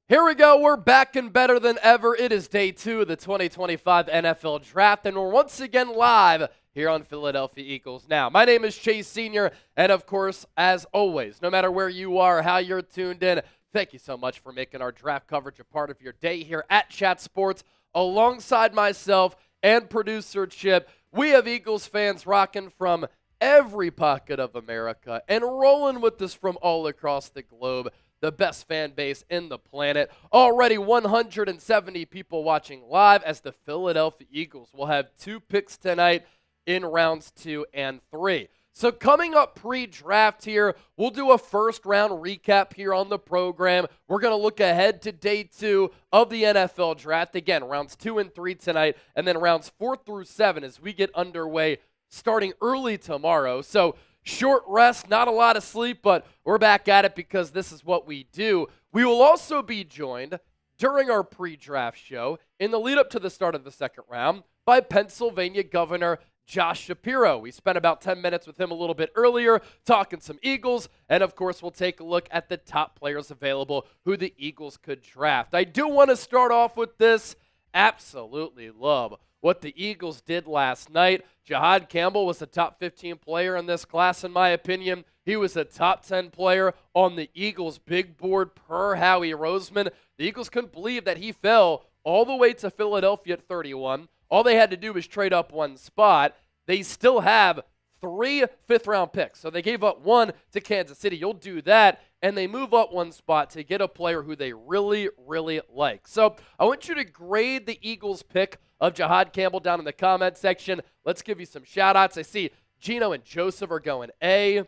Here we go. We're back and better than ever. It is day 2 of the 2025 NFL Draft, and we're once again live here on Philadelphia Eagles Now. My name is Chase Sr., and of course, as always, no matter where you are, how you're tuned in, thank you so much for making our draft coverage a part of your day here at Chat Sports. Alongside myself and producer Chip, we have Eagles fans rocking from every pocket of America and rolling with us from all across the globe. The best fan base in the planet. Already 170 people watching live as the Philadelphia Eagles will have 2 picks tonight in rounds 2 and 3. So coming up pre-draft here, we'll do a first-round recap here on the program. We're going to look ahead to day 2 of the NFL Draft. Again, rounds 2 and 3 tonight, and then rounds 4 through 7 as we get underway starting early tomorrow. So short rest, not a lot of sleep, but we're back at it because this is what we do. We will also be joined during our pre-draft show in the lead-up to the start of the second round by Pennsylvania Governor Josh Shapiro. We spent about 10 minutes with him a little bit earlier talking some Eagles, and of course we'll take a look at the top players available who the Eagles could draft. I do want to start off with this. Absolutely love what the Eagles did last night. Jihaad Campbell was a top 15 player in this class, in my opinion. He was a top 10 player on the Eagles' big board per Howie Roseman. The Eagles couldn't believe that he fell all the way to Philadelphia at 31. All they had to do was trade up one spot. They still have 3 fifth-round picks. So they gave up 1 to Kansas City. You'll do that, and they move up 1 spot to get a player who they really, really like. So I want you to grade the Eagles' pick of Jihaad Campbell down in the comment section. Let's give you some shout-outs. I see Gino and Joseph are going A.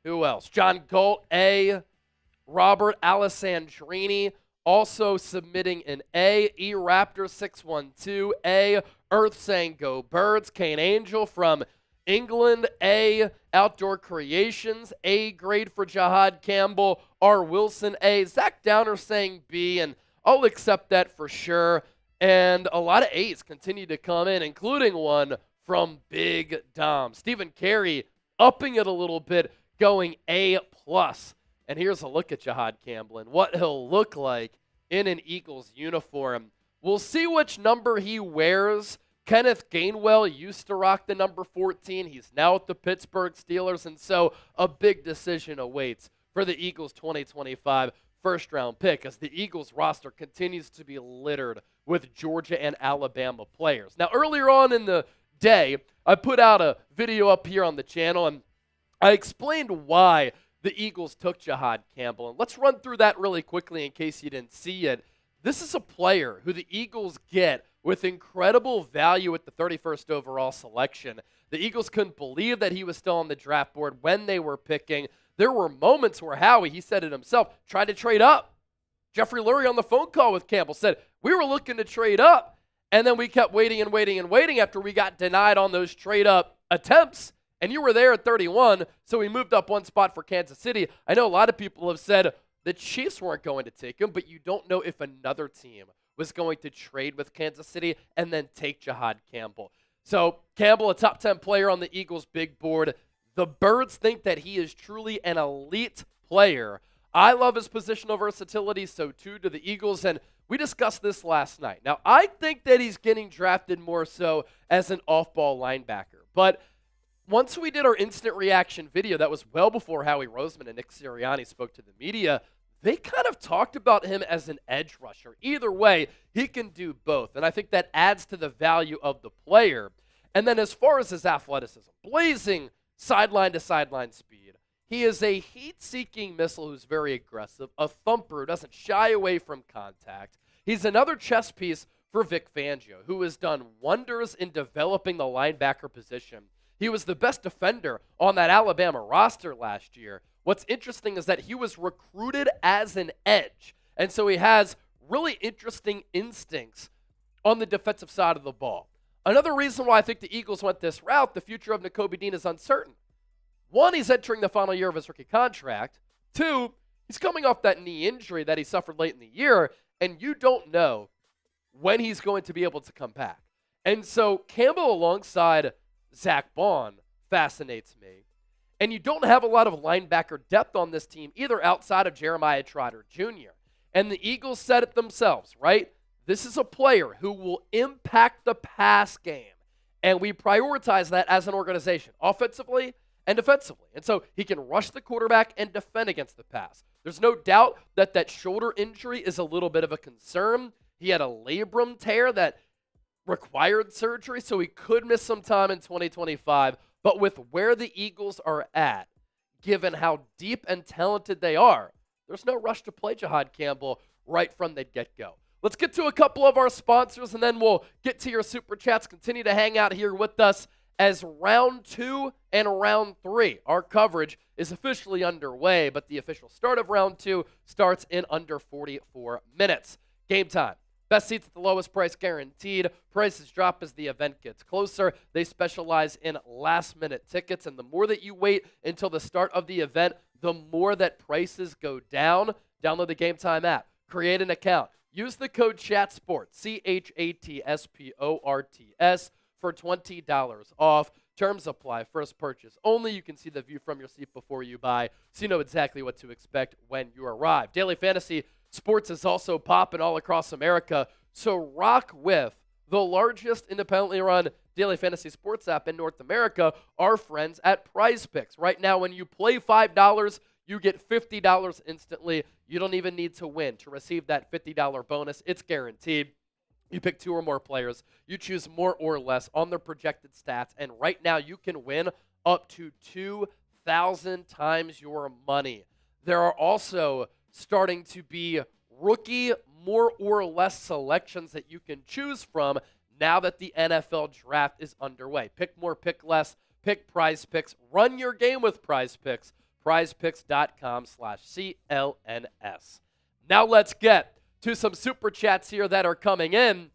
Who else? John Galt, A. Robert Alessandrini also submitting an A. E-Raptor612, A. Earth saying go Birds. Kane Angel from England, A. Outdoor Creations, A grade for Jihaad Campbell. R. Wilson, A. Zach Downer saying B, and I'll accept that for sure. And a lot of A's continue to come in, including one from Big Dom. Stephen Carey upping it a little bit, going A+. And here's a look at Jihaad Campbell and what he'll look like in an Eagles uniform. We'll see which number he wears. Kenneth Gainwell used to rock the number 14. He's now at the Pittsburgh Steelers, and so a big decision awaits for the Eagles 2025 first-round pick as the Eagles roster continues to be littered with Georgia and Alabama players. Now, earlier on in the day, I put out a video up here on the channel, and I explained why the Eagles took Jihaad Campbell. And let's run through that really quickly in case you didn't see it. This is a player who the Eagles get with incredible value at the 31st overall selection. The Eagles couldn't believe that he was still on the draft board when they were picking. There were moments where Howie, he said it himself, tried to trade up. Jeffrey Lurie on the phone call with Campbell said, we were looking to trade up, and then we kept waiting and waiting and waiting after we got denied on those trade-up attempts, and you were there at 31, so we moved up 1 spot for Kansas City. I know a lot of people have said the Chiefs weren't going to take him, but you don't know if another team was going to trade with Kansas City and then take Jihaad Campbell. So Campbell, a top 10 player on the Eagles' big board. The Birds think that he is truly an elite player. I love his positional versatility, so too do the Eagles, and we discussed this last night. Now, I think that he's getting drafted more so as an off-ball linebacker, but once we did our instant reaction video, that was well before Howie Roseman and Nick Sirianni spoke to the media, they kind of talked about him as an edge rusher. Either way, he can do both, and I think that adds to the value of the player. And then as far as his athleticism, blazing sideline-to-sideline speed, he is a heat-seeking missile who's very aggressive, a thumper who doesn't shy away from contact. He's another chess piece for Vic Fangio, who has done wonders in developing the linebacker position. He was the best defender on that Alabama roster last year. What's interesting is that he was recruited as an edge, and so he has really interesting instincts on the defensive side of the ball. Another reason why I think the Eagles went this route, the future of Nakobe Dean is uncertain. One, he's entering the final year of his rookie contract. Two, he's coming off that knee injury that he suffered late in the year, and you don't know when he's going to be able to come back. And so Campbell alongside Zach Bond fascinates me. And you don't have a lot of linebacker depth on this team, either outside of Jeremiah Trotter Jr. And the Eagles said it themselves, right? This is a player who will impact the pass game. And we prioritize that as an organization, offensively and defensively. And so he can rush the quarterback and defend against the pass. There's no doubt that that shoulder injury is a little bit of a concern. He had a labrum tear that required surgery, so he could miss some time in 2025. But with where the Eagles are at, given how deep and talented they are, there's no rush to play Jihaad Campbell right from the get-go. Let's get to a couple of our sponsors, and then we'll get to your Super Chats. Continue to hang out here with us as round 2 and round 3. Our coverage is officially underway, but the official start of round 2 starts in under 44 minutes. Game time. Best seats at the lowest price guaranteed. Prices drop as the event gets closer. They specialize in last-minute tickets, and the more that you wait until the start of the event, the more that prices go down. Download the Game Time app. Create an account. Use the code CHATSPORTS, CHATSPORTS, for $20 off. Terms apply. First purchase only. You can see the view from your seat before you buy, so you know exactly what to expect when you arrive. Daily Fantasy Sports is also popping all across America, so rock with the largest independently run daily fantasy sports app in North America, our friends at Prize Picks. Right now, when you play $5, you get $50 instantly. You don't even need to win to receive that $50 bonus. It's guaranteed. You pick 2 or more players. You choose more or less on their projected stats, and right now you can win up to 2,000 times your money. There are also starting to be rookie more or less selections that you can choose from now that the NFL draft is underway. Pick more, pick less, pick Prize Picks. Run your game with Prize Picks. prizepicks.com/CLNS. Now let's get to some Super Chats here that are coming in.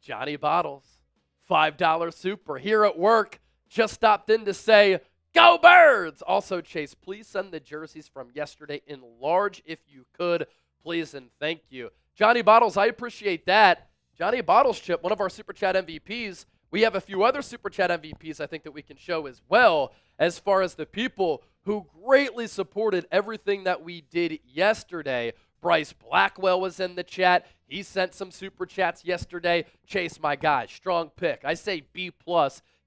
Johnny Bottles, $5 Super here at work. Just stopped in to say, go Birds! Also, Chase, please send the jerseys from yesterday in large if you could. Please and thank you. Johnny Bottles, I appreciate that. Johnny Bottles, Chip, one of our Super Chat MVPs. We have a few other Super Chat MVPs I think that we can show as well, as far as the people who greatly supported everything that we did yesterday. Bryce Blackwell was in the chat. He sent some Super Chats yesterday. Chase, my guy, strong pick. I say B+.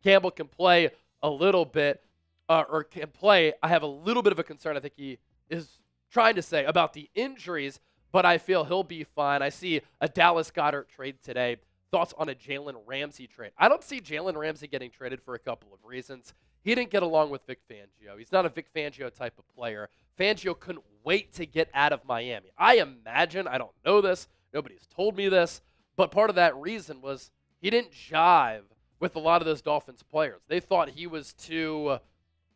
Campbell can play a little bit. Can play. I have a little bit of a concern, I think he is trying to say, about the injuries, but I feel he'll be fine. I see a Dallas Goedert trade today. Thoughts on a Jalen Ramsey trade? I don't see Jalen Ramsey getting traded for a couple of reasons. He didn't get along with Vic Fangio. He's not a Vic Fangio type of player. Fangio couldn't wait to get out of Miami. I imagine, I don't know this, nobody's told me this, but part of that reason was he didn't jive with a lot of those Dolphins players. They thought he was too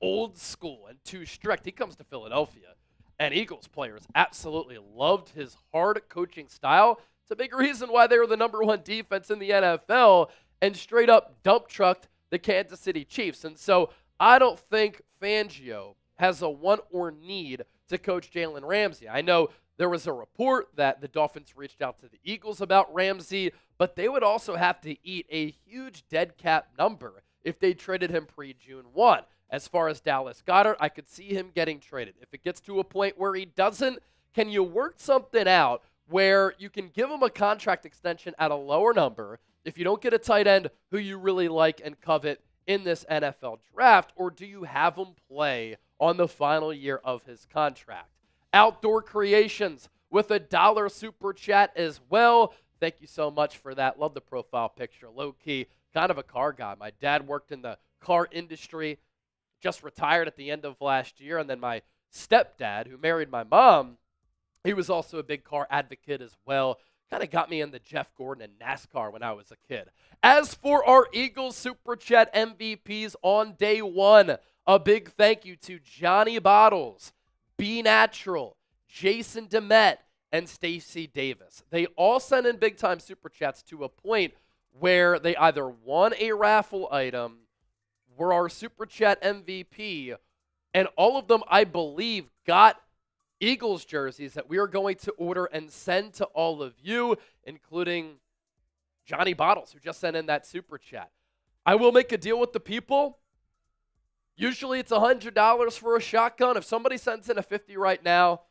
old school and too strict. He comes to Philadelphia, and Eagles players absolutely loved his hard coaching style. It's a big reason why they were the #1 defense in the NFL and straight up dump trucked the Kansas City Chiefs. And so I don't think Fangio has a want or need to coach Jalen Ramsey. I know there was a report that the Dolphins reached out to the Eagles about Ramsey, but they would also have to eat a huge dead cap number if they traded him pre-June 1. As far as Dallas Goedert, I could see him getting traded. If it gets to a point where he doesn't, can you work something out where you can give him a contract extension at a lower number if you don't get a tight end who you really like and covet in this NFL draft, or do you have him play on the final year of his contract? Outdoor Creations with a $1 super chat as well. Thank you so much for that. Love the profile picture. Low-key, kind of a car guy. My dad worked in the car industry, just retired at the end of last year. And then my stepdad, who married my mom, he was also a big car advocate as well. Kind of got me into Jeff Gordon and NASCAR when I was a kid. As for our Eagles Super Chat MVPs on day one, a big thank you to Johnny Bottles, Be Natural, Jason Demet, and Stacy Davis. They all sent in big-time Super Chats to a point where they either won a raffle item, were our Super Chat MVP, and all of them, I believe, got Eagles jerseys that we are going to order and send to all of you, including Johnny Bottles, who just sent in that Super Chat. I will make a deal with the people. Usually it's $100 for a shotgun. If somebody sends in a 50 right now,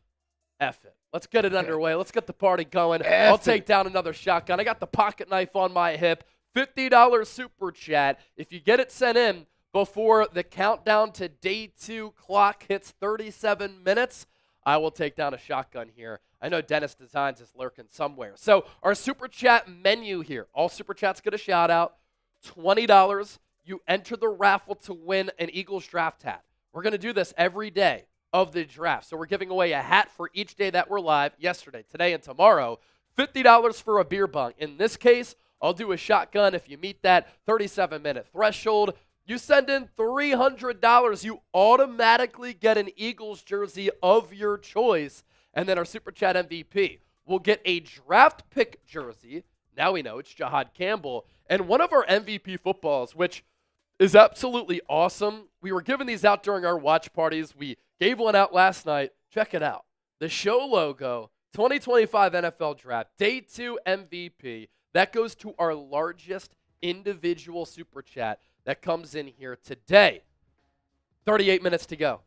F it. Let's get it underway. Let's get the party going. I'll take down another shotgun. I got the pocket knife on my hip. $50 Super Chat. If you get it sent in before the countdown to day 2 clock hits 37 minutes, I will take down a shotgun here. I know Dennis Designs is lurking somewhere. So our Super Chat menu here. All Super Chats get a shout out. $20. You enter the raffle to win an Eagles draft hat. We're going to do this every day of the draft. So we're giving away a hat for each day that we're live, yesterday, today, and tomorrow. $50 for a beer bong. In this case, I'll do a shotgun if you meet that 37-minute threshold. You send in $300, you automatically get an Eagles jersey of your choice. And then our Super Chat MVP will get a draft pick jersey. Now we know it's Jihaad Campbell. And one of our MVP footballs, which is absolutely awesome. We were giving these out during our watch parties. We gave one out last night. Check it out. The show logo, 2025 NFL Draft, Day 2 MVP. That goes to our largest individual Super Chat that comes in here today. 38 minutes to go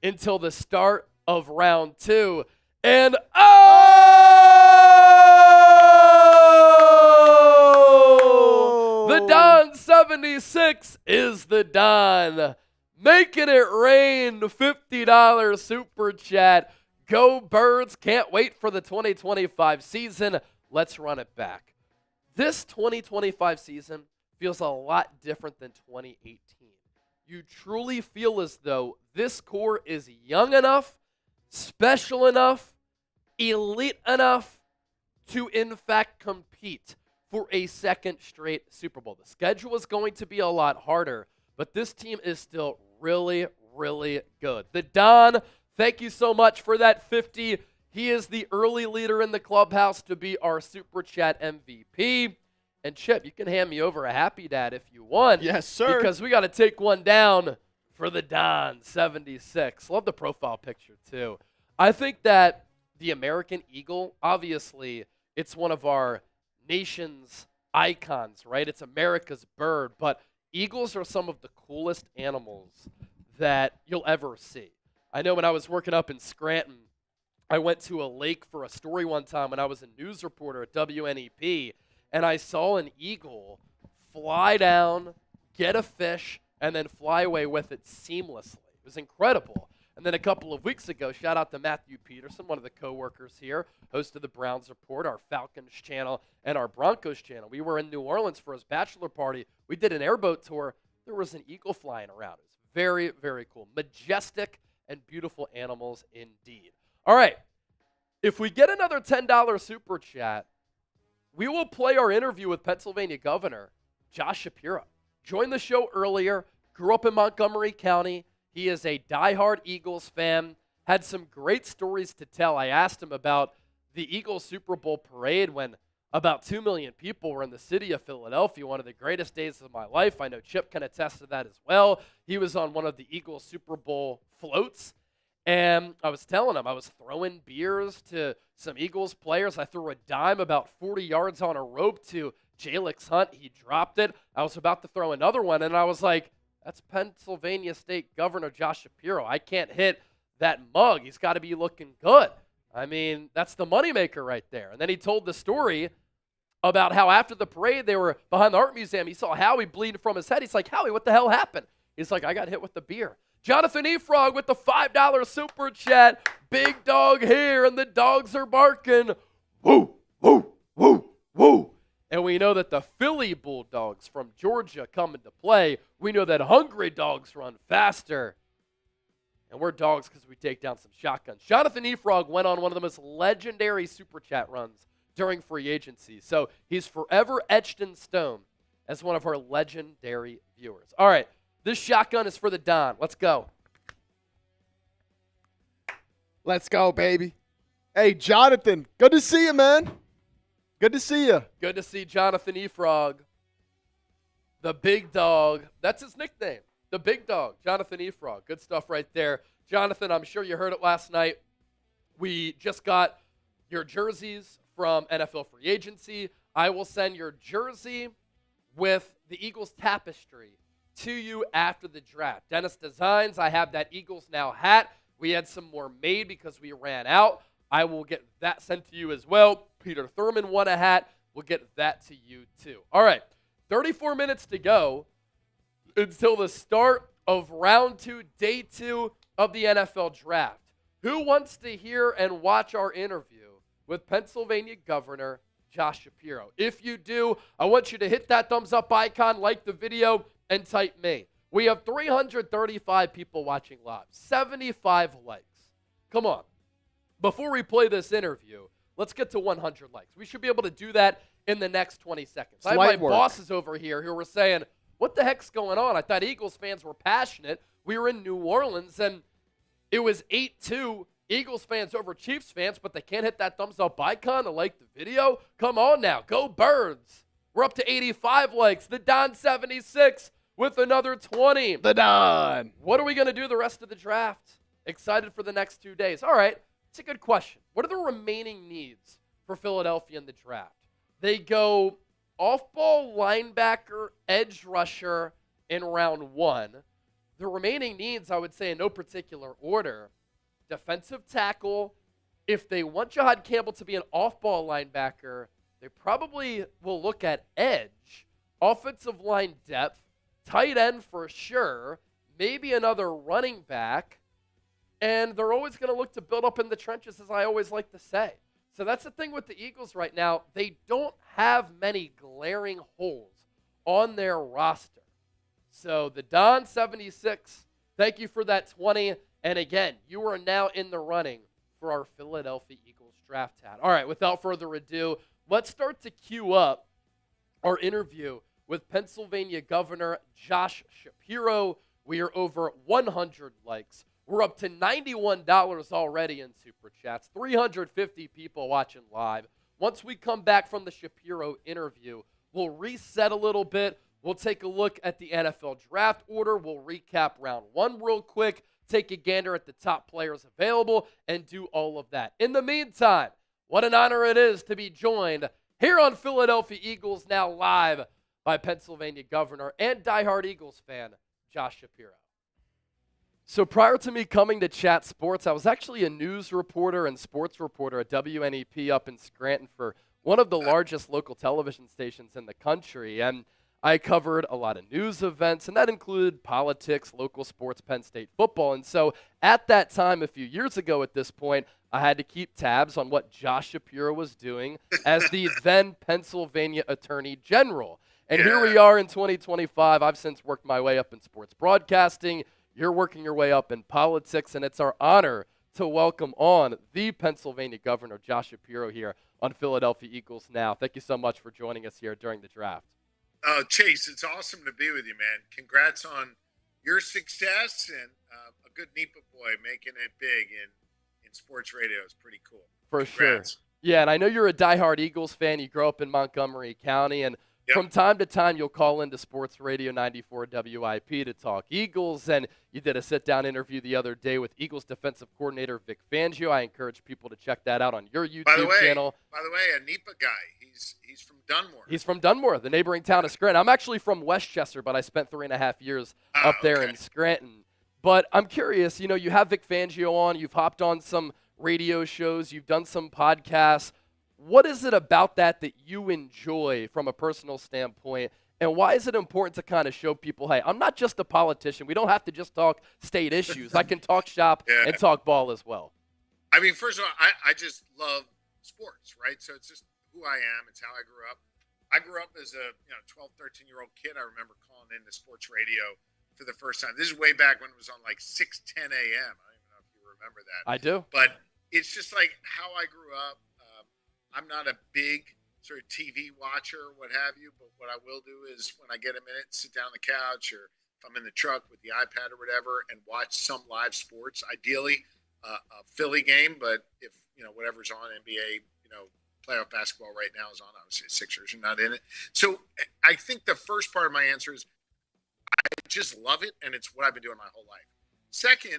until the start of round 2. And the Don 76 is the Don. Making it rain, $50 Super Chat. Go Birds. Can't wait for the 2025 season. Let's run it back. This 2025 season feels a lot different than 2018. You truly feel as though this core is young enough, special enough, elite enough to, in fact, compete for a second straight Super Bowl. The schedule is going to be a lot harder, but this team is still really, really good. The Don, thank you so much for that 50. He is the early leader in the clubhouse to be our Super Chat MVP. And Chip, you can hand me over a Happy Dad if you want. Yes, sir. Because we got to take one down for the Don 76. Love the profile picture, too. I think that the American Eagle, obviously, it's one of our nation's icons, right? It's America's bird. But eagles are some of the coolest animals that you'll ever see. I know when I was working up in Scranton, I went to a lake for a story one time when I was a news reporter at WNEP, and I saw an eagle fly down, get a fish, and then fly away with it seamlessly. It was incredible. And then a couple of weeks ago, shout out to Matthew Peterson, one of the coworkers here, host of the Browns Report, our Falcons channel, and our Broncos channel. We were in New Orleans for his bachelor party. We did an airboat tour. There was an eagle flying around. It was very, very cool. Majestic and beautiful animals indeed. All right. If we get another $10 Super Chat, we will play our interview with Pennsylvania Governor Josh Shapiro. Joined the show earlier, grew up in Montgomery County. He is a diehard Eagles fan, had some great stories to tell. I asked him about the Eagles Super Bowl parade when about 2 million people were in the city of Philadelphia, one of the greatest days of my life. I know Chip can attest to that as well. He was on one of the Eagles Super Bowl floats. And I was telling him I was throwing beers to some Eagles players. I threw a dime about 40 yards on a rope to Jalix Hunt. He dropped it. I was about to throw another one, and I was like, that's Pennsylvania State Governor Josh Shapiro. I can't hit that mug. He's got to be looking good. I mean, that's the moneymaker right there. And then he told the story about how after the parade, they were behind the art museum. He saw Howie bleeding from his head. He's like, Howie, what the hell happened? He's like, I got hit with the beer. Jonathan Efrog with the $5 super chat. Big dog here, and the dogs are barking. Woo, woo, woo, woo. And we know that the Philly Bulldogs from Georgia come into play. We know that hungry dogs run faster. And we're dogs because we take down some shotguns. Jonathan Efrog went on one of the most legendary super chat runs during free agency. So he's forever etched in stone as one of our legendary viewers. All right, this shotgun is for the Don. Let's go. Let's go, baby. Hey, Jonathan, good to see you, man. Good to see you. Good to see Jonathan Efrog, the big dog. That's his nickname, the big dog, Jonathan Efrog. Good stuff right there. Jonathan, I'm sure you heard it last night. We just got your jerseys from NFL free agency. I will send your jersey with the Eagles tapestry to you after the draft. Dennis Designs, I have that Eagles Now hat. We had some more made because we ran out. I will get that sent to you as well. Peter Thurman won a hat. We'll get that to you too. All right, 34 minutes to go until the start of round 2, day 2 of the NFL draft. Who wants to hear and watch our interview with Pennsylvania Governor Josh Shapiro? If you do, I want you to hit that thumbs up icon, like the video, and type me. We have 335 people watching live, 75 likes. Come on. Before we play this interview, let's get to 100 likes. We should be able to do that in the next 20 seconds. I have my bosses over here who were saying, what the heck's going on? I thought Eagles fans were passionate. We were in New Orleans, and it was 8-2 Eagles fans over Chiefs fans, but they can't hit that thumbs up icon to like the video. Come on now. Go Birds. We're up to 85 likes. The Don 76 with another 20. The Don. What are we going to do the rest of the draft? Excited for the next 2 days. All right. It's a good question. What are the remaining needs for Philadelphia in the draft? They go off-ball linebacker, edge rusher in round 1. The remaining needs, I would say in no particular order, defensive tackle. If they want Jihaad Campbell to be an off-ball linebacker, they probably will look at edge, offensive line depth, tight end for sure, maybe another running back. And they're always going to look to build up in the trenches, as I always like to say. So that's the thing with the Eagles right now. They don't have many glaring holes on their roster. So the Don 76, thank you for that 20. And again, you are now in the running for our Philadelphia Eagles draft hat. All right, without further ado, let's start to queue up our interview with Pennsylvania Governor Josh Shapiro. We are over 100 likes. We're up to $91 already in Super Chats, 350 people watching live. Once we come back from the Shapiro interview, we'll reset a little bit. We'll take a look at the NFL draft order. We'll recap round 1 real quick, take a gander at the top players available, and do all of that. In the meantime, what an honor it is to be joined here on Philadelphia Eagles Now live by Pennsylvania Governor and diehard Eagles fan, Josh Shapiro. So prior to me coming to Chat Sports, I was actually a news reporter and sports reporter at WNEP up in Scranton for one of the largest local television stations in the country. And I covered a lot of news events, and that included politics, local sports, Penn State football. And so at that time, a few years ago at this point, I had to keep tabs on what Josh Shapiro was doing as the then Pennsylvania Attorney General. And here we are in 2025. I've since worked my way up in sports broadcasting. You're working your way up in politics, and it's our honor to welcome on the Pennsylvania Governor, Josh Shapiro, here on Philadelphia Eagles Now. Thank you so much for joining us here during the draft. Chase, it's awesome to be with you, man. Congrats on your success, and a good NEPA boy making it big in sports radio is pretty cool. For sure. Yeah, and I know you're a diehard Eagles fan. You grew up in Montgomery County, and from time to time, you'll call into Sports Radio 94 WIP to talk Eagles, and you did a sit-down interview the other day with Eagles defensive coordinator Vic Fangio. I encourage people to check that out on your YouTube channel. By the way, a NEPA guy. He's from Dunmore. He's from Dunmore, the neighboring town of Scranton. I'm actually from Westchester, but I spent 3.5 years up there in Scranton. But I'm curious, you have Vic Fangio on. You've hopped on some radio shows. You've done some podcasts. What is it about that you enjoy from a personal standpoint? And why is it important to kind of show people, hey, I'm not just a politician. We don't have to just talk state issues. I can talk shop and talk ball as well. I mean, first of all, I just love sports, right? So it's just who I am. It's how I grew up. I grew up as a 12, 13-year-old kid. I remember calling into sports radio for the first time. This is way back when it was on like 6:10 a.m. I don't even know if you remember that. I do. But it's just like how I grew up. I'm not a big sort of TV watcher or what have you, but what I will do is when I get a minute, sit down on the couch, or if I'm in the truck with the iPad or whatever, and watch some live sports, ideally a Philly game, but if, whatever's on, NBA, playoff basketball right now is on, obviously the Sixers are not in it. So I think the first part of my answer is I just love it, and it's what I've been doing my whole life. Second,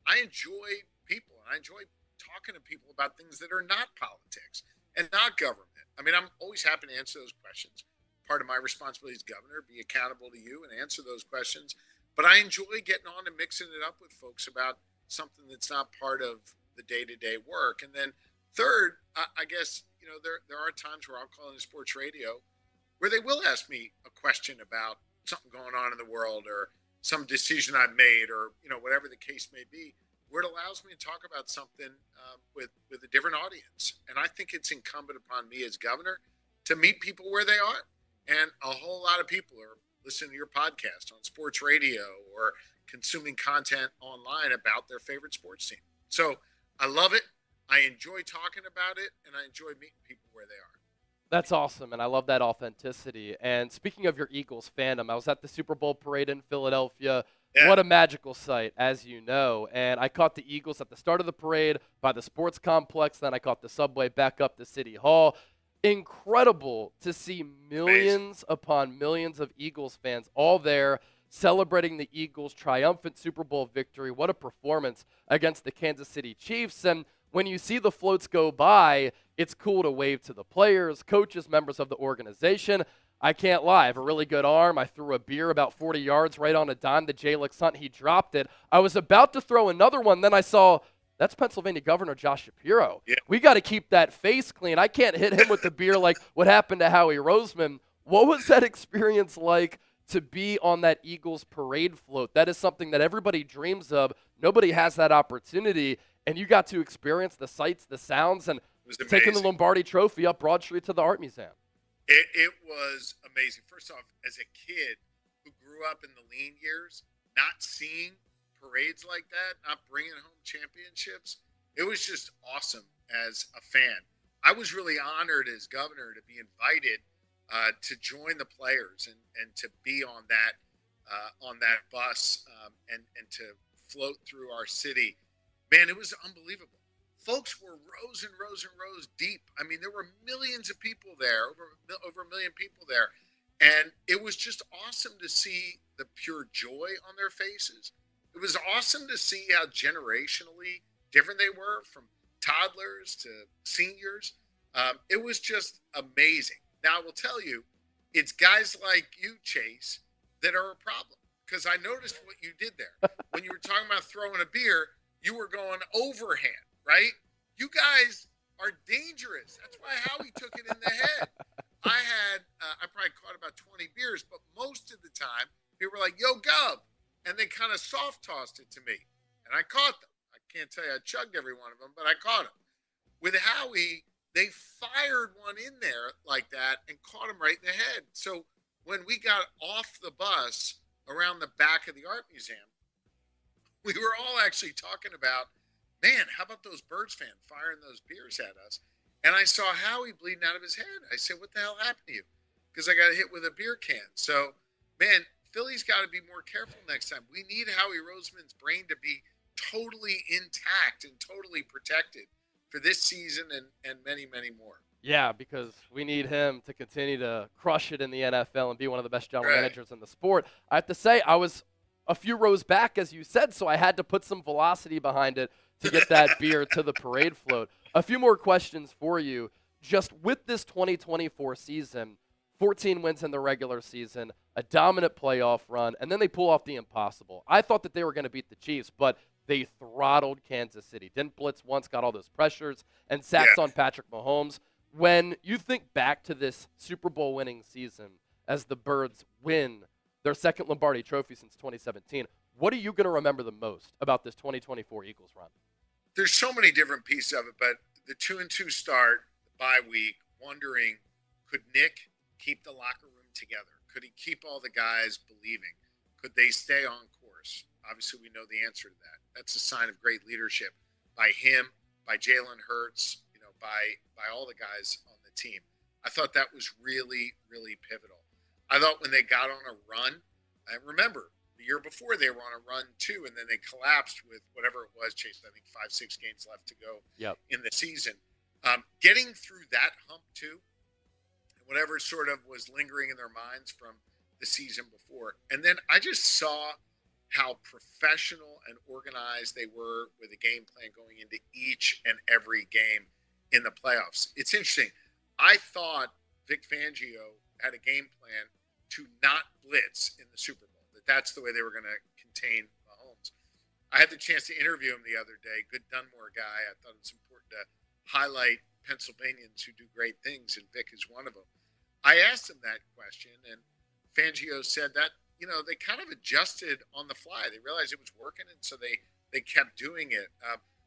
I enjoy people, and I enjoy talking to people about things that are not politics and not government. I mean, I'm always happy to answer those questions. Part of my responsibility as governor, be accountable to you and answer those questions. But I enjoy getting on and mixing it up with folks about something that's not part of the day-to-day work. And then third, I guess, there are times where I'll call into sports radio where they will ask me a question about something going on in the world or some decision I've made or, whatever the case may be, where it allows me to talk about something with a different audience. And I think it's incumbent upon me as governor to meet people where they are. And a whole lot of people are listening to your podcast on sports radio or consuming content online about their favorite sports team. So I love it. I enjoy talking about it, and I enjoy meeting people where they are. That's awesome, and I love that authenticity. And speaking of your Eagles fandom, I was at the Super Bowl parade in Philadelphia. Yeah. What a magical sight, as you know. And I caught the Eagles at the start of the parade by the sports complex. Then I caught the subway back up to City Hall. Incredible to see millions upon millions of Eagles fans all there celebrating the Eagles' triumphant Super Bowl victory. What a performance against the Kansas City Chiefs. And when you see the floats go by, it's cool to wave to the players, coaches, members of the organization. I can't lie. I have a really good arm. I threw a beer about 40 yards right on a dime to Jalix Hunt. He dropped it. I was about to throw another one. Then I saw that's Pennsylvania Governor Josh Shapiro. Yeah. We got to keep that face clean. I can't hit him with the beer like what happened to Howie Roseman. What was that experience like to be on that Eagles parade float? That is something that everybody dreams of. Nobody has that opportunity. And you got to experience the sights, the sounds, and taking the Lombardi Trophy up Broad Street to the Art Museum. It was amazing. First off, as a kid who grew up in the lean years, not seeing parades like that, not bringing home championships, it was just awesome as a fan. I was really honored as governor to be invited to join the players and to be on that bus and to float through our city. Man, it was unbelievable. Folks were rows and rows and rows deep. I mean, there were millions of people there, over a million people there. And it was just awesome to see the pure joy on their faces. It was awesome to see how generationally different they were, from toddlers to seniors. It was just amazing. Now, I will tell you, it's guys like you, Chase, that are a problem. Because I noticed what you did there. When you were talking about throwing a beer, you were going overhand, right? You guys are dangerous. That's why Howie took it in the head. I probably caught about 20 beers, but most of the time, people were like, yo, Gov. And they kind of soft tossed it to me. And I caught them. I can't tell you I chugged every one of them, but I caught them. With Howie, they fired one in there like that and caught him right in the head. So when we got off the bus around the back of the Art Museum, we were all actually talking about, man, how about those Birds fans firing those beers at us? And I saw Howie bleeding out of his head. I said, what the hell happened to you? Because I got hit with a beer can. So, man, Philly's got to be more careful next time. We need Howie Roseman's brain to be totally intact and totally protected for this season and many, many more. Yeah, because we need him to continue to crush it in the NFL and be one of the best general managers in the sport. I have to say, I was a few rows back, as you said, so I had to put some velocity behind it to get that beer to the parade float. A few more questions for you. Just with this 2024 season, 14 wins in the regular season, a dominant playoff run, and then they pull off the impossible. I thought that they were going to beat the Chiefs, but they throttled Kansas City. Didn't blitz once, got all those pressures, and sacks on Patrick Mahomes. When you think back to this Super Bowl winning season, as the Birds win their second Lombardi trophy since 2017. What are you going to remember the most about this 2024 Eagles run? There's so many different pieces of it, but the 2-2 start, the bye week, wondering, could Nick keep the locker room together? Could he keep all the guys believing? Could they stay on course? Obviously, we know the answer to that. That's a sign of great leadership by him, by Jalen Hurts, by all the guys on the team. I thought that was really, really pivotal. I thought when they got on a run, and remember, the year before they were on a run too, and then they collapsed with whatever it was, Chase, I think 5-6 games left to go in the season. Getting through that hump too, and whatever sort of was lingering in their minds from the season before. And then I just saw how professional and organized they were with a game plan going into each and every game in the playoffs. It's interesting. I thought Vic Fangio had a game plan to not blitz in the Super Bowl, that's the way they were going to contain Mahomes. I had the chance to interview him the other day, good Dunmore guy. I thought it was important to highlight Pennsylvanians who do great things, and Vic is one of them. I asked him that question, and Fangio said that, they kind of adjusted on the fly. They realized it was working, and so they kept doing it.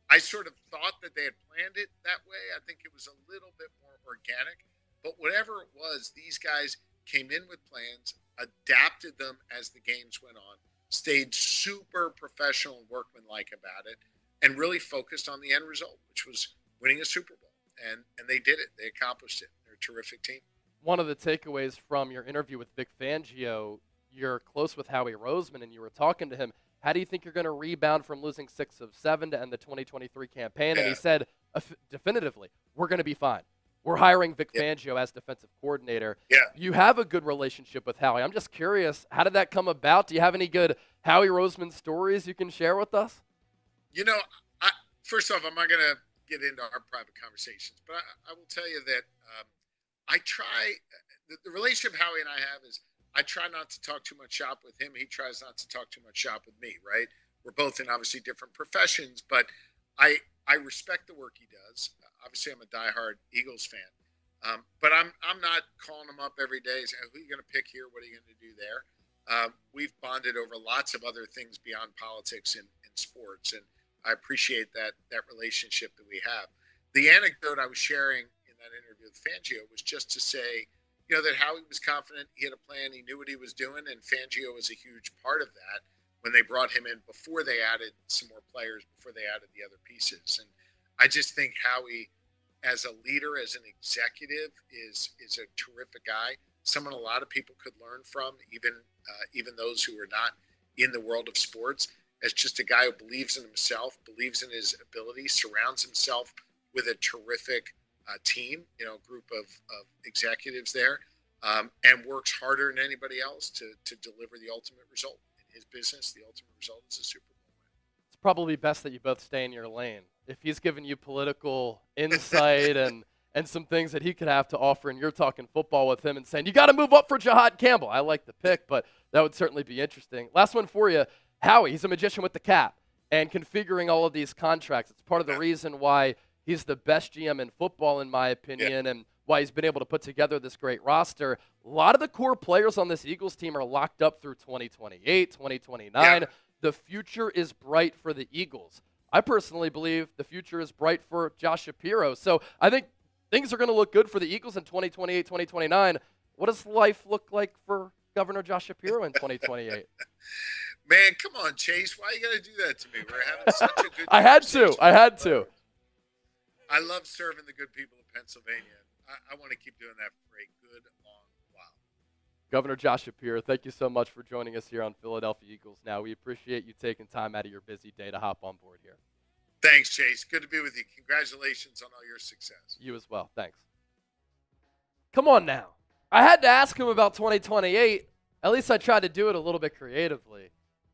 I sort of thought that they had planned it that way. I think it was a little bit more organic. But whatever it was, these guys came in with plans, adapted them as the games went on, stayed super professional and workmanlike about it, and really focused on the end result, which was winning a Super Bowl. And they did it. They accomplished it. They're a terrific team. One of the takeaways from your interview with Vic Fangio, you're close with Howie Roseman, and you were talking to him. How do you think you're going to rebound from losing 6 of 7 to end the 2023 campaign? And he said definitively, we're going to be fine. We're hiring Vic Fangio as defensive coordinator. Yeah. You have a good relationship with Howie. I'm just curious, how did that come about? Do you have any good Howie Roseman stories you can share with us? First off, I'm not going to get into our private conversations, but I will tell you that I try – the relationship Howie and I have is I try not to talk too much shop with him. He tries not to talk too much shop with me, right? We're both in obviously different professions, but I respect the work he does. Obviously, I'm a diehard Eagles fan, but I'm not calling him up every day saying, who are you going to pick here? What are you going to do there? We've bonded over lots of other things beyond politics and sports, and I appreciate that relationship that we have. The anecdote I was sharing in that interview with Fangio was just to say, that Howie was confident, he had a plan, he knew what he was doing, and Fangio was a huge part of that when they brought him in before they added some more players, before they added the other pieces. And I just think Howie, as a leader, as an executive, is a terrific guy, someone a lot of people could learn from, even those who are not in the world of sports, as just a guy who believes in himself, believes in his ability, surrounds himself with a terrific team, group of executives there, and works harder than anybody else to deliver the ultimate result. In his business, the ultimate result is a Super Bowl win. It's probably best that you both stay in your lane. If he's giving you political insight and some things that he could have to offer, and you're talking football with him and saying, you got to move up for Jihaad Campbell. I like the pick, but that would certainly be interesting. Last one for you. Howie, he's a magician with the cap and configuring all of these contracts. It's part of the reason why he's the best GM in football, in my opinion, and why he's been able to put together this great roster. A lot of the core players on this Eagles team are locked up through 2028, 2029. Yeah. The future is bright for the Eagles. I personally believe the future is bright for Josh Shapiro. So I think things are going to look good for the Eagles in 2028, 2029. What does life look like for Governor Josh Shapiro in 2028? Man, come on, Chase. Why you got to do that to me? We're having such a good I had to. I love serving the good people of Pennsylvania. I want to keep doing that for a good long while. Governor Josh Shapiro, thank you so much for joining us here on Philadelphia Eagles Now. We appreciate you taking time out of your busy day to hop on board here. Thanks, Chase. Good to be with you. Congratulations on all your success. You as well. Thanks. Come on now. I had to ask him about 2028. At least I tried to do it a little bit creatively.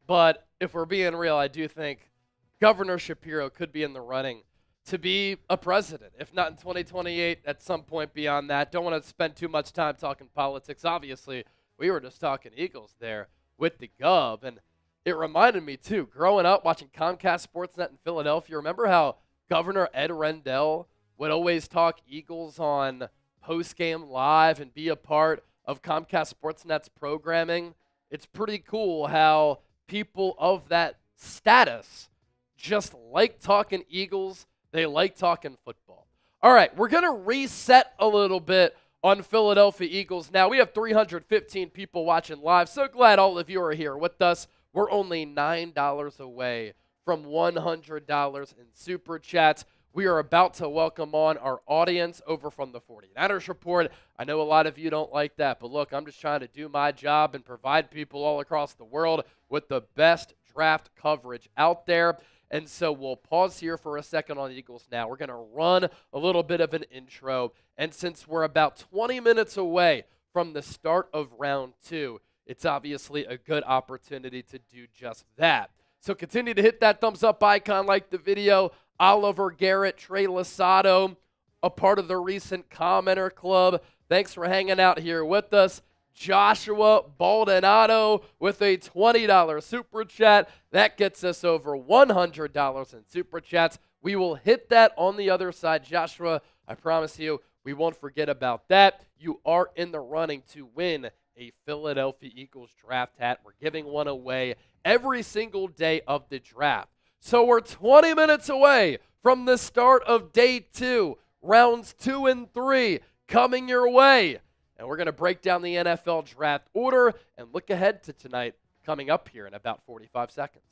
But if we're being real, I do think Governor Shapiro could be in the running to be a president, if not in 2028, at some point beyond that. Don't want to spend too much time talking politics. Obviously, we were just talking Eagles there with the Gov, and it reminded me, too, growing up watching Comcast Sportsnet in Philadelphia, remember how Governor Ed Rendell would always talk Eagles on post-game live and be a part of Comcast Sportsnet's programming, it's pretty cool how people of that status just like talking Eagles. They like talking football. All right, we're going to reset a little bit on Philadelphia Eagles. Now, we have 315 people watching live. So glad all of you are here with us. We're only $9 away from $100 in Super Chats. We are about to welcome on our audience over from the 49ers Report. I know a lot of you don't like that, but look, I'm just trying to do my job and provide people all across the world with the best draft coverage out there. And so we'll pause here for a second on the Eagles now. We're going to run a little bit of an intro. And since we're about 20 minutes away from the start of round 2, it's obviously a good opportunity to do just that. So continue to hit that thumbs up icon, like the video. Oliver Garrett, Trey Losado, a part of the recent commenter club. Thanks for hanging out here with us. Joshua Baldonado with a $20 Super Chat. That gets us over $100 in Super Chats. We will hit that on the other side. Joshua, I promise you, we won't forget about that. You are in the running to win a Philadelphia Eagles draft hat. We're giving one away every single day of the draft. So we're 20 minutes away from the start of day 2, rounds 2 and 3 coming your way. And we're going to break down the NFL draft order and look ahead to tonight coming up here in about 45 seconds.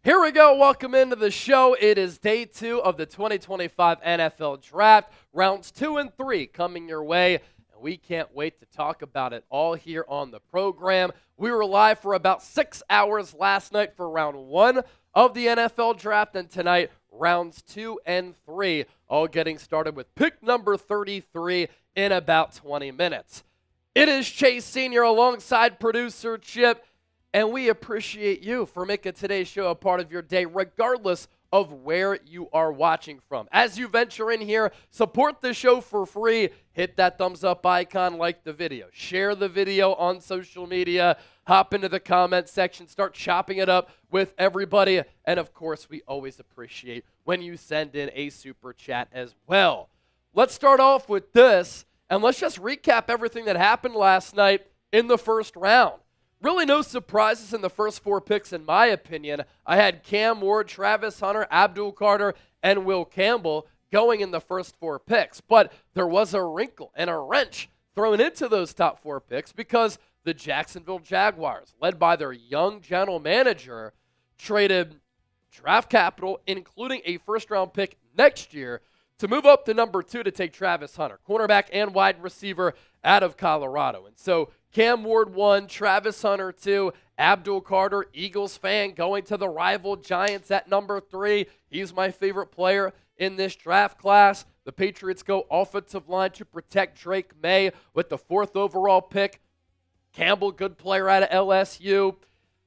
Here we go. Welcome into the show. It is day 2 of the 2025 NFL Draft. Rounds 2 and 3 coming your way. And we can't wait to talk about it all here on the program. We were live for about 6 hours last night for round 1 of the NFL Draft. And tonight, rounds 2 and 3, all getting started with pick number 33 in about 20 minutes. It is Chase Sr. alongside producer Chip. And we appreciate you for making today's show a part of your day, regardless of where you are watching from. As you venture in here, support the show for free. Hit that thumbs up icon, like the video. Share the video on social media. Hop into the comment section. Start chopping it up with everybody. And, of course, we always appreciate when you send in a super chat as well. Let's start off with this, and let's just recap everything that happened last night in the first round. Really no surprises in the first 4 picks, in my opinion. I had Cam Ward, Travis Hunter, Abdul Carter, and Will Campbell going in the first 4 picks. But there was a wrinkle and a wrench thrown into those top 4 picks because the Jacksonville Jaguars, led by their young general manager, traded draft capital, including a first-round pick next year, to move up to number 2 to take Travis Hunter, cornerback and wide receiver out of Colorado. And so Cam Ward 1, Travis Hunter 2, Abdul Carter, Eagles fan, going to the rival Giants at number 3. He's my favorite player in this draft class. The Patriots go offensive line to protect Drake May with the 4th overall pick. Campbell, good player out of LSU.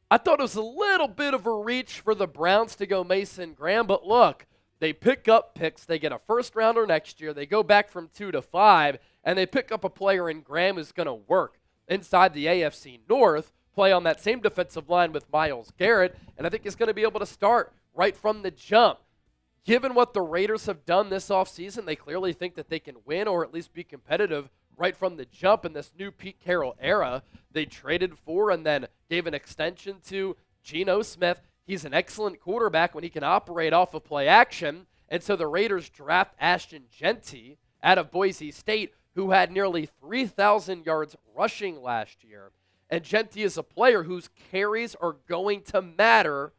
I thought it was a little bit of a reach for the Browns to go Mason Graham, but look, they pick up picks. They get a first-rounder next year. They go back from 2 to 5, and they pick up a player in Graham who's going to work inside the AFC North, play on that same defensive line with Myles Garrett, and I think he's going to be able to start right from the jump. Given what the Raiders have done this offseason, they clearly think that they can win or at least be competitive right from the jump in this new Pete Carroll era. They traded for and then gave an extension to Geno Smith. He's an excellent quarterback when he can operate off of play action, and so the Raiders draft Ashton Jeanty out of Boise State, who had nearly 3,000 yards rushing last year. And Jeanty is a player whose carries are going to matter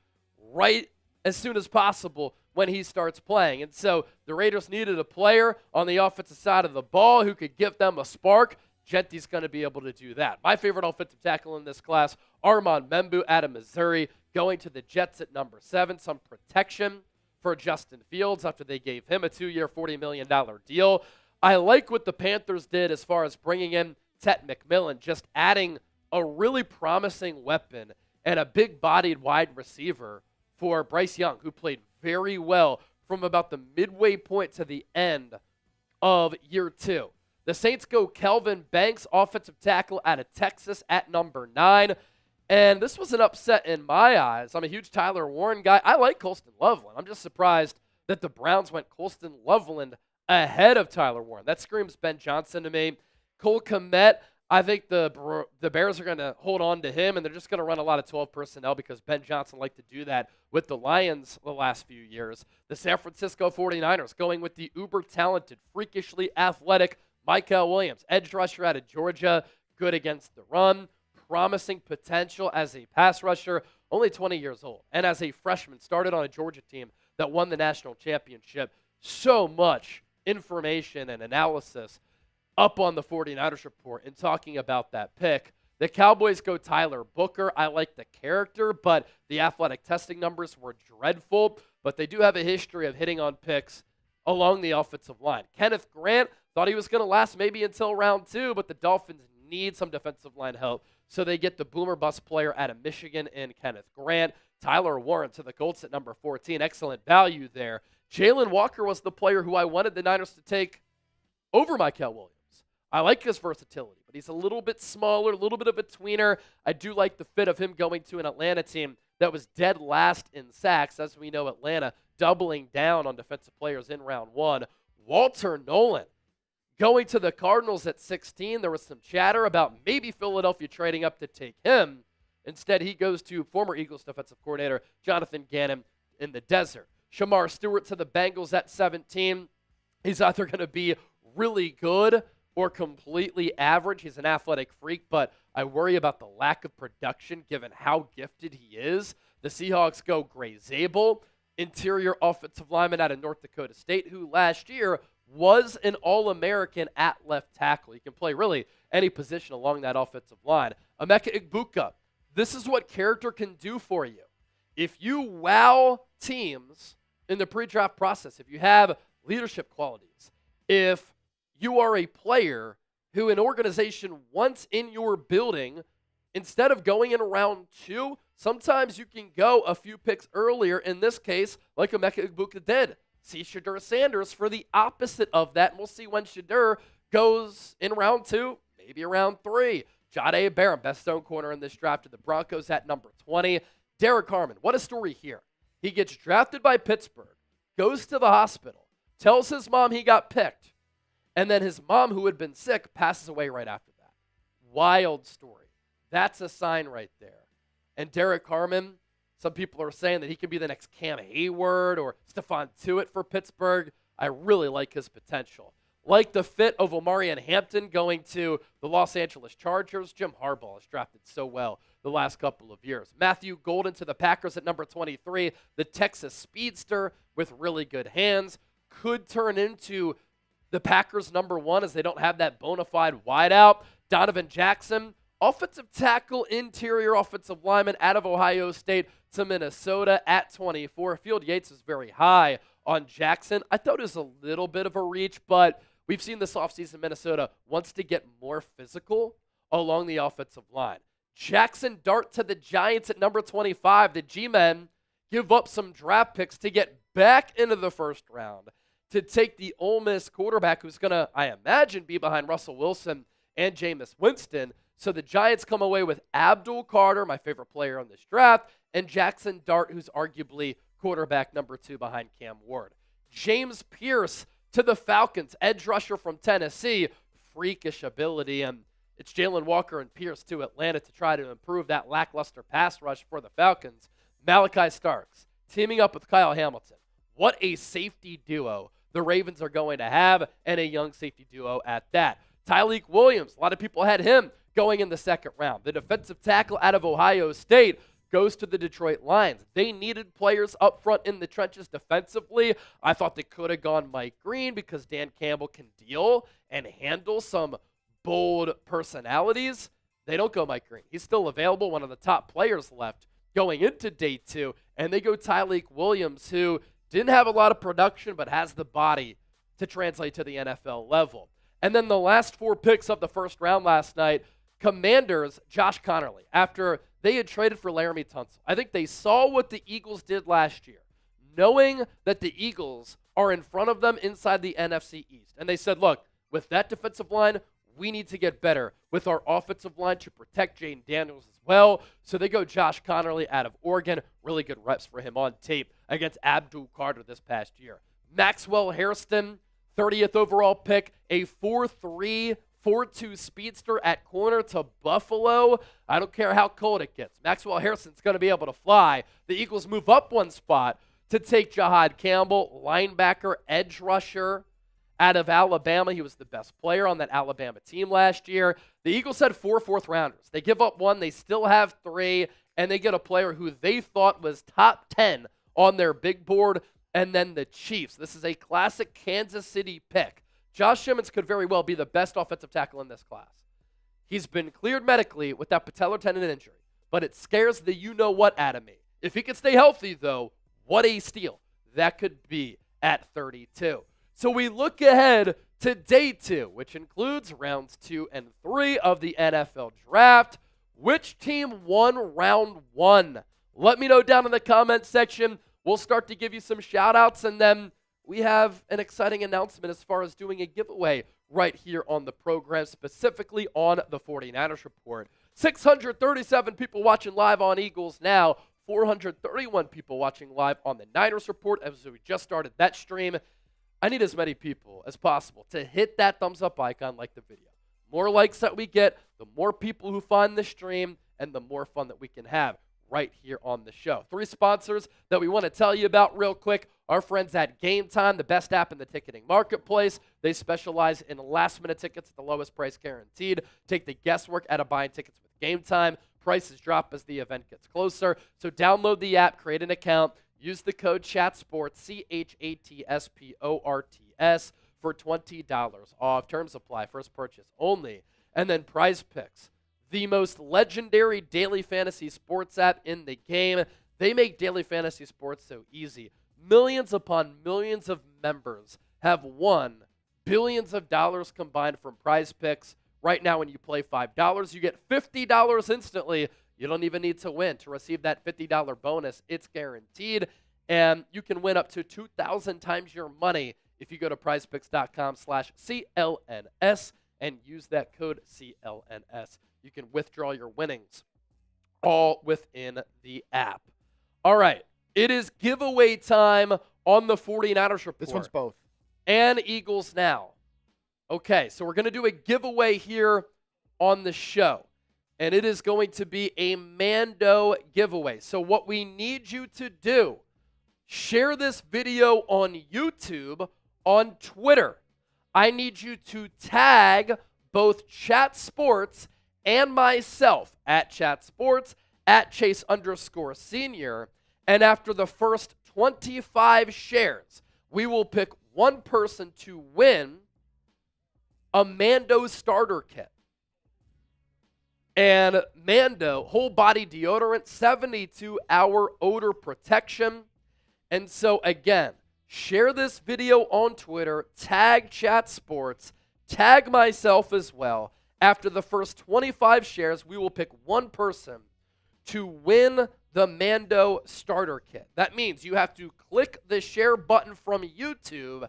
right as soon as possible when he starts playing. And so the Raiders needed a player on the offensive side of the ball who could give them a spark. Jeanty's going to be able to do that. My favorite offensive tackle in this class, Armand Membou out of Missouri, going to the Jets at number 7. Some protection for Justin Fields after they gave him a 2-year, $40 million deal. I like what the Panthers did as far as bringing in McMillan, just adding a really promising weapon and a big-bodied wide receiver for Bryce Young, who played very well from about the midway point to the end of year 2. The Saints go Kelvin Banks, offensive tackle out of Texas at number 9. And this was an upset in my eyes. I'm a huge Tyler Warren guy. I like Colston Loveland. I'm just surprised that the Browns went Colston Loveland ahead of Tyler Warren. That screams Ben Johnson to me. Cole Kmet, I think the Bears are going to hold on to him, and they're just going to run a lot of 12 personnel because Ben Johnson liked to do that with the Lions the last few years. The San Francisco 49ers going with the uber-talented, freakishly athletic Michael Williams, edge rusher out of Georgia, good against the run, promising potential as a pass rusher, only 20 years old, and as a freshman, started on a Georgia team that won the national championship. So much information and analysis up on the 49ers report and talking about that pick. The Cowboys go Tyler Booker. I like the character, but the athletic testing numbers were dreadful, but they do have a history of hitting on picks along the offensive line. Kenneth Grant, thought he was going to last maybe until round 2, but the Dolphins need some defensive line help, so they get the boomer bust player out of Michigan in Kenneth Grant. Tyler Warren to the Colts at number 14. Excellent value there. Jalen Walker was the player who I wanted the Niners to take over Michael Williams. I like his versatility, but he's a little bit smaller, a little bit of a tweener. I do like the fit of him going to an Atlanta team that was dead last in sacks. As we know, Atlanta doubling down on defensive players in round 1. Walter Nolan going to the Cardinals at 16. There was some chatter about maybe Philadelphia trading up to take him. Instead, he goes to former Eagles defensive coordinator Jonathan Gannon in the desert. Shamar Stewart to the Bengals at 17. He's either going to be really good or completely average. He's an athletic freak, but I worry about the lack of production given how gifted he is. The Seahawks go Gray Zabel, interior offensive lineman out of North Dakota State, who last year was an All-American at left tackle. He can play really any position along that offensive line. Emeka Egbuka, this is what character can do for you. If you wow teams in the pre-draft process, if you have leadership qualities, if you are a player who an organization wants in your building, instead of going in round 2, sometimes you can go a few picks earlier, in this case, like Emeka Egbuka did. See Shadur Sanders for the opposite of that, and we'll see when Shadur goes in round 2, maybe around 3. Jahdae Barron, best zone corner in this draft, to the Broncos at number 20. Derek Harmon, what a story here. He gets drafted by Pittsburgh, goes to the hospital, tells his mom he got picked, and then his mom, who had been sick, passes away right after that. Wild story. That's a sign right there. And Derek Harmon, some people are saying that he could be the next Cam Hayward or Stephon Tuitt for Pittsburgh. I really like his potential. Like the fit of Omarion Hampton going to the Los Angeles Chargers. Jim Harbaugh has drafted so well the last couple of years. Matthew Golden to the Packers at number 23. The Texas speedster with really good hands. Could turn into the Packers number 1 as they don't have that bona fide wideout. Donovan Jackson, offensive tackle, interior offensive lineman out of Ohio State to Minnesota at 24. Field Yates is very high on Jackson. I thought it was a little bit of a reach, but we've seen this offseason Minnesota wants to get more physical along the offensive line. Jackson Dart to the Giants at number 25. The G-Men give up some draft picks to get back into the first round to take the Ole Miss quarterback who's going to, I imagine, be behind Russell Wilson and Jameis Winston. So the Giants come away with Abdul Carter, my favorite player on this draft, and Jackson Dart, who's arguably quarterback number 2 behind Cam Ward. James Pierce to the Falcons, edge rusher from Tennessee, freakish ability, and it's Jalen Walker and Pierce to Atlanta to try to improve that lackluster pass rush for the Falcons. Malachi Starks teaming up with Kyle Hamilton. What a safety duo the Ravens are going to have, and a young safety duo at that. Tyleik Williams, a lot of people had him going in the second round. The defensive tackle out of Ohio State goes to the Detroit Lions. They needed players up front in the trenches defensively. I thought they could have gone Mike Green because Dan Campbell can deal and handle some bold personalities. They don't go Mike Green. He's still available, one of the top players left going into day 2, and they go Tyleik Williams, who Didn't have a lot of production, but has the body to translate to the NFL level. And then the last 4 picks of the first round last night, Commanders, Josh Connerly, after they had traded for Laramie Tunsil. I think they saw what the Eagles did last year, knowing that the Eagles are in front of them inside the NFC East. And they said, look, with that defensive line, we need to get better with our offensive line to protect Jane Daniels as well. So they go Josh Connerly out of Oregon. Really good reps for him on tape against Abdul Carter this past year. Maxwell Hairston, 30th overall pick, a 4.3, 4.2 speedster at corner to Buffalo. I don't care how cold it gets. Maxwell Hairston's going to be able to fly. The Eagles move up 1 spot to take Jihaad Campbell, linebacker, edge rusher out of Alabama. He was the best player on that Alabama team last year. The Eagles had 4 fourth-rounders. They give up 1. They still have 3, and they get a player who they thought was top 10 on their big board, and then the Chiefs. This is a classic Kansas City pick. Josh Simmons could very well be the best offensive tackle in this class. He's been cleared medically with that patellar tendon injury, but it scares the you-know-what out of me. If he can stay healthy, though, what a steal that could be at 32. So we look ahead to day 2, which includes rounds 2 and 3 of the NFL draft. Which team won round 1? Let me know down in the comment section. We'll start to give you some shout-outs, and then we have an exciting announcement as far as doing a giveaway right here on the program, specifically on the 49ers Report. 637 people watching live on Eagles Now, 431 people watching live on the Niners Report as we just started that stream. I need as many people as possible to hit that thumbs up icon, like the video. More likes that we get, the more people who find the stream, and the more fun that we can have right here on the show. 3 sponsors that we want to tell you about real quick. Our friends at Game Time, the best app in the ticketing marketplace. They specialize in last-minute tickets at the lowest price guaranteed. Take the guesswork out of buying tickets with Game Time. Prices drop as the event gets closer. So download the app, create an account, use the code CHATSPORTS, CHATSPORTS, for $20 off. Terms apply. First purchase only. And then Prize Picks, the most legendary daily fantasy sports app in the game. They make daily fantasy sports so easy. Millions upon millions of members have won billions of dollars combined from Prize Picks. Right now, when you play $5, you get $50 instantly. You don't even need to win to receive that $50 bonus. It's guaranteed. And you can win up to 2,000 times your money if you go to prizepicks.com/CLNS and use that code CLNS. You can withdraw your winnings all within the app. All right. It is giveaway time on the 49ers Report. This one's both. And Eagles Now. Okay, so we're going to do a giveaway here on the show. And it is going to be a Mando giveaway. So what we need you to do, share this video on YouTube, on Twitter. I need you to tag both Chat Sports and myself at Chat Sports, at Chase_Senior. And after the first 25 shares, we will pick one person to win a Mando starter kit. And Mando, whole body deodorant, 72-hour odor protection. And so again, share this video on Twitter, tag Chat Sports, tag myself as well. After the first 25 shares, we will pick one person to win the Mando starter kit. That means you have to click the share button from YouTube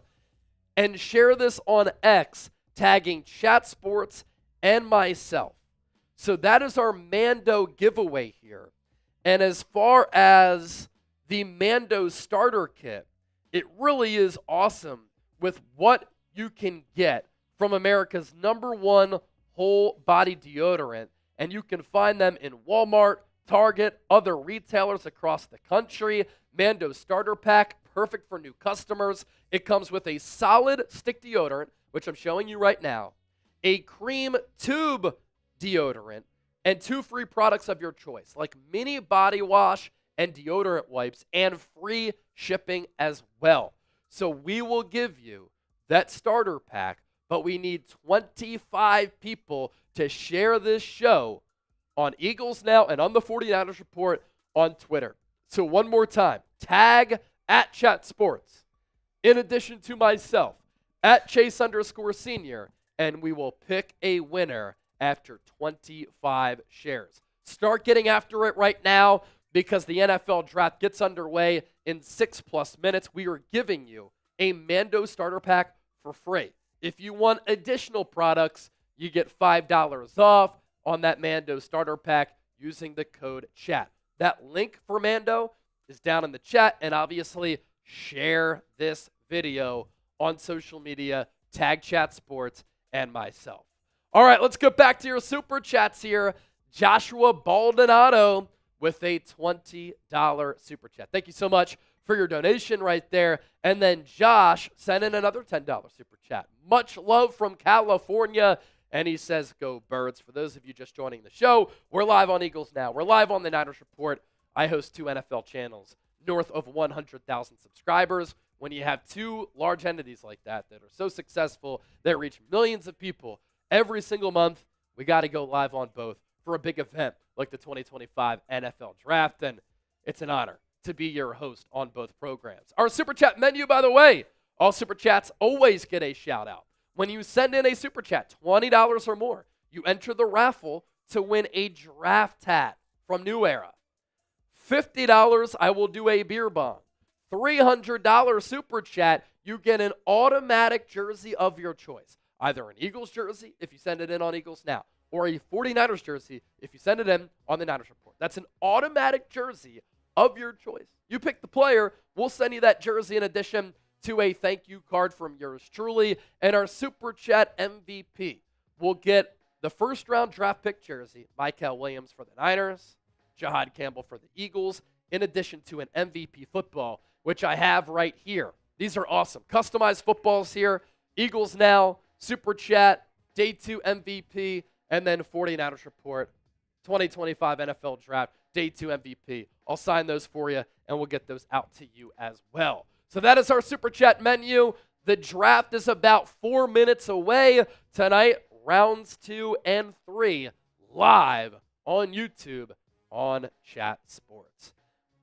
and share this on X, tagging Chat Sports and myself. So that is our Mando giveaway here. And as far as the Mando starter kit, it really is awesome with what you can get from America's #1 whole body deodorant. And you can find them in Walmart, Target, other retailers across the country. Mando starter pack, perfect for new customers. It comes with a solid stick deodorant, which I'm showing you right now, a cream tube deodorant, and 2 free products of your choice, like mini body wash and deodorant wipes, and free shipping as well. So we will give you that starter pack, but we need 25 people to share this show on Eagles Now and on the 49ers Report on Twitter. So one more time, tag at Chat Sports, in addition to myself, at Chase_senior, and we will pick a winner after 25 shares. Start getting after it right now because the NFL draft gets underway in 6+ minutes. We are giving you a Mando starter pack for free. If you want additional products, you get $5 off on that Mando starter pack using the code CHAT. That link for Mando is down in the chat, and obviously share this video on social media, tag Chat Sports and myself. All right, let's get back to your super chats here. Joshua Baldonado with a $20 super chat. Thank you so much for your donation right there. And then Josh sent in another $10 super chat. Much love from California. And he says, go Birds. For those of you just joining the show, we're live on Eagles Now. We're live on the Niners Report. I host 2 NFL channels north of 100,000 subscribers. When you have 2 large entities like that are so successful, that reach millions of people every single month, we got to go live on both for a big event like the 2025 NFL Draft. And it's an honor to be your host on both programs. Our Super Chat menu, by the way, all Super Chats always get a shout-out. When you send in a Super Chat, $20 or more, you enter the raffle to win a draft hat from New Era. $50, I will do a beer bong. $300 Super Chat, you get an automatic jersey of your choice. Either an Eagles jersey, if you send it in on Eagles Now, or a 49ers jersey, if you send it in on the Niners Report. That's an automatic jersey of your choice. You pick the player, we'll send you that jersey in addition to a thank you card from yours truly. And our Super Chat MVP will get the first-round draft pick jersey, Michael Williams for the Niners, Jihaad Campbell for the Eagles, in addition to an MVP football, which I have right here. These are awesome. Customized footballs here. Eagles Now, Super Chat, Day 2 MVP, and then 49ers Report, 2025 NFL Draft, Day 2 MVP. I'll sign those for you, and we'll get those out to you as well. So that is our Super Chat menu. The draft is about 4 minutes away tonight. Rounds 2 and 3 live on YouTube on Chat Sports.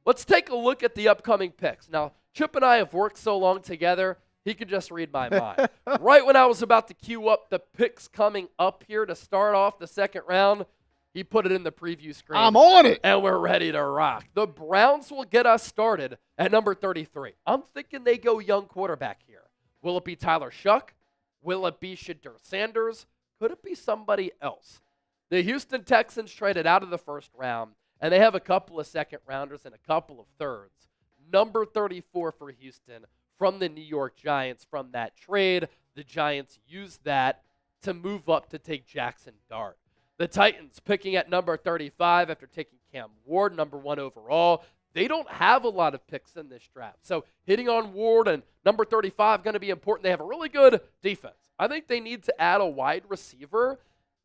Let's take a look at the upcoming picks. Now, Chip and I have worked so long together, he could just read my mind. Right when I was about to queue up the picks coming up here to start off the second round, he put it in the preview screen. I'm on it. And we're ready to rock. The Browns will get us started at number 33. I'm thinking they go young quarterback here. Will it be Tyler Shuck? Will it be Shadur Sanders? Could it be somebody else? The Houston Texans traded out of the first round, and they have a couple of second rounders and a couple of thirds. Number 34 for Houston from the New York Giants from that trade. The Giants used that to move up to take Jackson Dart. The Titans picking at number 35 after taking Cam Ward, number 1 overall. They don't have a lot of picks in this draft. So hitting on Ward and number 35 going to be important. They have a really good defense. I think they need to add a wide receiver.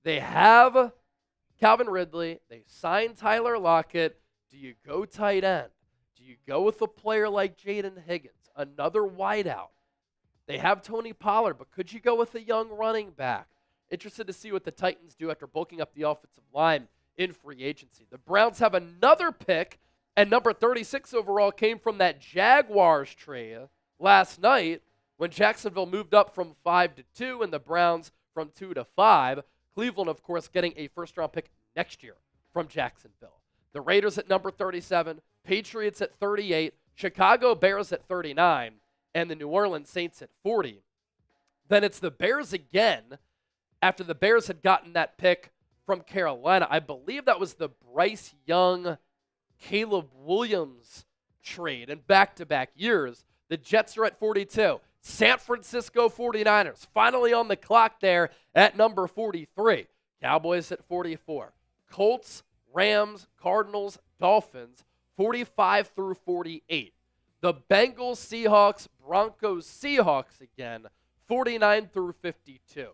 They have Calvin Ridley. They signed Tyler Lockett. Do you go tight end? Do you go with a player like Jaden Higgins, another wideout? They have Tony Pollard, but could you go with a young running back? Interested to see what the Titans do after bulking up the offensive line in free agency. The Browns have another pick, and number 36 overall came from that Jaguars trade last night when Jacksonville moved up from 5 to 2 and the Browns from 2 to 5. Cleveland, of course, getting a first-round pick next year from Jacksonville. The Raiders at number 37, Patriots at 38, Chicago Bears at 39, and the New Orleans Saints at 40. Then it's the Bears again after the Bears had gotten that pick from Carolina. I believe that was the Bryce Young, Caleb Williams trade in back-to-back years. The Jets are at 42. San Francisco 49ers finally on the clock there at number 43. Cowboys at 44. Colts, Rams, Cardinals, Dolphins, 45 through 48. The Bengals, Seahawks, Broncos, Seahawks again, 49 through 52.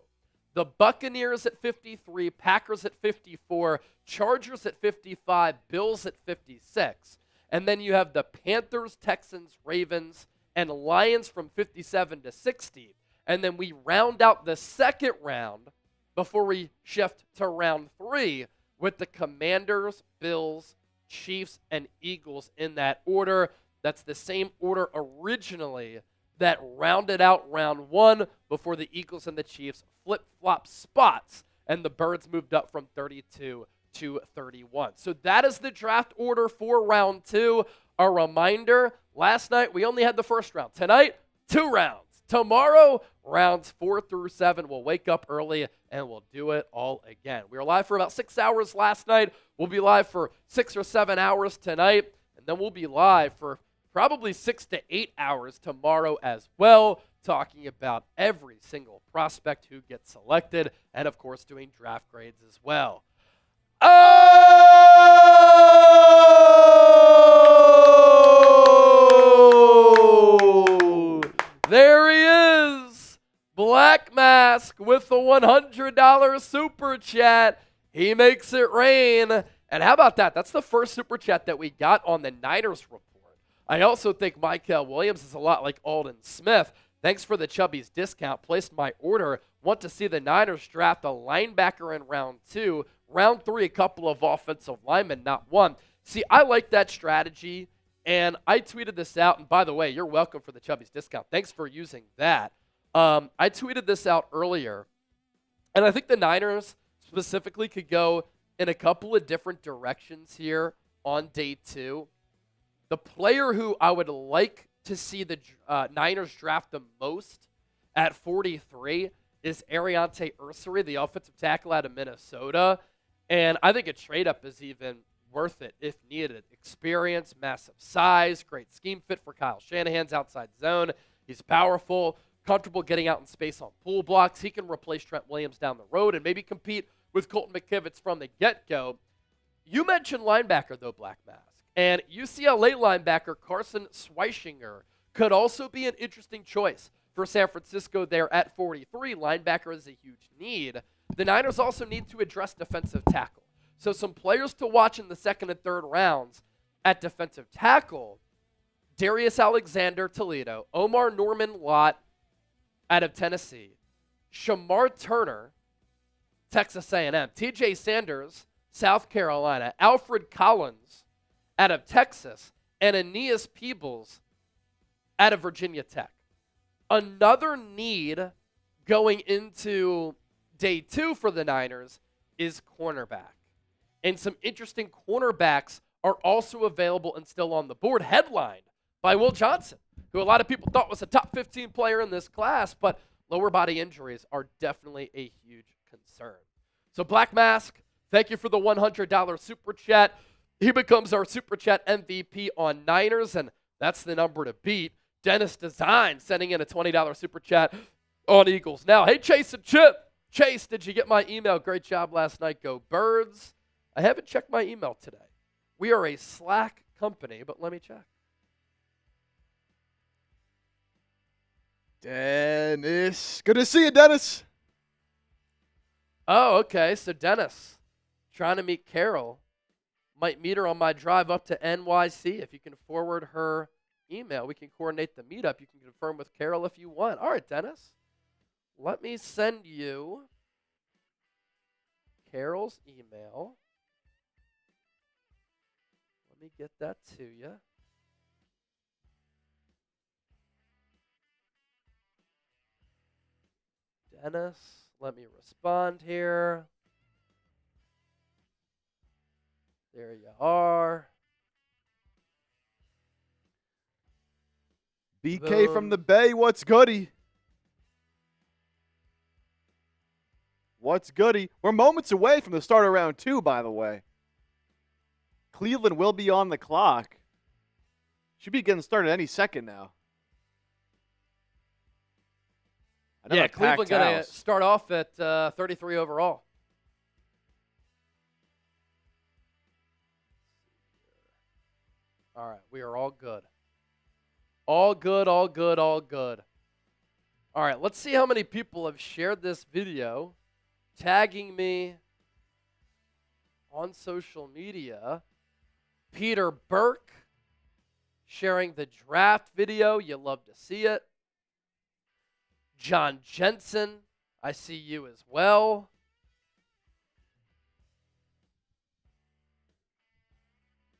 The Buccaneers at 53, Packers at 54, Chargers at 55, Bills at 56. And then you have the Panthers, Texans, Ravens, and Lions from 57 to 60. And then we round out the second round before we shift to round 3 with the Commanders, Bills, Chiefs, and Eagles in that order. That's the same order originally that rounded out round 1 before the Eagles and the Chiefs flip-flop spots, and the Birds moved up from 32 to 31. So that is the draft order for round 2. A reminder, last night we only had the first round. Tonight, 2 rounds. Tomorrow, rounds 4 through 7. We'll wake up early and we'll do it all again. We were live for about 6 hours last night. We'll be live for 6 or 7 hours tonight. And then we'll be live for probably 6 to 8 hours tomorrow as well, talking about every single prospect who gets selected and, of course, doing draft grades as well. Oh! There he is, Black Mask with the $100 super chat. He makes it rain. And how about that? That's the first super chat that we got on the Niners report. I also think Michael Williams is a lot like Alden Smith. Thanks for the Chubby's discount. Placed my order. Want to see the Niners draft a linebacker in round 2. Round 3, a couple of offensive linemen, not one. See, I like that strategy, and I tweeted this out. And by the way, you're welcome for the Chubby's discount. Thanks for using that. I tweeted this out earlier, and I think the Niners specifically could go in a couple of different directions here on day 2. The player who I would like to see the Niners draft the most at 43 is Ariante Ursary, the offensive tackle out of Minnesota. And I think a trade-up is even worth it if needed. Experience, massive size, great scheme fit for Kyle Shanahan's outside zone. He's powerful, comfortable getting out in space on pull blocks. He can replace Trent Williams down the road and maybe compete with Colton McKivitz from the get-go. You mentioned linebacker, though, Black Mask. And UCLA linebacker Carson Schweischinger could also be an interesting choice for San Francisco there at 43. Linebacker is a huge need. The Niners also need to address defensive tackle. So some players to watch in the 2nd and 3rd rounds at defensive tackle: Darius Alexander, Toledo; Omar Norman Lott out of Tennessee; Shamar Turner, Texas A&M; TJ Sanders, South Carolina; Alfred Collins out of Texas; and Aeneas Peebles out of Virginia Tech. Another need going into day 2 for the Niners is cornerback. And some interesting cornerbacks are also available and still on the board, headlined by Will Johnson, who a lot of people thought was a top 15 player in this class, but lower body injuries are definitely a huge concern. So Black Mask, thank you for the $100 super chat. He becomes our super chat MVP on Niners, and that's the number to beat. Dennis Design sending in a $20 super chat on Eagles Now. Hey, Chase and Chip. Chase, did you get my email? Great job last night. Go Birds. I haven't checked my email today. We are a Slack company, but let me check. Dennis. Good to see you, Dennis. Oh, okay. So Dennis, trying to meet Carol. Might meet her on my drive up to NYC. If you can forward her email, we can coordinate the meetup. You can confirm with Carol if you want. All right, Dennis. Let me send you Carol's email. Let me get that to you. Dennis, let me respond here. There you are. BK from the Bay, what's goody? What's goody? We're moments away from the start of round 2, by the way. Cleveland will be on the clock. Should be getting started any second now. Yeah, Cleveland going to start off at 33 overall. All right, we are all good. All good, all good, all good. All right, let's see how many people have shared this video, tagging me on social media. Peter Burke sharing the draft video. You love to see it. John Jensen, I see you as well.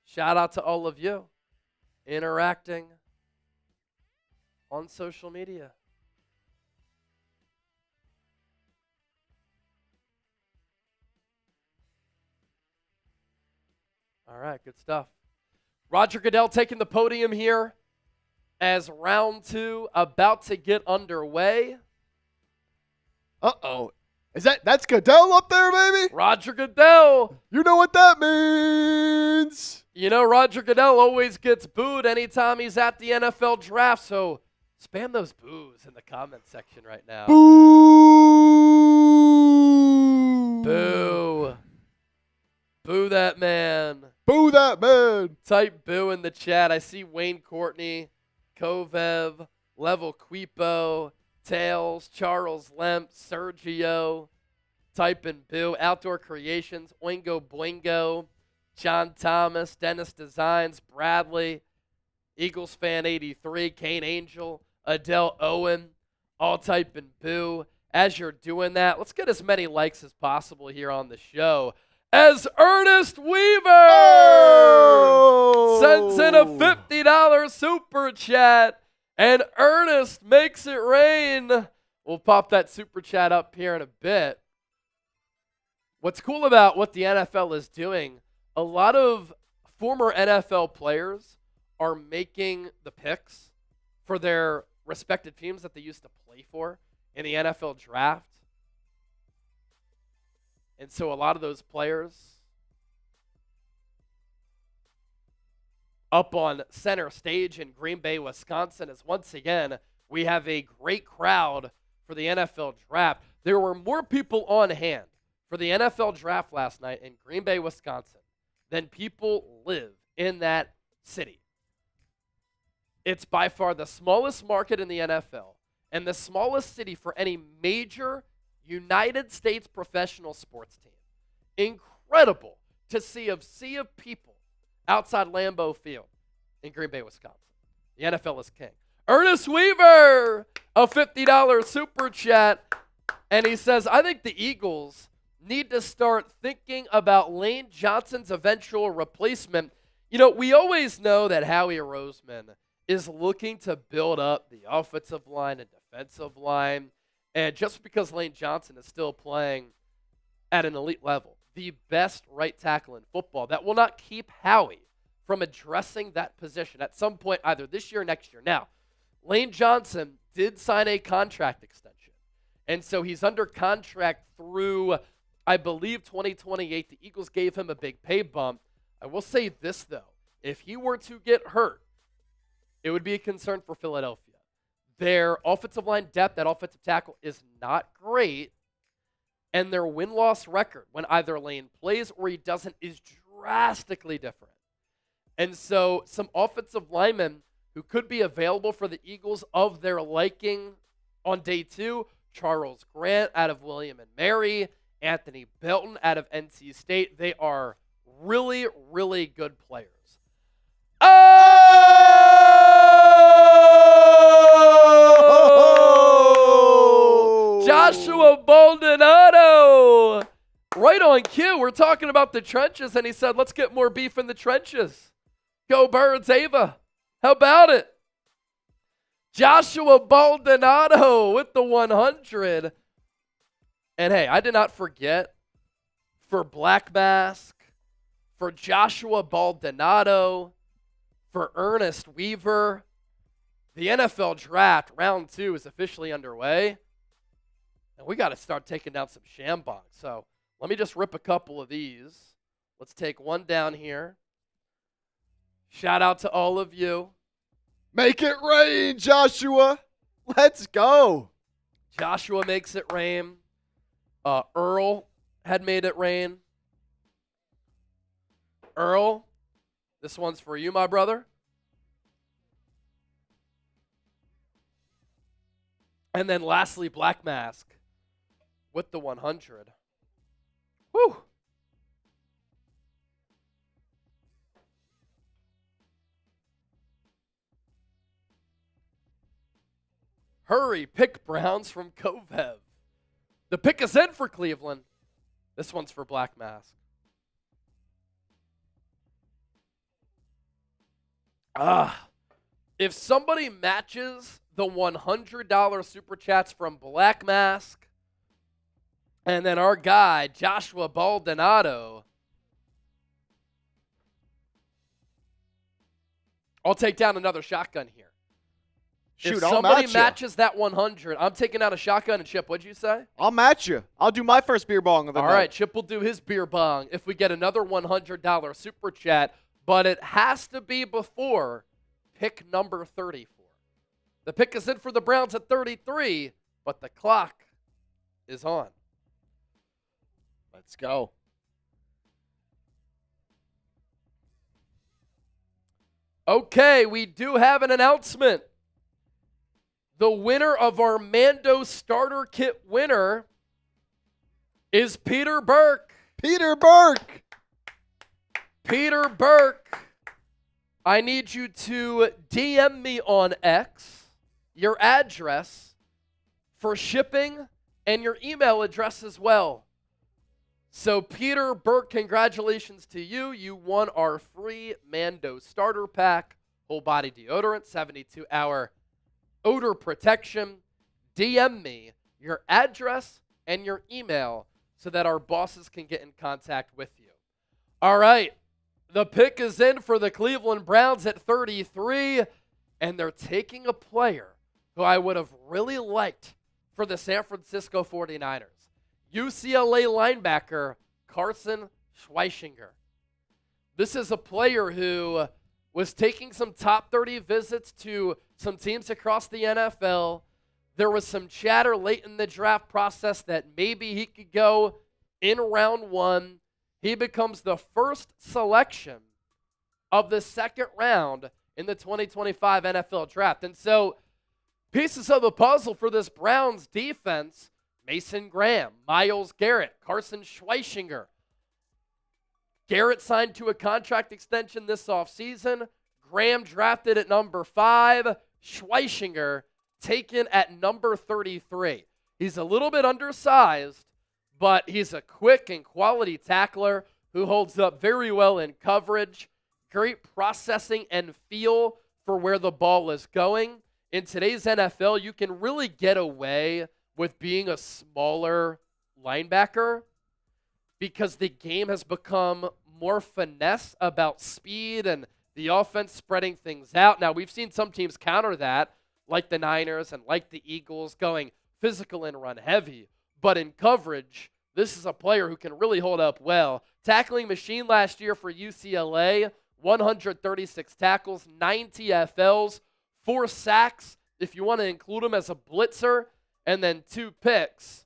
Shout out to all of you. interacting on social media. All right, good stuff. Roger Goodell taking the podium here as round 2 about to get underway. Uh-oh. That's Goodell up there, baby? Roger Goodell. You know what that means. You know, Roger Goodell always gets booed anytime he's at the NFL draft, so spam those boos in the comment section right now. Boo! Boo. Boo that man. Boo that man. Type boo in the chat. I see Wayne Courtney, Kovev, Level Quipo, Tails, Charles Lemp, Sergio. Type in boo. Outdoor Creations, Oingo Boingo, John Thomas, Dennis Designs, Bradley, Eagles Fan 83, Kane Angel, Adele Owen. All type in boo. As you're doing that, let's get as many likes as possible here on the show. As Ernest Weaver sends in a $50 super chat, and Ernest makes it rain. We'll pop that super chat up here in a bit. What's cool about what the NFL is doing, a lot of former NFL players are making the picks for their respective teams that they used to play for in the NFL draft. And so a lot of those players up on center stage in Green Bay, Wisconsin, as once again, we have a great crowd for the NFL draft. There were more people on hand for the NFL draft last night in Green Bay, Wisconsin than people live in that city. It's by far the smallest market in the NFL and the smallest city for any major United States professional sports team. Incredible to see a sea of people outside Lambeau Field in Green Bay, Wisconsin. The NFL is king. Ernest Weaver, a $50 super chat, and he says, I think the Eagles need to start thinking about Lane Johnson's eventual replacement. You know, we always know that Howie Roseman is looking to build up the offensive line and defensive line. And just because Lane Johnson is still playing at an elite level, the best right tackle in football, that will not keep Howie from addressing that position at some point either this year or next year. Now, Lane Johnson did sign a contract extension, and so he's under contract through, I believe, 2028. The Eagles gave him a big pay bump. I will say this, though. If he were to get hurt, it would be a concern for Philadelphia. Their offensive line depth at offensive tackle is not great, and their win-loss record when either Lane plays or he doesn't is drastically different. And so some offensive linemen who could be available for the Eagles of their liking on day 2, Charles Grant out of William and Mary, Anthony Belton out of NC State. They are really, really good players. Oh! Joshua Baldonado! Right on cue. We're talking about the trenches, and he said, let's get more beef in the trenches. Go Birds, Ava. How about it? Joshua Baldonado with the 100. And hey, I did not forget for Black Mask, for Joshua Baldonado, for Ernest Weaver. The NFL draft, round 2, is officially underway. And we got to start taking down some shambong. So let me just rip a couple of these. Let's take one down here. Shout out to all of you. Make it rain, Joshua. Let's go. Joshua makes it rain. Earl had made it rain. Earl, this one's for you, my brother. And then lastly, Black Mask with the 100. Whew. Hurry, pick Browns from Kovev. The pick is in for Cleveland. This one's for Black Mask. If somebody matches the $100 super chats from Black Mask, and then our guy, Joshua Baldonado, I'll take down another shotgun here. Shoot, if I'll somebody match you. matches that 100, I'm taking out a shotgun. And Chip, what'd you say? I'll match you. I'll do my first beer bong of the All night. right, Chip will do his beer bong if we get another $100 super chat, but it has to be before pick number 34. The pick is in for the Browns at 33, but the clock is on. Let's go. Okay, we do have an announcement. The winner of our Mando starter kit winner is Peter Burke. Peter Burke. Peter Burke, I need you to DM me on X your address for shipping and your email address as well. So Peter Burke, congratulations to you. You won our free Mando starter pack, whole body deodorant, 72-hour odor protection. DM me your address and your email so that our bosses can get in contact with you. All right, the pick is in for the Cleveland Browns at 33, and they're taking a player who I would have really liked for the San Francisco 49ers. UCLA linebacker Carson Schweichinger. This is a player who was taking some top 30 visits to some teams across the NFL. There was some chatter late in the draft process that maybe he could go in round 1. He becomes the first selection of the second round in the 2025 NFL draft. And so pieces of the puzzle for this Browns defense: Mason Graham, Myles Garrett, Carson Schweichinger. Garrett signed to a contract extension this offseason. Graham drafted at number 5. Schweichinger taken at number 33. He's a little bit undersized, but he's a quick and quality tackler who holds up very well in coverage. Great processing and feel for where the ball is going. In today's NFL, you can really get away with being a smaller linebacker because the game has become more finesse about speed and the offense spreading things out. Now, we've seen some teams counter that, like the Niners and like the Eagles, going physical and run heavy. But in coverage, this is a player who can really hold up well. Tackling machine last year for UCLA, 136 tackles, 9 TFLs, 4 sacks, if you want to include him as a blitzer, and then 2 picks.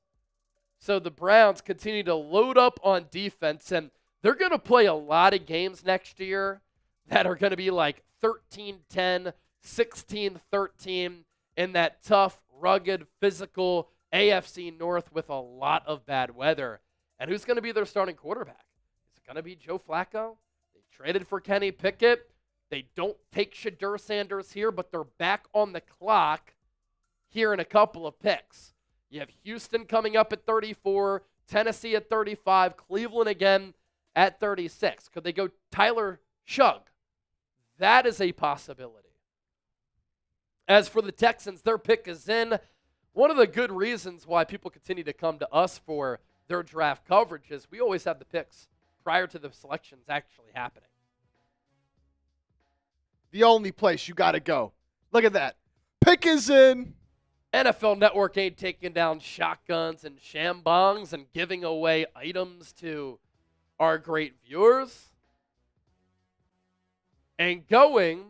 So the Browns continue to load up on defense, and they're going to play a lot of games next year that are going to be like 13-10, 16-13 in that tough, rugged, physical AFC North with a lot of bad weather. And who's going to be their starting quarterback? Is it going to be Joe Flacco? They traded for Kenny Pickett. They don't take Shadur Sanders here, but they're back on the clock here in a couple of picks. You have Houston coming up at 34, Tennessee at 35, Cleveland again at 36. Could they go Tyler Shugg? That is a possibility. As for the Texans, their pick is in. One of the good reasons why people continue to come to us for their draft coverage is we always have the picks prior to the selections actually happening. The only place you got to go. Look at that. Pick is in. NFL Network ain't taking down shotguns and shambongs and giving away items to our great viewers. And going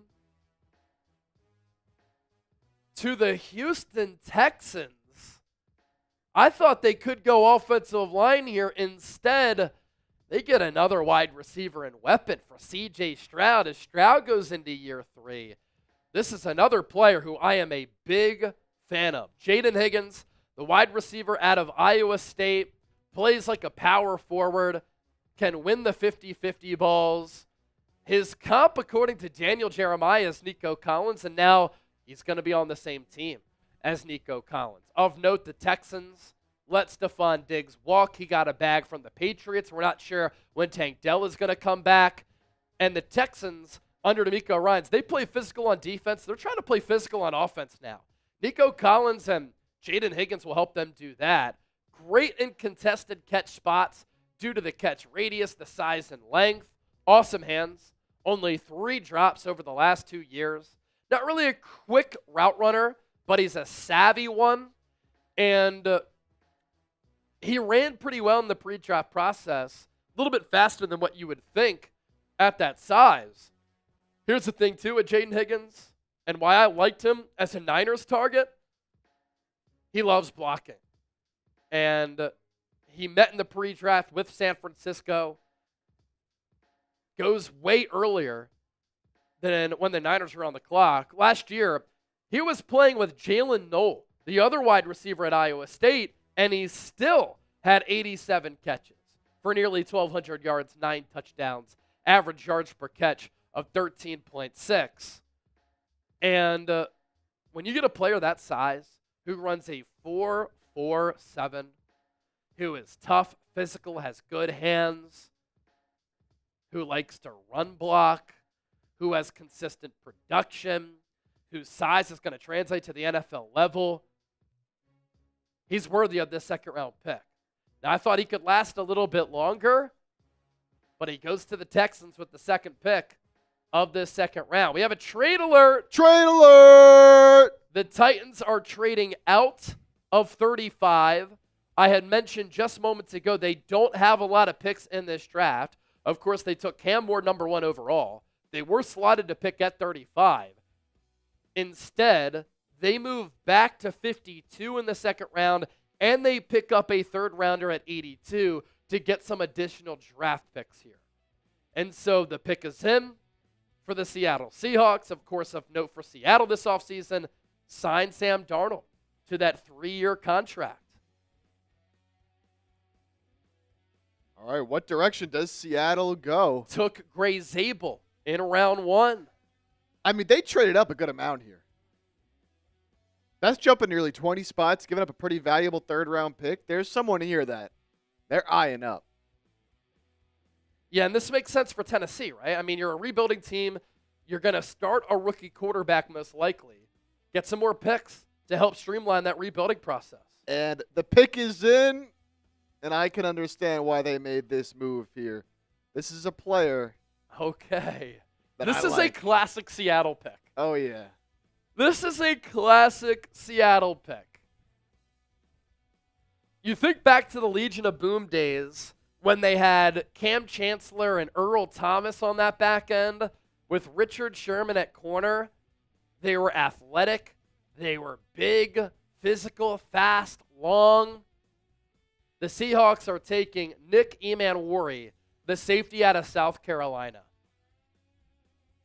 to the Houston Texans, I thought they could go offensive line here. Instead, they get another wide receiver and weapon for C.J. Stroud as Stroud goes into year 3. This is another player who I am a big fan of. Jaden Higgins, the wide receiver out of Iowa State, plays like a power forward, can win the 50-50 balls. His comp, according to Daniel Jeremiah, is Nico Collins, and now he's going to be on the same team as Nico Collins. Of note, the Texans let Stephon Diggs walk. He got a bag from the Patriots. We're not sure when Tank Dell is going to come back. And the Texans under D'Amico Ryans. They play physical on defense. They're trying to play physical on offense now. Nico Collins and Jaden Higgins will help them do that. Great in contested catch spots due to the catch radius, the size, and length. Awesome hands. Only 3 drops over the last 2 years. Not really a quick route runner, but he's a savvy one. And he ran pretty well in the pre-draft process. A little bit faster than what you would think at that size. Here's the thing, too, with Jaden Higgins and why I liked him as a Niners target. He loves blocking. And he met in the pre-draft with San Francisco. Goes way earlier than when the Niners were on the clock. Last year, he was playing with Jalen Noel, the other wide receiver at Iowa State, and he still had 87 catches for nearly 1,200 yards, 9 touchdowns, average yards per catch of 13.6. And when you get a player that size who runs a 4.47, who is tough, physical, has good hands, who likes to run block, who has consistent production, whose size is going to translate to the NFL level, he's worthy of this second-round pick. Now, I thought he could last a little bit longer, but he goes to the Texans with the second pick of this second round. We have a trade alert. Trade alert! The Titans are trading out of 35. I had mentioned just moments ago they don't have a lot of picks in this draft. Of course, they took Cam Ward number 1 overall. They were slotted to pick at 35. Instead, they move back to 52 in the second round, and they pick up a third rounder at 82 to get some additional draft picks here. And so the pick is in for the Seattle Seahawks. Of course, of note for Seattle this offseason, sign Sam Darnold to that 3-year contract. All right, what direction does Seattle go? Took Gray Zabel in round 1. I mean, they traded up a good amount here. That's jumping nearly 20 spots, giving up a pretty valuable third-round pick. There's someone here that they're eyeing up. Yeah, and this makes sense for Tennessee, right? I mean, you're a rebuilding team. You're going to start a rookie quarterback most likely. Get some more picks to help streamline that rebuilding process. And the pick is in, and I can understand why they made this move here. This is a player. Okay. That This I is like. a classic Seattle pick. Oh, yeah. This is a classic Seattle pick. You think back to the Legion of Boom days when they had Cam Chancellor and Earl Thomas on that back end with Richard Sherman at corner. They were athletic. They were big, physical, fast, long. The Seahawks are taking Nick Emanwari, the safety out of South Carolina.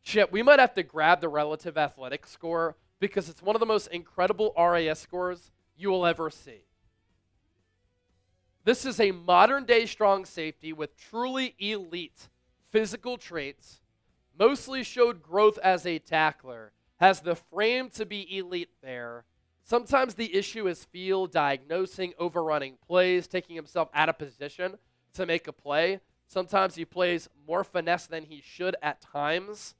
Chip, we might have to grab the relative athletic score because it's one of the most incredible RAS scores you will ever see. This is a modern-day strong safety with truly elite physical traits, mostly showed growth as a tackler, has the frame to be elite there. Sometimes the issue is field diagnosing, overrunning plays, taking himself out of position to make a play. Sometimes he plays more finesse than he should at times.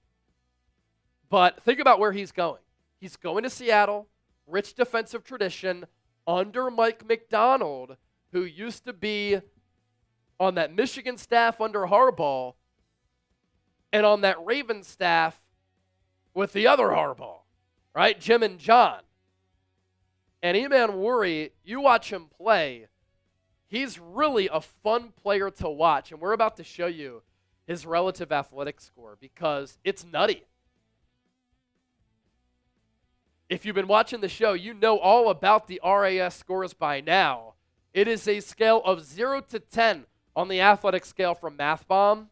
But think about where he's going. He's going to Seattle, rich defensive tradition, under Mike McDonald, who used to be on that Michigan staff under Harbaugh and on that Ravens staff with the other Harbaugh, right? Jim and John. And Emanwari, you watch him play, he's really a fun player to watch. And we're about to show you his relative athletic score because it's nutty. If you've been watching the show, you know all about the RAS scores by now. It is a scale of 0 to 10 on the athletic scale from MathBomb.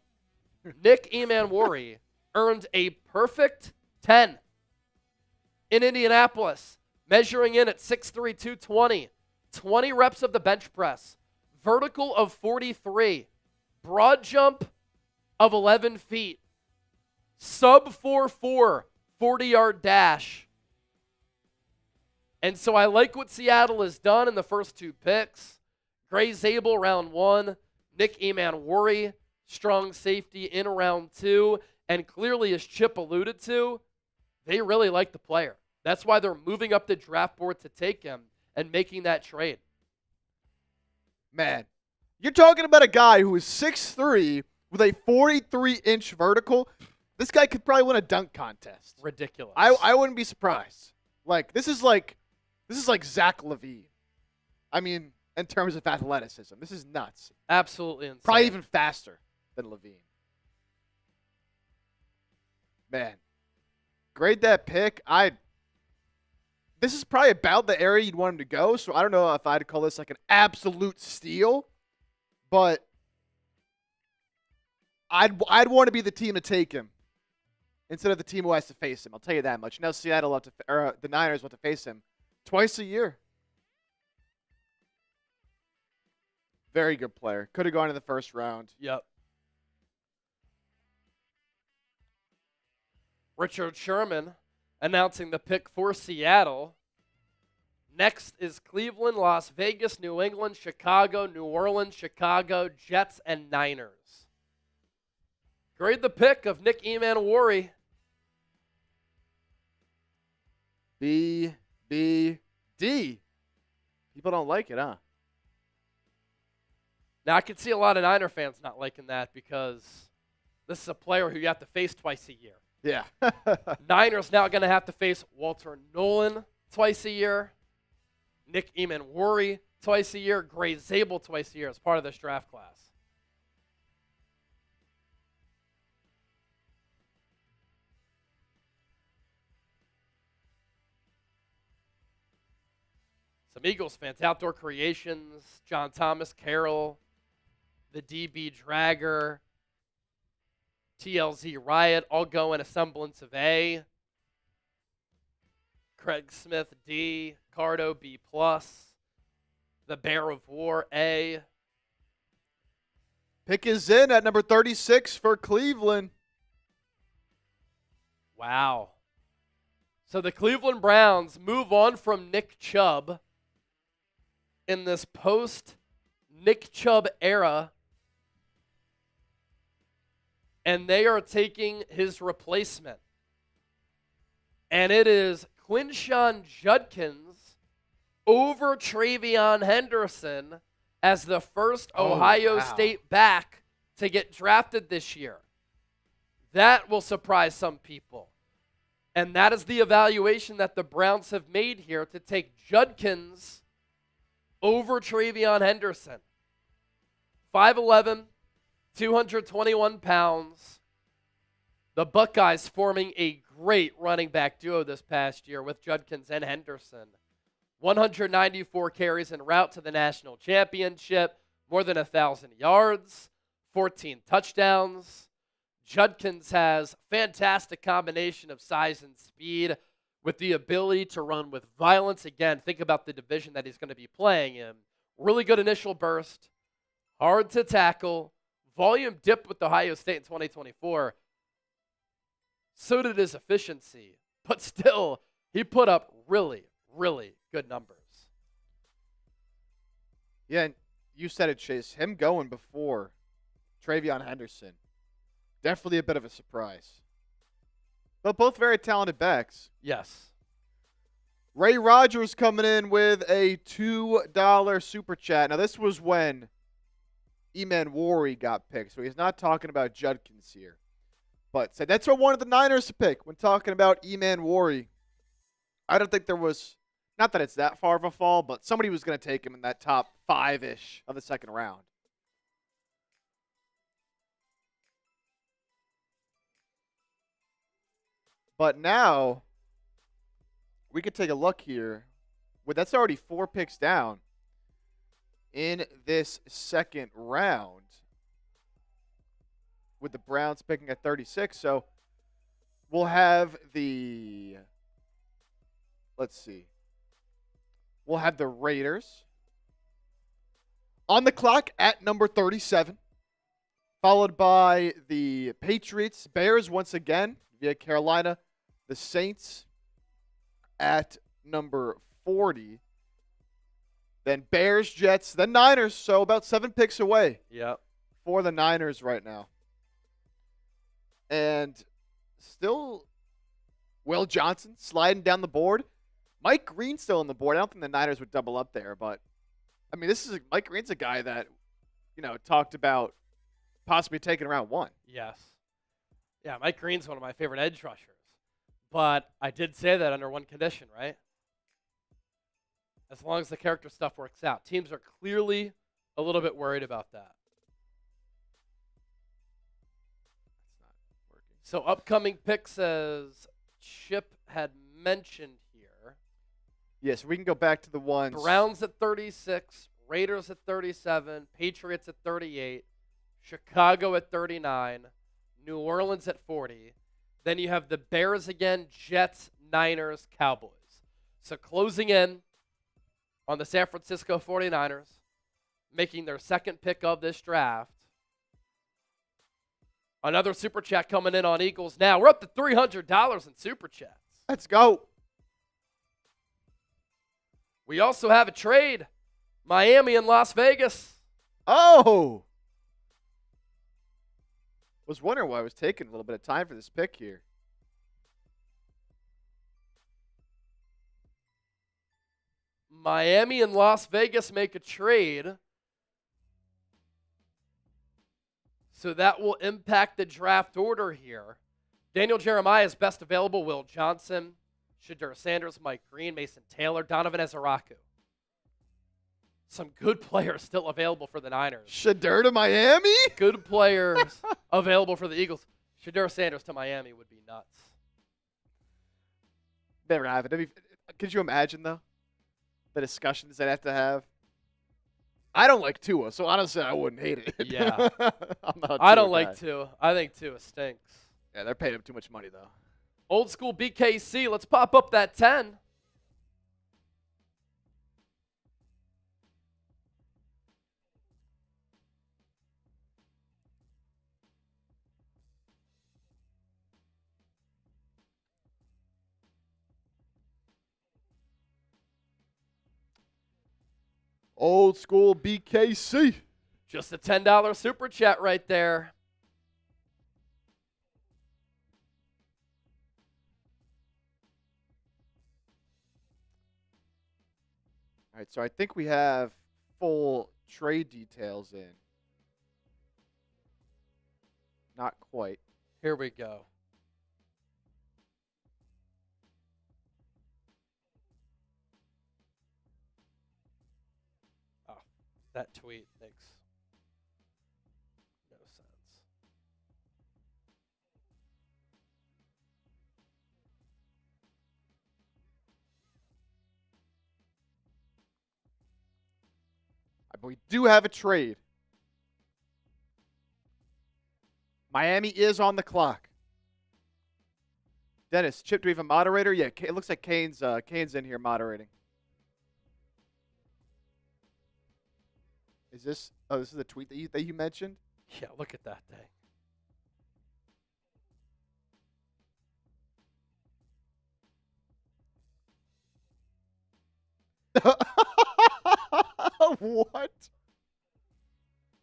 Nick Emanwari earned a perfect 10 in Indianapolis, measuring in at 6'3", 220, 20 reps of the bench press, vertical of 43, broad jump of 11 feet, sub 4.4, 40-yard dash. And so I like what Seattle has done in the first 2 picks. Gray Zabel, round 1. Nick Emanwari, strong safety in round 2. And clearly, as Chip alluded to, they really like the player. That's why they're moving up the draft board to take him and making that trade. Man, you're talking about a guy who is 6'3", with a 43-inch vertical. This guy could probably win a dunk contest. Ridiculous. I wouldn't be surprised. Like this is like Zach LaVine. I mean, in terms of athleticism, this is nuts. Absolutely insane. Probably even faster than LaVine. Man, grade that pick. This is probably about the area you'd want him to go. So I don't know if I'd call this like an absolute steal, but I'd want to be the team to take him instead of the team who has to face him. I'll tell you that much. Now Seattle the Niners want to face him twice a year. Very good player. Could have gone in the first round. Yep. Richard Sherman announcing the pick for Seattle. Next is Cleveland, Las Vegas, New England, Chicago, New Orleans, Chicago, Jets, and Niners. Grade the pick of Nick Emanwari. B, B, D. People don't like it, huh? Now, I could see a lot of Niner fans not liking that because this is a player who you have to face twice a year. Yeah. Niners now going to have to face Walter Nolan twice a year, Nick Emanwari twice a year, Gray Zabel twice a year as part of this draft class. Some Eagles fans, Outdoor Creations, John Thomas Carroll, the DB Dragger, TLZ Riot, all go in a semblance of A. Craig Smith, D. Cardo, B+. The Bear of War, A. Pick is in at number 36 for Cleveland. Wow. So the Cleveland Browns move on from Nick Chubb in this post-Nick Chubb era, and they are taking his replacement. And it is Quinshon Judkins over Travion Henderson as the first Ohio State back to get drafted this year. That will surprise some people. And that is the evaluation that the Browns have made here to take Judkins over Travion Henderson. 5'11", 221 pounds. The Buckeyes forming a great running back duo this past year with Judkins and Henderson. 194 carries en route to the national championship, more than 1,000 yards, 14 touchdowns. Judkins has fantastic combination of size and speed with the ability to run with violence. Again, think about the division that he's going to be playing in. Really good initial burst, hard to tackle. Volume dipped with Ohio State in 2024. So did his efficiency. But still, he put up really, really good numbers. Yeah, and you said it, Chase. Him going before Travion Henderson. Definitely a bit of a surprise. But both very talented backs. Yes. Ray Rogers coming in with a $2 super chat. Now, this was when Emanwari got picked, so he's not talking about Judkins here. But said that's what wanted the Niners to pick when talking about Emanwari. I don't think there was, not that it's that far of a fall, but somebody was going to take him in that top 5-ish of the second round. But now, we could take a look here. Well, that's already 4 picks down in this second round with the Browns picking at 36. So we'll have the, let's see. We'll have the Raiders on the clock at number 37, followed by the Patriots, Bears once again via Carolina, the Saints at number 40, then Bears, Jets, then Niners. So about 7 picks away Yep. for the Niners right now. And still, Will Johnson sliding down the board. Mike Green still on the board. I don't think the Niners would double up there, but I mean, Mike Green's a guy that, talked about possibly taking round 1. Yes. Yeah, Mike Green's one of my favorite edge rushers. But I did say that under one condition, right? As long as the character stuff works out. Teams are clearly a little bit worried about that. It's not working. So upcoming picks, as Chip had mentioned here. Yes, we can go back to the ones. Browns at 36, Raiders at 37, Patriots at 38, Chicago at 39, New Orleans at 40. Then you have the Bears again, Jets, Niners, Cowboys. So closing in on the San Francisco 49ers, making their second pick of this draft. Another Super Chat coming in on Eagles now. We're up to $300 in Super Chats. Let's go. We also have a trade. Miami and Las Vegas. Oh! Was wondering why I was taking a little bit of time for this pick here. Miami and Las Vegas make a trade. So that will impact the draft order here. Daniel Jeremiah is best available. Will Johnson, Shadur Sanders, Mike Green, Mason Taylor, Donovan Ezaraku. Some good players still available for the Niners. Shadur to Miami? Good players available for the Eagles. Shadur Sanders to Miami would be nuts. Never have it. Could you imagine, though, the discussions I'd have to have? I don't like Tua, so honestly, I wouldn't hate it. Yeah. I'm not a I don't Tua like guy. Tua. I think Tua stinks. Yeah, they're paying him too much money, though. Old school BKC. Let's pop up that 10. Old school BKC. Just a $10 Super Chat right there. All right, so I think we have full trade details in. Not quite. Here we go. Oh, that tweet makes no sense. But we do have a trade. Miami is on the clock. Dennis, Chip, do we have a moderator? Yeah, it looks like Kane's in here moderating. Is this? Oh, this is the tweet that you mentioned. Yeah, look at that thing. What?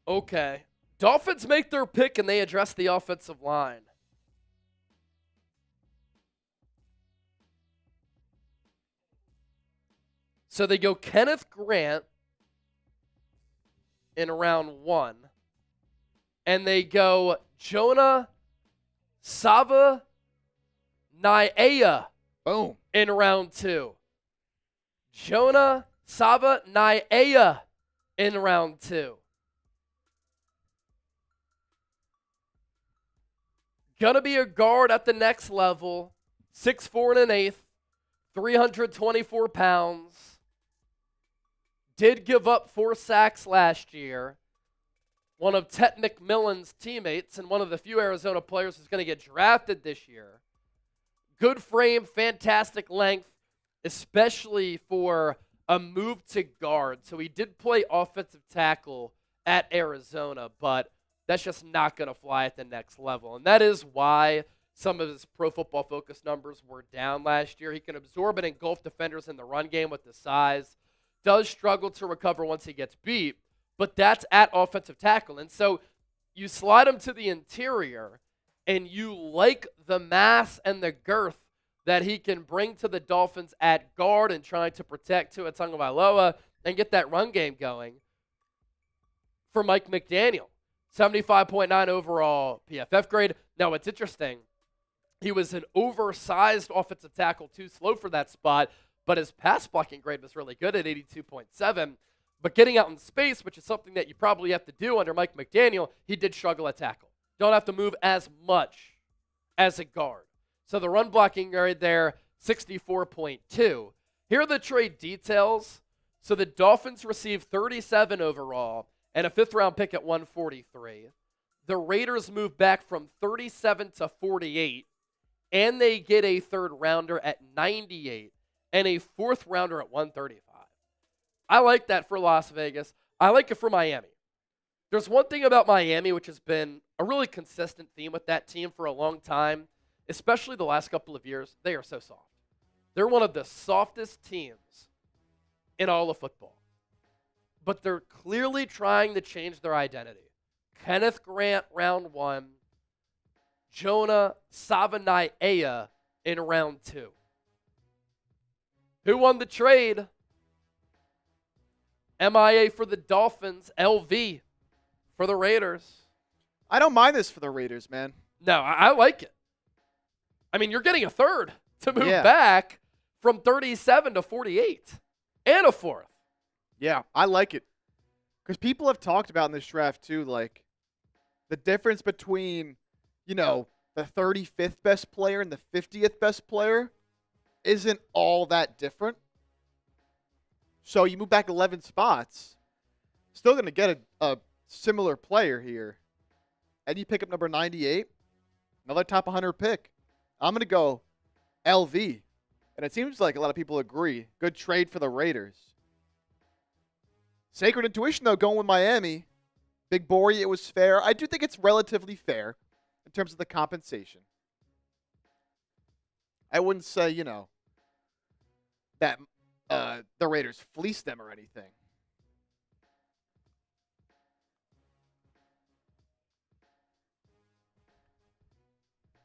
Okay. Dolphins make their pick and they address the offensive line. So they go Kenneth Grant in round 1. And they go Jonah Sava Naiaya Boom. in round 2. Jonah Sava Naiaya in round 2. Gonna be a guard at the next level. 6'4" and 1/8, 324 pounds. Did give up 4 sacks last year. One of Tet McMillan's teammates and one of the few Arizona players who's going to get drafted this year. Good frame, fantastic length, especially for a move to guard. So he did play offensive tackle at Arizona, but that's just not going to fly at the next level. And that is why some of his Pro Football Focus numbers were down last year. He can absorb and engulf defenders in the run game with the size. Does struggle to recover once he gets beat, but that's at offensive tackle. And so you slide him to the interior, and you like the mass and the girth that he can bring to the Dolphins at guard and trying to protect Tua Tagovailoa and get that run game going, for Mike McDaniel. 75.9 overall PFF grade. Now, it's interesting. He was an oversized offensive tackle, too slow for that spot, but his pass blocking grade was really good at 82.7. But getting out in space, which is something that you probably have to do under Mike McDaniel, he did struggle at tackle. Don't have to move as much as a guard. So the run blocking grade there, 64.2. Here are the trade details. So the Dolphins received 37 overall and a fifth-round pick at 143. The Raiders moved back from 37 to 48, and they get a third-rounder at 98 and a fourth-rounder at 135. I like that for Las Vegas. I like it for Miami. There's one thing about Miami which has been a really consistent theme with that team for a long time, especially the last couple of years. They are so soft. They're one of the softest teams in all of football. But they're clearly trying to change their identity. Kenneth Grant, round 1. Jonah Savaiinaea in round 2. Who won the trade? MIA for the Dolphins, LV for the Raiders. I don't mind this for the Raiders, man. No, I like it. I mean, you're getting a third to move Yeah. back from 37 to 48 and a fourth. Yeah, I like it. Because people have talked about in this draft, too, like, the difference between, the 35th best player and the 50th best player isn't all that different. So you move back 11 spots, still going to get a similar player here. And you pick up number 98, another top 100 pick. I'm going to go LV. And it seems like a lot of people agree. Good trade for the Raiders. Sacred Intuition, though, going with Miami. Big Bory, it was fair. I do think it's relatively fair in terms of the compensation. I wouldn't say, that the Raiders fleeced them or anything.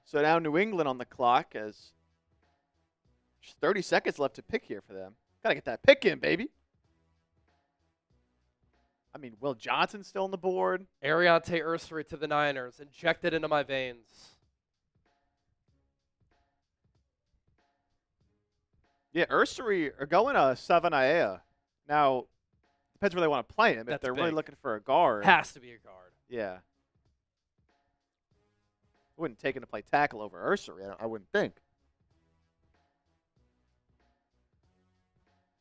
So now New England on the clock as just 30 seconds left to pick here for them. Got to get that pick in, baby. I mean, Will Johnson's still on the board. Ariante Ursary to the Niners. Injected into my veins. Yeah, Ursary are going to Savaiinaea. Now, depends where they want to play him. If That's they're really big. looking for a guard. Has to be a guard. Yeah. Wouldn't take him to play tackle over Ursary, I wouldn't think.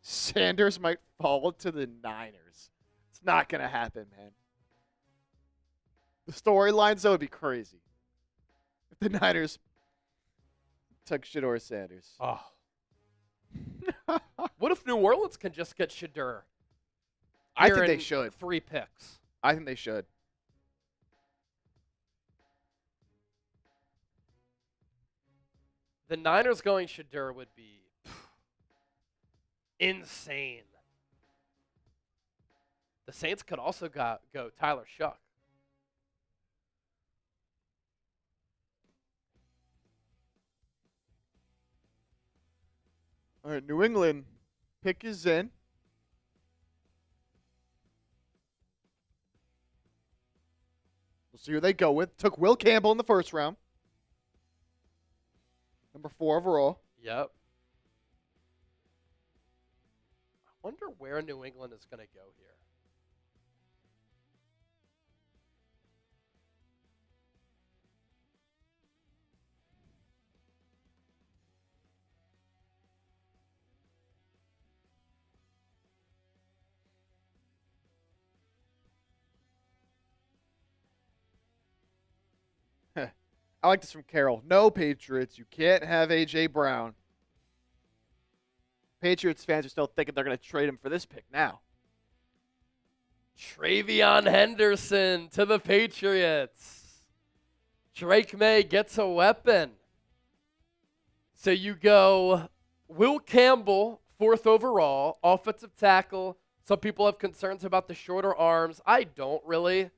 Sanders might fall to the Niners. It's not going to happen, man. The storylines, though, would be crazy. If the Niners took Shedeur Sanders. Oh. What if New Orleans can just get Shedeur? I think Here they in should. 3 picks. I think they should. The Niners going Shedeur would be insane. The Saints could also go Tyler Shuck. All right, New England pick is in. We'll see who they go with. Took Will Campbell in the first round. Number 4 overall. Yep. I wonder where New England is going to go here. I like this from Carroll. No, Patriots. You can't have A.J. Brown. Patriots fans are still thinking they're going to trade him for this pick now. Travion Henderson to the Patriots. Drake May gets a weapon. So you go Will Campbell, 4th overall, offensive tackle. Some people have concerns about the shorter arms. I don't really.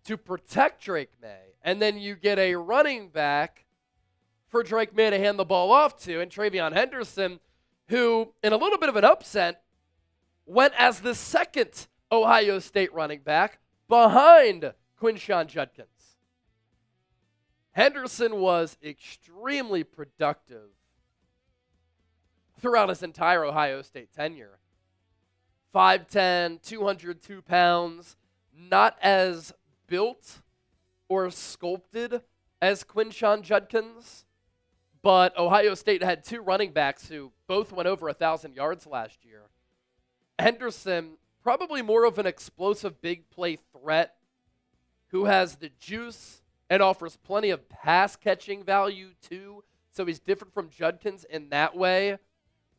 to protect Drake May, and then you get a running back for Drake May to hand the ball off to, and Travion Henderson, who, in a little bit of an upset, went as the second Ohio State running back behind Quinshon Judkins. Henderson was extremely productive throughout his entire Ohio State tenure. 5'10", 202 pounds, not as built or sculpted as Quinshon Judkins, but Ohio State had two running backs who both went over 1,000 yards last year. Henderson, probably more of an explosive big play threat who has the juice and offers plenty of pass catching value too, so he's different from Judkins in that way.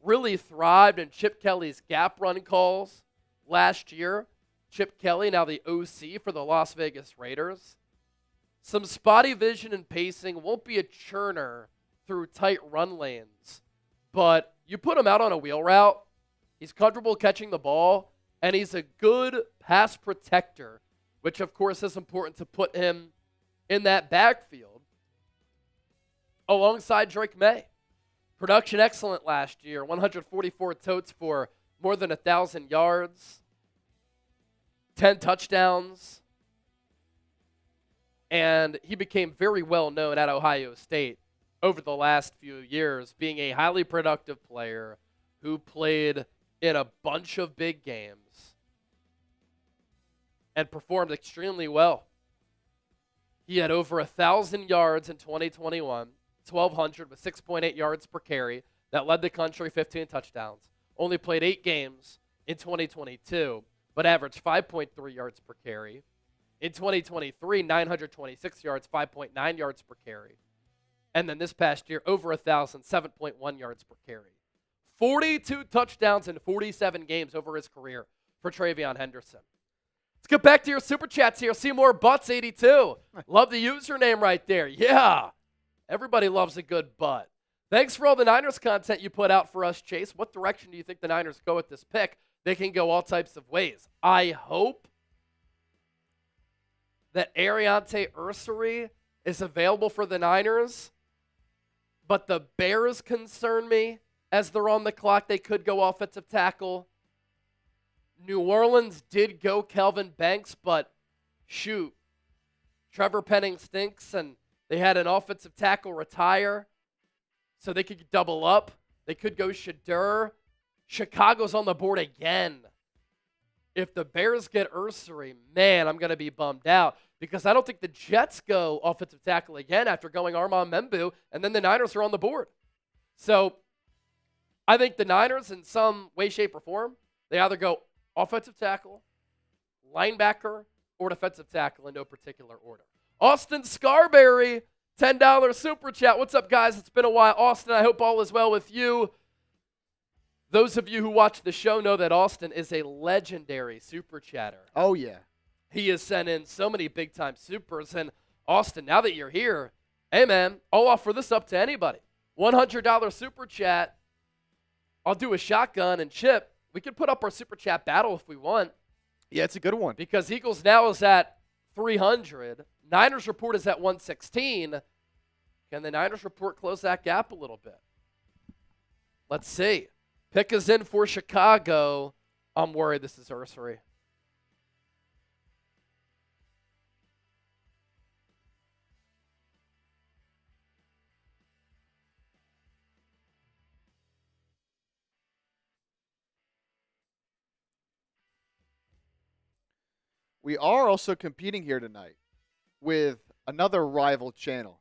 Really thrived in Chip Kelly's gap run calls last year. Chip Kelly, now the OC for the Las Vegas Raiders. Some spotty vision and pacing, won't be a churner through tight run lanes, but you put him out on a wheel route, he's comfortable catching the ball, and he's a good pass protector, which of course is important to put him in that backfield alongside Drake May. Production excellent last year, 144 totes for more than 1,000 yards, 10 touchdowns, and he became very well known at Ohio State over the last few years, being a highly productive player who played in a bunch of big games and performed extremely well. He had over 1,000 yards in 2021, 1,200 with 6.8 yards per carry. That led the country 15 touchdowns. Only played 8 games in 2022, but averaged 5.3 yards per carry. In 2023, 926 yards, 5.9 yards per carry. And then this past year, over 1,000, 7.1 yards per carry. 42 touchdowns in 47 games over his career for Travion Henderson. Let's get back to your Super Chats here. Seymour Butts 82. Love the username right there. Yeah. Everybody loves a good butt. Thanks for all the Niners content you put out for us, Chase. What direction do you think the Niners go with this pick? They can go all types of ways. I hope that Ariante Ursary is available for the Niners, but the Bears concern me as they're on the clock. They could go offensive tackle. New Orleans did go Kelvin Banks, but shoot, Trevor Penning stinks, and they had an offensive tackle retire, so they could double up. They could go Shadur. Chicago's on the board again. If the Bears get Ursary, man, I'm going to be bummed out because I don't think the Jets go offensive tackle again after going Armand Membou, and then the Niners are on the board. So I think the Niners, in some way, shape, or form, they either go offensive tackle, linebacker, or defensive tackle in no particular order. Austin Scarberry, $10 super chat. What's up, guys? It's been a while. Austin, I hope all is well with you. Those of you who watch the show know that Austin is a legendary super chatter. Oh, yeah. He has sent in so many big-time supers. And Austin, now that you're here, hey, man, I'll offer this up to anybody. $100 super chat. I'll do a shotgun and chip. We could put up our super chat battle if we want. Yeah, it's a good one. Because Eagles now is at 300. Niners report is at 116. Can the Niners report close that gap a little bit? Let's see. Pick is in for Chicago. I'm worried this is Ursary. We are also competing here tonight with another rival channel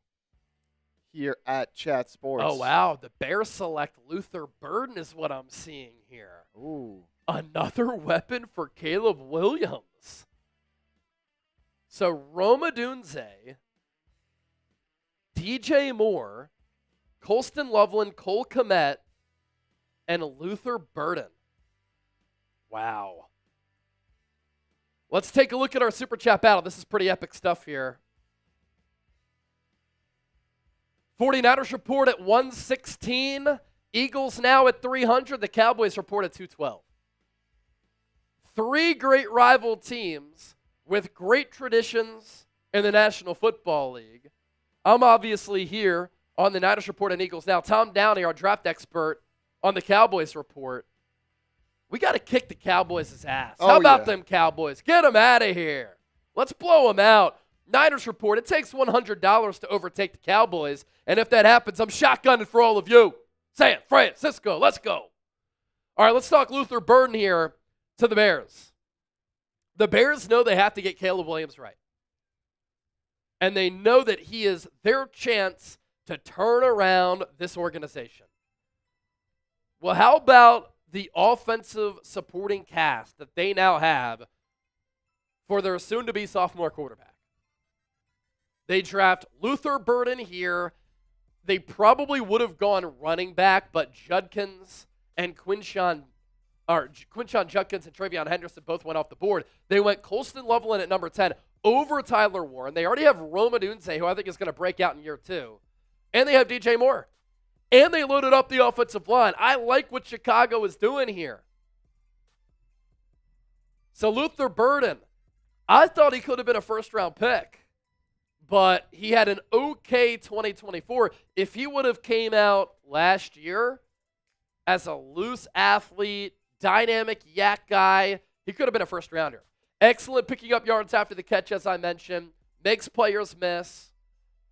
here at Chat Sports. Oh, wow. The Bears select Luther Burden is what I'm seeing here. Ooh. Another weapon for Caleb Williams. So Roma Dunze, DJ Moore, Colston Loveland, Cole Kmet, and Luther Burden. Wow. Let's take a look at our Super Chat battle. This is pretty epic stuff here. 49ers report at 116. Eagles now at 300. The Cowboys report at 212. Three great rival teams with great traditions in the National Football League. I'm obviously here on the Niners Report and Eagles Now. Tom Downey, our draft expert on the Cowboys Report. We got to kick the Cowboys' ass. How about them Cowboys? Get them out of here. Let's blow them out. Niners Report, it takes $100 to overtake the Cowboys, and if that happens, I'm shotgunning for all of you. San Francisco, let's go. All right, let's talk Luther Burden here to the Bears. The Bears know they have to get Caleb Williams right. And they know that he is their chance to turn around this organization. Well, how about the offensive supporting cast that they now have for their soon-to-be sophomore quarterback? They draft Luther Burden here. They probably would have gone running back, but Judkins and Quinshon Judkins and Travion Henderson both went off the board. They went Colston Loveland at number 10 over Tyler Warren. They already have Roma Dunze, who I think is going to break out in year 2. And they have DJ Moore. And they loaded up the offensive line. I like what Chicago is doing here. So Luther Burden, I thought he could have been a first-round pick, but he had an okay 2024. If he would have came out last year as a loose athlete, dynamic yak guy, he could have been a first-rounder. Excellent picking up yards after the catch, as I mentioned. Makes players miss.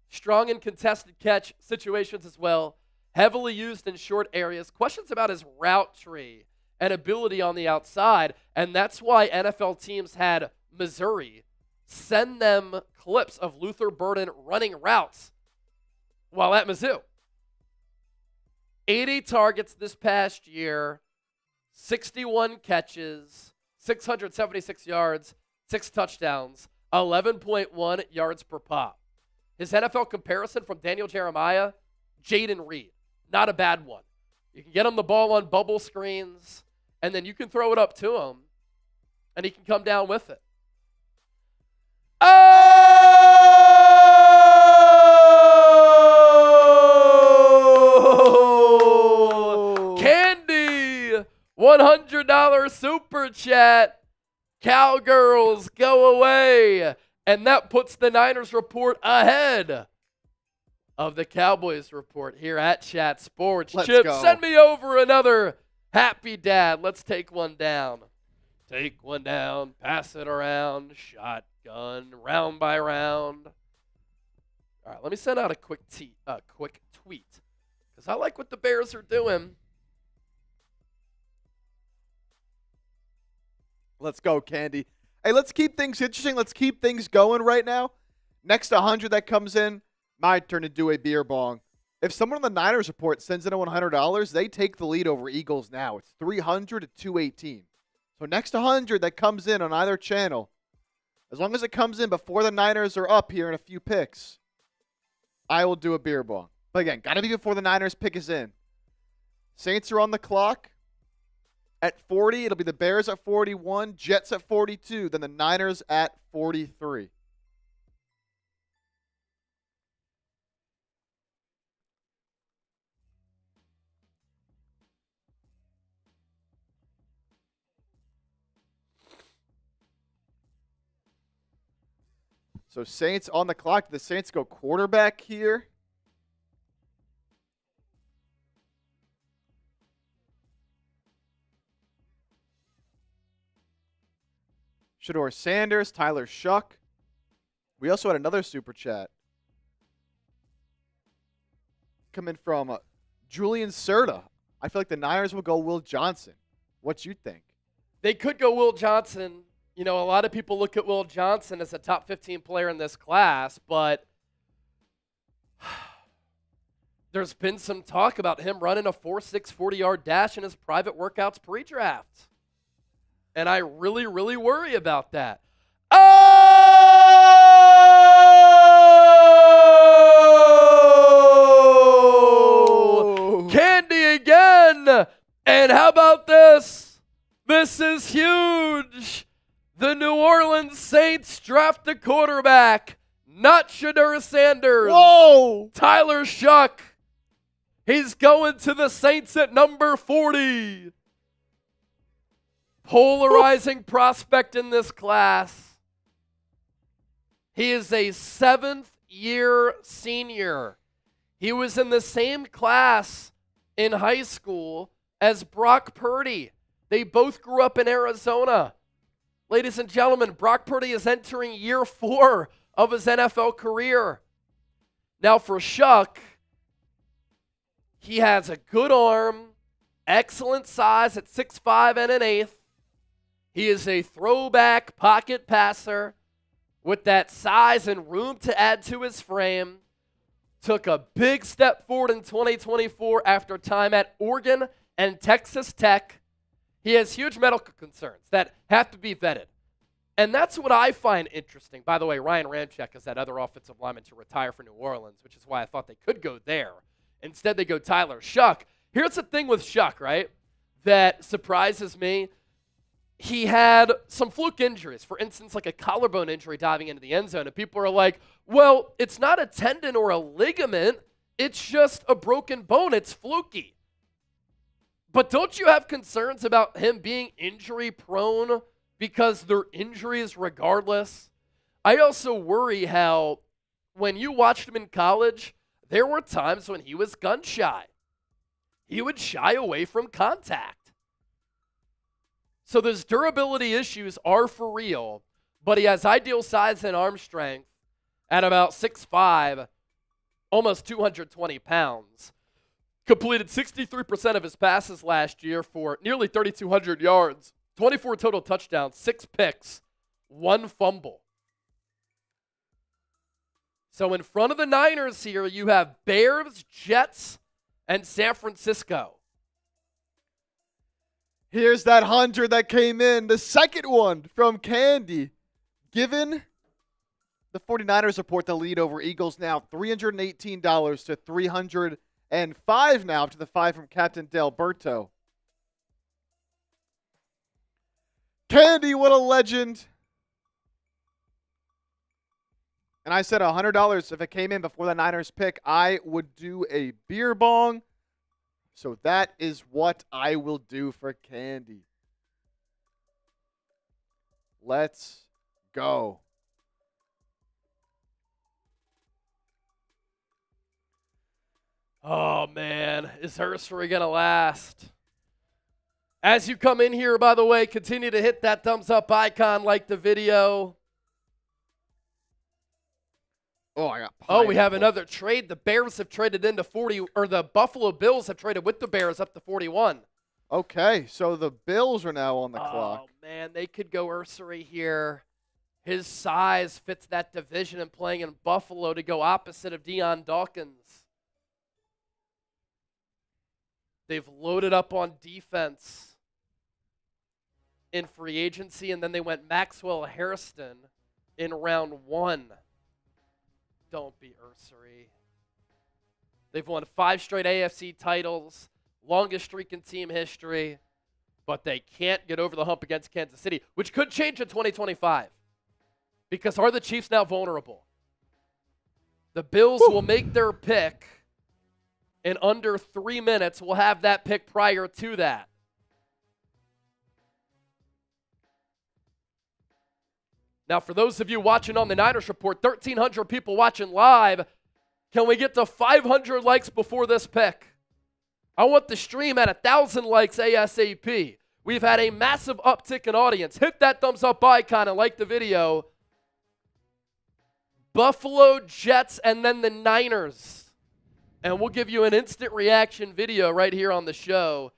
Strong in contested catch situations as well. Heavily used in short areas. Questions about his route tree and ability on the outside, and that's why NFL teams had Missouri send them clips of Luther Burden running routes while at Mizzou. 80 targets this past year, 61 catches, 676 yards, 6 touchdowns, 11.1 yards per pop. His NFL comparison from Daniel Jeremiah, Jaden Reed. Not a bad one. You can get him the ball on bubble screens, and then you can throw it up to him, and he can come down with it. Oh! Candy! $100 super chat. Cowgirls, go away. And that puts the Niners Report ahead of the Cowboys Report here at Chat Sports. Let's Chip, go. send me over another happy dad. Let's take one down. Take one down, pass it around, shotgun, round by round. All right, let me send out a quick tweet because I like what the Bears are doing. Let's go, Candy. Hey, let's keep things interesting. Let's keep things going right now. Next 100 that comes in, my turn to do a beer bong. If someone on the Niners Report sends in a $100, they take the lead over Eagles now. It's 300 to 218. So next 100 that comes in on either channel, as long as it comes in before the Niners are up here in a few picks, I will do a beer bong. But again, got to be before the Niners pick is in. Saints are on the clock. At 40, it'll be the Bears at 41, Jets at 42, then the Niners at 43. So Saints on the clock. The Saints go quarterback here. Shador Sanders, Tyler Shuck. We also had another super chat coming from Julian Serta. I feel like the Niners will go Will Johnson. What you think? They could go Will Johnson. You know, a lot of people look at Will Johnson as a top 15 player in this class, but there's been some talk about him running a 4.6 40-yard dash in his private workouts pre-draft. And I really, really worry about that. Oh! Candy again! And how about this? This is huge. The New Orleans Saints draft a quarterback, not Shador Sanders. Whoa! Tyler Shuck. He's going to the Saints at number 40. Polarizing prospect in this class. He is a 7th-year senior. He was in the same class in high school as Brock Purdy. They both grew up in Arizona. Ladies and gentlemen, Brock Purdy is entering year 4 of his NFL career. Now for Shuck, he has a good arm, excellent size at 6'5" and 1/8. He is a throwback pocket passer with that size and room to add to his frame. Took a big step forward in 2024 after time at Oregon and Texas Tech. He has huge medical concerns that have to be vetted. And that's what I find interesting. By the way, Ryan Ramczyk is that other offensive lineman to retire for New Orleans, which is why I thought they could go there. Instead, they go Tyler Shuck. Here's the thing with Shuck, right, that surprises me. He had some fluke injuries. For instance, like a collarbone injury diving into the end zone. And people are like, well, it's not a tendon or a ligament. It's just a broken bone. It's fluky. But don't you have concerns about him being injury prone because they're injuries regardless? I also worry how when you watched him in college, there were times when he was gun shy. He would shy away from contact. So those durability issues are for real, but he has ideal size and arm strength at about 6'5", almost 220 pounds. Completed 63% of his passes last year for nearly 3,200 yards, 24 total touchdowns, 6 picks, 1 fumble. So in front of the Niners here, you have Bears, Jets, and San Francisco. Here's that 100 that came in. The second one from Candy. Given the 49ers report the lead over Eagles now $318 to $305 now to the 5 from Captain Delberto. Candy, what a legend. And I said $100 if it came in before the Niners pick, I would do a beer bong. So that is what I will do for Candy. Let's go. Oh, man. Is Ursery going to last? As you come in here, by the way, continue to hit that thumbs up icon, like the video. Oh, I got Oh, we have another trade. The Bears have traded into 40, or the Buffalo Bills have traded with the Bears up to 41. Okay, so the Bills are now on the clock. Oh, man, they could go Ursery here. His size fits that division and playing in Buffalo to go opposite of Deion Dawkins. They've loaded up on defense in free agency, and then they went Maxwell Hairston in round 1. Don't be Ursery. They've won 5 straight AFC titles, longest streak in team history, but they can't get over the hump against Kansas City, which could change in 2025. Because are the Chiefs now vulnerable? The Bills will make their pick in under 3 minutes. We'll have that pick prior to that. Now, for those of you watching on the Niners Report, 1,300 people watching live. Can we get to 500 likes before this pick? I want the stream at 1,000 likes ASAP. We've had a massive uptick in audience. Hit that thumbs up icon and like the video. Buffalo, Jets, and then the Niners. And we'll give you an instant reaction video right here on the show.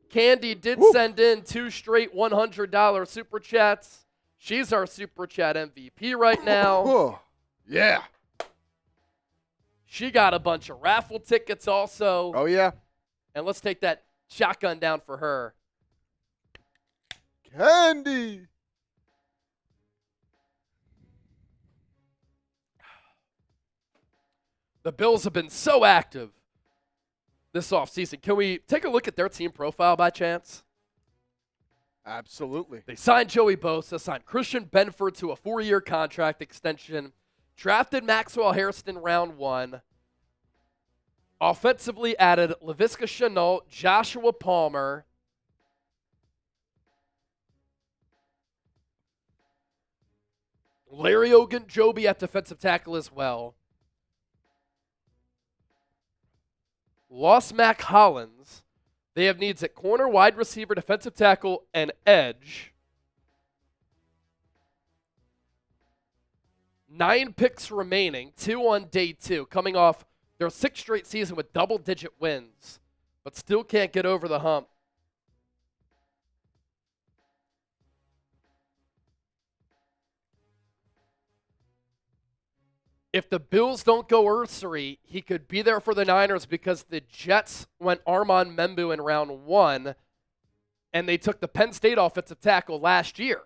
Candy did send in 2 straight $100 Super Chats. She's our Super Chat MVP right now. Yeah. She got a bunch of raffle tickets also. Oh, yeah. And let's take that shotgun down for her. Candy. The Bills have been so active this offseason. Can we take a look at their team profile by chance? Absolutely. They signed Joey Bosa, signed Christian Benford to a 4-year contract extension, drafted Maxwell Hairston round 1, offensively added Laviska Shenault, Joshua Palmer, Larry Ogunjobi at defensive tackle as well. Lost Mac Hollins. They have needs at corner, wide receiver, defensive tackle, and edge. 9 picks remaining, 2 on day 2, coming off their 6th straight season with double-digit wins, but still can't get over the hump. If the Bills don't go Ursery, he could be there for the Niners because the Jets went Armand Membou in round 1, and they took the Penn State offensive tackle last year.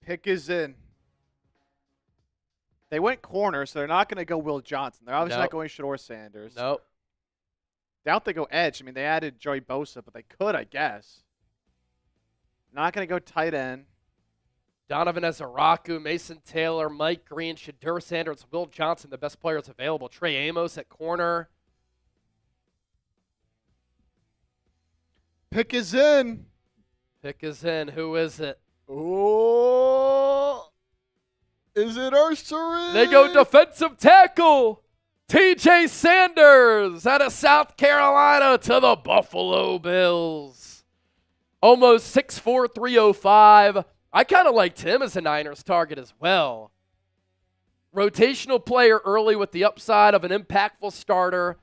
Pick is in. They went corner, so they're not going to go Will Johnson. They're obviously not going Shador Sanders. Nope. Doubt they go edge. I mean, they added Joey Bosa, but they could, I guess. Not going to go tight end. Donovan Ezaraku, Mason Taylor, Mike Green, Shador Sanders, Will Johnson, the best players available. Trey Amos at corner. Pick is in. Pick is in. Who is it? Oh, is it Ursery? They go defensive tackle. TJ Sanders out of South Carolina to the Buffalo Bills. Almost 6'4", 305. I kind of liked him as a Niners target as well. Rotational player early with the upside of an impactful starter.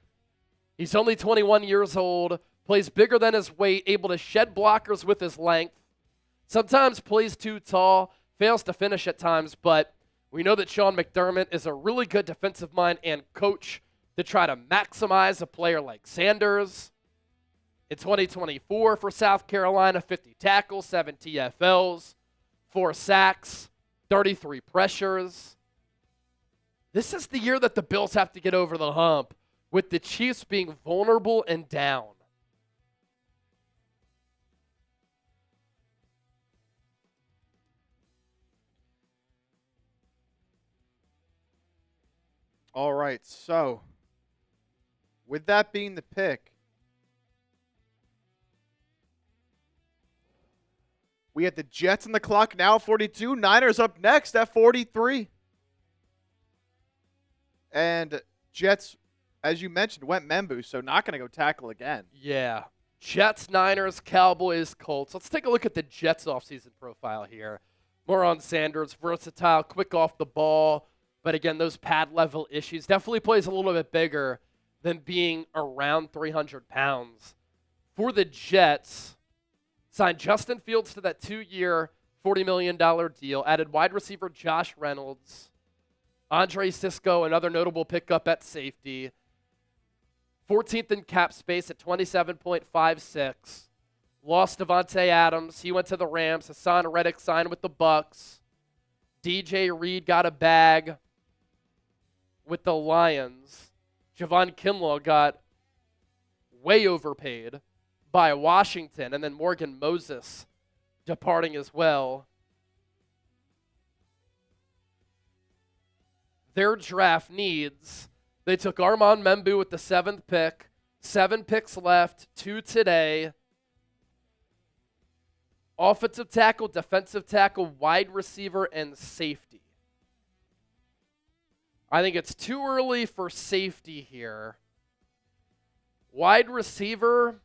He's only 21 years old, plays bigger than his weight, able to shed blockers with his length. Sometimes plays too tall, fails to finish at times, but we know that Sean McDermott is a really good defensive mind and coach to try to maximize a player like Sanders. In 2024 for South Carolina, 50 tackles, 7 TFLs. 4 sacks, 33 pressures. This is the year that the Bills have to get over the hump, with the Chiefs being vulnerable and down. All right, so with that being the pick, we have the Jets on the clock now, 42. Niners up next at 43. And Jets, as you mentioned, went Membou, so not going to go tackle again. Yeah. Jets, Niners, Cowboys, Colts. Let's take a look at the Jets offseason profile here. More on Sanders, versatile, quick off the ball. But again, those pad level issues. Definitely plays a little bit bigger than being around 300 pounds. For the Jets, signed Justin Fields to that 2-year, $40 million deal. Added wide receiver Josh Reynolds. Andre Sisco, another notable pickup at safety. 14th in cap space at 27.56. Lost Devontae Adams. He went to the Rams. Hassan Reddick signed with the Bucks. DJ Reed got a bag with the Lions. Javon Kinlaw got way overpaid by Washington, and then Morgan Moses departing as well. Their draft needs, they took Armand Membou with the 7th pick, 7 picks left, 2 today. Offensive tackle, defensive tackle, wide receiver, and safety. I think it's too early for safety here. Wide receiver,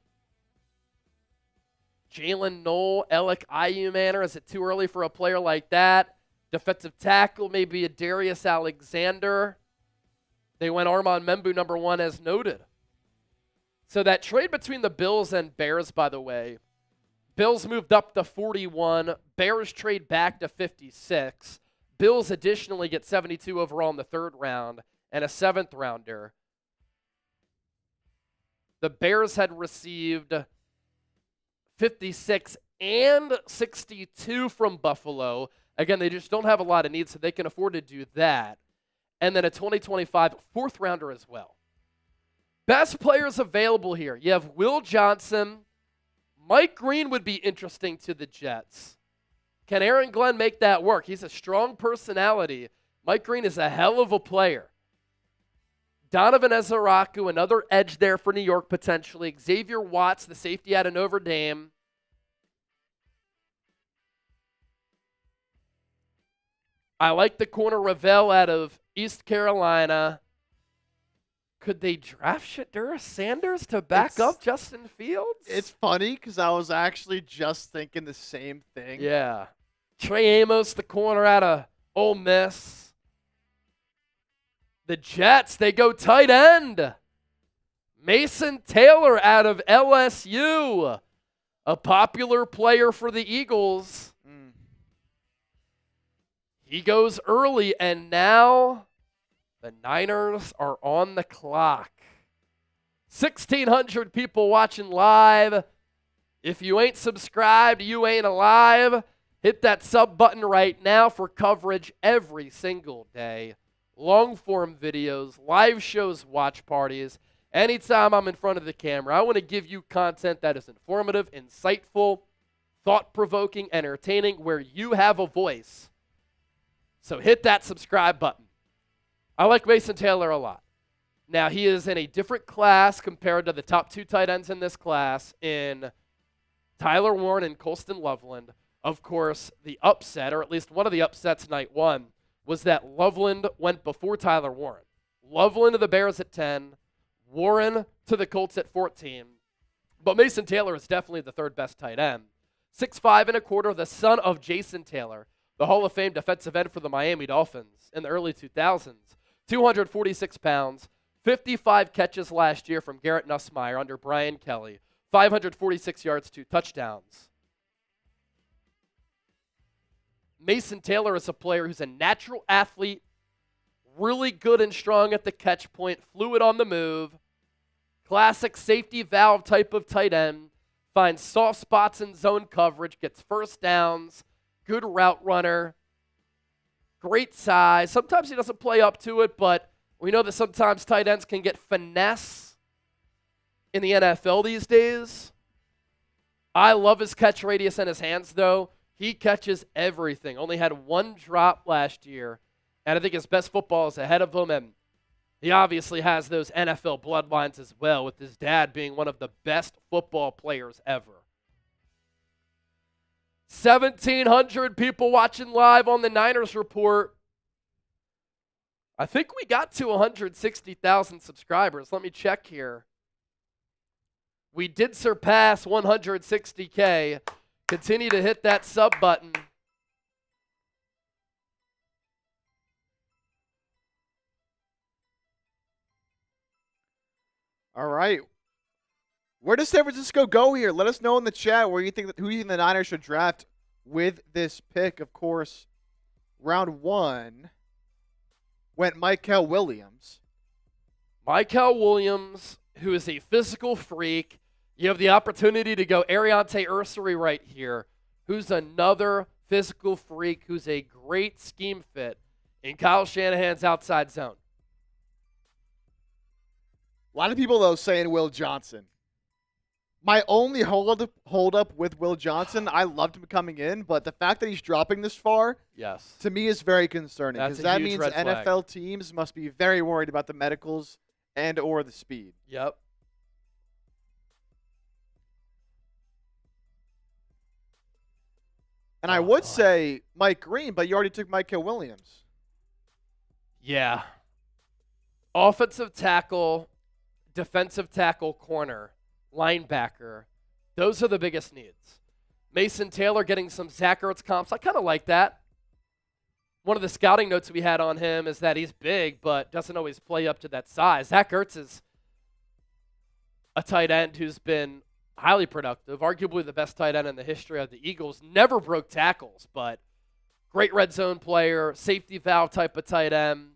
Jalen Knoll, Alec Ayumanor. Is it too early for a player like that? Defensive tackle, maybe a Darius Alexander. They went Armand Membou number 1 as noted. So that trade between the Bills and Bears, by the way, Bills moved up to 41. Bears trade back to 56. Bills additionally get 72 overall in the 3rd round and a 7th rounder. The Bears had received 56 and 62 from Buffalo. Again, they just don't have a lot of needs, so they can afford to do that. And then a 2025 4th rounder as well. Best players available here. You have Will Johnson. Mike Green would be interesting to the Jets. Can Aaron Glenn make that work? He's a strong personality. Mike Green is a hell of a player. Donovan Ezaraku, another edge there for New York potentially. Xavier Watts, the safety out of Notre Dame. I like the corner Ravel out of East Carolina. Could they draft Shedeur Sanders to back up Justin Fields? It's funny because I was actually just thinking the same thing. Yeah. Trey Amos, the corner out of Ole Miss. The Jets, they go tight end. Mason Taylor out of LSU. A popular player for the Eagles. He goes early, and now the Niners are on the clock. 1,600 people watching live. If you ain't subscribed, you ain't alive. Hit that sub button right now for coverage every single day. Long-form videos, live shows, watch parties. Anytime I'm in front of the camera, I want to give you content that is informative, insightful, thought-provoking, entertaining, where you have a voice. So hit that subscribe button. I like Mason Taylor a lot. Now, he is in a different class compared to the top two tight ends in this class in Tyler Warren and Colston Loveland. Of course, the upset, or at least one of the upsets night one, was that Loveland went before Tyler Warren. Loveland to the Bears at 10, Warren to the Colts at 14. But Mason Taylor is definitely the third best tight end. 6'5 and a quarter, the son of Jason Taylor, the Hall of Fame defensive end for the Miami Dolphins in the early 2000s. 246 pounds, 55 catches last year from Garrett Nussmeier under Brian Kelly, 546 yards, 2 touchdowns. Mason Taylor is a player who's a natural athlete, really good and strong at the catch point, fluid on the move, classic safety valve type of tight end, finds soft spots in zone coverage, gets first downs, good route runner, great size. Sometimes he doesn't play up to it, but we know that sometimes tight ends can get finesse in the NFL these days. I love his catch radius and his hands, though. He catches everything. Only had one drop last year, and I think his best football is ahead of him, and he obviously has those NFL bloodlines as well, with his dad being one of the best football players ever. 1,700 people watching live on the Niners Report. I think we got to 160,000 subscribers. Let me check here. We did surpass 160K. Continue to hit that sub button. All right. Where does San Francisco go here? Let us know in the chat who you think the Niners should draft with this pick. Of course, round 1 went Mykel Williams. Mykel Williams, who is a physical freak. You have the opportunity to go Ariante Ursary right here, who's another physical freak, who's a great scheme fit in Kyle Shanahan's outside zone. A lot of people, though, saying Will Johnson. My only hold up with Will Johnson, I loved him coming in, but the fact that he's dropping this far, yes, to me is very concerning. That's Because a that huge means red flag. NFL teams must be very worried about the medicals and or the speed. Yep. And I would say Mike Green, but you already took Mykel Williams. Yeah. Offensive tackle, defensive tackle, corner, linebacker. Those are the biggest needs. Mason Taylor getting some Zach Ertz comps. I kind of like that. One of the scouting notes we had on him is that he's big, but doesn't always play up to that size. Zach Ertz is a tight end who's been highly productive, arguably the best tight end in the history of the Eagles. Never broke tackles, but great red zone player, safety valve type of tight end.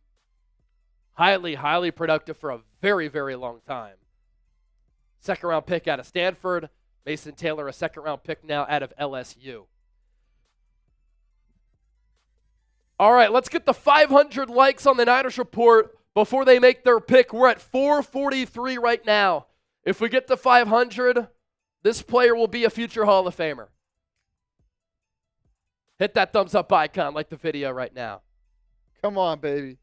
Highly, highly productive for a very, very long time. Second-round pick out of Stanford. Mason Taylor, a second-round pick now out of LSU. All right, let's get the 500 likes on the Niners Report before they make their pick. We're at 443 right now. If we get to 500, this player will be a future Hall of Famer. Hit that thumbs up icon like the video right now. Come on, baby.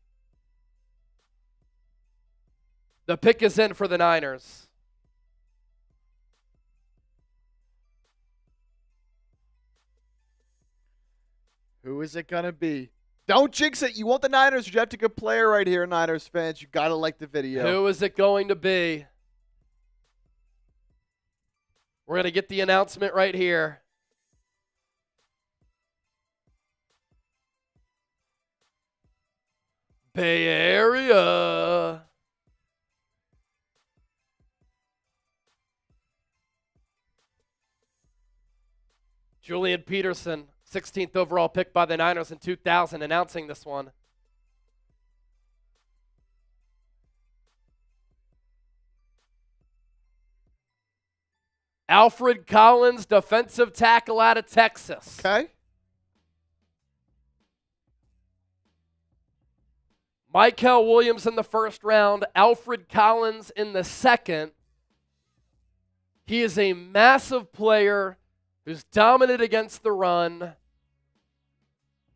The pick is in for the Niners. Who is it going to be? Don't jinx it. You want the Niners. You draft a good player right here, Niners fans. You got to like the video. Who is it going to be? We're going to get the announcement right here. Bay Area. Julian Peterson, 16th overall pick by the Niners in 2000, announcing this one. Alfred Collins, defensive tackle out of Texas. Okay. Michael Williams in the first round, Alfred Collins in the second. He is a massive player who's dominant against the run.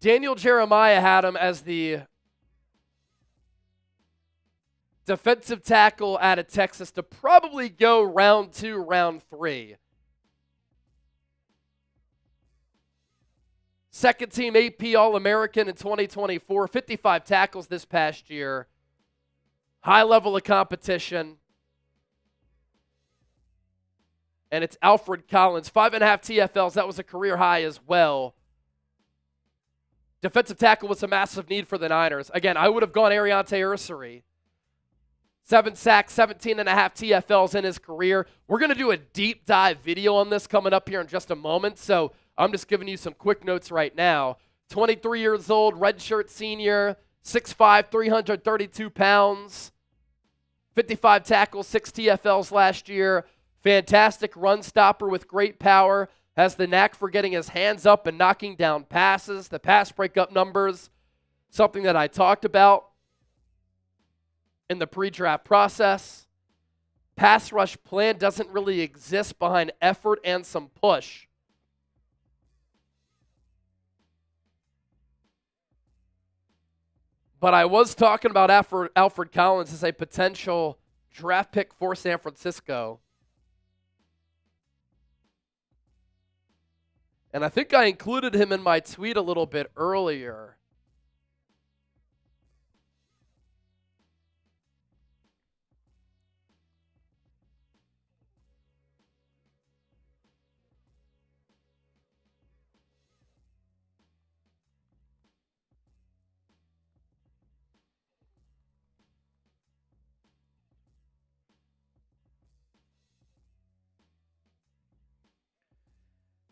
Daniel Jeremiah had him as the defensive tackle out of Texas to probably go round 2, round 3. Second team AP All-American in 2024, 55 tackles this past year. High level of competition. And it's Alfred Collins, 5.5 TFLs. That was a career high as well. Defensive tackle was a massive need for the Niners. Again, I would have gone Ariante Ursary. 7 sacks, 17.5 TFLs in his career. We're going to do a deep dive video on this coming up here in just a moment, so I'm just giving you some quick notes right now. 23 years old, redshirt senior, 6'5", 332 pounds, 55 tackles, 6 TFLs last year. Fantastic run stopper with great power. Has the knack for getting his hands up and knocking down passes. The pass breakup numbers, something that I talked about in the pre-draft process. Pass rush plan doesn't really exist behind effort and some push. But I was talking about Alfred Collins as a potential draft pick for San Francisco. And I think I included him in my tweet a little bit earlier.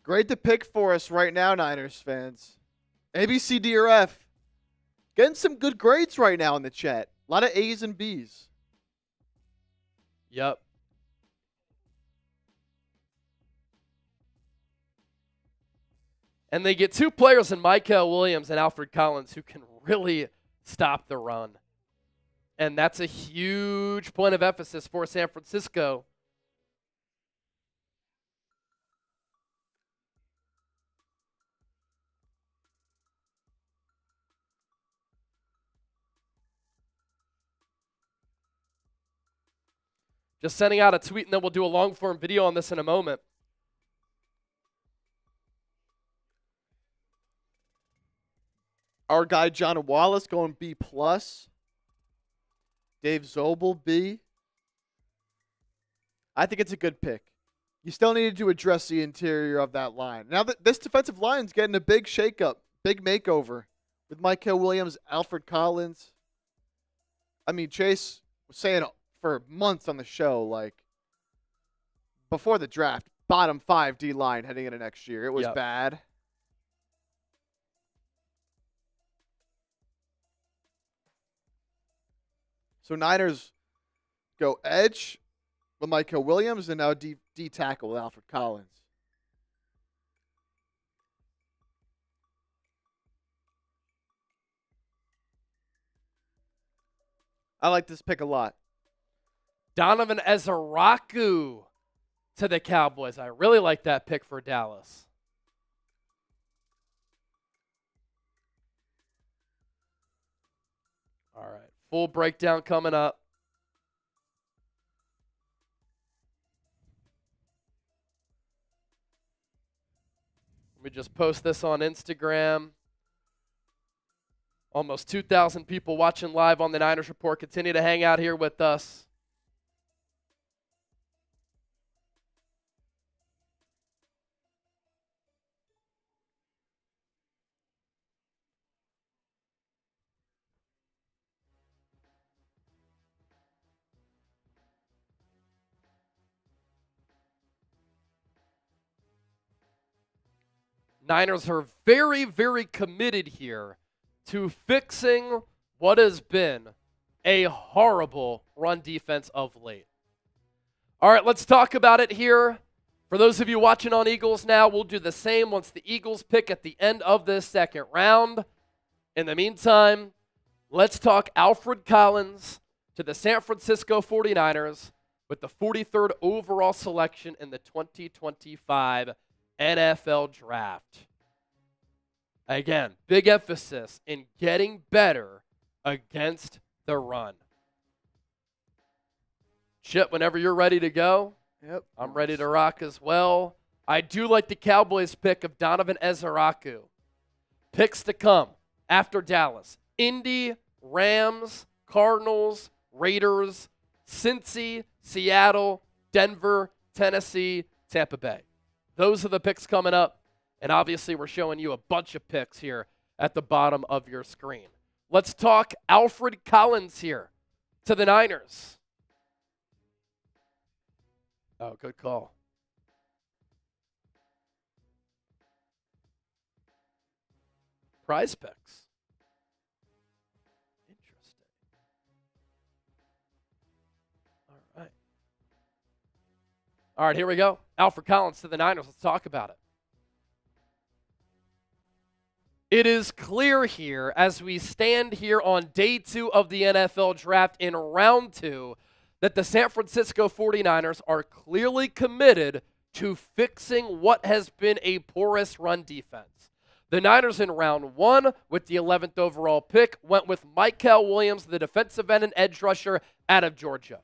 Great to pick for us right now, Niners fans. A, B, C, D, or F. Getting some good grades right now in the chat. A lot of A's and B's. Yep. And they get 2 players in Michael Williams and Alfred Collins who can really stop the run. And that's a huge point of emphasis for San Francisco. Just sending out a tweet, and then we'll do a long-form video on this in a moment. Our guy John Wallace going B+. Dave Zobel, B. I think it's a good pick. You still needed to address the interior of that line. Now, this defensive line's getting a big shakeup, big makeover with Michael Williams, Alfred Collins. I mean, Chase was saying for months on the show, like, before the draft, bottom 5 D-line heading into next year. It was bad. So Niners go edge with Michael Williams and now D tackle with Alfred Collins. I like this pick a lot. Donovan Ezeraku to the Cowboys. I really like that pick for Dallas. All right, full breakdown coming up. Let me just post this on Instagram. Almost 2,000 people watching live on the Niners Report. Continue to hang out here with us. Niners are very, very committed here to fixing what has been a horrible run defense of late. All right, let's talk about it here. For those of you watching on Eagles now, we'll do the same once the Eagles pick at the end of this second round. In the meantime, let's talk Alfred Collins to the San Francisco 49ers with the 43rd overall selection in the 2025 NFL Draft. Again, big emphasis in getting better against the run. Chip, whenever you're ready to go, Yep. I'm ready to rock as well. I do like the Cowboys pick of Donovan Ezeraku. Picks to come after Dallas: Indy, Rams, Cardinals, Raiders, Cincy, Seattle, Denver, Tennessee, Tampa Bay. Those are the picks coming up, and obviously we're showing you a bunch of picks here at the bottom of your screen. Let's talk Alfred Collins here to the Niners. Oh, good call. Prize picks. Interesting. All right. All right, here we go. Alfred Collins to the Niners. Let's talk about it. It is clear here as we stand here on day 2 of the NFL Draft in round 2 that the San Francisco 49ers are clearly committed to fixing what has been a porous run defense. The Niners in round 1 with the 11th overall pick went with Mykel Williams, the defensive end and edge rusher out of Georgia.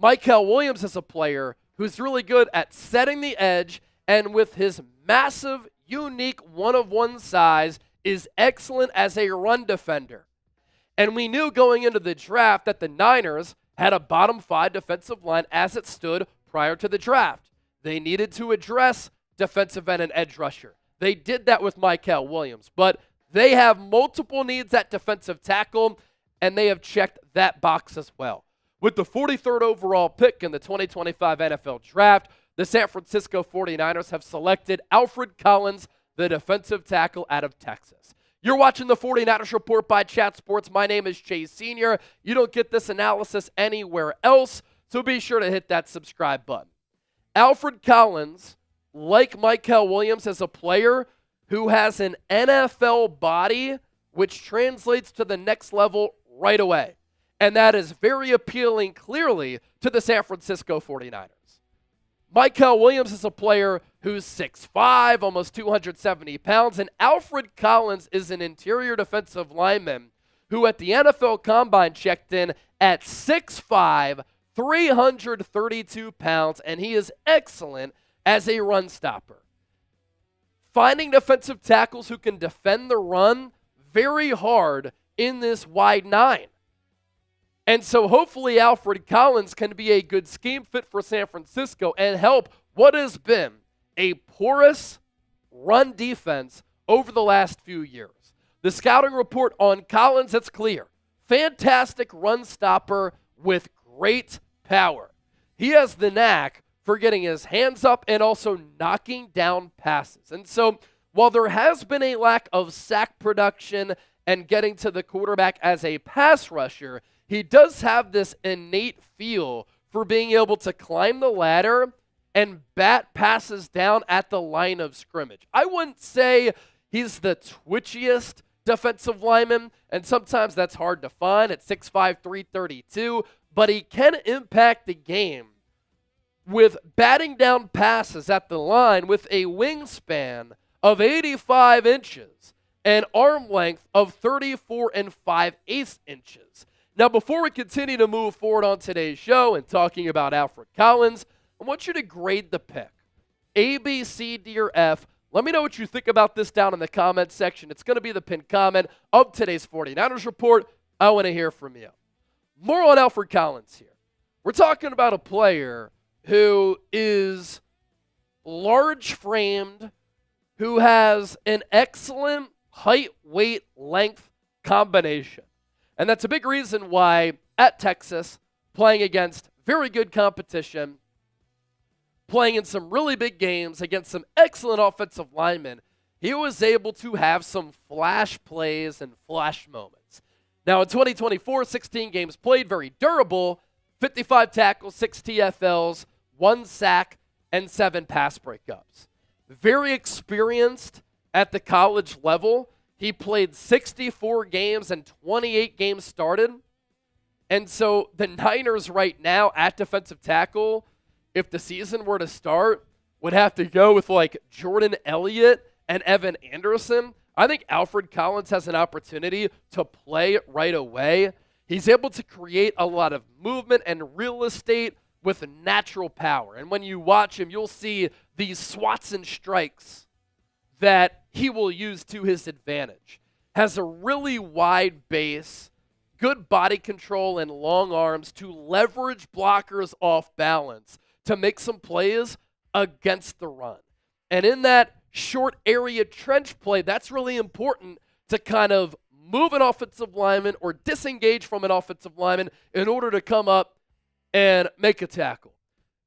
Mykel Williams is a player who's really good at setting the edge, and with his massive, unique one-of-one size, is excellent as a run defender. And we knew going into the draft that the Niners had a bottom 5 defensive line as it stood prior to the draft. They needed to address defensive end and edge rusher. They did that with Mykel Williams, but they have multiple needs at defensive tackle, and they have checked that box as well. With the 43rd overall pick in the 2025 NFL Draft, the San Francisco 49ers have selected Alfred Collins, the defensive tackle out of Texas. You're watching the 49ers Report by Chat Sports. My name is Chase Sr. You don't get this analysis anywhere else, so be sure to hit that subscribe button. Alfred Collins, like Mykel Williams, is a player who has an NFL body, which translates to the next level right away. And that is very appealing, clearly, to the San Francisco 49ers. Mykel Williams is a player who's 6'5", almost 270 pounds, and Alfred Collins is an interior defensive lineman who at the NFL Combine checked in at 6'5", 332 pounds, and he is excellent as a run stopper. Finding defensive tackles who can defend the run, very hard in this wide 9. And so hopefully Alfred Collins can be a good scheme fit for San Francisco and help what has been a porous run defense over the last few years. The scouting report on Collins, it's clear. Fantastic run stopper with great power. He has the knack for getting his hands up and also knocking down passes. And so while there has been a lack of sack production and getting to the quarterback as a pass rusher, he does have this innate feel for being able to climb the ladder and bat passes down at the line of scrimmage. I wouldn't say he's the twitchiest defensive lineman, and sometimes that's hard to find at 6'5", 332, but he can impact the game with batting down passes at the line with a wingspan of 85 inches and arm length of 34 5/8 inches. Now, before we continue to move forward on today's show and talking about Alfred Collins, I want you to grade the pick. A, B, C, D, or F, Let me know what you think about this down in the comment section. It's going to be the pinned comment of today's 49ers Report. I want to hear from you. More on Alfred Collins here. We're talking about a player who is large-framed, who has an excellent height, weight, length combination. And that's a big reason why at Texas, playing against very good competition, playing in some really big games against some excellent offensive linemen, he was able to have some flash plays and flash moments. Now in 2024, 16 games played, very durable, 55 tackles, 6 TFLs, 1 sack, and 7 pass breakups. Very experienced at the college level. He played 64 games and 28 games started. And so the Niners right now at defensive tackle, if the season were to start, would have to go with like Jordan Elliott and Evan Anderson. I think Alfred Collins has an opportunity to play right away. He's able to create a lot of movement and real estate with natural power. And when you watch him, you'll see these swats and strikes that he will use to his advantage. Has a really wide base, good body control and long arms to leverage blockers off balance to make some plays against the run. And in that short area trench play, that's really important to kind of move an offensive lineman or disengage from an offensive lineman in order to come up and make a tackle.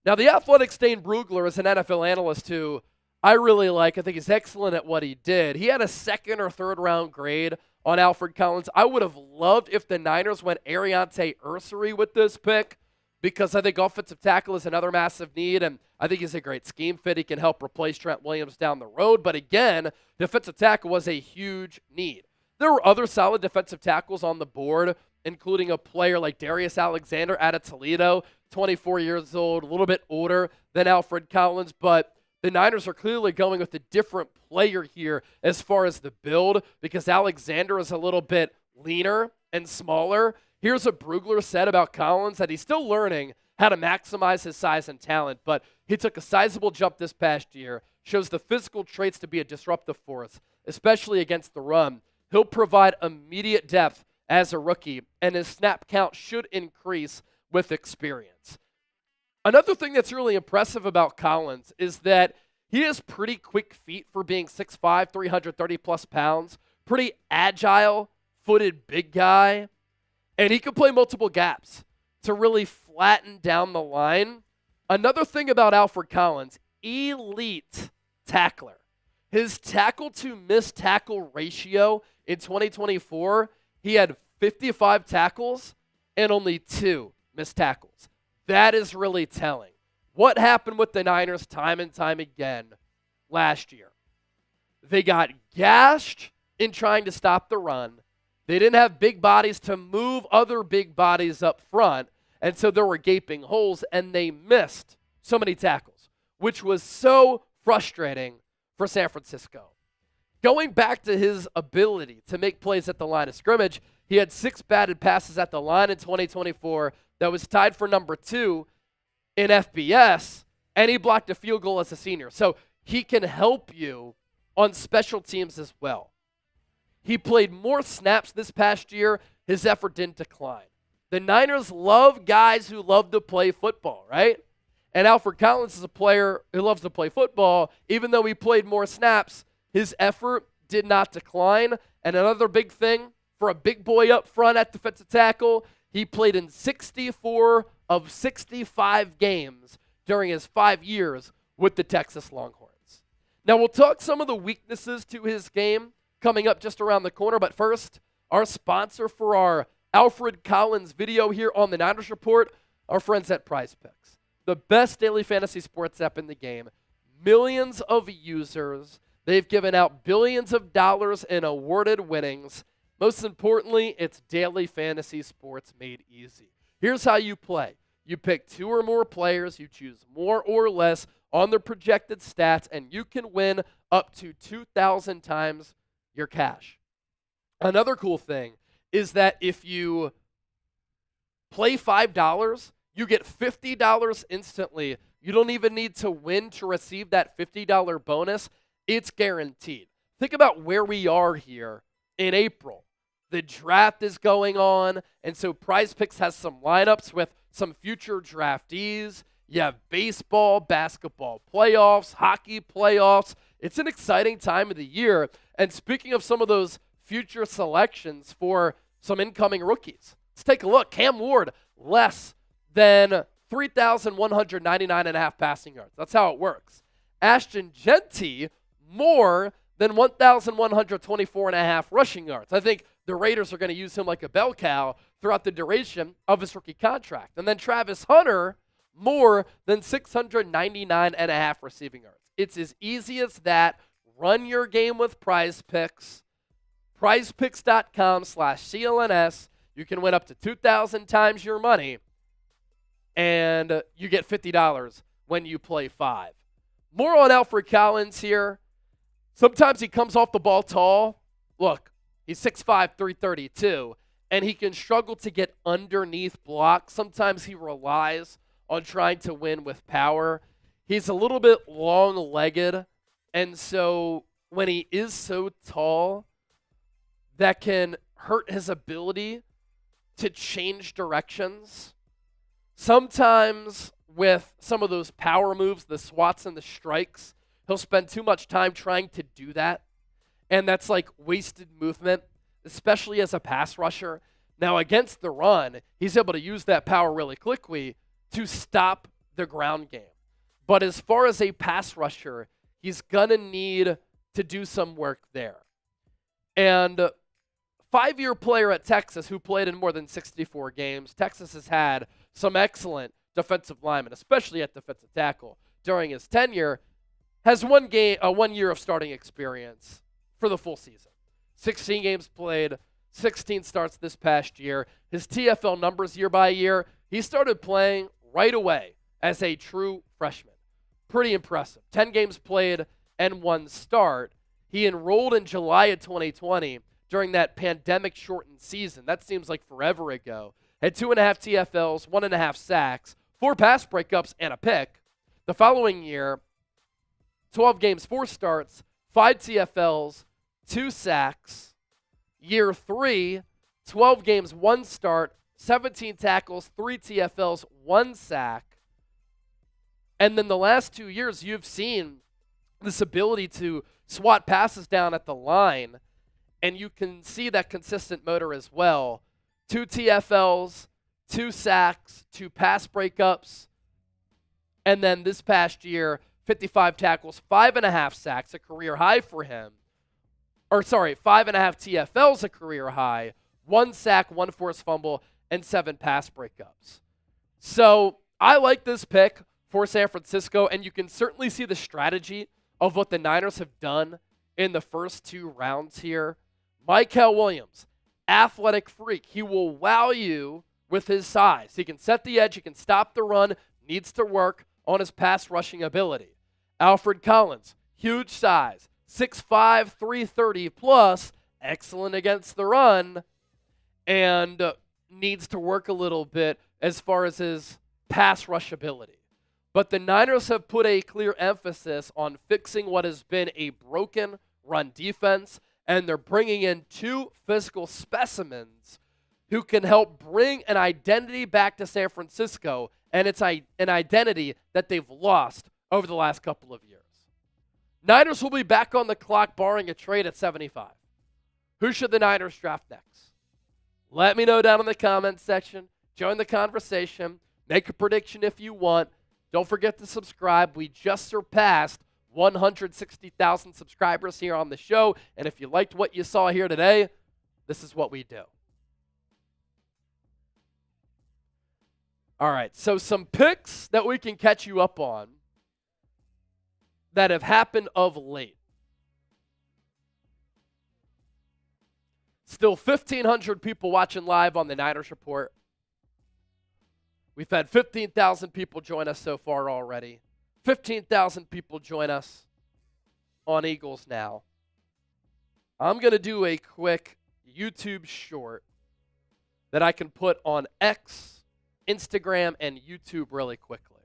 Now, the Athletic's Dane Brugler is an NFL analyst who I really like. I think he's excellent at what he did. He had a second or third round grade on Alfred Collins. I would have loved if the Niners went Ariante Ursary with this pick because I think offensive tackle is another massive need, and I think he's a great scheme fit. He can help replace Trent Williams down the road. But again, defensive tackle was a huge need. There were other solid defensive tackles on the board, including a player like Darius Alexander out of Toledo, 24 years old, a little bit older than Alfred Collins, but the Niners are clearly going with a different player here as far as the build because Alexander is a little bit leaner and smaller. Here's what Brugler said about Collins, that he's still learning how to maximize his size and talent, but he took a sizable jump this past year, shows the physical traits to be a disruptive force, especially against the run. He'll provide immediate depth as a rookie, and his snap count should increase with experience. Another thing that's really impressive about Collins is that he has pretty quick feet for being 6'5", 330-plus pounds, pretty agile-footed big guy, and he can play multiple gaps to really flatten down the line. Another thing about Alfred Collins, elite tackler. His tackle-to-miss tackle ratio in 2024, he had 55 tackles and only 2 missed tackles. That is really telling. What happened with the Niners time and time again last year? They got gashed in trying to stop the run. They didn't have big bodies to move other big bodies up front, and so there were gaping holes, and they missed so many tackles, which was so frustrating for San Francisco. Going back to his ability to make plays at the line of scrimmage, he had 6 batted passes at the line in 2024 that was tied for number 2 in FBS, and he blocked a field goal as a senior. So he can help you on special teams as well. He played more snaps this past year. His effort didn't decline. The Niners love guys who love to play football, right? And Alfred Collins is a player who loves to play football. Even though he played more snaps, his effort did not decline. And another big thing for a big boy up front at defensive tackle, he played in 64 of 65 games during his 5 years with the Texas Longhorns. Now, we'll talk some of the weaknesses to his game coming up just around the corner. But first, our sponsor for our Alfred Collins video here on the Niners Report, our friends at Prize Picks, the best daily fantasy sports app in the game. Millions of users. They've given out billions of dollars in awarded winnings. Most importantly, it's daily fantasy sports made easy. Here's how you play. You pick 2 or more players, you choose more or less on the projected stats, and you can win up to 2,000 times your cash. Another cool thing is that if you play $5, you get $50 instantly. You don't even need to win to receive that $50 bonus. It's guaranteed. Think about where we are here in April. The draft is going on, and so Prize Picks has some lineups with some future draftees. You have baseball, basketball playoffs, hockey playoffs. It's an exciting time of the year. And speaking of some of those future selections for some incoming rookies, let's take a look. Cam Ward, less than 3,199.5 passing yards. That's how it works. Ashton, Jeanty, more than 1,124.5 rushing yards. I think the Raiders are going to use him like a bell cow throughout the duration of his rookie contract. And then Travis Hunter, more than 699.5 receiving yards. It's as easy as that. Run your game with Prize Picks. PrizePicks.com/CLNS. You can win up to 2,000 times your money, and you get $50 when you play 5. More on Alfred Collins here. Sometimes he comes off the ball tall. Look, he's 6'5", 332, and he can struggle to get underneath blocks. Sometimes he relies on trying to win with power. He's a little bit long-legged, and so when he is so tall, that can hurt his ability to change directions. Sometimes with some of those power moves, the swats and the strikes, he'll spend too much time trying to do that, and that's like wasted movement, especially as a pass rusher. Now, against the run, he's able to use that power really quickly to stop the ground game. But as far as a pass rusher, he's going to need to do some work there. And 5-year player at Texas who played in more than 64 games. Texas has had some excellent defensive linemen, especially at defensive tackle during his tenure, has 1 year of starting experience for the full season. 16 games played, 16 starts this past year. His TFL numbers year by year, he started playing right away as a true freshman. Pretty impressive. 10 games played and 1 start. He enrolled in July of 2020 during that pandemic-shortened season. That seems like forever ago. Had 2.5 TFLs, 1.5 sacks, 4 pass breakups, and a pick. The following year, 12 games, 4 starts, 5 TFLs, 2 sacks. Year 3, 12 games, 1 start, 17 tackles, 3 TFLs, 1 sack. And then the last 2 years, you've seen this ability to swat passes down at the line, and you can see that consistent motor as well. 2 TFLs, 2 sacks, 2 pass breakups, and then this past year, 55 tackles, 5.5 sacks, a career high for him. 5.5 TFLs, a career high, 1 sack, 1 forced fumble, and 7 pass breakups. So I like this pick for San Francisco, and you can certainly see the strategy of what the Niners have done in the first 2 rounds here. Mykel Williams, athletic freak. He will wow you with his size. He can set the edge. He can stop the run. Needs to work on his pass rushing ability. Alfred Collins, huge size, 6'5", 330 plus, excellent against the run, and needs to work a little bit as far as his pass rush ability. But the Niners have put a clear emphasis on fixing what has been a broken run defense, and they're bringing in 2 physical specimens who can help bring an identity back to San Francisco, and it's an identity that they've lost over the last couple of years. Niners will be back on the clock barring a trade at 75. Who should the Niners draft next? Let me know down in the comments section. Join the conversation. Make a prediction if you want. Don't forget to subscribe. We just surpassed 160,000 subscribers here on the show. And if you liked what you saw here today, this is what we do. All right, so some picks that we can catch you up on that have happened of late. Still 1,500 people watching live on the Niners Report. We've had 15,000 people join us so far already. 15,000 people join us on Eagles Now. I'm going to do a quick YouTube short that I can put on X, Instagram, and YouTube really quickly.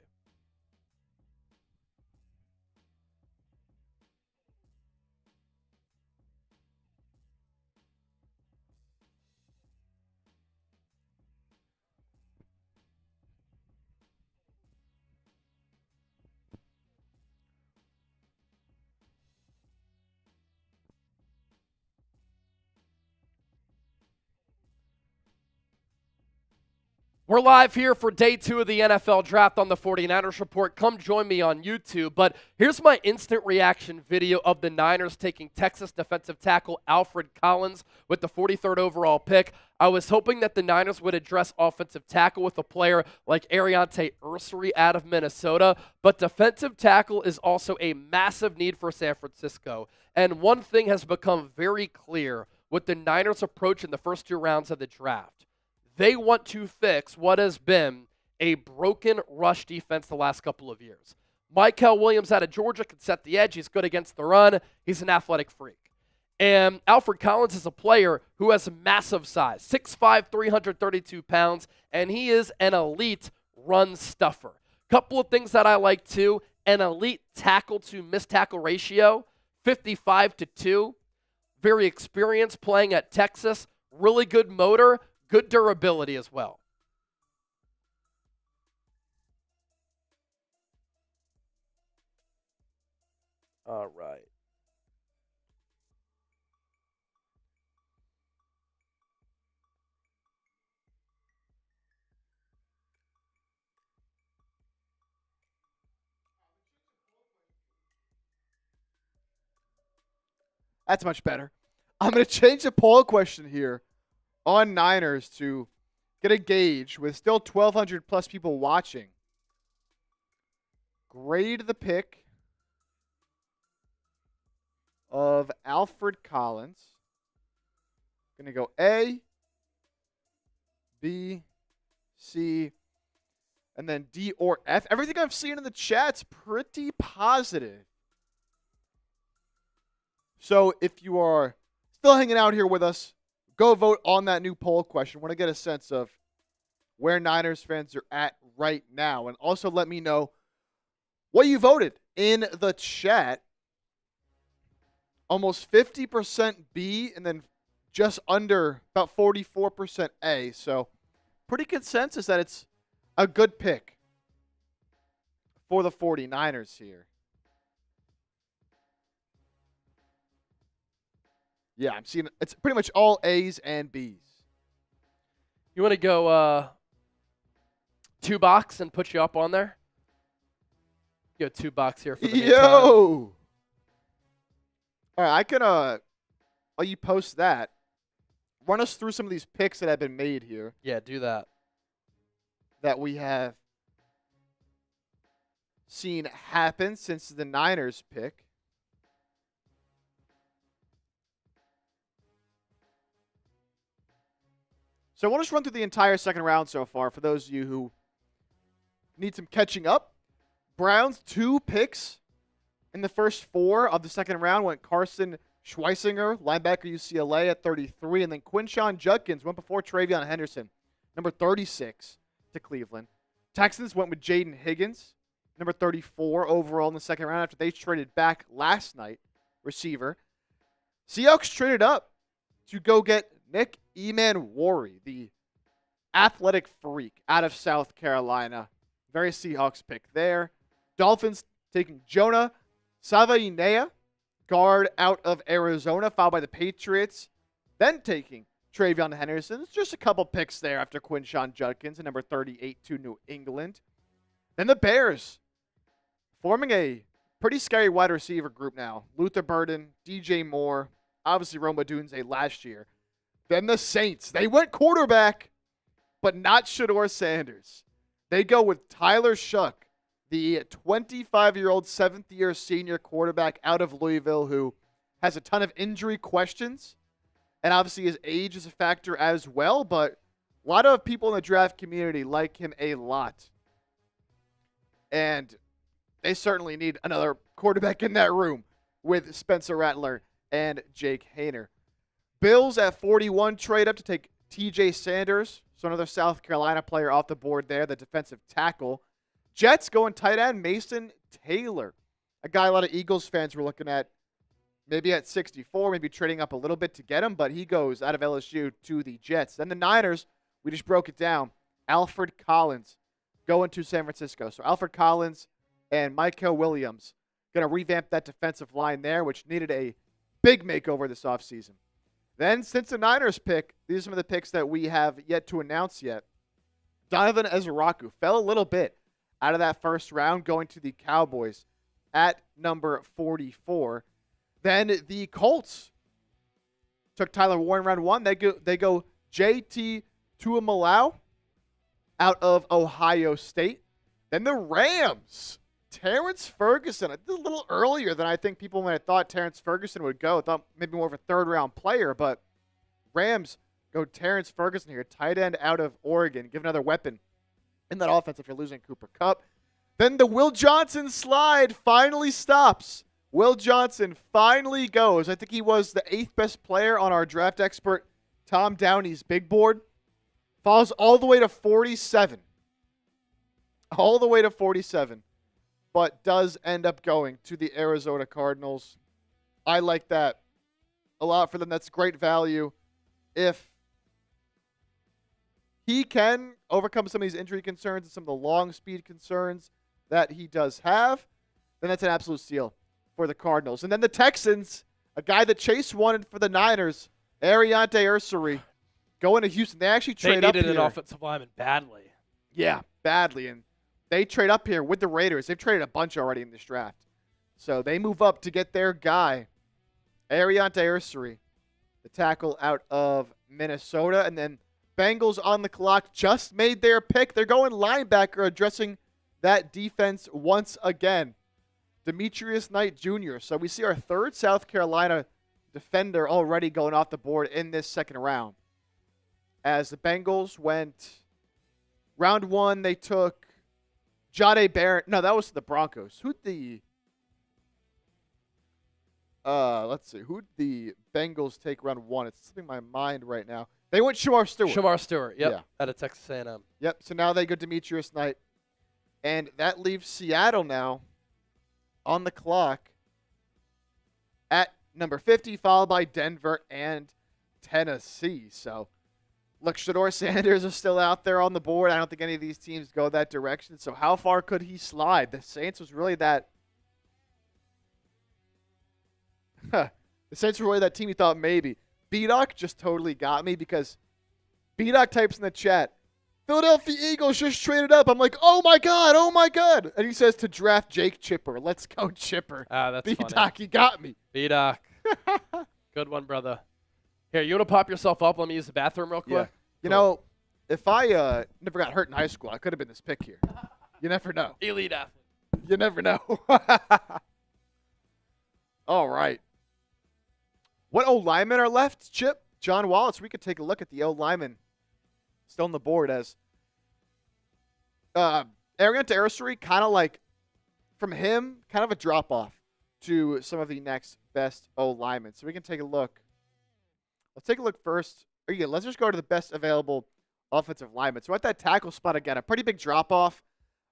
We're live here for day 2 of the NFL Draft on the 49ers Report. Come join me on YouTube. But here's my instant reaction video of the Niners taking Texas defensive tackle Alfred Collins with the 43rd overall pick. I was hoping that the Niners would address offensive tackle with a player like Ariante Ursary out of Minnesota, but defensive tackle is also a massive need for San Francisco. And one thing has become very clear with the Niners' approach in the first 2 rounds of the draft. They want to fix what has been a broken rush defense the last couple of years. Mykel Williams out of Georgia can set the edge. He's good against the run. He's an athletic freak. And Alfred Collins is a player who has massive size, 6'5", 332 pounds, and he is an elite run stuffer. Couple of things that I like too, an elite tackle to missed tackle ratio, 55-2. Very experienced playing at Texas, really good motor, good durability as well. All right. That's much better. I'm going to change the poll question here on Niners to get a gauge with still 1,200 plus people watching. Grade the pick of Alfred Collins. Going to go A, B, C, and then D or F. Everything I've seen in the chat's pretty positive. So if you are still hanging out here with us, go vote on that new poll question. I want to get a sense of where Niners fans are at right now. And also let me know what you voted in the chat. Almost 50% B and then just under about 44% A. So pretty consensus that it's a good pick for the 49ers here. Yeah, I'm seeing it's pretty much all A's and B's. You want to go 2 box and put you up on there? Go 2 box here for the meantime. Yo! All right, I can, while you post that, run us through some of these picks that have been made here. Yeah, do that. That we have seen happen since the Niners pick. So I want to just run through the entire second round so far for those of you who need some catching up. Browns 2 picks in the first 4 of the second round went Carson Schweisinger, linebacker UCLA at 33, and then Quinshon Judkins went before Travion Henderson, number 36 to Cleveland. Texans went with Jaden Higgins, number 34 overall in the second round after they traded back last night, receiver. Seahawks traded up to go get Nick Emanwari, the athletic freak out of South Carolina. Very Seahawks pick there. Dolphins taking Jonah Savainea, guard out of Arizona, followed by the Patriots. Then taking Travion Henderson. It's just a couple picks there after Quinshon Judkins at number 38 to New England. Then the Bears forming a pretty scary wide receiver group now. Luther Burden, DJ Moore, obviously Rome Odunze last year. Then the Saints. They went quarterback, but not Shedeur Sanders. They go with Tyler Shuck, the 25-year-old, 7th-year senior quarterback out of Louisville who has a ton of injury questions. And obviously his age is a factor as well, but a lot of people in the draft community like him a lot. And they certainly need another quarterback in that room with Spencer Rattler and Jake Haener. Bills at 41 trade up to take TJ Sanders, so another South Carolina player off the board there, the defensive tackle. Jets going tight end Mason Taylor, a guy a lot of Eagles fans were looking at maybe at 64, maybe trading up a little bit to get him, but he goes out of LSU to the Jets. Then the Niners, we just broke it down. Alfred Collins going to San Francisco. So Alfred Collins and Mykel Williams going to revamp that defensive line there, which needed a big makeover this offseason. Then, since the Niners pick, these are some of the picks that we have yet to announce yet. Donovan Ezeraku fell a little bit out of that first round, going to the Cowboys at number 44. Then the Colts took Tyler Warren round 1. They go JT Tuimalau out of Ohio State. Then the Rams, Terrence Ferguson. A little earlier than I think people might have thought Terrence Ferguson would go. I thought maybe more of a third-round player, but Rams go Terrence Ferguson here, tight end out of Oregon. Give another weapon in that offense if you're losing Cooper Kupp. Then the Will Johnson slide finally stops. Will Johnson finally goes. I think he was the 8th best player on our draft expert Tom Downey's big board. Falls all the way to 47. All the way to 47. But does end up going to the Arizona Cardinals. I like that a lot for them. That's great value. If he can overcome some of these injury concerns and some of the long speed concerns that he does have, then that's an absolute steal for the Cardinals. And then the Texans, a guy that Chase wanted for the Niners, Ariante Ursary, going to Houston. They actually trade up here. They needed an offensive lineman badly. Yeah, badly. And they trade up here with the Raiders. They've traded a bunch already in this draft. So they move up to get their guy, Ariante Ursary, the tackle out of Minnesota. And then Bengals on the clock just made their pick. They're going linebacker, addressing that defense once again. Demetrius Knight Jr. So we see our third South Carolina defender already going off the board in this second round. As the Bengals went round 1, they took Jahdae Barron. No, that was the Broncos. Who'd the Bengals take round 1? It's slipping my mind right now. They went Shamar Stewart. Shamar Stewart, yep, Yeah. out of Texas A&M. Yep, so now they go Demetrius Knight. And that leaves Seattle now on the clock at number 50, followed by Denver and Tennessee. So, look, Shedeur Sanders is still out there on the board. I don't think any of these teams go that direction. So, how far could he slide? The Saints was really that. The Saints were really that team you thought maybe. B-Doc just totally got me because B-Doc types in the chat, Philadelphia Eagles just traded up. I'm like, oh my God. And he says to draft Jake Chipper. Let's go, Chipper. Ah, that's funny. B-Doc, he got me. B-Doc. Good one, brother. Here, you want to pop yourself up? Let me use the bathroom real quick. Yeah. You know, if I never got hurt in high school, I could have been this pick here. You never know. Elite athlete. You never know. All right. What O-linemen are left, Chip? John Wallace. We could take a look at the O-linemen still on the board as Ariante Ursary, kind of like, from him, kind of a drop-off to some of the next best O-linemen. So we can take a look. Let's take a look first. Let's just go to the best available offensive linemen. So at that tackle spot, again, a pretty big drop-off.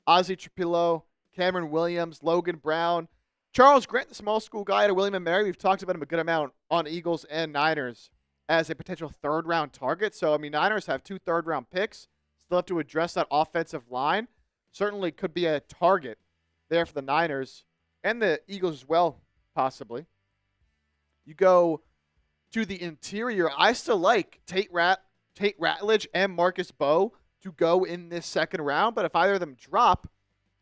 Ozzie Trapillo, Cameron Williams, Logan Brown, Charles Grant, the small school guy at William & Mary. We've talked about him a good amount on Eagles and Niners as a potential third-round target. So, I mean, Niners have 2 third-round picks. Still have to address that offensive line. Certainly could be a target there for the Niners and the Eagles as well, possibly. You go to the interior. I still like Tate Ratledge and Marcus Bowe to go in this second round, but if either of them drop,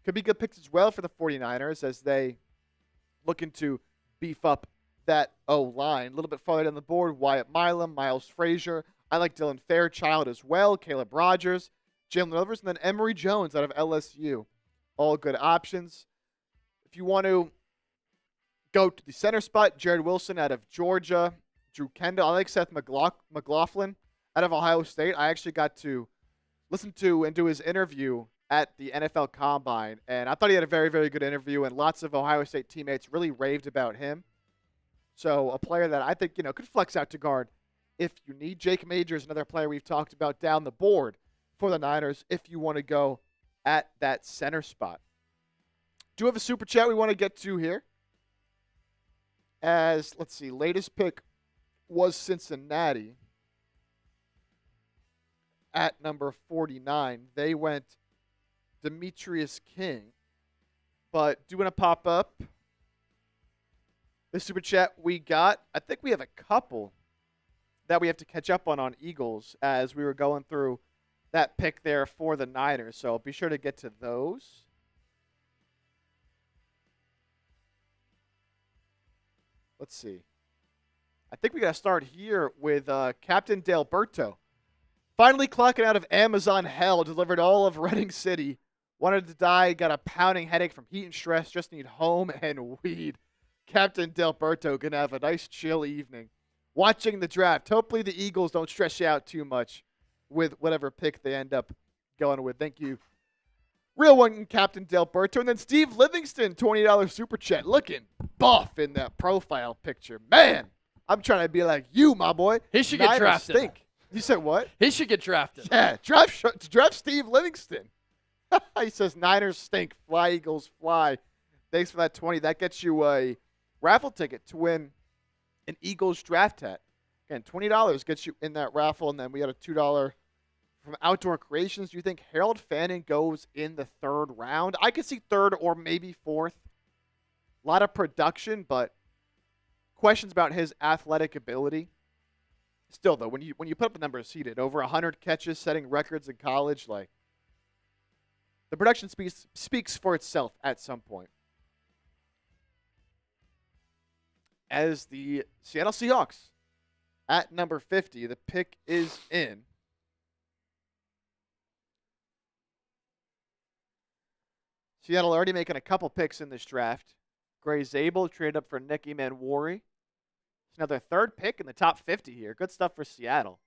could be good picks as well for the 49ers as they looking to beef up that O-line. A little bit farther down the board, Wyatt Milam, Miles Frazier. I like Dylan Fairchild as well, Caleb Rogers, Jalen Rivers, and then Emory Jones out of LSU. All good options. If you want to go to the center spot, Jared Wilson out of Georgia, Drew Kendall. I like Seth McLaughlin out of Ohio State. I actually got to listen to and do his interview at the NFL Combine, and I thought he had a very, very good interview, and lots of Ohio State teammates really raved about him. So a player that I think, could flex out to guard if you need. Jake Majors, another player we've talked about down the board for the Niners if you want to go at that center spot. Do have a super chat we want to get to here. As, let's see, latest pick was Cincinnati at number 49. They went Demetrius King. But do you want to pop up the super chat we got? I think we have a couple that we have to catch up on Eagles as we were going through that pick there for the Niners. So be sure to get to those. Let's see. I think we got to start here with Captain Delberto. Finally clocking out of Amazon hell, delivered all of Reading City. Wanted to die, got a pounding headache from heat and stress, just need home and weed. Captain Delberto gonna have a nice chill evening. Watching the draft. Hopefully the Eagles don't stress you out too much with whatever pick they end up going with. Thank you. Real one, Captain Delberto. And then Steve Livingston, $20 super chat. Looking buff in that profile picture. Man, I'm trying to be like you, my boy. He should get drafted. Stink. You said what? He should get drafted. Yeah, draft Steve Livingston. He says Niners stink. Fly, Eagles, fly. Thanks for that 20. That gets you a raffle ticket to win an Eagles draft hat. Again, $20 gets you in that raffle. And then we got a $2 from Outdoor Creations. Do you think Harold Fanning goes in the 3rd round? I could see 3rd or maybe 4th. A lot of production, but questions about his athletic ability. Still, though, when you put up the numbers he did, over 100 catches, setting records in college, like, the production speaks for itself at some point. As the Seattle Seahawks at number 50, the pick is in. Seattle already making a couple picks in this draft. Gray Zabel traded up for Nicky Manwari. It's now their 3rd pick in the top 50 here. Good stuff for Seattle.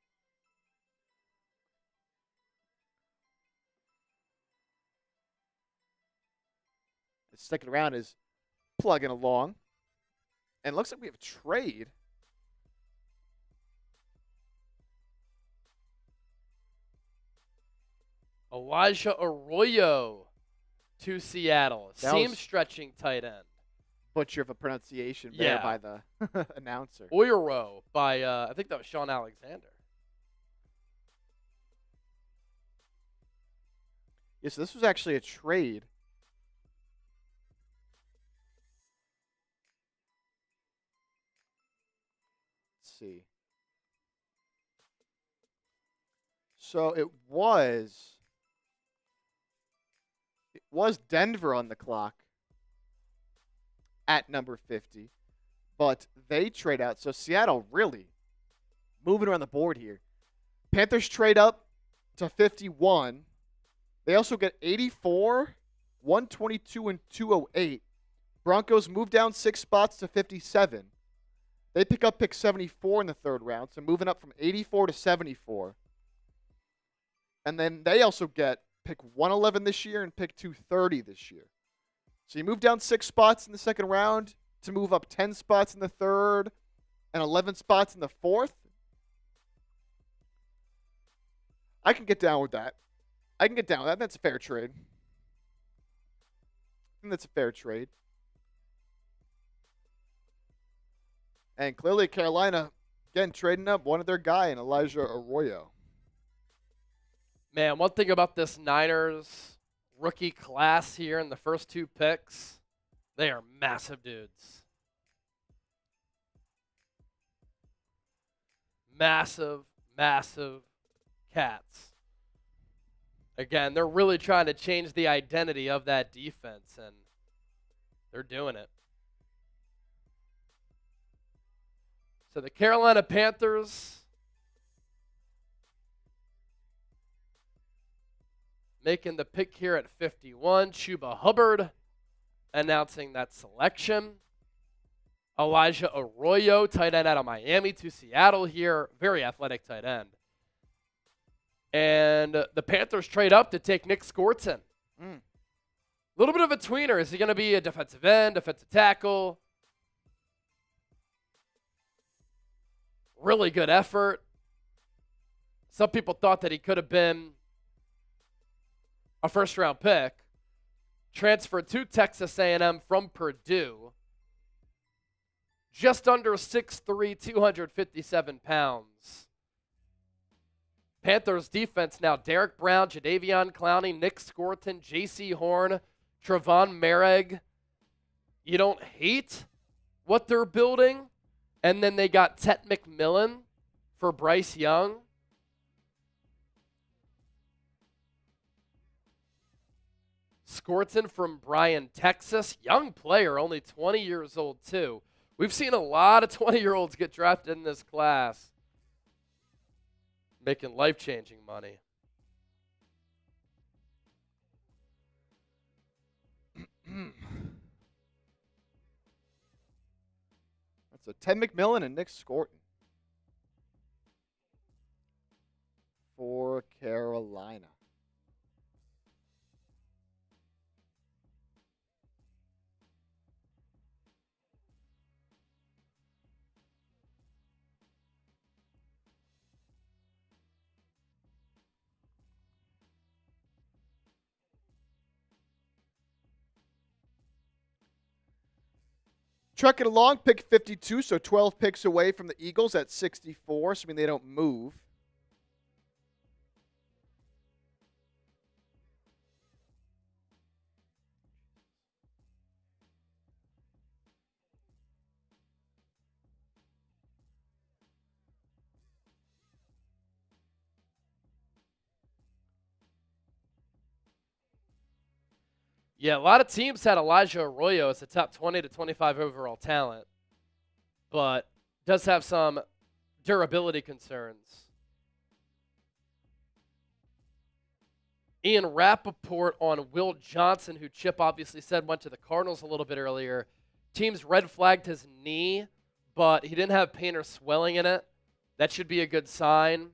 The second round is plugging along. And it looks like we have a trade. Elijah Arroyo to Seattle. That Seam was- stretching tight end. Butcher of a pronunciation there Yeah. by the announcer. Oyero by, I think that was Sean Alexander. Yeah, so this was actually a trade. Let's see. So it was Denver on the clock at number 50, but they trade out. So Seattle really moving around the board here. Panthers trade up to 51. They also get 84, 122, and 208. Broncos move down 6 spots to 57. They pick up pick 74 in the 3rd round, so moving up from 84 to 74. And then they also get pick 111 this year and pick 230 this year. So you move down 6 spots in the 2nd round to move up 10 spots in the 3rd and 11 spots in the 4th. I can get down with that. That's a fair trade. I think that's a fair trade. And clearly Carolina, again, trading up one of their guy in Elijah Arroyo. Man, one thing about this Niners rookie class here in the first 2 picks, they are massive dudes. Massive, massive cats. Again, they're really trying to change the identity of that defense, and they're doing it. So the Carolina Panthers making the pick here at 51. Chuba Hubbard announcing that selection. Elijah Arroyo, tight end out of Miami to Seattle here. Very athletic tight end. And the Panthers trade up to take Nick Skorton. A little bit of a tweener. Is he going to be a defensive end, defensive tackle? Really good effort. Some people thought that he could have been a first-round pick. Transferred to Texas A&M from Purdue. Just under 6'3", 257 pounds. Panthers defense now, Derek Brown, Jadeveon Clowney, Nick Skorton, J.C. Horn, Trevon Merrick. You don't hate what they're building. And then they got Tet McMillan for Bryce Young. Scorton from Bryan, Texas. Young player, only 20 years old, too. We've seen a lot of 20-year-olds get drafted in this class, making life-changing money. That's a Ted McMillan and Nick Scorton for Carolina. Trucking along, pick 52, so 12 picks away from the Eagles at 64, assuming they don't move. Yeah, a lot of teams had Elijah Arroyo as a top 20 to 25 overall talent, but does have some durability concerns. Ian Rappaport on Will Johnson, who Chip obviously said went to the Cardinals a little bit earlier. Teams red flagged his knee, but he didn't have pain or swelling in it. That should be a good sign.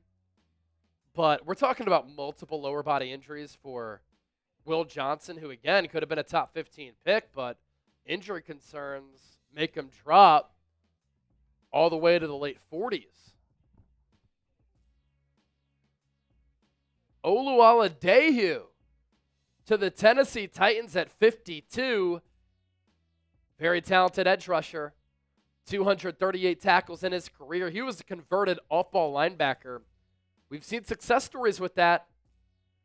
But we're talking about multiple lower body injuries for Will Johnson, who, again, could have been a top 15 pick, but injury concerns make him drop all the way to the late 40s. Oluwaladeju to the Tennessee Titans at 52. Very talented edge rusher. 238 tackles in his career. He was a converted off-ball linebacker. We've seen success stories with that,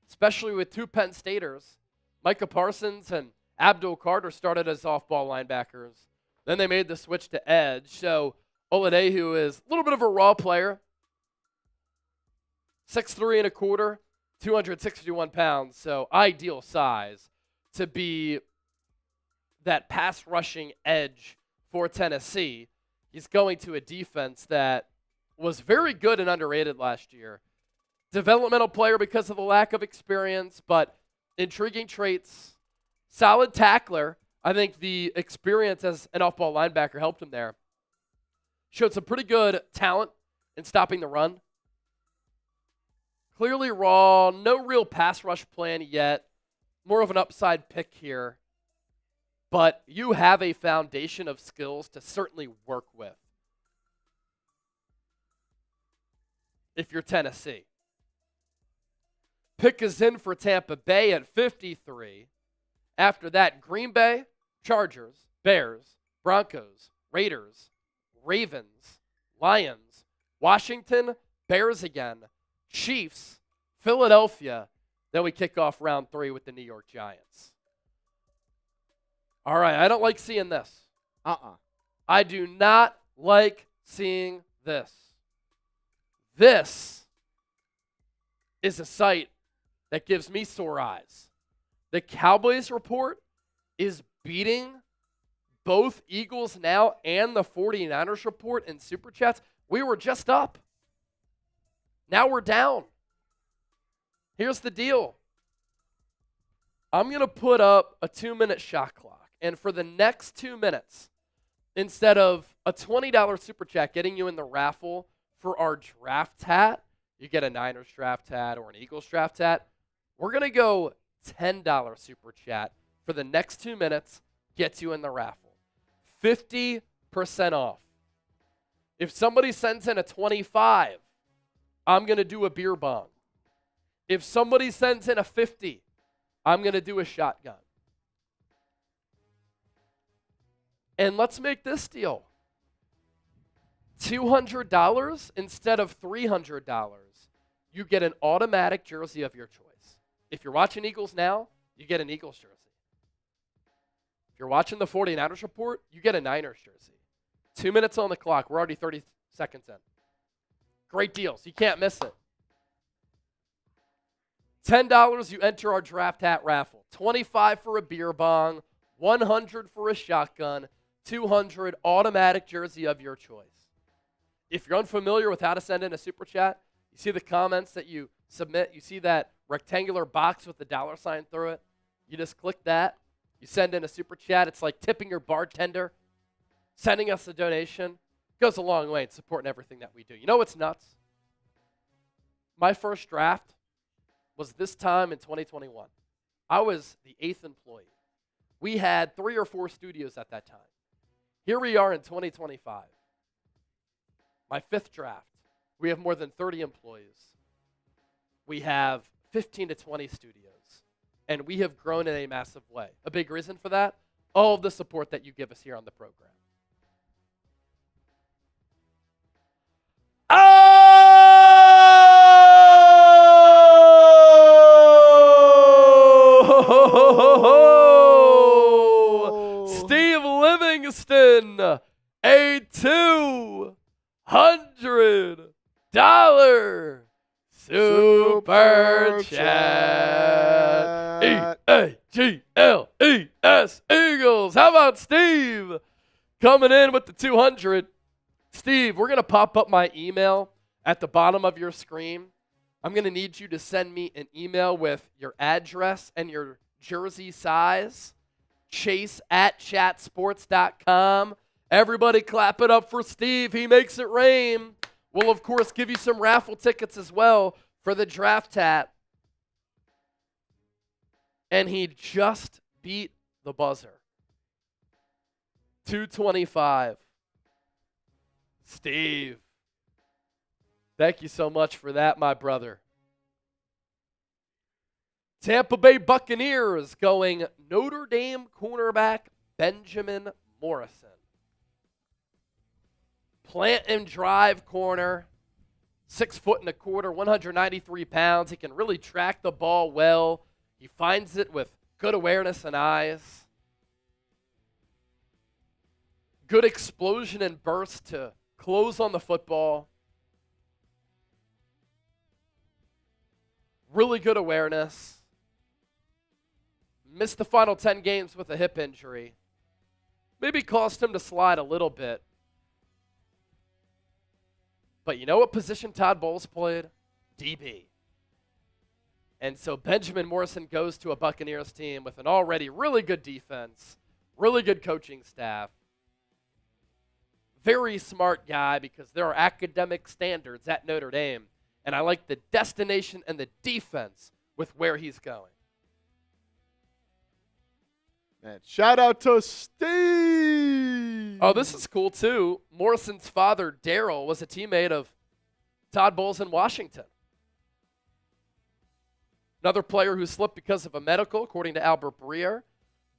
especially with two Penn Staters. Micah Parsons and Abdul Carter started as off-ball linebackers. Then they made the switch to edge. So Oladeju is a little bit of a raw player. 6'3 1/4, 261 pounds. So ideal size to be that pass rushing edge for Tennessee. He's going to a defense that was very good and underrated last year. Developmental player because of the lack of experience, but intriguing traits. Solid tackler. I think the experience as an off-ball linebacker helped him there. Showed some pretty good talent in stopping the run. Clearly raw. No real pass rush plan yet. More of an upside pick here. But you have a foundation of skills to certainly work with if you're Tennessee. Pick is in for Tampa Bay at 53. After that, Green Bay, Chargers, Bears, Broncos, Raiders, Ravens, Lions, Washington, Bears again, Chiefs, Philadelphia. Then we kick off round 3 with the New York Giants. All right, I don't like seeing this. I do not like seeing this. This is a sight that gives me sore eyes. The Cowboys report is beating both Eagles Now and the 49ers report in Super Chats. We were just up. Now we're down. Here's the deal. I'm going to put up a 2-minute shot clock. And for the next 2 minutes, instead of a $20 Super Chat getting you in the raffle for our draft hat, you get a Niners draft hat or an Eagles draft hat, we're going to go $10 Super Chat for the next 2 minutes, gets you in the raffle. 50% off. If somebody sends in a 25, I'm going to do a beer bong. If somebody sends in a 50, I'm going to do a shotgun. And let's make this deal. $200 instead of $300. You get an automatic jersey of your choice. If you're watching Eagles Now, you get an Eagles jersey. If you're watching the 49ers report, you get a Niners jersey. 2 minutes on the clock. We're already 30 seconds in. Great deals. You can't miss it. $10, you enter our draft hat raffle. $25 for a beer bong, $100 for a shotgun, $200 automatic jersey of your choice. If you're unfamiliar with how to send in a super chat, you see the comments that you submit, you see that rectangular box with the $sign through it. You just click that. You send in a super chat. It's like tipping your bartender, sending us a donation. Goes a long way in supporting everything that we do. You know what's nuts? My first draft was this time in 2021. I was the 8th employee. We had 3 or 4 studios at that time. Here we are in 2025. My 5th draft. We have more than 30 employees. We have 15 to 20 studios. And we have grown in a massive way. A big reason for that? All of the support that you give us here on the program. Oh! Steve Livingston, a $200 super chat. E-A-G-L-E-S Eagles. How about Steve coming in with the 200? Steve, we're going to pop up my email at the bottom of your screen. I'm going to need you to send me an email with your address and your jersey size. Chase@chatsports.com. Everybody clap it up for Steve. He makes it rain. We'll, of course, give you some raffle tickets as well for the draft hat. And he just beat the buzzer. 225. Steve, thank you so much for that, my brother. Tampa Bay Buccaneers going Notre Dame cornerback Benjamin Morrison. Plant and drive corner, 6 foot and a quarter, 193 pounds. He can really track the ball well. He finds it with good awareness and eyes. Good explosion and burst to close on the football. Really good awareness. Missed the final 10 games with a hip injury. Maybe caused him to slide a little bit. But you know what position Todd Bowles played? DB. And so Benjamin Morrison goes to a Buccaneers team with an already really good defense, really good coaching staff. Very smart guy because there are academic standards at Notre Dame. And I like the destination and the defense with where he's going. Man, shout out to Steve. Oh, this is cool too. Morrison's father, Daryl, was a teammate of Todd Bowles in Washington. Another player who slipped because of a medical, according to Albert Breer.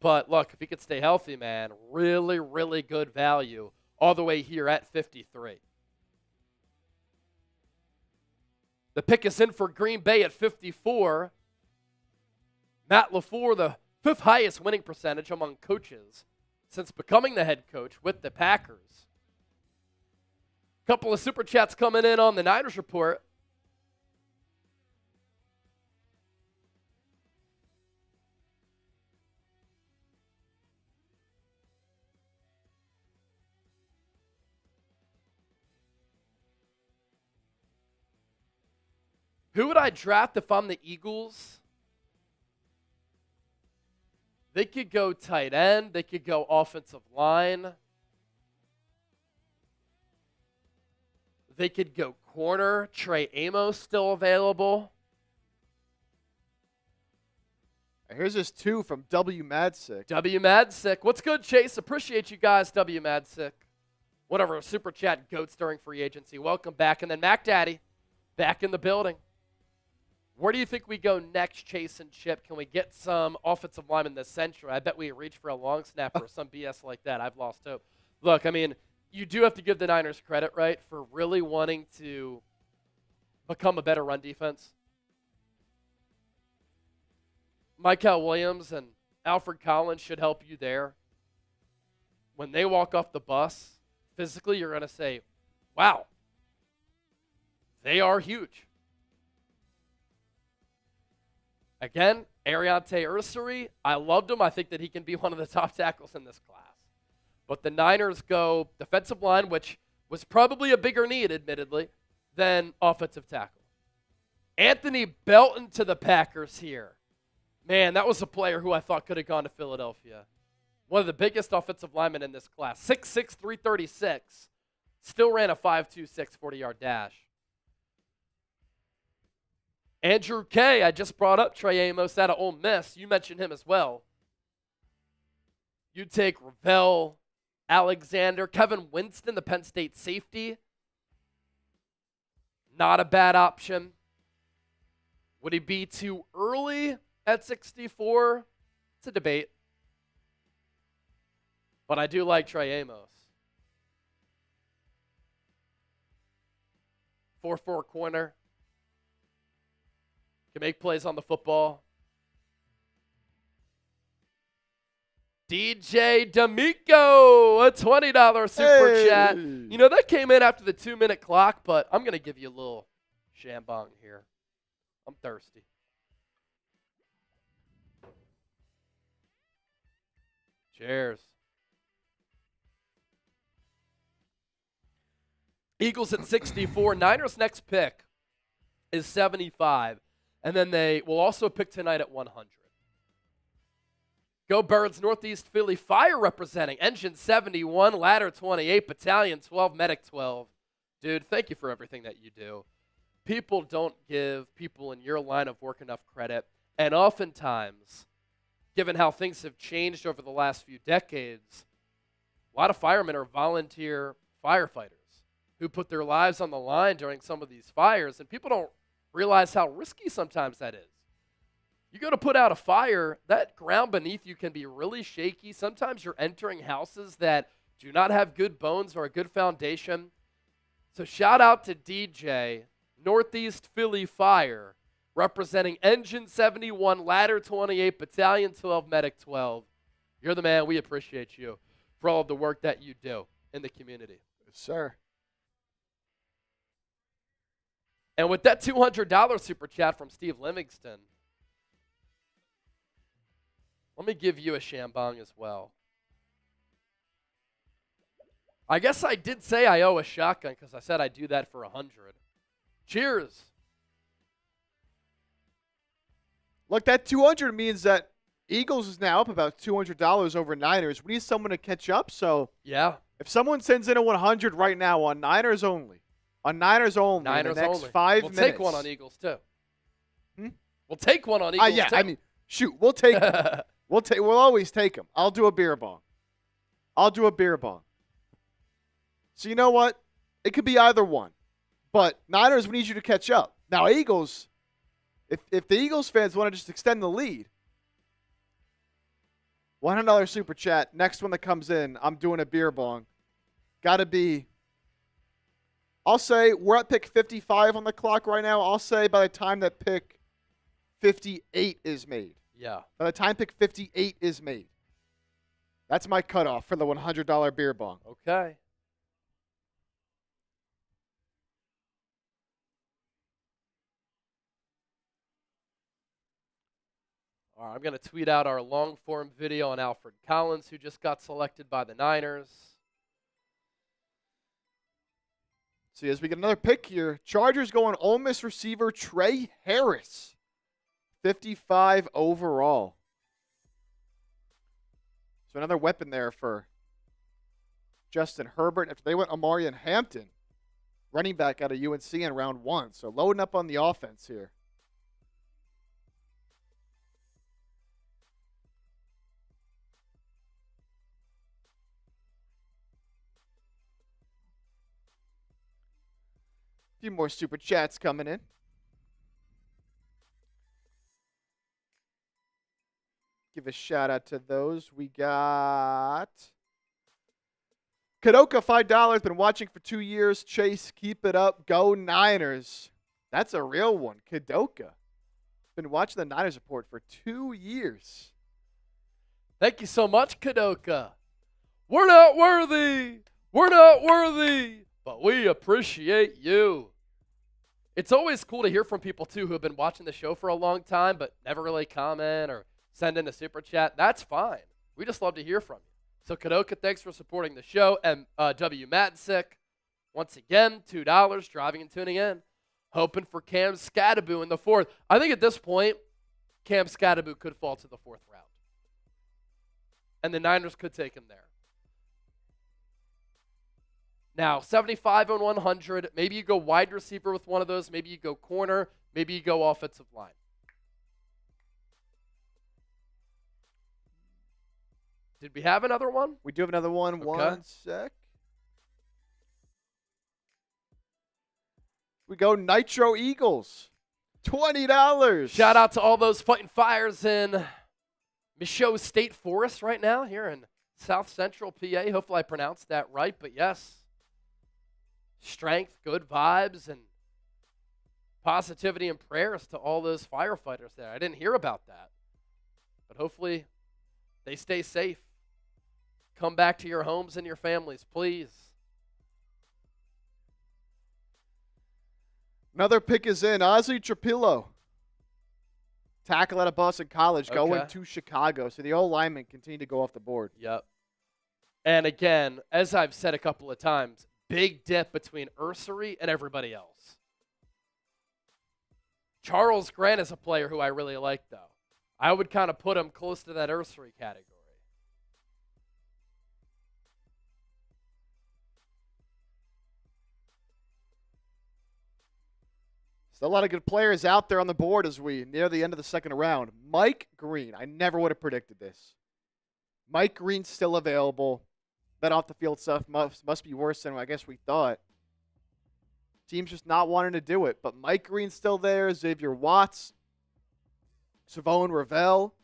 But look, if he could stay healthy, man, really, really good value all the way here at 53. The pick is in for Green Bay at 54. Matt LaFleur, the 5th highest winning percentage among coaches since becoming the head coach with the Packers. Couple of super chats coming in on the Niners report. Who would I draft if I'm the Eagles? They could go tight end. They could go offensive line. They could go corner. Trey Amos still available. Here's this 2 from W. Madsick. W. Madsick. What's good, Chase? Appreciate you guys, W. Madsick. One of our super chat goats during free agency. Welcome back. And then Mac Daddy, back in the building. Where do you think we go next, Chase and Chip? Can we get some offensive linemen in the central? I bet we reach for a long snapper or some BS like that. I've lost hope. Look, I mean, you do have to give the Niners credit, right, for really wanting to become a better run defense. Michael Williams and Alfred Collins should help you there. When they walk off the bus, physically you're going to say, wow, they are huge. Again, Ariante Ursary, I loved him. I think that he can be one of the top tackles in this class. But the Niners go defensive line, which was probably a bigger need, admittedly, than offensive tackle. Anthony Belton to the Packers here. Man, that was a player who I thought could have gone to Philadelphia. One of the biggest offensive linemen in this class. 6'6", 336. Still ran a 5.26 40-yard dash. Andrew K., I just brought up Trey Amos out of Ole Miss. You mentioned him as well. You take Ravel, Alexander, Kevin Winston, the Penn State safety. Not a bad option. Would he be too early at 64? It's a debate. But I do like Trey Amos. 4-4 corner. Can make plays on the football. DJ D'Amico, a $20 super chat. You know, that came in after the 2-minute clock, but I'm going to give you a little shambong here. I'm thirsty. Cheers. Eagles at 64. Niners' next pick is 75. And then they will also pick tonight at 100. Go Birds, Northeast Philly Fire representing. Engine 71, Ladder 28, Battalion 12, Medic 12. Dude, thank you for everything that you do. People don't give people in your line of work enough credit. And oftentimes, given how things have changed over the last few decades, a lot of firemen are volunteer firefighters who put their lives on the line during some of these fires. And people don't realize how risky sometimes that is. You go to put out a fire, that ground beneath you can be really shaky. Sometimes you're entering houses that do not have good bones or a good foundation. So shout out to DJ, Northeast Philly Fire, representing Engine 71, Ladder 28, Battalion 12, Medic 12. You're the man. We appreciate you for all of the work that you do in the community. Yes, sir. And with that $200 super chat from Steve Livingston, let me give you a shambong as well. I guess I did say I owe a shotgun because I said I'd do that for 100. Cheers. Look, that 200 means that Eagles is now up about $200 over Niners. We need someone to catch up. So yeah, if someone sends in a 100 right now on Niners only, in the next 5 minutes. We'll take one on Eagles too. We'll take one on Eagles yeah, too. I mean, shoot, we'll take them. We'll always take them. I'll do a beer bong. So you know what? It could be either one. But Niners, we need you to catch up. Now, Eagles, if the Eagles fans want to just extend the lead, $100 super chat. Next one that comes in, I'm doing a beer bong. Got to be, I'll say we're at pick 55 on the clock right now. I'll say by the time that pick 58 is made. Yeah. By the time pick 58 is made. That's my cutoff for the $100 beer bong. Okay. All right, I'm going to tweet out our long-form video on Alfred Collins, who just got selected by the Niners. See, as we get another pick here, Chargers going Ole Miss receiver Trey Harris. 55 overall. So another weapon there for Justin Herbert. After they went Amarian Hampton, running back out of UNC in round 1. So loading up on the offense here. A few more super chats coming in. Give a shout out to those. We got Kadoka, $5. Been watching for 2 years. Chase, keep it up. Go Niners. That's a real one. Kadoka. Been watching the Niners report for 2 years. Thank you so much, Kadoka. We're not worthy. We're not worthy. But we appreciate you. It's always cool to hear from people, too, who have been watching the show for a long time but never really comment or send in a super chat. That's fine. We just love to hear from you. So, Kadoka, thanks for supporting the show. And W. Matzik, once again, $2, driving and tuning in. Hoping for Cam Skattebo in the 4th. I think at this point, Cam Skattebo could fall to the 4th round. And the Niners could take him there. Now, 75 on 100. Maybe you go wide receiver with one of those. Maybe you go corner. Maybe you go offensive line. Did we have another one? We do have another one. Okay. One sec. We go Nitro Eagles. $20. Shout out to all those fighting fires in Michaud State Forest right now here in South Central PA. Hopefully I pronounced that right, but yes. Strength, good vibes, and positivity and prayers to all those firefighters there. I didn't hear about that, but hopefully they stay safe. Come back to your homes and your families, please. Another pick is in. Ozzie Trapillo. Tackle out of Boston College, going to Chicago. So the old linemen continue to go off the board. Yep. And again, as I've said a couple of times, big dip between Ursery and everybody else. Charles Grant is a player who I really like, though. I would kind of put him close to that Ursery category. Still a lot of good players out there on the board as we near the end of the second round. Mike Green. I never would have predicted this. Mike Green's still available. That off-the-field stuff must be worse than I guess we thought. Team's just not wanting to do it. But Mike Green's still there. Xavier Watts. Savone Ravel.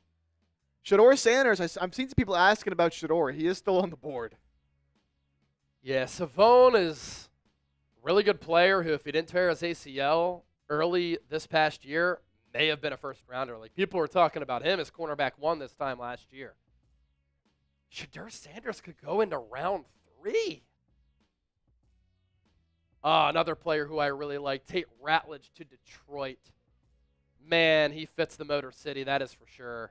Shador Sanders. I'm seeing some people asking about Shador. He is still on the board. Yeah, Savone is a really good player who, if he didn't tear his ACL early this past year, may have been a first-rounder. Like, people were talking about him as cornerback 1 this time last year. Shador Sanders could go into round 3. Another player who I really like, Tate Ratledge to Detroit. Man, he fits the Motor City, that is for sure.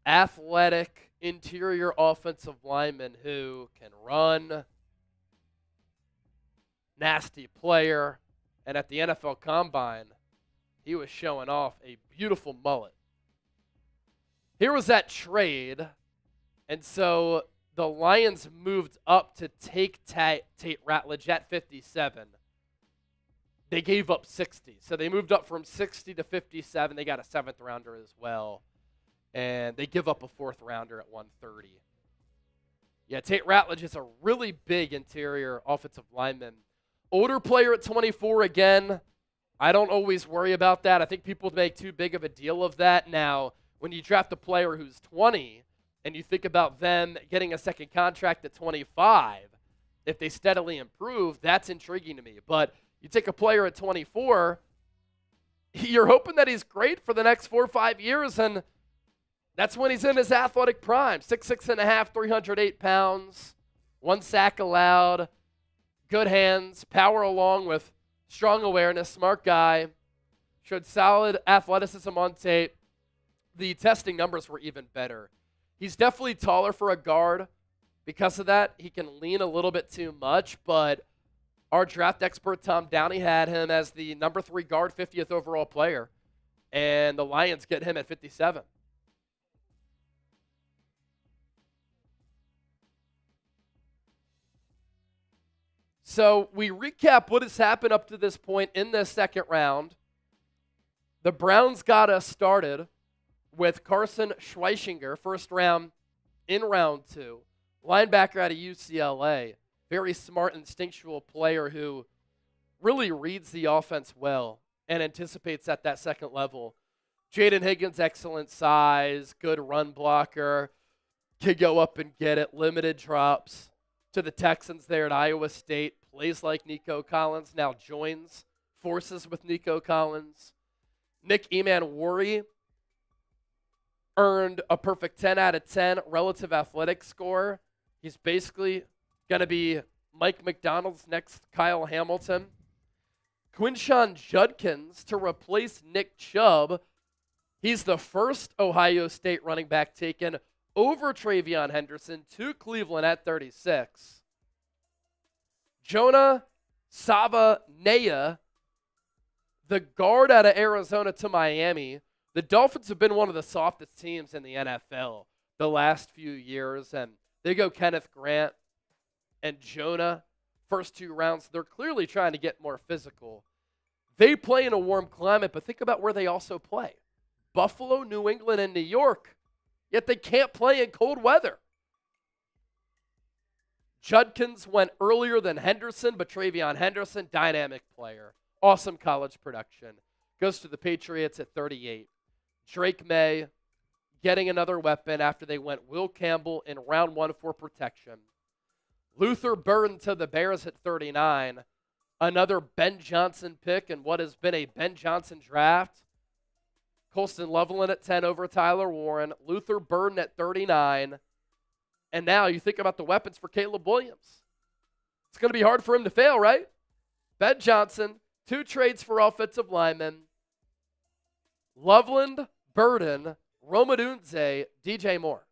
Athletic interior offensive lineman who can run. Nasty player. And at the NFL Combine, he was showing off a beautiful mullet. Here was that trade, and so the Lions moved up to take Tate Ratledge at 57. They gave up 60, so they moved up from 60 to 57. They got a 7th rounder as well, and they give up a 4th rounder at 130. Yeah, Tate Ratledge is a really big interior offensive lineman. Older player at 24 again. I don't always worry about that. I think people make too big of a deal of that now. When you draft a player who's 20 and you think about them getting a second contract at 25, if they steadily improve, that's intriguing to me. But you take a player at 24, you're hoping that he's great for the next 4 or 5 years, and that's when he's in his athletic prime. 6'6.5", 308 pounds, 1 sack allowed, good hands, power along with strong awareness, smart guy, showed solid athleticism on tape. The testing numbers were even better. He's definitely taller for a guard. Because of that, he can lean a little bit too much, but our draft expert, Tom Downey, had him as the number 3 guard, 50th overall player, and the Lions get him at 57. So we recap what has happened up to this point in the second round. The Browns got us started with Carson Schweichinger, first round in round 2. Linebacker out of UCLA. Very smart, instinctual player who really reads the offense well and anticipates at that second level. Jaden Higgins, excellent size, good run blocker. Can go up and get it. Limited drops to the Texans there at Iowa State. Plays like Nico Collins. Now joins forces with Nico Collins. Nick Emanwori earned a perfect 10 out of 10 relative athletic score. He's basically going to be Mike McDonald's next Kyle Hamilton. Quinshon Judkins to replace Nick Chubb. He's the first Ohio State running back taken over Travion Henderson to Cleveland at 36. Jonah Savanea, the guard out of Arizona to Miami. The Dolphins have been one of the softest teams in the NFL the last few years, and they go Kenneth Grant and Jonah, first 2 rounds. They're clearly trying to get more physical. They play in a warm climate, but think about where they also play. Buffalo, New England, and New York, yet they can't play in cold weather. Judkins went earlier than Henderson, but Travion Henderson, dynamic player. Awesome college production. Goes to the Patriots at 38. Drake May getting another weapon after they went Will Campbell in round 1 for protection. Luther Burden to the Bears at 39. Another Ben Johnson pick in what has been a Ben Johnson draft. Colston Loveland at 10 over Tyler Warren. Luther Burden at 39. And now you think about the weapons for Caleb Williams. It's going to be hard for him to fail, right? Ben Johnson, 2 trades for offensive linemen. Loveland, Burden, Romadunze, DJ Moore.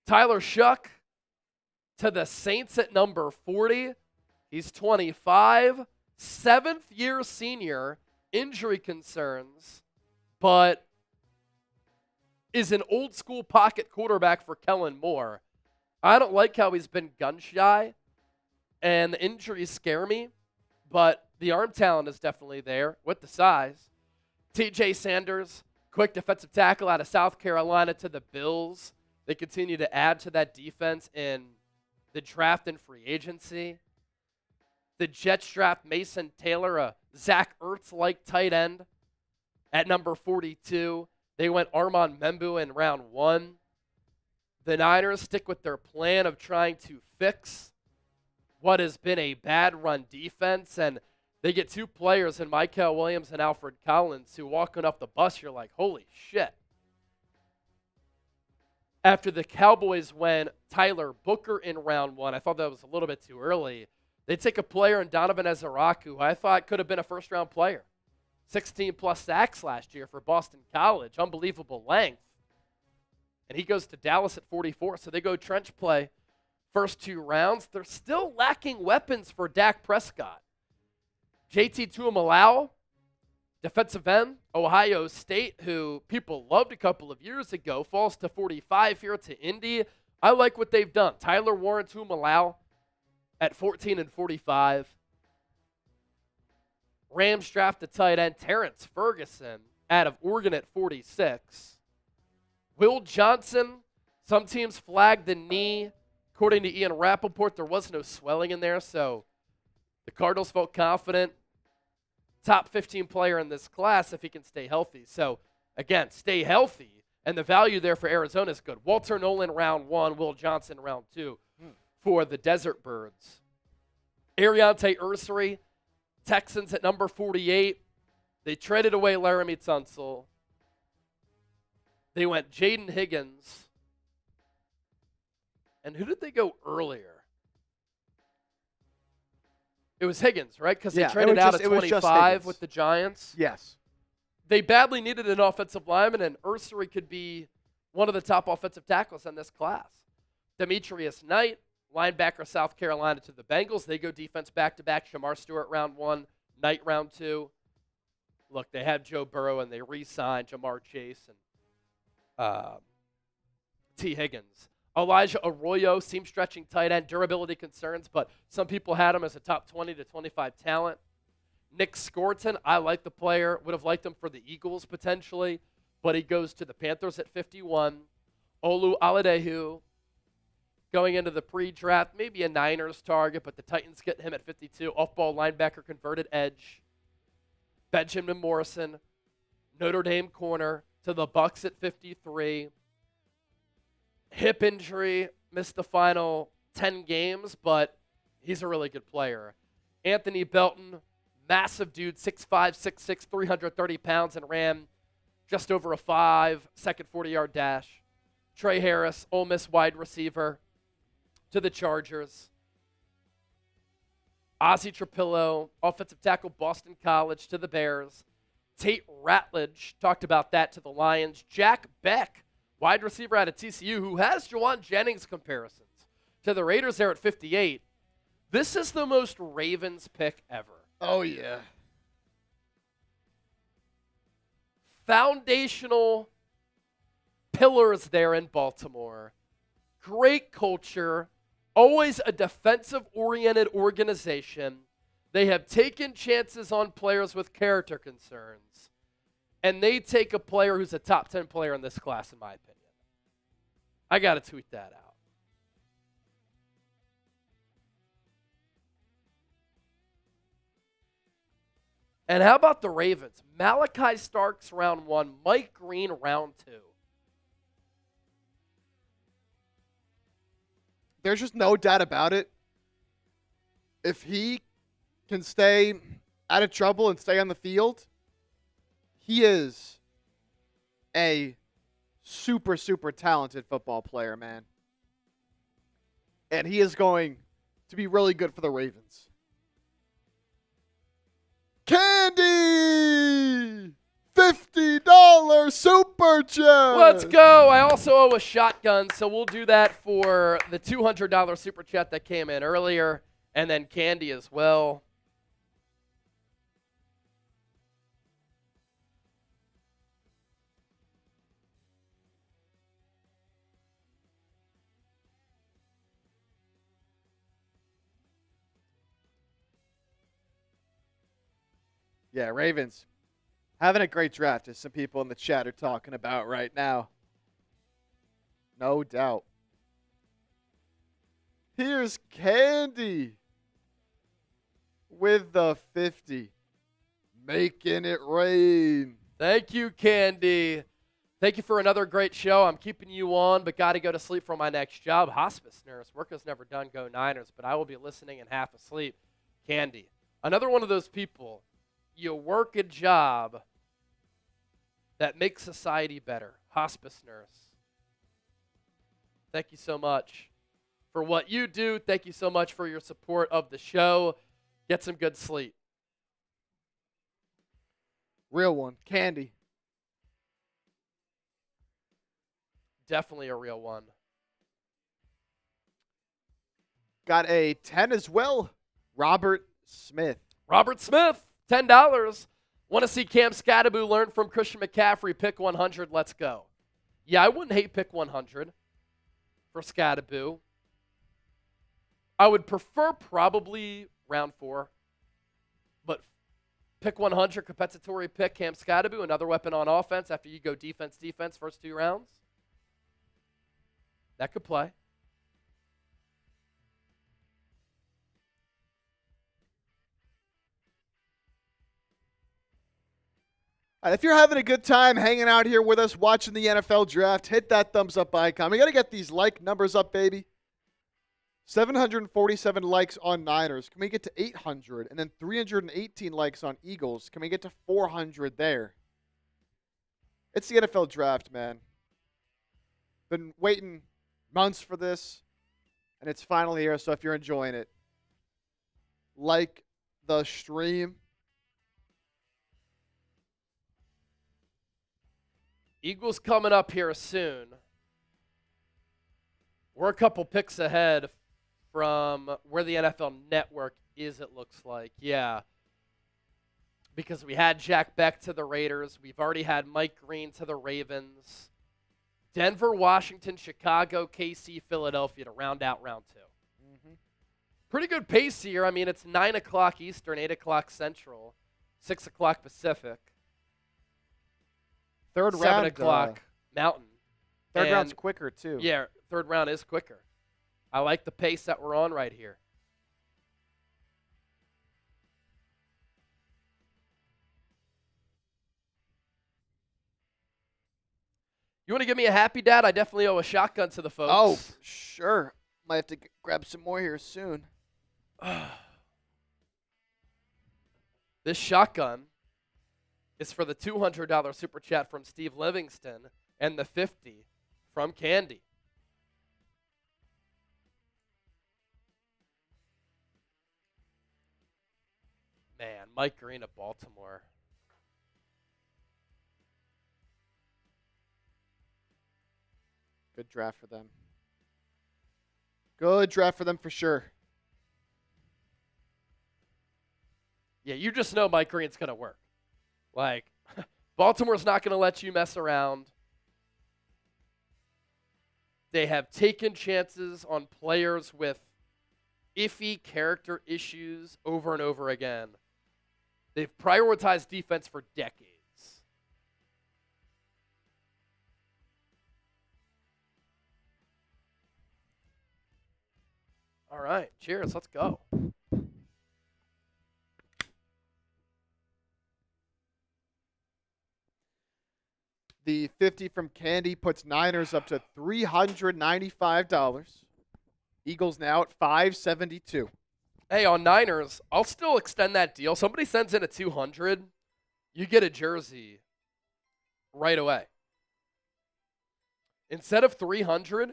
Tyler Shuck to the Saints at number 40. He's 25, 7th-year senior, injury concerns, but is an old-school pocket quarterback for Kellen Moore. I don't like how he's been gun-shy, and the injuries scare me, but the arm talent is definitely there with the size. TJ Sanders, quick defensive tackle out of South Carolina to the Bills. They continue to add to that defense in the draft and free agency. The Jets draft Mason Taylor, a Zach Ertz-like tight end at number 42. They went Armand Membou in round 1. The Niners stick with their plan of trying to fix what has been a bad run defense, and they get 2 players in Michael Williams and Alfred Collins who, walking off the bus, you're like, holy shit. After the Cowboys went Tyler Booker in round 1, I thought that was a little bit too early. They take a player in Donovan Ezeraku, who I thought could have been a first-round player. 16-plus sacks last year for Boston College. Unbelievable length. And he goes to Dallas at 44, so they go trench play first 2 rounds. They're still lacking weapons for Dak Prescott. JT Tuimalau, defensive end, Ohio State, who people loved a couple of years ago, falls to 45 here to Indy. I like what they've done. Tyler Warren, Tuimalau at 14 and 45. Rams draft the tight end Terrence Ferguson out of Oregon at 46. Will Johnson, some teams flagged the knee. According to Ian Rappaport, there was no swelling in there, so the Cardinals felt confident. Top 15 player in this class if he can stay healthy. So, again, stay healthy, and the value there for Arizona is good. Walter Nolan round 1, Will Johnson round 2 for the Desert Birds. Ariante Ursery, Texans at number 48. They traded away Laramie Tunsil. They went Jaden Higgins. And who did they go earlier? It was Higgins, right? Because they traded out at 25 with the Giants. Yes. They badly needed an offensive lineman, and Ursery could be one of the top offensive tackles in this class. Demetrius Knight, linebacker, South Carolina to the Bengals. They go defense back-to-back. Shamar Stewart round 1, Knight round 2. Look, they had Joe Burrow, and they re-signed Jamar Chase and T. Higgins. Elijah Arroyo, seam-stretching tight end, durability concerns, but some people had him as a top 20 to 25 talent. Nick Scorton, I like the player. Would have liked him for the Eagles potentially, but he goes to the Panthers at 51. Olu Aladehu going into the pre-draft, maybe a Niners target, but the Titans get him at 52. Off-ball linebacker, converted edge. Benjamin Morrison, Notre Dame corner, to the Bucs at 53. Hip injury, missed the final 10 games, but he's a really good player. Anthony Belton, massive dude, 6'5", 6'6", 330 pounds, and ran just over a 5-second 40-yard dash. Trey Harris, Ole Miss wide receiver, to the Chargers. Ozzie Trapillo, offensive tackle, Boston College to the Bears. Tate Ratledge, talked about that, to the Lions. Jack Beck, wide receiver out of TCU, who has Jawan Jennings comparisons to the Raiders there at 58. This is the most Ravens pick ever. Oh, yeah. Foundational pillars there in Baltimore. Great culture. Always a defensive-oriented organization. They have taken chances on players with character concerns. And they take a player who's a top 10 player in this class, in my opinion. I got to tweet that out. And how about the Ravens? Malachi Starks, round 1. Mike Green, round 2. There's just no doubt about it. If he can stay out of trouble and stay on the field, he is a super, super talented football player, man. And he is going to be really good for the Ravens. Candy! $50 super chat! Let's go. I also owe a shotgun, so we'll do that for the $200 super chat that came in earlier, and then Candy as well. Yeah, Ravens. Having a great draft, as some people in the chat are talking about right now. No doubt. Here's Candy with the 50. Making it rain. Thank you, Candy. Thank you for another great show. I'm keeping you on, but got to go to sleep for my next job. Hospice nurse. Work is never done. Go Niners. But I will be listening and half asleep. Candy. Another one of those people. You work a job that makes society better. Hospice nurse. Thank you so much for what you do. Thank you so much for your support of the show. Get some good sleep. Real one. Candy. Definitely a real one. Got a 10 as well. Robert Smith. Robert Smith, $10. Want to see Cam Scattaboo learn from Christian McCaffrey? Pick 100. Let's go. Yeah, I wouldn't hate pick 100 for Scattaboo. I would prefer probably round 4. But pick 100, compensatory pick, Cam Scattaboo, another weapon on offense after you go defense, first 2 rounds. That could play. All right, if you're having a good time hanging out here with us watching the NFL draft, hit that thumbs up icon. We got to get these like numbers up, baby. 747 likes on Niners. Can we get to 800? And then 318 likes on Eagles. Can we get to 400 there? It's the NFL draft, man. Been waiting months for this, and it's finally here. So if you're enjoying it, like the stream. Eagles coming up here soon. We're a couple picks ahead from where the NFL Network is, it looks like. Yeah. Because we had Jack Beck to the Raiders. We've already had Mike Green to the Ravens. Denver, Washington, Chicago, KC, Philadelphia to round out round 2. Mm-hmm. Pretty good pace here. I mean, it's 9 o'clock Eastern, 8 o'clock Central, 6 o'clock Pacific. Third 7 round, o'clock Mountain. Third round's quicker, too. Yeah, third round is quicker. I like the pace that we're on right here. You want to give me a happy dad? I definitely owe a shotgun to the folks. Oh, sure. Might have to grab some more here soon. This shotgun is for the $200 super chat from Steve Livingston and the 50 from Candy. Man, Mike Green of Baltimore. Good draft for them. Good draft for them for sure. Yeah, you just know Mike Green's going to work. Like, Baltimore's not going to let you mess around. They have taken chances on players with iffy character issues over and over again. They've prioritized defense for decades. All right, cheers. Let's go. The 50 from Candy puts Niners up to $395. Eagles now at $572. Hey, on Niners, I'll still extend that deal. Somebody sends in a 200, you get a jersey right away. Instead of $300,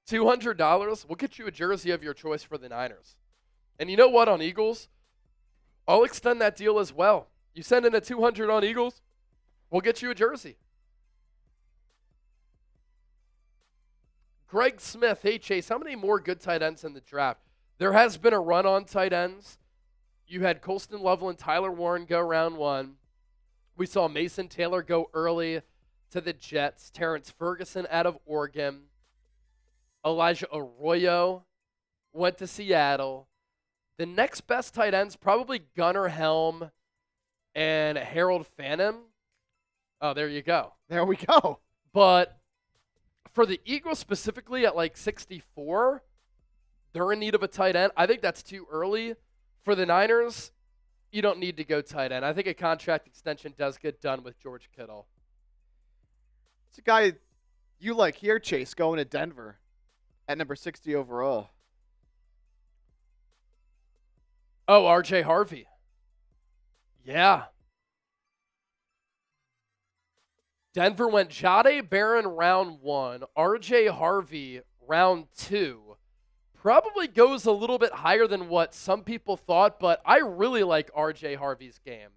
$200, we'll get you a jersey of your choice for the Niners. And you know what, on Eagles, I'll extend that deal as well. You send in a 200 on Eagles, we'll get you a jersey. Greg Smith, hey Chase, how many more good tight ends in the draft? There has been a run on tight ends. You had Colston Loveland, Tyler Warren go round one. We saw Mason Taylor go early to the Jets. Terrence Ferguson out of Oregon. Elijah Arroyo went to Seattle. The next best tight ends, probably Gunnar Helm and Harold Phantom. Oh, there you go. There we go. But for the Eagles specifically at like 64, they're in need of a tight end. I think that's too early. For the Niners, you don't need to go tight end. I think a contract extension does get done with George Kittle. It's a guy you like here, Chase, going to Denver at number 60 overall. Oh, R.J. Harvey. Yeah. Denver went Jade Barron round 1, R.J. Harvey round 2. Probably goes a little bit higher than what some people thought, but I really like R.J. Harvey's game.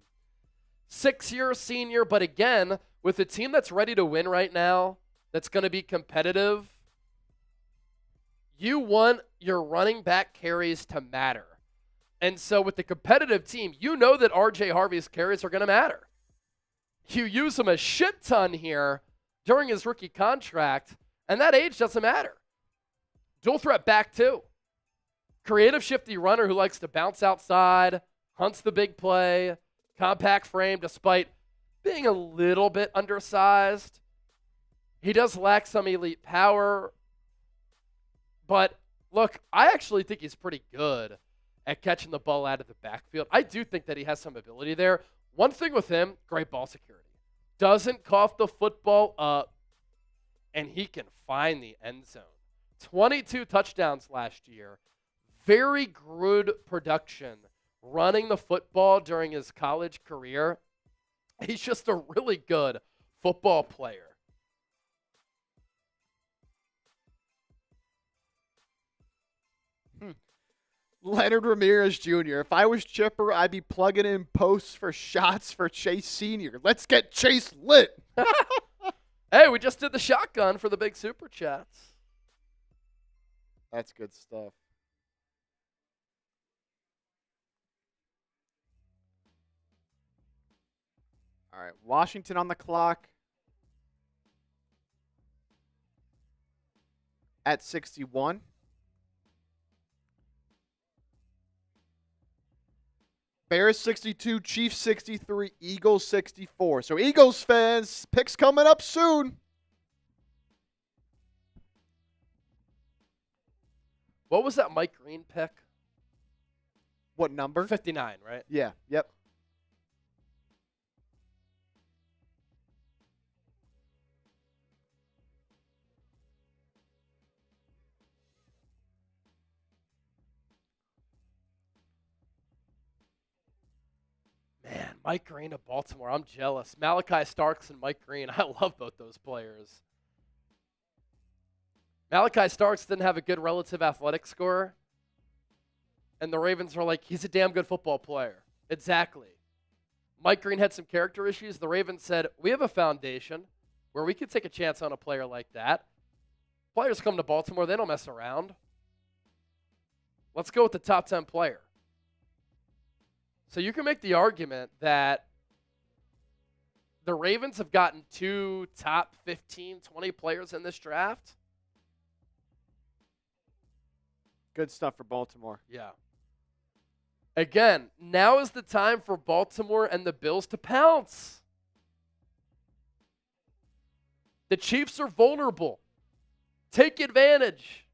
6-year senior, but again, with a team that's ready to win right now, that's going to be competitive, you want your running back carries to matter. And so with the competitive team, you know that R.J. Harvey's carries are going to matter. You use him a shit ton here during his rookie contract, and that age doesn't matter. Dual threat back too. Creative shifty runner who likes to bounce outside, hunts the big play, compact frame despite being a little bit undersized. He does lack some elite power, but look, I actually think he's pretty good at catching the ball out of the backfield. I do think that he has some ability there. One thing with him, great ball security. Doesn't cough the football up, and he can find the end zone. 22 touchdowns last year. Very good production running the football during his college career. He's just a really good football player. Leonard Ramirez Jr. If I was Chipper, I'd be plugging in posts for shots for Chase Sr. Let's get Chase lit. Hey, we just did the shotgun for the big super chats. That's good stuff. All right, Washington on the clock at 61. Bears 62, Chiefs 63, Eagles 64. So Eagles fans, picks coming up soon. What was that Mike Green pick? What number? 59, right? Yeah, yep. Man, Mike Green of Baltimore. I'm jealous. Malachi Starks and Mike Green. I love both those players. Malachi Starks didn't have a good relative athletic score. And the Ravens are like, he's a damn good football player. Exactly. Mike Green had some character issues. The Ravens said, we have a foundation where we could take a chance on a player like that. Players come to Baltimore, they don't mess around. Let's go with the top 10 player. So you can make the argument that the Ravens have gotten 2 top 15, 20 players in this draft. Good stuff for Baltimore. Yeah. Again, now is the time for Baltimore and the Bills to pounce. The Chiefs are vulnerable. Take advantage.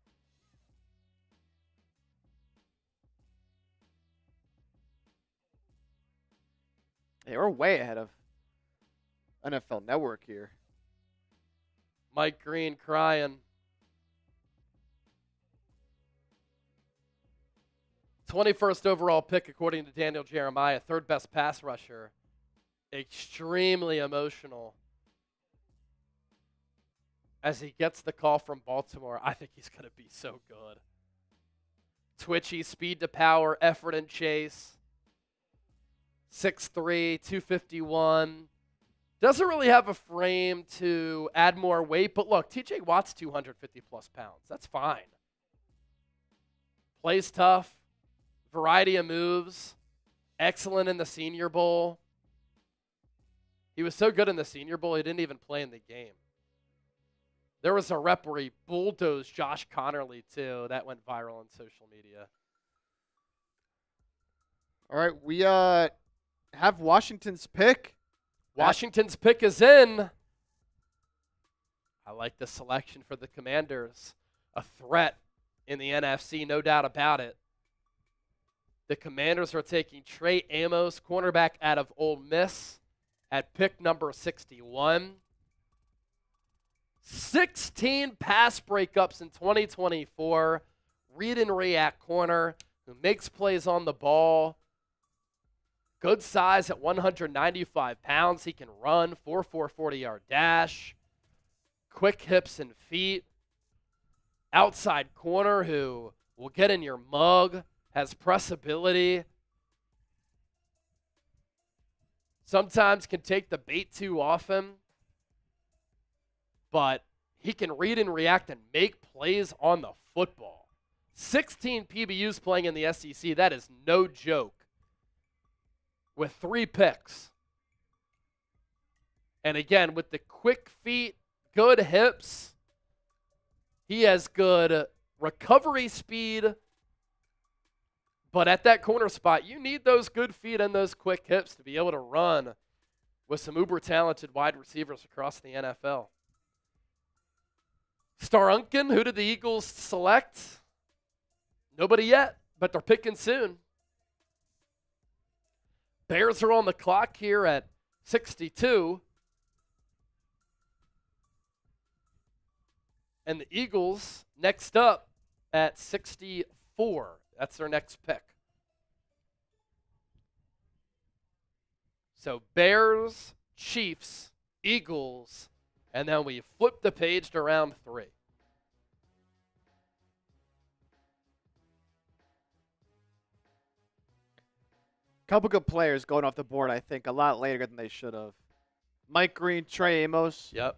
Hey, we're way ahead of NFL Network here. Mike Green crying. 21st overall pick, according to Daniel Jeremiah, third best pass rusher. Extremely emotional as he gets the call from Baltimore. I think he's going to be so good. Twitchy, speed to power, effort and chase. 6'3", 251. Doesn't really have a frame to add more weight, but look, TJ Watt's 250-plus pounds. That's fine. Plays tough. Variety of moves. Excellent in the Senior Bowl. He was so good in the Senior Bowl, he didn't even play in the game. There was a rep where he bulldozed Josh Connerly, too. That went viral on social media. All right, we have Washington's pick. Washington's pick is in. I like the selection for the Commanders. A threat in the NFC, no doubt about it. The Commanders are taking Trey Amos, cornerback out of Ole Miss, at pick number 61. 16 pass breakups in 2024. Read and react corner who makes plays on the ball. Good size at 195 pounds. He can run 4.4 40-yard dash. Quick hips and feet. Outside corner who will get in your mug. Has pressability. Sometimes can take the bait too often. But he can read and react and make plays on the football. 16 PBUs playing in the SEC. That is no joke. With 3 picks. And again, with the quick feet, good hips, he has good recovery speed. But at that corner spot, you need those good feet and those quick hips to be able to run with some uber-talented wide receivers across the NFL. Starunkin, who did the Eagles select? Nobody yet, but they're picking soon. Bears are on the clock here at 62. And the Eagles next up at 64. That's their next pick. So Bears, Chiefs, Eagles, and then we flip the page to round 3. Couple good players going off the board, I think, a lot later than they should have. Mike Green, Trey Amos. Yep.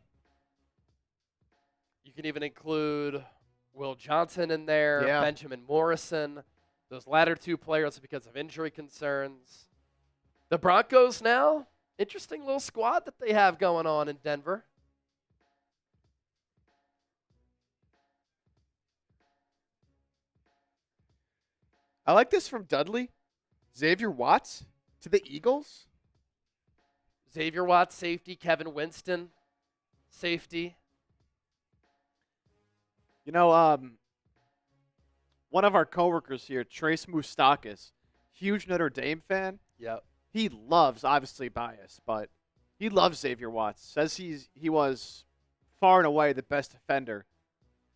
You can even include Will Johnson in there, Yeah. Benjamin Morrison. Those latter 2 players because of injury concerns. The Broncos now, interesting little squad that they have going on in Denver. I like this from Dudley. Xavier Watts to the Eagles. Xavier Watts, safety. Kevin Winston, safety. You know, one of our coworkers here, Trace Moustakis, huge Notre Dame fan. Yep. He loves, obviously biased, but he loves Xavier Watts. Says he was far and away the best defender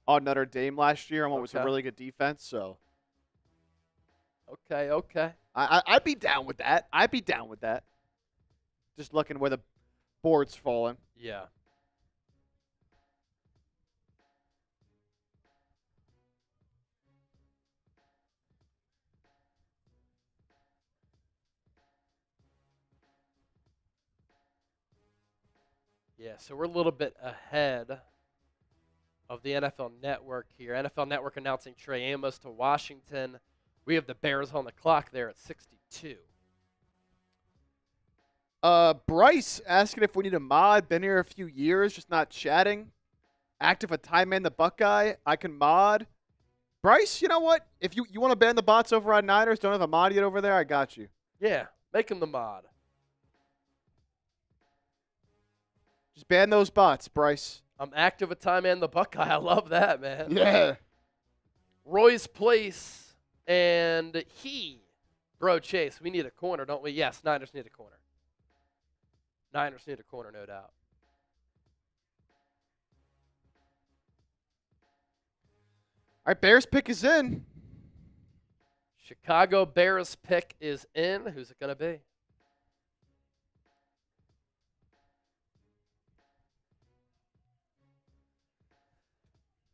on Notre Dame last year, and what was a Okay. really good defense. So Okay. I'd be down with that. I'd be down with that. Just looking where the board's falling. Yeah. Yeah, so we're a little bit ahead of the NFL Network here. NFL Network announcing Trey Amos to Washington. We have the Bears on the clock there at 62. Bryce asking if we need a mod. Been here a few years, just not chatting. Active a time man, the Buckeye. I can mod. Bryce, you know what? If you want to ban the bots over on Niners, don't have a mod yet over there, I got you. Yeah, make him the mod. Just ban those bots, Bryce. I'm active a time and the Buckeye. I love that, man. Yeah. Roy's Place and Bro, Chase, we need a corner, don't we? Yes, Niners need a corner. Niners need a corner, no doubt. All right, Bears pick is in. Chicago Bears pick is in. Who's it going to be?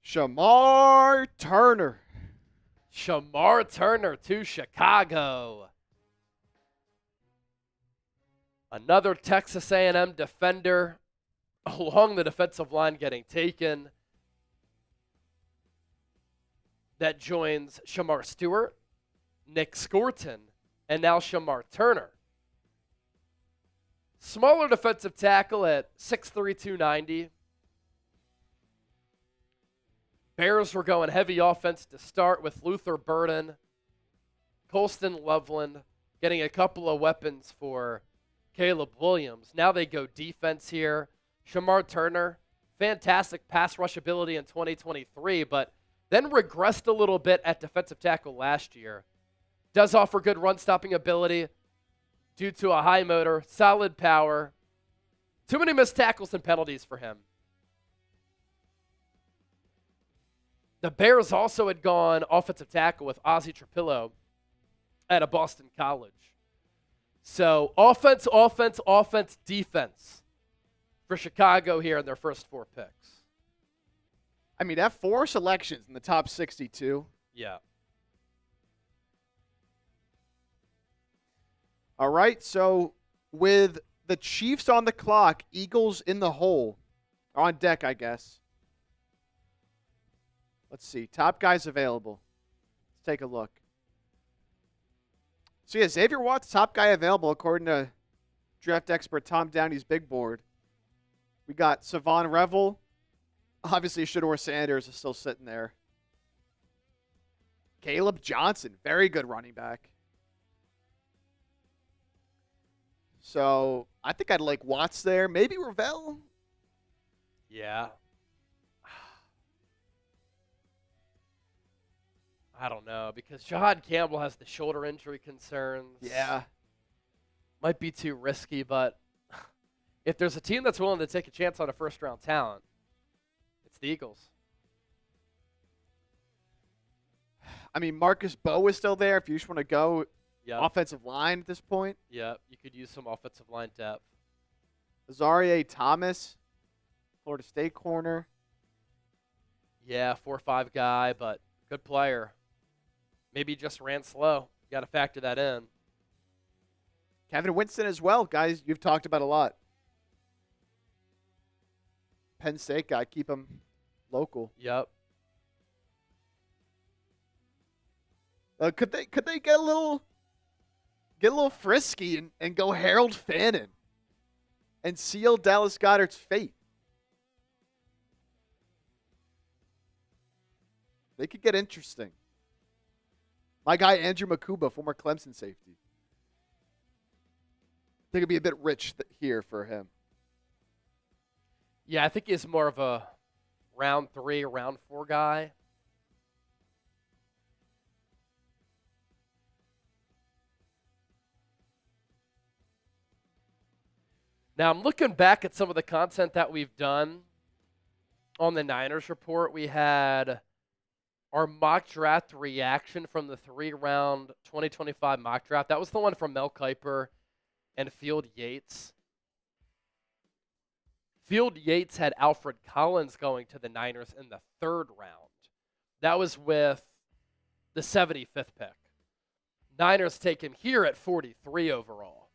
Shamar Turner. Shamar Turner to Chicago. Another Texas A&M defender along the defensive line getting taken. That joins Shamar Stewart, Nick Scorton, and now Shamar Turner. Smaller defensive tackle at 6'3", 290. Bears were going heavy offense to start with Luther Burden, Colston Loveland, getting a couple of weapons for Caleb Williams. Now they go defense here. Shamar Turner, fantastic pass rush ability in 2023, but then regressed a little bit at defensive tackle last year. Does offer good run-stopping ability due to a high motor, solid power. Too many missed tackles and penalties for him. The Bears also had gone offensive tackle with Ozzie Trapillo at a Boston college. So offense, defense for Chicago here in their first 4 picks. I mean, that 4 selections in the top 62. Yeah. All right, so with the Chiefs on the clock, Eagles in the hole, on deck, I guess. Let's see, top guys available. Let's take a look. So yeah, Xavier Watts, top guy available according to draft expert Tom Downey's big board. We got Savon Revel. Obviously, Shedeur Sanders is still sitting there. Caleb Johnson, very good running back. So I think I'd like Watts there. Maybe Ravel. Yeah. I don't know, because Jihaad Campbell has the shoulder injury concerns. Yeah. Might be too risky, but if there's a team that's willing to take a chance on a first-round talent, it's the Eagles. I mean, Marcus Bowe is still there if you just want to go offensive line at this point. Yeah, you could use some offensive line depth. Azarie Thomas, Florida State corner. Yeah, 4-5 guy, but good player. Maybe just ran slow. You got to factor that in. Kevin Winston as well, guys. You've talked about a lot. Penn State guy, keep him local. Yep. Could they get a little frisky and go Harold Fannin and seal Dallas Goedert's fate? They could get interesting. My guy Andrew Makuba, former Clemson safety. I think it'd be a bit rich here for him. Yeah, I think he's more of a round 3, round 4 guy. Now, I'm looking back at some of the content that we've done on the Niners report. We had our mock draft reaction from the 3-round 2025 mock draft. That was the one from Mel Kiper and Field Yates. Field Yates had Alfred Collins going to the Niners in the 3rd round. That was with the 75th pick. Niners take him here at 43 overall.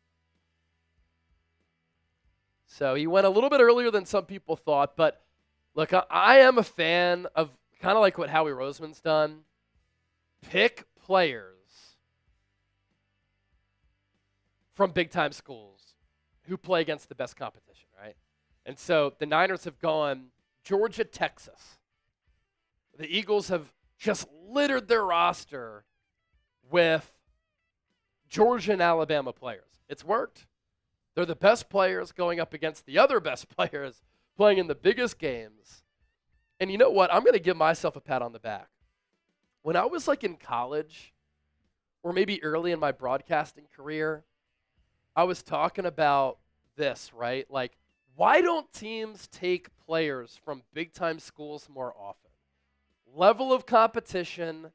So he went a little bit earlier than some people thought. But look, I am a fan of kind of like what Howie Roseman's done. Pick players from big-time schools who play against the best competition, right? And so the Niners have gone Georgia, Texas. The Eagles have just littered their roster with Georgia and Alabama players. It's worked. They're the best players going up against the other best players playing in the biggest games. And you know what? I'm going to give myself a pat on the back. When I was like in college or maybe early in my broadcasting career, I was talking about this, right? Like, why don't teams take players from big-time schools more often? Level of competition,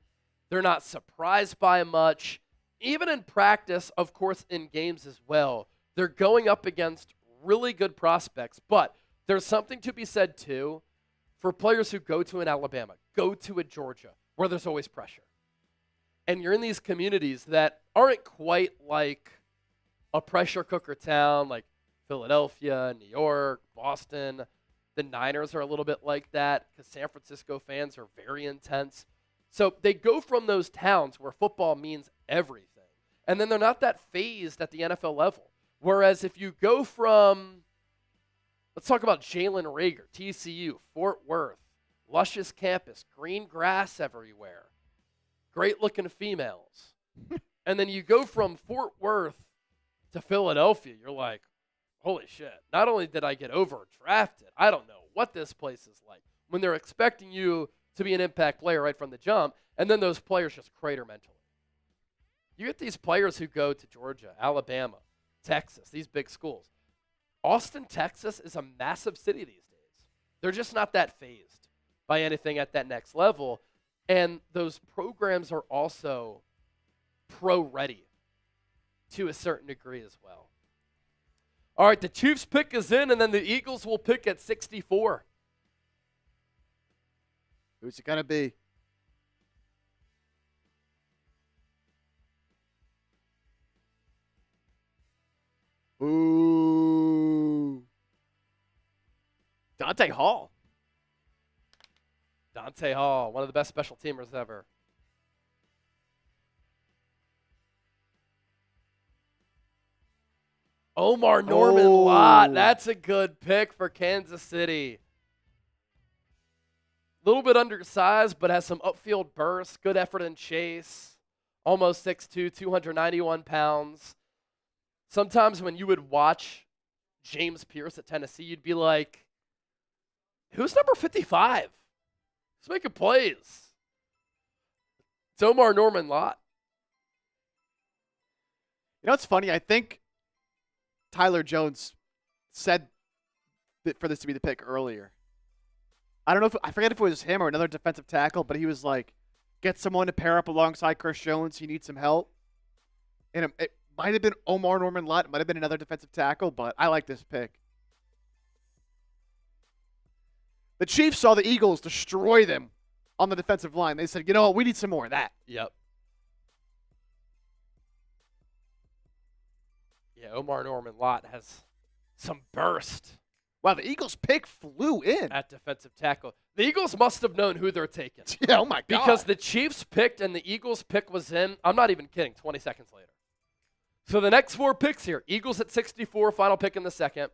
they're not surprised by much. Even in practice, of course, in games as well, they're going up against really good prospects. But there's something to be said, too, for players who go to an Alabama, go to a Georgia, where there's always pressure. And you're in these communities that aren't quite like a pressure cooker town like Philadelphia, New York, Boston. The Niners are a little bit like that because San Francisco fans are very intense. So they go from those towns where football means everything, and then they're not that phased at the NFL level. Whereas if you go from, let's talk about Jalen Reagor, TCU, Fort Worth, luscious campus, green grass everywhere, great-looking females. And then you go from Fort Worth to Philadelphia, you're like, holy shit, not only did I get overdrafted, I don't know what this place is like. When they're expecting you to be an impact player right from the jump, and then those players just crater mentally. You get these players who go to Georgia, Alabama, Texas, these big schools. Austin, Texas is a massive city these days. They're just not that phased by anything at that next level. And those programs are also pro-ready to a certain degree as well. All right, the Chiefs pick is in, and then the Eagles will pick at 64. Who's it going to be? Ooh. Dante Hall. Dante Hall, one of the best special teamers ever. Omar Norman Lott. That's a good pick for Kansas City. A little bit undersized, but has some upfield burst, good effort in chase. Almost 6'2", 291 pounds. Sometimes when you would watch James Pierce at Tennessee, you'd be like, who's number 55? He's making plays. It's Omar Norman Lott. You know what's funny? I think Tyler Jones said that for this to be the pick earlier. I don't know I forget if it was him or another defensive tackle, but he was like, get someone to pair up alongside Chris Jones. He needs some help. And it might have been Omar Norman Lott. It might have been another defensive tackle, but I like this pick. The Chiefs saw the Eagles destroy them on the defensive line. They said, you know what, we need some more of that. Yep. Yeah, Omar Norman Lott has some burst. Wow, the Eagles pick flew in. At defensive tackle. The Eagles must have known who they're taking. Yeah, oh my God. Because the Chiefs picked and the Eagles pick was in, I'm not even kidding, 20 seconds later. So the next four picks here, Eagles at 64, final pick in the second.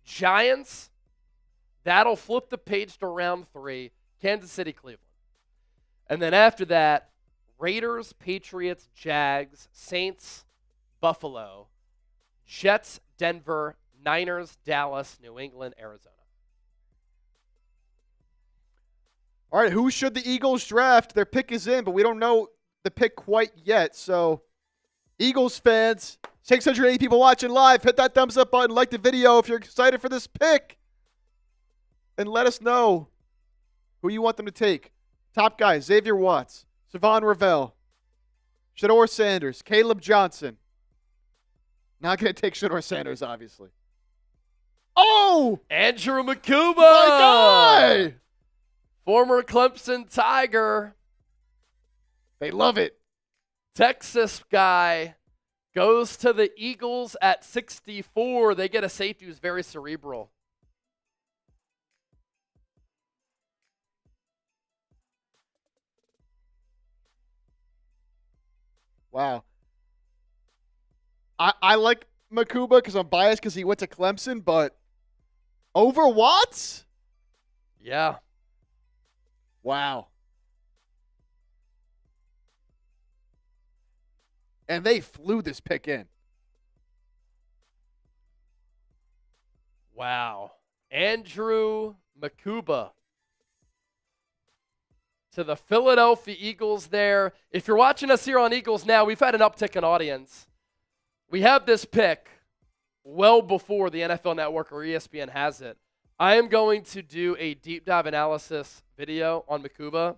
Giants, that'll flip the page to round 3, Kansas City, Cleveland. And then after that, Raiders, Patriots, Jags, Saints, Buffalo, Jets, Denver, Niners, Dallas, New England, Arizona. All right, who should the Eagles draft? Their pick is in, but we don't know the pick quite yet. So, Eagles fans, 680 people watching live, hit that thumbs up button, like the video if you're excited for this pick, and let us know who you want them to take. Top guys, Xavier Watts, Savon Ravel, Shador Sanders, Caleb Johnson. Not going to take Shador Sanders, obviously. Oh! Andrew Makuba! My guy! Former Clemson Tiger. They love it. Texas guy goes to the Eagles at 64. They get a safety who's very cerebral. Wow. I like Makuba because I'm biased because he went to Clemson, but over Watts? Yeah. Wow. And they flew this pick in. Wow. Andrew Makuba to the Philadelphia Eagles there. If you're watching us here on Eagles Now, we've had an uptick in audience. We have this pick well before the NFL Network or ESPN has it. I am going to do a deep dive analysis video on Makuba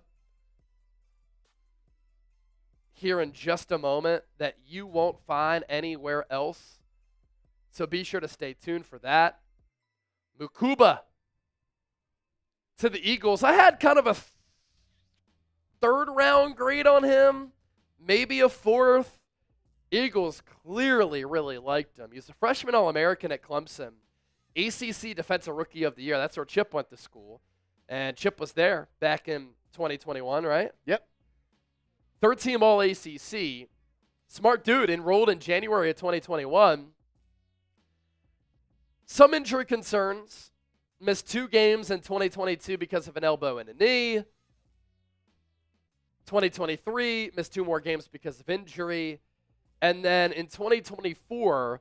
here in just a moment that you won't find anywhere else. So be sure to stay tuned for that. Makuba to the Eagles. I had kind of a third round grade on him, maybe a fourth. Eagles clearly really liked him. He's a freshman All-American at Clemson. ACC Defensive Rookie of the Year. That's where Chip went to school. And Chip was there back in 2021, right? Yep. Third team All-ACC. Smart dude, enrolled in January of 2021. Some injury concerns. Missed 2 games in 2022 because of an elbow and a knee. 2023, missed 2 more games because of injury. And then in 2024,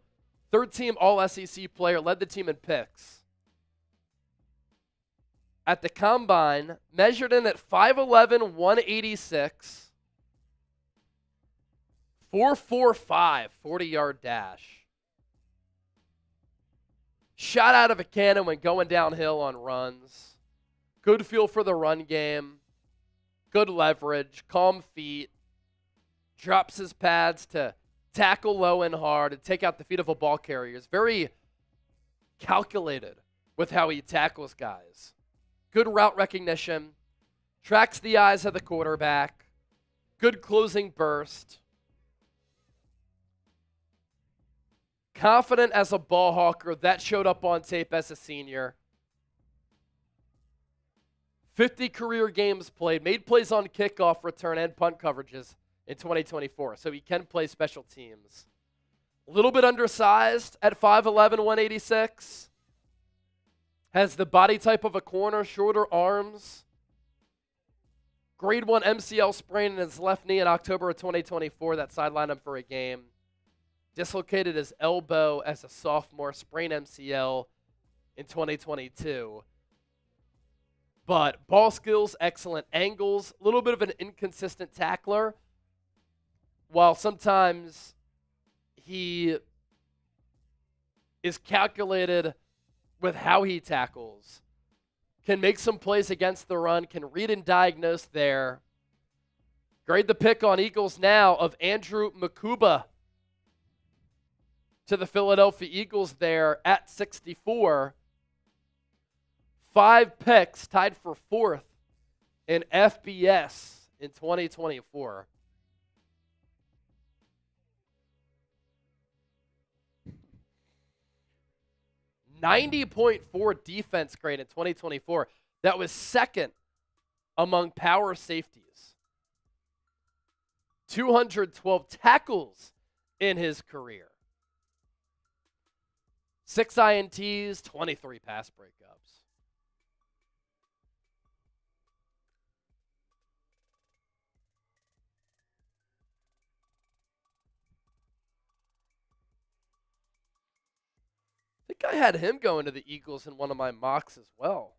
third-team All-SEC player, led the team in picks. At the Combine, measured in at 5'11", 186, 4.45, 40-yard dash. Shot out of a cannon when going downhill on runs. Good feel for the run game. Good leverage, calm feet. Drops his pads to tackle low and hard and take out the feet of a ball carrier. He's very calculated with how he tackles guys. Good route recognition. Tracks the eyes of the quarterback. Good closing burst. Confident as a ball hawker. That showed up on tape as a senior. 50 career games played. Made plays on kickoff, return, and punt coverages in 2024, so he can play special teams. A little bit undersized at 5'11", 186. Has the body type of a corner, shorter arms. Grade 1 MCL sprain in his left knee in October of 2024 that sidelined him for a game. Dislocated his elbow as a sophomore, sprained MCL in 2022. But ball skills, excellent angles, a little bit of an inconsistent tackler. While sometimes he is calculated with how he tackles, can make some plays against the run, can read and diagnose there. Grade the pick on Eagles Now of Andrew Makuba to the Philadelphia Eagles there at 64. 5 picks, tied for 4th in FBS in 2024. .4 defense grade in 2024. That was second among power safeties. 212 tackles in his career. 6 INTs, 23 pass breakups. I think I had him going to the Eagles in one of my mocks as well.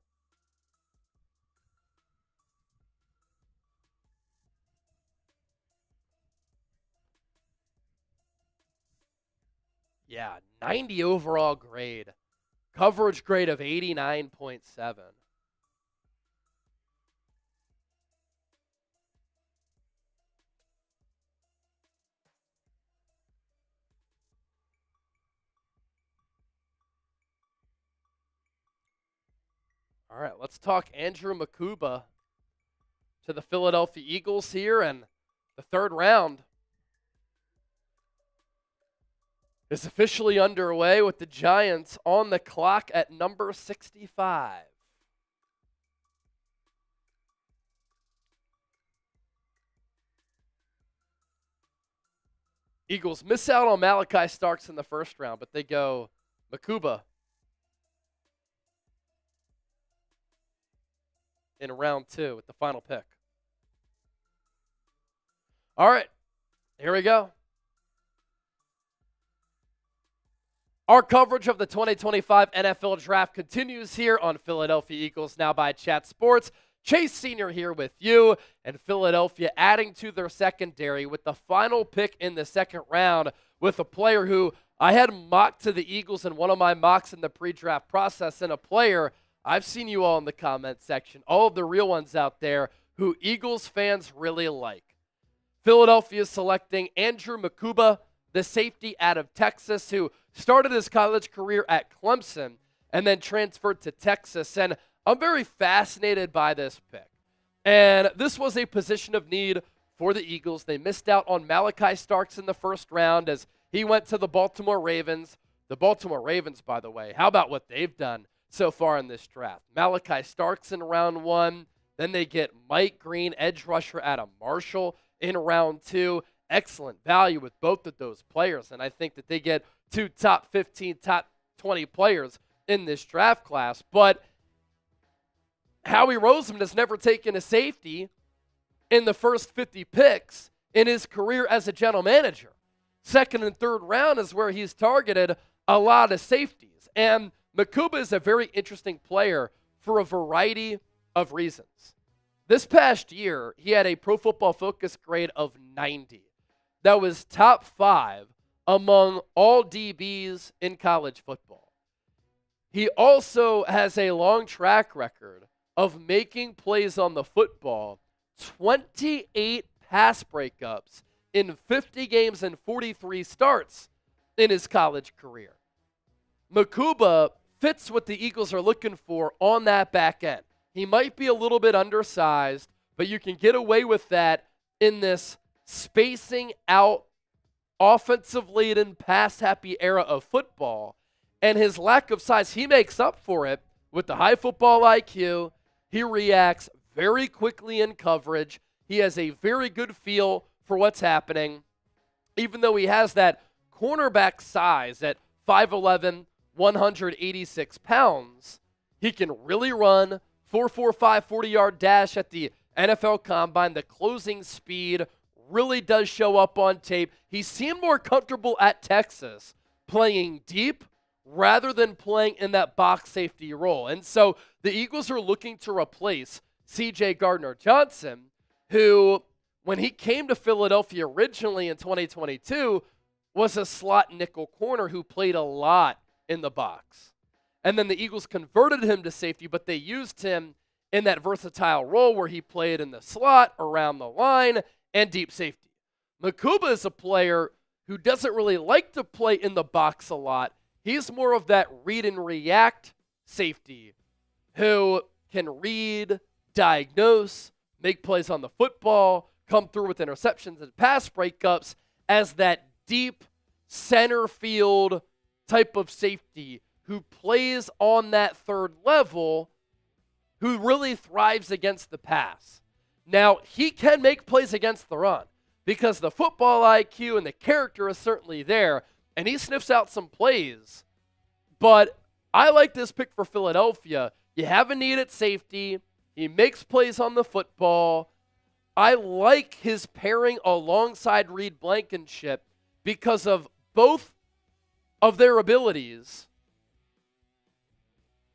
Yeah, 90 overall grade. Coverage grade of 89.7. All right, let's talk Andrew Makuba to the Philadelphia Eagles here in the 3rd round. is officially underway with the Giants on the clock at number 65. Eagles miss out on Malachi Starks in the first round, but they go Makuba in round 2 with the final pick. All right, here we go. Our coverage of the 2025 NFL Draft continues here on Philadelphia Eagles Now by Chat Sports. Chase Sr. here with you, and Philadelphia adding to their secondary with the final pick in the second round with a player who I had mocked to the Eagles in one of my mocks in the pre-draft process, and a player I've seen you all in the comment section, all of the real ones out there who Eagles fans really like. Philadelphia is selecting Andrew Makuba, the safety out of Texas, who started his college career at Clemson and then transferred to Texas. And I'm very fascinated by this pick. And this was a position of need for the Eagles. They missed out on Malachi Starks in the first round as he went to the Baltimore Ravens. The Baltimore Ravens, by the way, how about what they've done so far in this draft? Malachi Starks in round 1. Then they get Mike Green, edge rusher out of Marshall, in round 2. Excellent value with both of those players. And I think that they get 2 top 15, top 20 players in this draft class. But Howie Roseman has never taken a safety in the first 50 picks in his career as a general manager. Second and third round is where he's targeted a lot of safeties. And Makuba is a very interesting player for a variety of reasons. This past year, he had a Pro Football Focus grade of 90. That was top 5 among all DBs in college football. He also has a long track record of making plays on the football, 28 pass breakups in 50 games and 43 starts in his college career. Makuba fits what the Eagles are looking for on that back end. He might be a little bit undersized, but you can get away with that in this spacing out, offensive-laden, pass-happy era of football. And his lack of size, he makes up for it with the high football IQ. He reacts very quickly in coverage. He has a very good feel for what's happening. Even though he has that cornerback size at 5'11", 186 pounds, he can really run 4.45 40-yard dash at the NFL Combine. The closing speed really does show up on tape. He seemed more comfortable at Texas playing deep rather than playing in that box safety role. And so the Eagles are looking to replace C.J. Gardner-Johnson, who, when he came to Philadelphia originally in 2022, was a slot nickel corner who played a lot in the box. And then the Eagles converted him to safety, but they used him in that versatile role where he played in the slot, around the line, and deep safety. Makuba is a player who doesn't really like to play in the box a lot. He's more of that read and react safety who can read, diagnose, make plays on the football, come through with interceptions and pass breakups as that deep center field type of safety who plays on that third level, who really thrives against the pass. Now, he can make plays against the run because the football IQ and the character is certainly there, and he sniffs out some plays. But I like this pick for Philadelphia. You have a need at safety. He makes plays on the football. I like his pairing alongside Reed Blankenship because of both of their abilities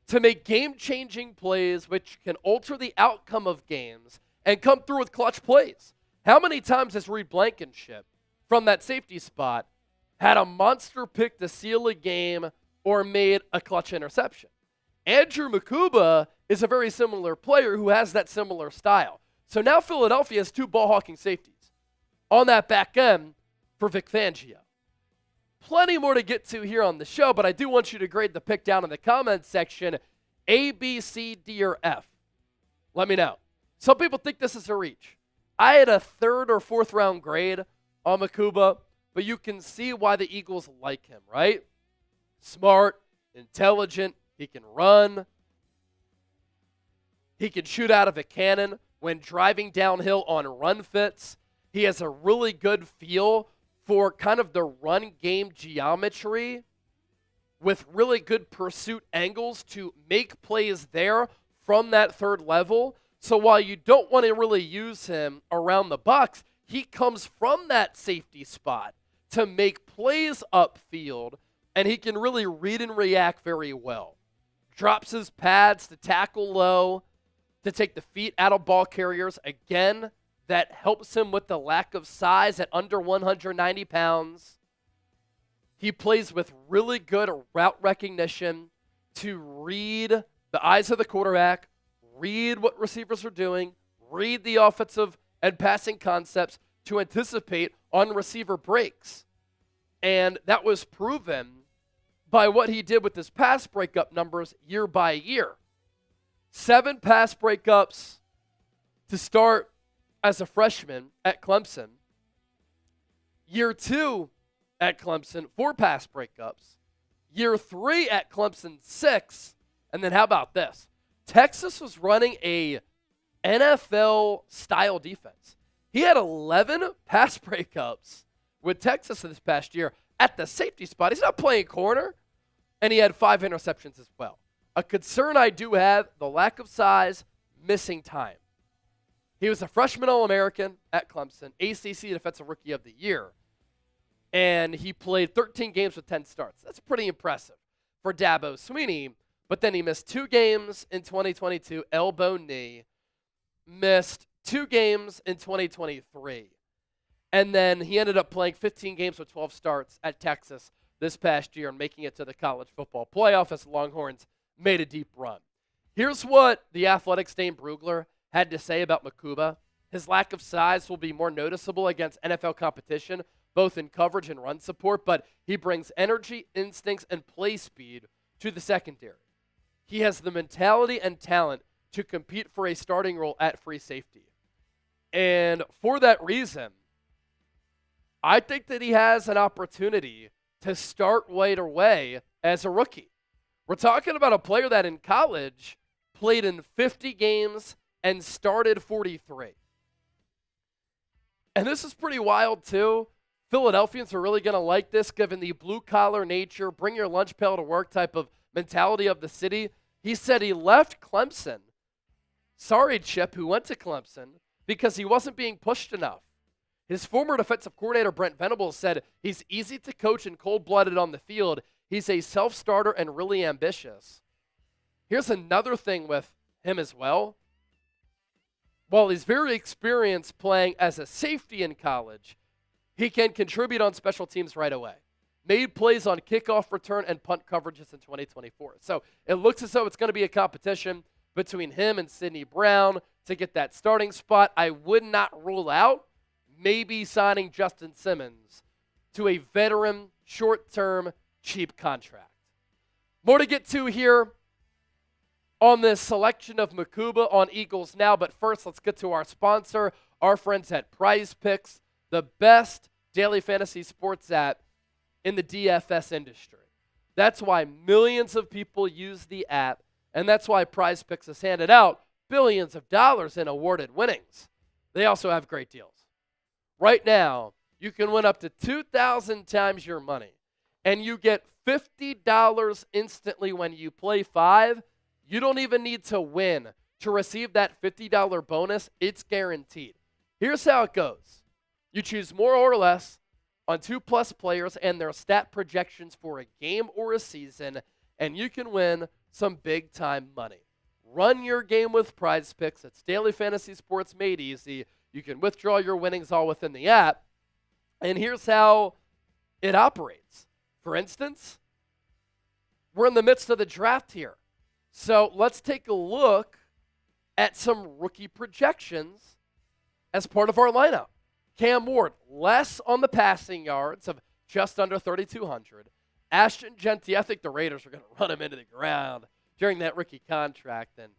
to make game-changing plays which can alter the outcome of games and come through with clutch plays. How many times has Reed Blankenship, from that safety spot, had a monster pick to seal a game or made a clutch interception? Andrew Makuba is a very similar player who has that similar style. So now Philadelphia has 2 ball-hawking safeties on that back end for Vic Fangio. Plenty more to get to here on the show, but I do want you to grade the pick down in the comments section. A, B, C, D, or F. Let me know. Some people think this is a reach. I had a 3rd or 4th round grade on Makuba. but you can see why the Eagles like him, right? Smart, intelligent, he can run. He can shoot out of a cannon when driving downhill on run fits. He has a really good feel for kind of the run game geometry with really good pursuit angles to make plays there from that third level. So while you don't want to really use him around the Bucs, he comes from that safety spot to make plays upfield, and he can really read and react very well. Drops his pads to tackle low, to take the feet out of ball carriers. Again, that helps him with the lack of size at under 190 pounds. He plays with really good route recognition to read the eyes of the quarterback, read what receivers are doing, read the offensive and passing concepts to anticipate on receiver breaks. And that was proven by what he did with his pass breakup numbers year by year. 7 pass breakups to start as a freshman at Clemson. Year 2 at Clemson, 4 pass breakups. Year 3 at Clemson, 6. And then how about this? Texas was running a NFL-style defense. He had 11 pass breakups with Texas this past year at the safety spot. He's not playing corner. And he had 5 interceptions as well. A concern I do have, the lack of size, missing time. He was a freshman All-American at Clemson, ACC Defensive Rookie of the Year. And he played 13 games with 10 starts. That's pretty impressive for Dabo Swinney. But then he missed 2 games in 2022, elbow, knee. Missed 2 games in 2023. And then he ended up playing 15 games with 12 starts at Texas this past year and making it to the college football playoff as the Longhorns made a deep run. Here's what the Athletics' Dane Brugler had to say about Makuba. His lack of size will be more noticeable against NFL competition, both in coverage and run support, but he brings energy, instincts, and play speed to the secondary. He has the mentality and talent to compete for a starting role at free safety. And for that reason, I think that he has an opportunity to start right away as a rookie. We're talking about a player that in college played in 50 games and started 43. And this is pretty wild too. Philadelphians are really going to like this given the blue-collar nature, bring your lunch pail to work type of mentality of the city. He said he left Clemson. Sorry, Chip, who went to Clemson, because he wasn't being pushed enough. His former defensive coordinator, Brent Venables, said he's easy to coach and cold-blooded on the field. He's a self-starter and really ambitious. Here's another thing with him as well. While he's very experienced playing as a safety in college, he can contribute on special teams right away. Made plays on kickoff return and punt coverages in 2024. So it looks as though it's going to be a competition between him and Sidney Brown to get that starting spot. I would not rule out maybe signing Justin Simmons to a veteran, short-term, cheap contract. More to get to here on this selection of Makuba on Eagles Now, but first let's get to our sponsor, our friends at Prize Picks, the best daily fantasy sports app in the DFS industry. That's why millions of people use the app, and that's why Prize Picks has handed out billions of dollars in awarded winnings. They also have great deals. Right now, you can win up to 2,000 times your money, and you get $50 instantly when you play 5. You don't even need to win to receive that $50 bonus. It's guaranteed. Here's how it goes. You choose more or less on 2+ players and their stat projections for a game or a season, and you can win some big-time money. Run your game with Prize Picks. It's daily fantasy sports made easy. You can withdraw your winnings all within the app. And here's how it operates. For instance, we're in the midst of the draft here. So let's take a look at some rookie projections as part of our lineup. Cam Ward, less on the passing yards of just under 3,200. Ashton, Jeanty, I think the Raiders are going to run him into the ground during that rookie contract, and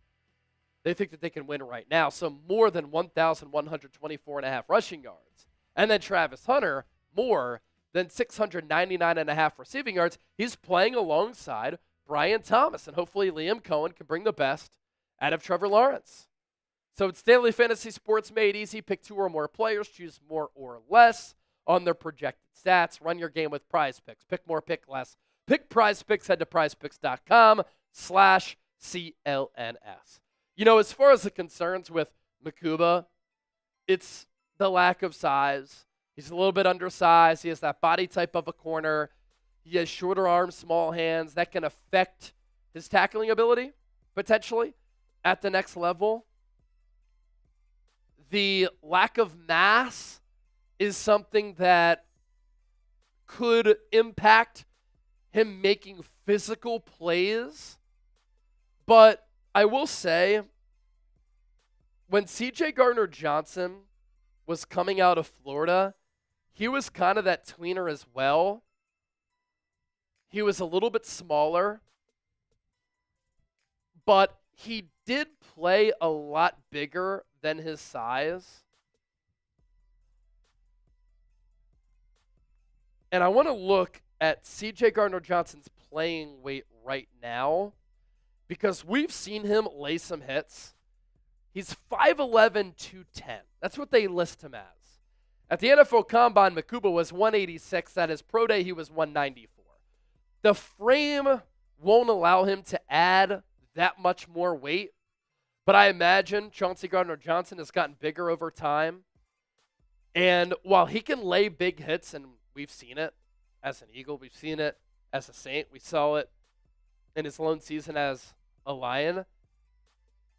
they think that they can win right now. So more than 1,124.5 rushing yards. And then Travis Hunter, more than 699.5 receiving yards. He's playing alongside Brian Thomas, and hopefully Liam Cohen can bring the best out of Trevor Lawrence. So it's Daily Fantasy Sports made easy. Pick 2 or more players, choose more or less on their projected stats. Run your game with Prize Picks. Pick more, pick less. Pick Prize Picks. Head to prizepicks.com/CLNS. You know, as far as the concerns with Makuba, it's the lack of size. He's a little bit undersized. He has that body type of a corner. He has shorter arms, small hands. That can affect his tackling ability, potentially, at the next level. The lack of mass is something that could impact him making physical plays. But I will say, when C.J. Gardner-Johnson was coming out of Florida, he was kind of that tweener as well. He was a little bit smaller, but he did play a lot bigger than his size. And I want to look at C.J. Gardner-Johnson's playing weight right now because we've seen him lay some hits. He's 5'11", 210. That's what they list him as. At the NFL Combine, Makuba was 186. At his pro day, he was 194. The frame won't allow him to add that much more weight, but I imagine Chauncey Gardner-Johnson has gotten bigger over time. And while he can lay big hits, and we've seen it as an Eagle, we've seen it as a Saint, we saw it in his lone season as a Lion,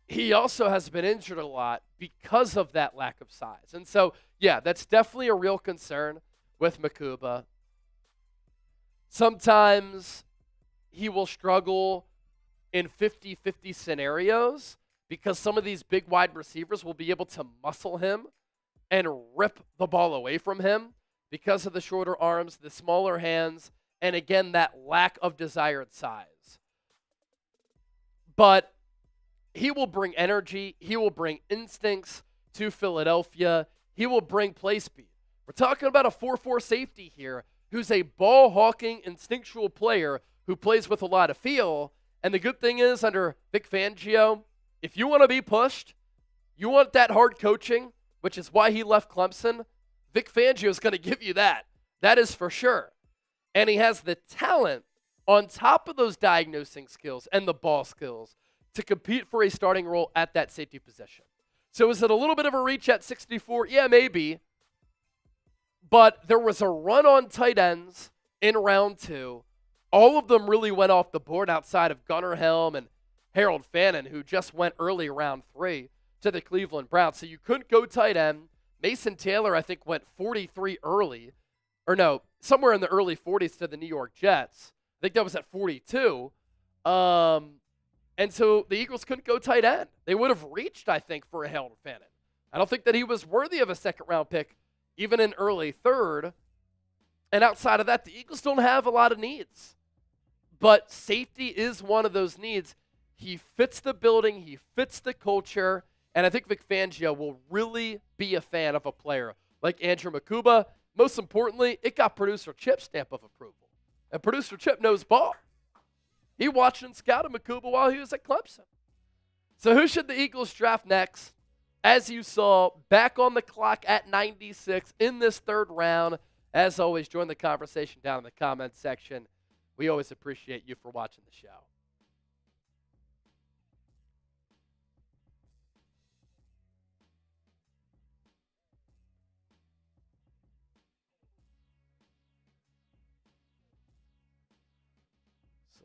he also has been injured a lot because of that lack of size. And so, yeah, that's definitely a real concern with Makuba. Sometimes he will struggle in 50-50 scenarios because some of these big wide receivers will be able to muscle him and rip the ball away from him because of the shorter arms, the smaller hands, and again, that lack of desired size. But he will bring energy. He will bring instincts to Philadelphia. He will bring play speed. We're talking about a 4-4 safety here who's a ball-hawking, instinctual player who plays with a lot of feel. And the good thing is, under Vic Fangio, if you want to be pushed, you want that hard coaching, which is why he left Clemson, Vic Fangio is going to give you that. That is for sure. And he has the talent on top of those diagnosing skills and the ball skills to compete for a starting role at that safety position. So is it a little bit of a reach at 64? Yeah, maybe. But there was a run on tight ends in round 2. All of them really went off the board outside of Gunnar Helm and Harold Fannin, who just went early round 3 to the Cleveland Browns. So you couldn't go tight end. Mason Taylor, I think, went 43 early. Or no, somewhere in the early 40s to the New York Jets. I think that was at 42. And so the Eagles couldn't go tight end. They would have reached, I think, for a Harold Fannin. I don't think that he was worthy of a second-round pick, even in early third. And outside of that, the Eagles don't have a lot of needs. But safety is one of those needs. He fits the building. He fits the culture. And I think Vic Fangio will really be a fan of a player like Andrew Makuba. Most importantly, it got Producer Chip's stamp of approval. And Producer Chip knows ball. He watched and scouted Makuba while he was at Clemson. So who should the Eagles draft next? As you saw, back on the clock at 96 in this third round. As always, join the conversation down in the comments section. We always appreciate you for watching the show.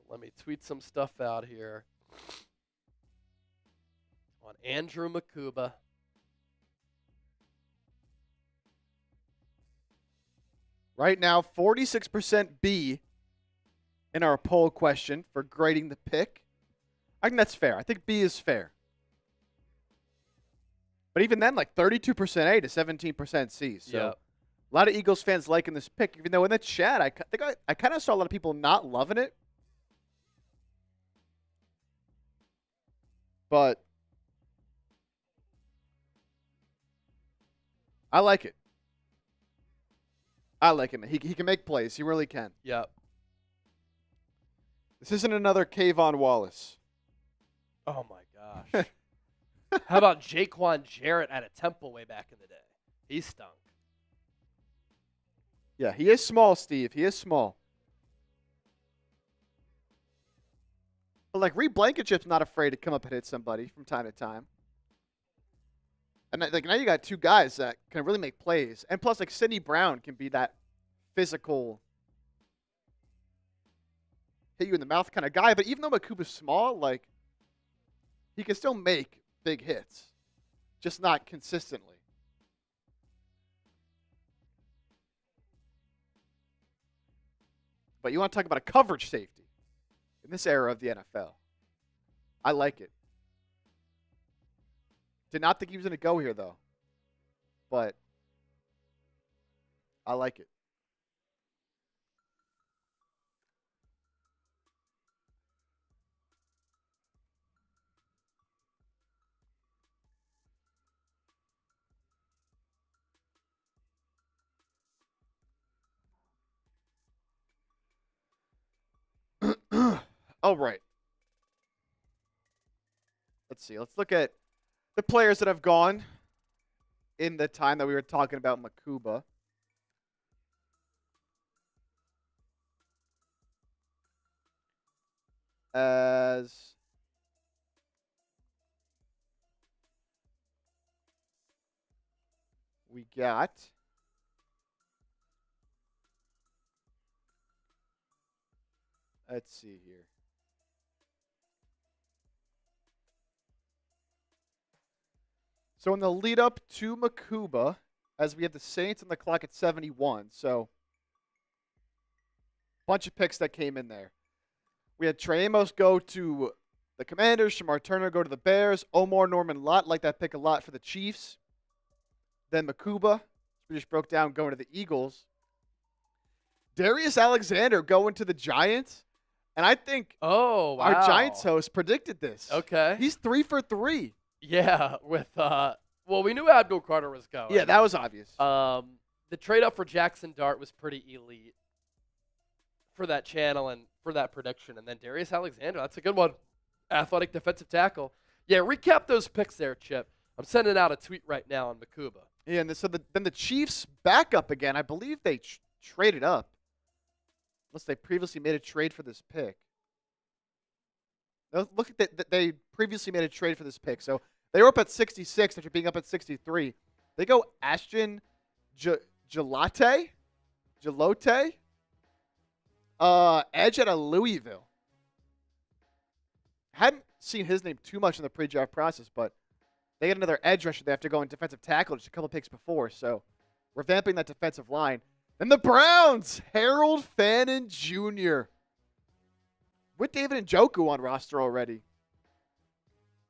Let me tweet some stuff out here on Andrew Makuba. Right now, 46% B in our poll question for grading the pick. I think that's fair. I think B is fair. But even then, like 32% A to 17% C. So Yep. A lot of Eagles fans liking this pick, even though in the chat, I think I kind of saw a lot of people not loving it. But I like it. I like him. He can make plays. He really can. Yep. This isn't another Kayvon Wallace. Oh, my gosh. How about Jaquan Jarrett at a Temple way back in the day? He stunk. Yeah, he is small, Steve. He is small. But like Reed Blankenship's not afraid to come up and hit somebody from time to time. And like now you got two guys that can really make plays. And plus like Sidney Brown can be that physical hit you in the mouth kind of guy. But even though Makuba's small, like he can still make big hits. Just not consistently. But you want to talk about a coverage safety in this era of the NFL. I like it. Did not think he was going to go here, though. But I like it. All right. Let's see. Let's look at the players that have gone in the time that we were talking about Makuba. As we got let's see here. So in the lead up to Makuba, as we have the Saints on the clock at 71, so bunch of picks that came in there. We had Trey Amos go to the Commanders, Shamar Turner go to the Bears, Omar Norman Lott, like that pick a lot for the Chiefs. Then Makuba, we just broke down, going to the Eagles. Darius Alexander going to the Giants. And I think our Giants host predicted this. Okay. He's 3 for 3. Yeah, with well, we knew Abdul Carter was going. Yeah, that was obvious. The trade up for Jackson Dart was pretty elite for that channel and for that prediction. And then Darius Alexander, that's a good one. Athletic defensive tackle. Yeah, recap those picks there, Chip. I'm sending out a tweet right now on Makuba. Yeah, and then the Chiefs back up again. I believe they traded up. Unless they previously made a trade for this pick. Now, look at that. They previously made a trade for this pick. So they were up at 66 after being up at 63. They go Ashton Gelote, edge out of Louisville. Hadn't seen his name too much in the pre-draft process, but they get another edge rusher. They have to go in defensive tackle just a couple picks before. So revamping that defensive line. And the Browns, Harold Fannin Jr. with David Njoku on roster already.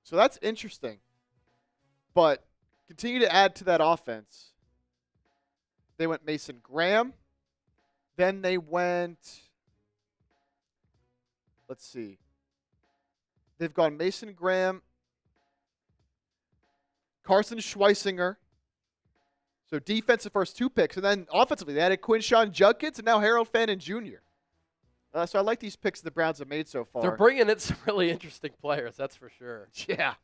So that's interesting. But continue to add to that offense. They went Mason Graham. Then they went, let's see. They've gone Mason Graham, Carson Schweisinger. So defensive first 2 picks. And then offensively, they added Quinshawn Judkins and now Harold Fannin Jr. So I like these picks the Browns have made so far. They're bringing in some really interesting players, that's for sure. Yeah.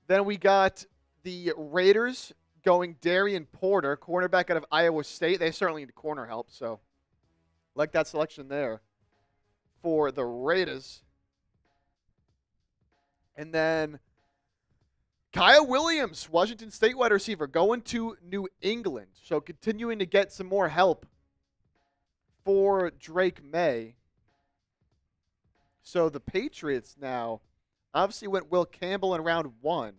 Then we got the Raiders going Darian Porter, cornerback out of Iowa State. They certainly need corner help, so like that selection there for the Raiders. And then Kyle Williams, Washington State wide receiver, going to New England. So continuing to get some more help for Drake May. So the Patriots now obviously went Will Campbell in round 1.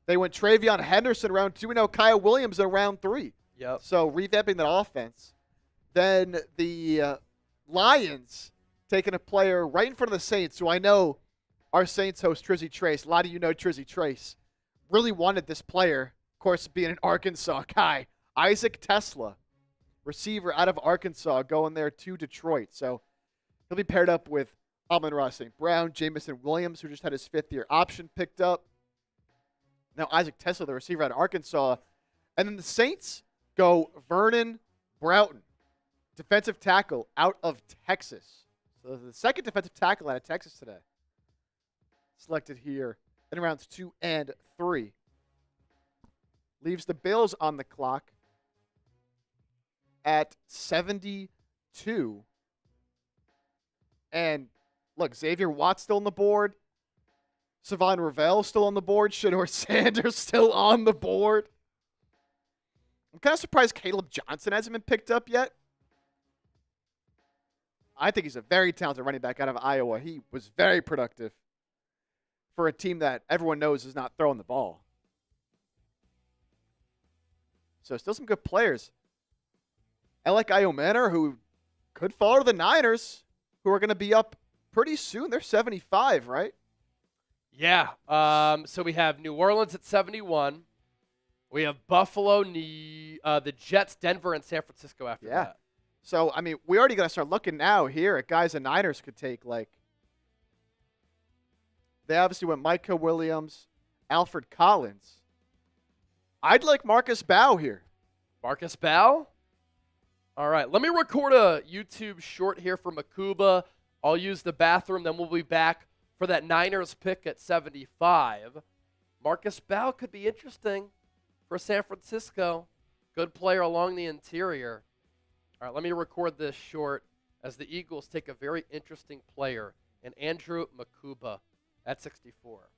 They went Travion Henderson round 2, and now Kyle Williams in round 3. Yep. So revamping that offense. Then the Lions taking a player right in front of the Saints, who I know our Saints host, Trizzy Trace. A lot of you know Trizzy Trace. Really wanted this player, of course, being an Arkansas guy. Isaac Tesla, receiver out of Arkansas, going there to Detroit. So he'll be paired up with Amon-Ra St. Brown, Jamison Williams, who just had his 5th-year option picked up. Now Isaac Tesla, the receiver out of Arkansas. And then the Saints go Vernon Broughton, defensive tackle out of Texas. So the second defensive tackle out of Texas today. Selected here in rounds 2 and 3. Leaves the Bills on the clock at 72. And look, Xavier Watt's still on the board. Savon Ravel still on the board. Shedeur Sanders still on the board. I'm kind of surprised Caleb Johnson hasn't been picked up yet. I think he's a very talented running back out of Iowa. He was very productive for a team that everyone knows is not throwing the ball. So still some good players. Alec Iomanor, who could fall to the Niners, who are going to be up pretty soon. They're 75, right? Yeah. So we have New Orleans at 71. We have Buffalo, the Jets, Denver, and San Francisco after that. So, I mean, we already got to start looking now here at guys the Niners could take. Like, they obviously went Micah Williams, Alfred Collins. I'd like Marcus Bow here. Marcus Bow? All right. Let me record a YouTube short here for Makuba. I'll use the bathroom, then we'll be back for that Niners pick at 75. Marcus Bow could be interesting for San Francisco. Good player along the interior. All right, let me record this short as the Eagles take a very interesting player in Andrew Makuba at 64.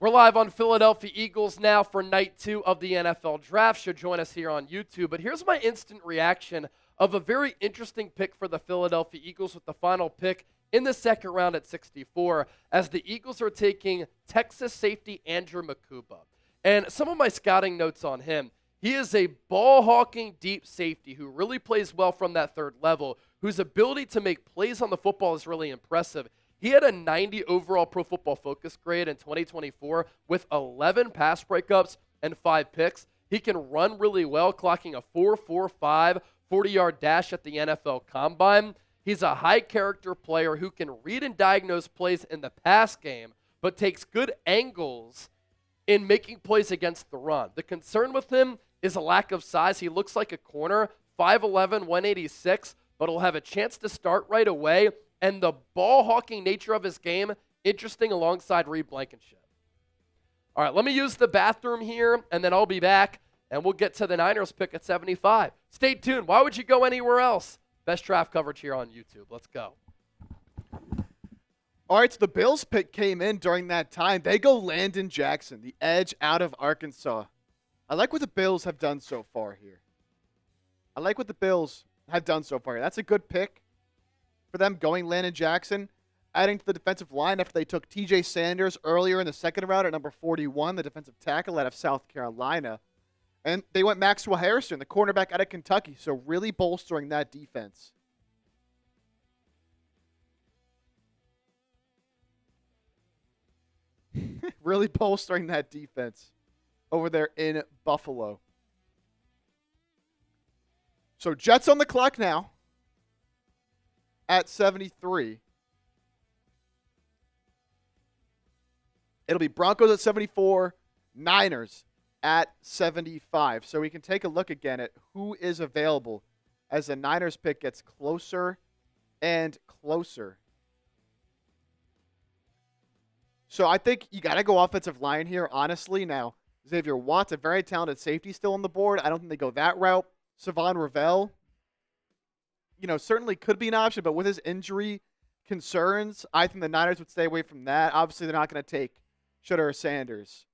We're live on Philadelphia Eagles now for night 2 of the NFL Draft. Should join us here on YouTube. But here's my instant reaction of a very interesting pick for the Philadelphia Eagles with the final pick in the second round at 64 as the Eagles are taking Texas safety Andrew Makuba. And some of my scouting notes on him, he is a ball-hawking deep safety who really plays well from that third level, whose ability to make plays on the football is really impressive. He had a 90 overall Pro Football Focus grade in 2024 with 11 pass breakups and 5 picks. He can run really well, clocking a 4.45 40-yard dash at the NFL Combine. He's a high-character player who can read and diagnose plays in the pass game, but takes good angles in making plays against the run. The concern with him is a lack of size. He looks like a corner, 5'11", 186, but he'll have a chance to start right away. And the ball-hawking nature of his game, interesting alongside Reed Blankenship. All right, let me use the bathroom here, and then I'll be back, and we'll get to the Niners pick at 75. Stay tuned. Why would you go anywhere else? Best draft coverage here on YouTube. Let's go. All right, so the Bills pick came in during that time. They go Landon Jackson, the edge out of Arkansas. I like what the Bills have done so far here. That's a good pick for them, going Landon Jackson, adding to the defensive line after they took T.J. Sanders earlier in the second round at number 41, the defensive tackle out of South Carolina. And they went Maxwell Harrison, the cornerback out of Kentucky, so really bolstering that defense. Really bolstering that defense over there in Buffalo. So Jets on the clock now at 73. It'll be Broncos at 74, Niners at 75. So we can take a look again at who is available as the Niners pick gets closer and closer. So I think you got to go offensive line here, honestly. Now, Xavier Watt's a very talented safety still on the board. I don't think they go that route. Savon Ravel, certainly could be an option, but with his injury concerns, I think the Niners would stay away from that. Obviously, they're not going to take Shedeur Sanders.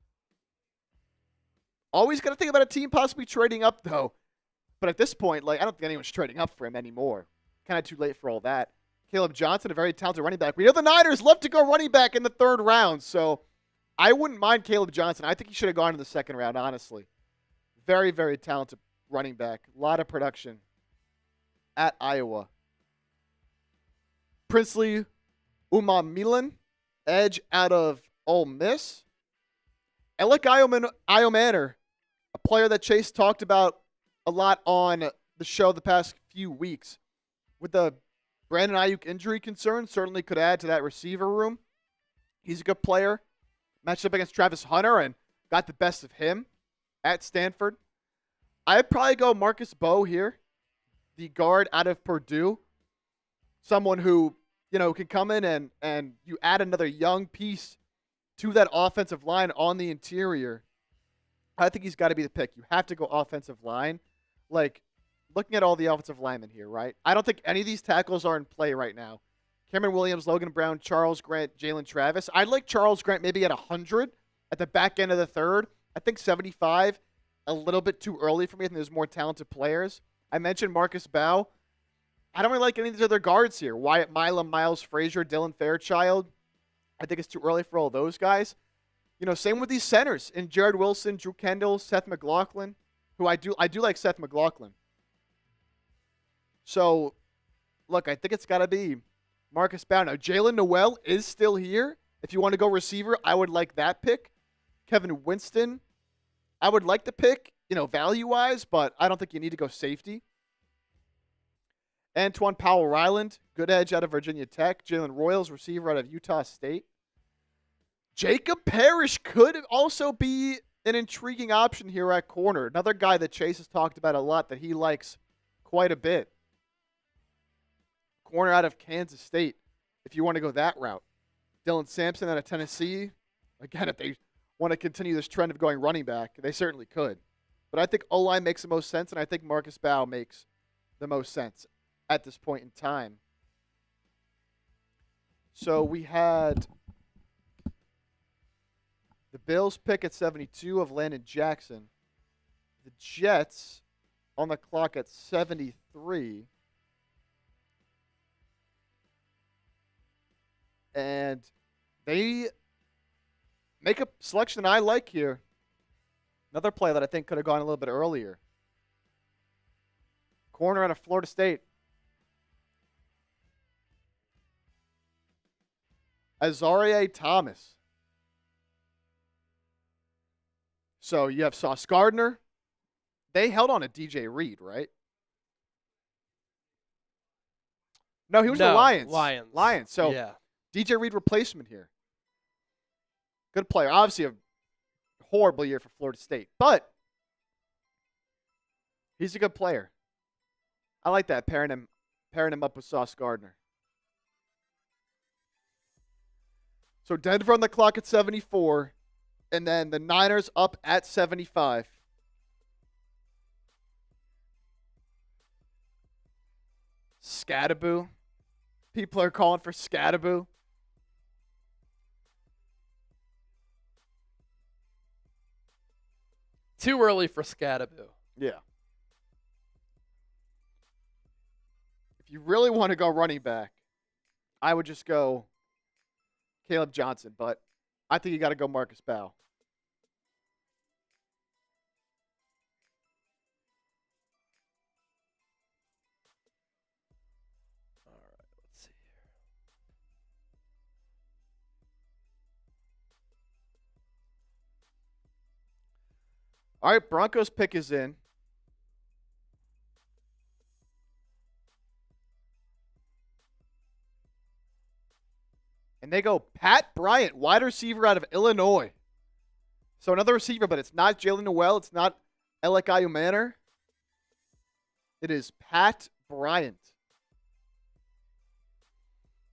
Always got to think about a team possibly trading up, though. But at this point, I don't think anyone's trading up for him anymore. Kind of too late for all that. Caleb Johnson, a very talented running back. We know the Niners love to go running back in the third round, so I wouldn't mind Caleb Johnson. I think he should have gone in the second round, honestly. Very, very talented running back. A lot of production at Iowa. Princely McMillan, edge out of Ole Miss. Alec Iomanor, a player that Chase talked about a lot on the show the past few weeks. With the Brandon Ayuk injury concern, certainly could add to that receiver room. He's a good player. Matched up against Travis Hunter, and got the best of him at Stanford. I'd probably go Marcus Bowe here, the guard out of Purdue. Someone who, can come in and you add another young piece to that offensive line on the interior. I think he's got to be the pick. You have to go offensive line. Like, looking at all the offensive linemen here, right? I don't think any of these tackles are in play right now. Cameron Williams, Logan Brown, Charles Grant, Jalen Travis. I'd like Charles Grant maybe at 100 at the back end of the third. I think 75, a little bit too early for me. I think there's more talented players. I mentioned Marcus Bowe. I don't really like any of these other guards here. Wyatt Milam, Miles Frazier, Dylan Fairchild. I think it's too early for all those guys. Same with these centers in Jared Wilson, Drew Kendall, Seth McLaughlin, who I do like Seth McLaughlin. So, look, I think it's got to be Marcus Bowe. Now, Jalen Noel is still here. If you want to go receiver, I would like that pick. Kevin Winston, I would like the pick, value-wise, but I don't think you need to go safety. Antoine Powell-Ryland, good edge out of Virginia Tech. Jalen Royals, receiver out of Utah State. Jacob Parrish could also be an intriguing option here at corner. Another guy that Chase has talked about a lot that he likes quite a bit. Corner out of Kansas State, if you want to go that route. Dylan Sampson out of Tennessee. Again, if they want to continue this trend of going running back, they certainly could. But I think O-line makes the most sense, and I think Marcus Bowe makes the most sense at this point in time. So we had the Bills pick at 72 of Landon Jackson. The Jets on the clock at 73. And they make a selection I like here. Another play that I think could have gone a little bit earlier. Corner out of Florida State. Azaria Thomas. So you have Sauce Gardner. They held on to DJ Reed, right? No, he was the Lions. Lions. So yeah. DJ Reed replacement here. Good player. Obviously a horrible year for Florida State, but he's a good player. I like that, pairing him up with Sauce Gardner. So Denver on the clock at 74, and then the Niners up at 75. Scattaboo. People are calling for Scattaboo. Too early for Scattaboo. Yeah. If you really want to go running back, I would just go Caleb Johnson, but I think you got to go Marcus Bowe. All right, let's see here. All right, Broncos pick is in. And they go Pat Bryant, wide receiver out of Illinois. So another receiver, but it's not Jalen Noel. It's not Alec Ayumanor. It is Pat Bryant.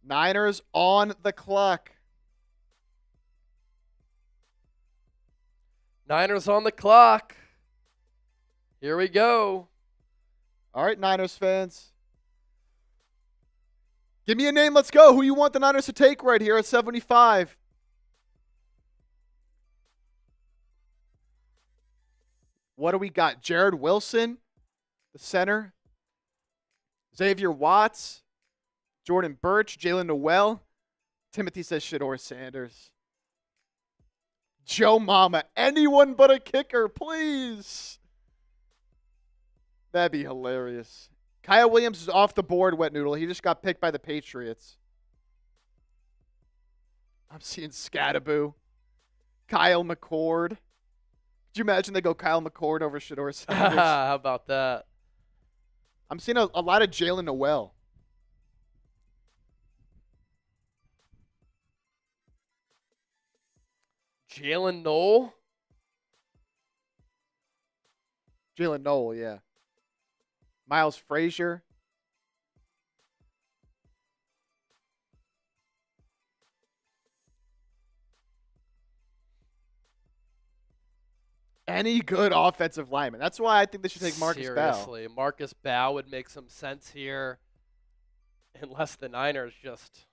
Niners on the clock. Niners on the clock. Here we go. All right, Niners fans. Give me a name. Let's go. Who you want the Niners to take right here at 75? What do we got? Jared Wilson, the center. Xavier Watts, Jordan Birch, Jalen Noel. Timothy says Shador Sanders. Joe Mama, anyone but a kicker, please. That'd be hilarious. Kyle Williams is off the board, Wet Noodle. He just got picked by the Patriots. I'm seeing Scattaboo. Kyle McCord. Could you imagine they go Kyle McCord over Shador Sanders? How about that? I'm seeing a lot of Jalen Noel. Jalen Noel? Jalen Noel, yeah. Miles Frazier. Any good offensive lineman. That's why I think they should take Marcus Bell. Seriously, Marcus Bell would make some sense here, unless the Niners just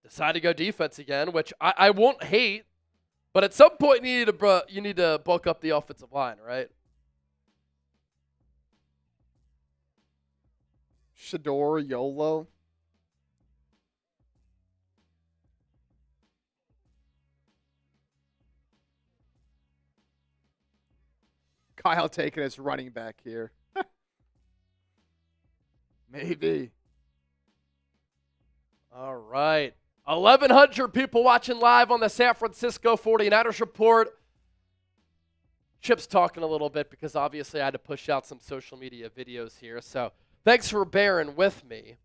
decide to go defense again, which I won't hate. But at some point, you need to bulk up the offensive line, right? Shador Yolo. Kyle taking his running back here. Maybe. All right. 1,100 people watching live on the San Francisco 49ers Report. Chip's talking a little bit because obviously I had to push out some social media videos here. So thanks for bearing with me.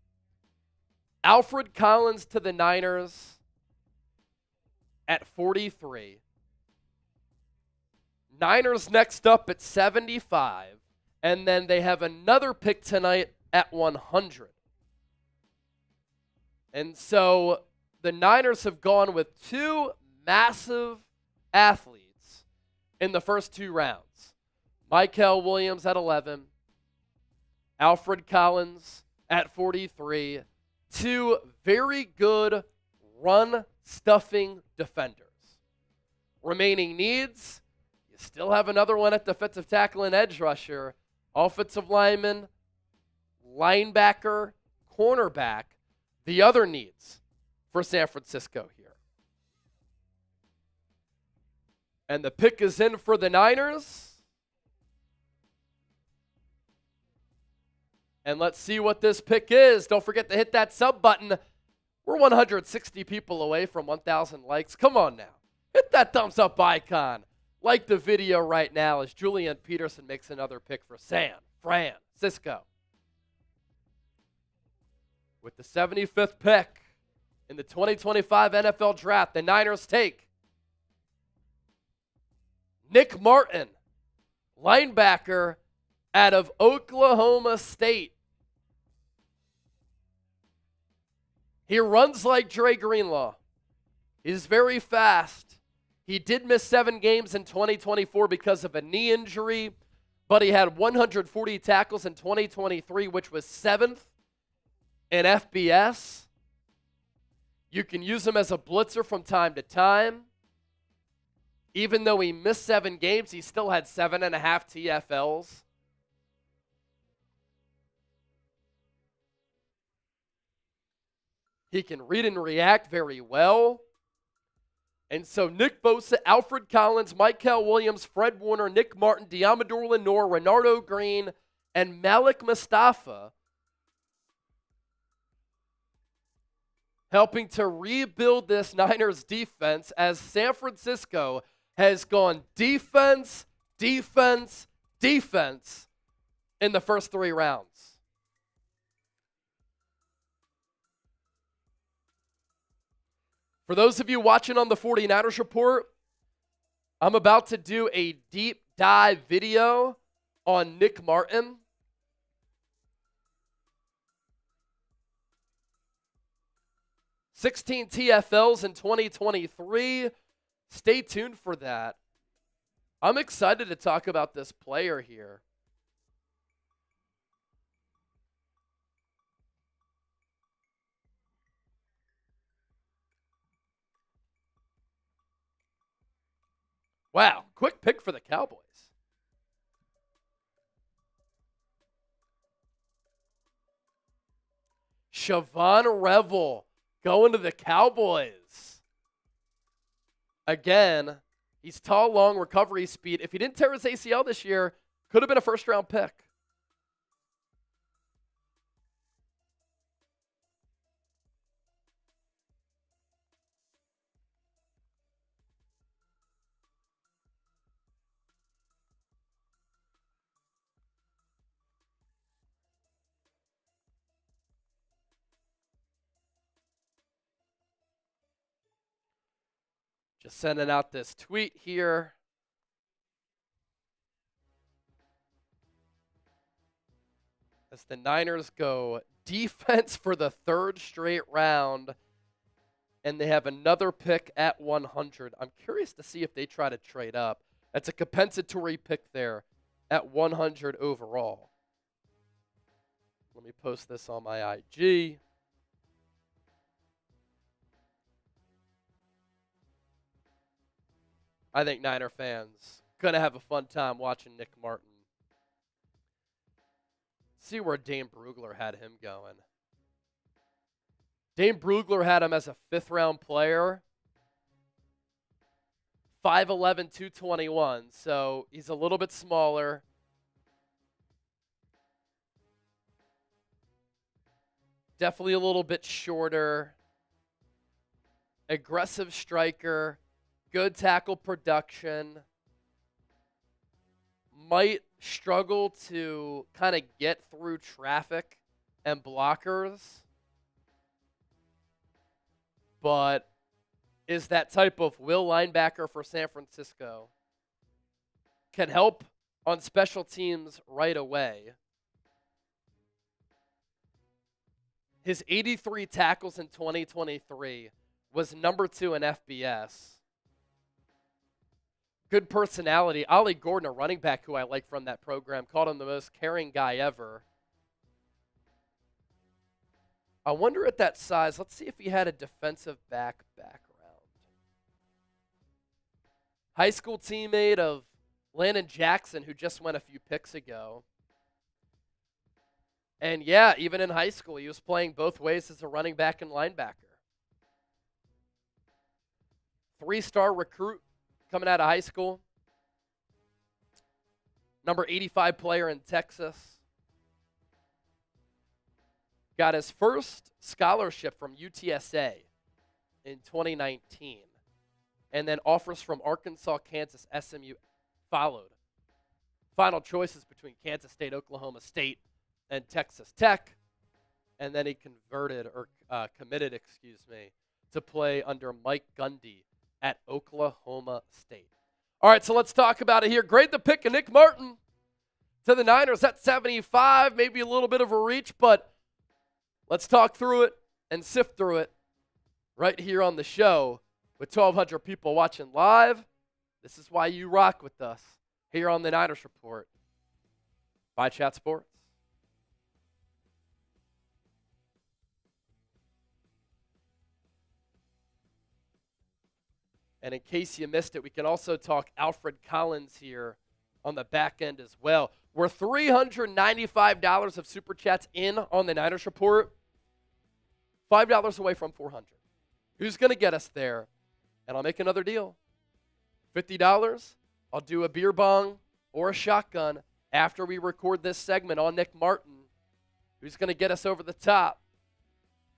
Alfred Collins to the Niners at 43. Niners next up at 75. And then they have another pick tonight at 100. And so the Niners have gone with two massive athletes in the first two rounds. Mykel Williams at 11. Alfred Collins at 43. Two very good run-stuffing defenders. Remaining needs, you still have another one at defensive tackle and edge rusher. Offensive lineman, linebacker, cornerback. The other needs for San Francisco here. And the pick is in for the Niners. And let's see what this pick is. Don't forget to hit that sub button. We're 160 people away from 1,000 likes. Come on now. Hit that thumbs up icon. Like the video right now as Julian Peterson makes another pick for San Francisco. With the 75th pick in the 2025 NFL Draft, the Niners take Nick Martin, linebacker out of Oklahoma State. He runs like Dre Greenlaw. He's very fast. He did miss 7 games in 2024 because of a knee injury, but he had 140 tackles in 2023, which was 7th in FBS. You can use him as a blitzer from time to time. Even though he missed 7 games, he still had 7.5 TFLs. He can read and react very well. And so Nick Bosa, Alfred Collins, Mykel Williams, Fred Warner, Nick Martin, Diamador Lenore, Renardo Green, and Malik Mustafa helping to rebuild this Niners defense as San Francisco has gone defense, defense, defense in the first 3 rounds. For those of you watching on the 49ers Report, I'm about to do a deep dive video on Nick Martin. $16 TFLs in 2023. Stay tuned for that. I'm excited to talk about this player here. Wow, quick pick for the Cowboys. Siobhan Revel going to the Cowboys. Again, he's tall, long, recovery speed. If he didn't tear his ACL this year, could have been a first-round pick. Just sending out this tweet here. as the Niners go defense for the third straight round, and they have another pick at 100. I'm curious to see if they try to trade up. That's a compensatory pick there at 100 overall. Let me post this on my IG. I think Niner fans going to have a fun time watching Nick Martin. See where Dane Brugler had him going. Dane Brugler had him as a 5th-round player. 5'11", 221, so he's a little bit smaller. Definitely a little bit shorter. Aggressive striker. Good tackle production. Might struggle to kind of get through traffic and blockers, but is that type of will linebacker for San Francisco. Can help on special teams right away. His 83 tackles in 2023 was number 2 in FBS. Good personality. Ollie Gordon, a running back who I like from that program, called him the most caring guy ever. I wonder at that size, let's see if he had a defensive back background. High school teammate of Landon Jackson, who just went a few picks ago. And yeah, even in high school, he was playing both ways as a running back and linebacker. 3-star recruit coming out of high school. Number 85 player in Texas. Got his first scholarship from UTSA in 2019. And then offers from Arkansas, Kansas, SMU followed. Final choices between Kansas State, Oklahoma State, and Texas Tech. And then he committed, to play under Mike Gundy at Oklahoma State. All right, so let's talk about it here. Grade the pick of Nick Martin to the Niners at 75. Maybe a little bit of a reach, but let's talk through it and sift through it right here on the show with 1,200 people watching live. This is why you rock with us here on the Niners Report by Chat Sports. And in case you missed it, we can also talk Alfred Collins here on the back end as well. We're $395 of Super Chats in on the Niners Report. $5 away from 400. Who's going to get us there? And I'll make another deal. $50, I'll do a beer bong or a shotgun after we record this segment on Nick Martin. Who's going to get us over the top?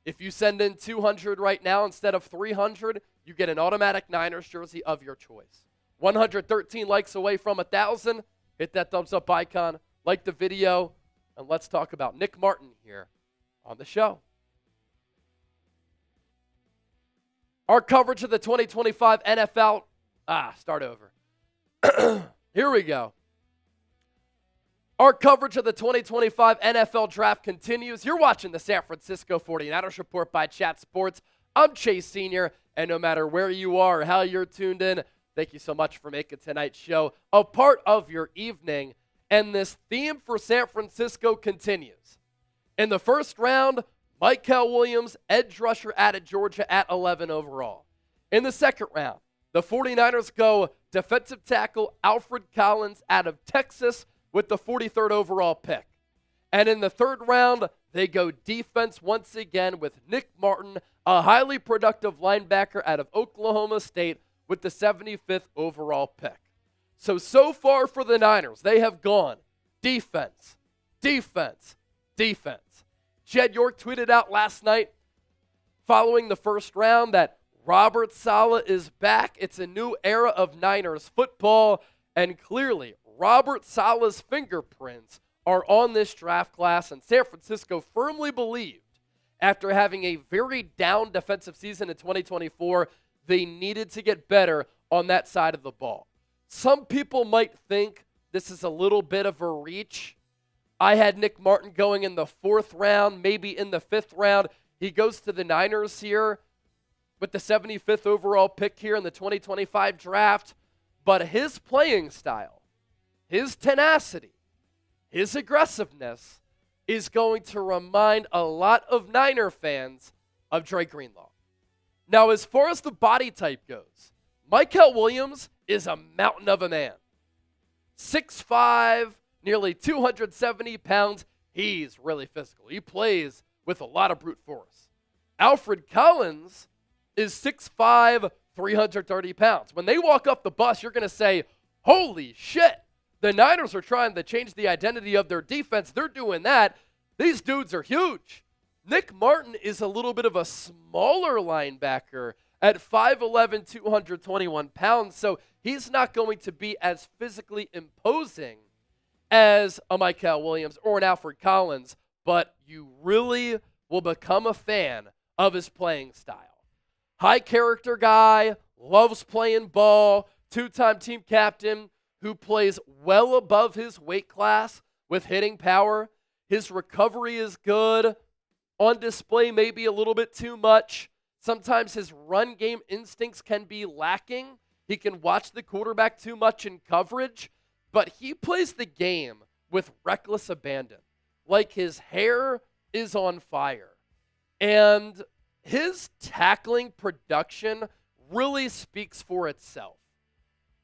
If you send in 200 right now instead of 300, you get an automatic Niners jersey of your choice. 113 likes away from 1,000. Hit that thumbs up icon, like the video, and let's talk about Nick Martin here on the show. Our coverage of the 2025 NFL. Start over. Here we go. Our coverage of the 2025 NFL Draft continues. You're watching the San Francisco 49ers Report by Chat Sports. I'm Chase Sr., and no matter where you are or how you're tuned in, thank you so much for making tonight's show a part of your evening. And this theme for San Francisco continues. In the first round, Mykel Williams, edge rusher out of Georgia at 11 overall. In the second round, the 49ers go defensive tackle Alfred Collins out of Texas with the 43rd overall pick. And in the third round, they go defense once again with Nick Martin, a highly productive linebacker out of Oklahoma State with the 75th overall pick. So far for the Niners, they have gone defense, defense, defense. Jed York tweeted out last night following the first round that Robert Saleh is back. It's a new era of Niners football, and clearly Robert Saleh's fingerprints are on this draft class, and San Francisco firmly believed after having a very down defensive season in 2024, they needed to get better on that side of the ball. Some people might think this is a little bit of a reach, I had Nick Martin going in the 4th round, maybe in the 5th round. He goes to the Niners here with the 75th overall pick here in the 2025 draft. But his playing style, his tenacity, his aggressiveness is going to remind a lot of Niner fans of Dre Greenlaw. Now, as far as the body type goes, Mykel Williams is a mountain of a man. 6'5", nearly 270 pounds. He's really physical. He plays with a lot of brute force. Alfred Collins is 6'5", 330 pounds. When they walk off the bus, you're going to say, holy shit, the Niners are trying to change the identity of their defense. They're doing that. These dudes are huge. Nick Martin is a little bit of a smaller linebacker at 5'11", 221 pounds, so he's not going to be as physically imposing as a Mykel Williams or an Alfred Collins, but you really will become a fan of his playing style. High character guy, loves playing ball, 2-time team captain who plays well above his weight class with hitting power. His recovery is good. On display, maybe a little bit too much. Sometimes his run game instincts can be lacking. He can watch the quarterback too much in coverage, but he plays the game with reckless abandon. Like his hair is on fire. And his tackling production really speaks for itself.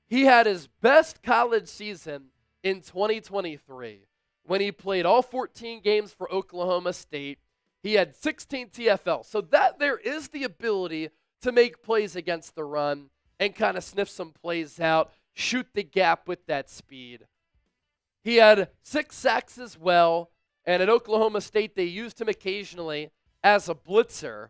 He had his best college season in 2023 when he played all 14 games for Oklahoma State. He had 16 TFL. So that there is the ability to make plays against the run and kind of sniff some plays out, shoot the gap with that speed. He had 6 sacks as well, and at Oklahoma State they used him occasionally as a blitzer.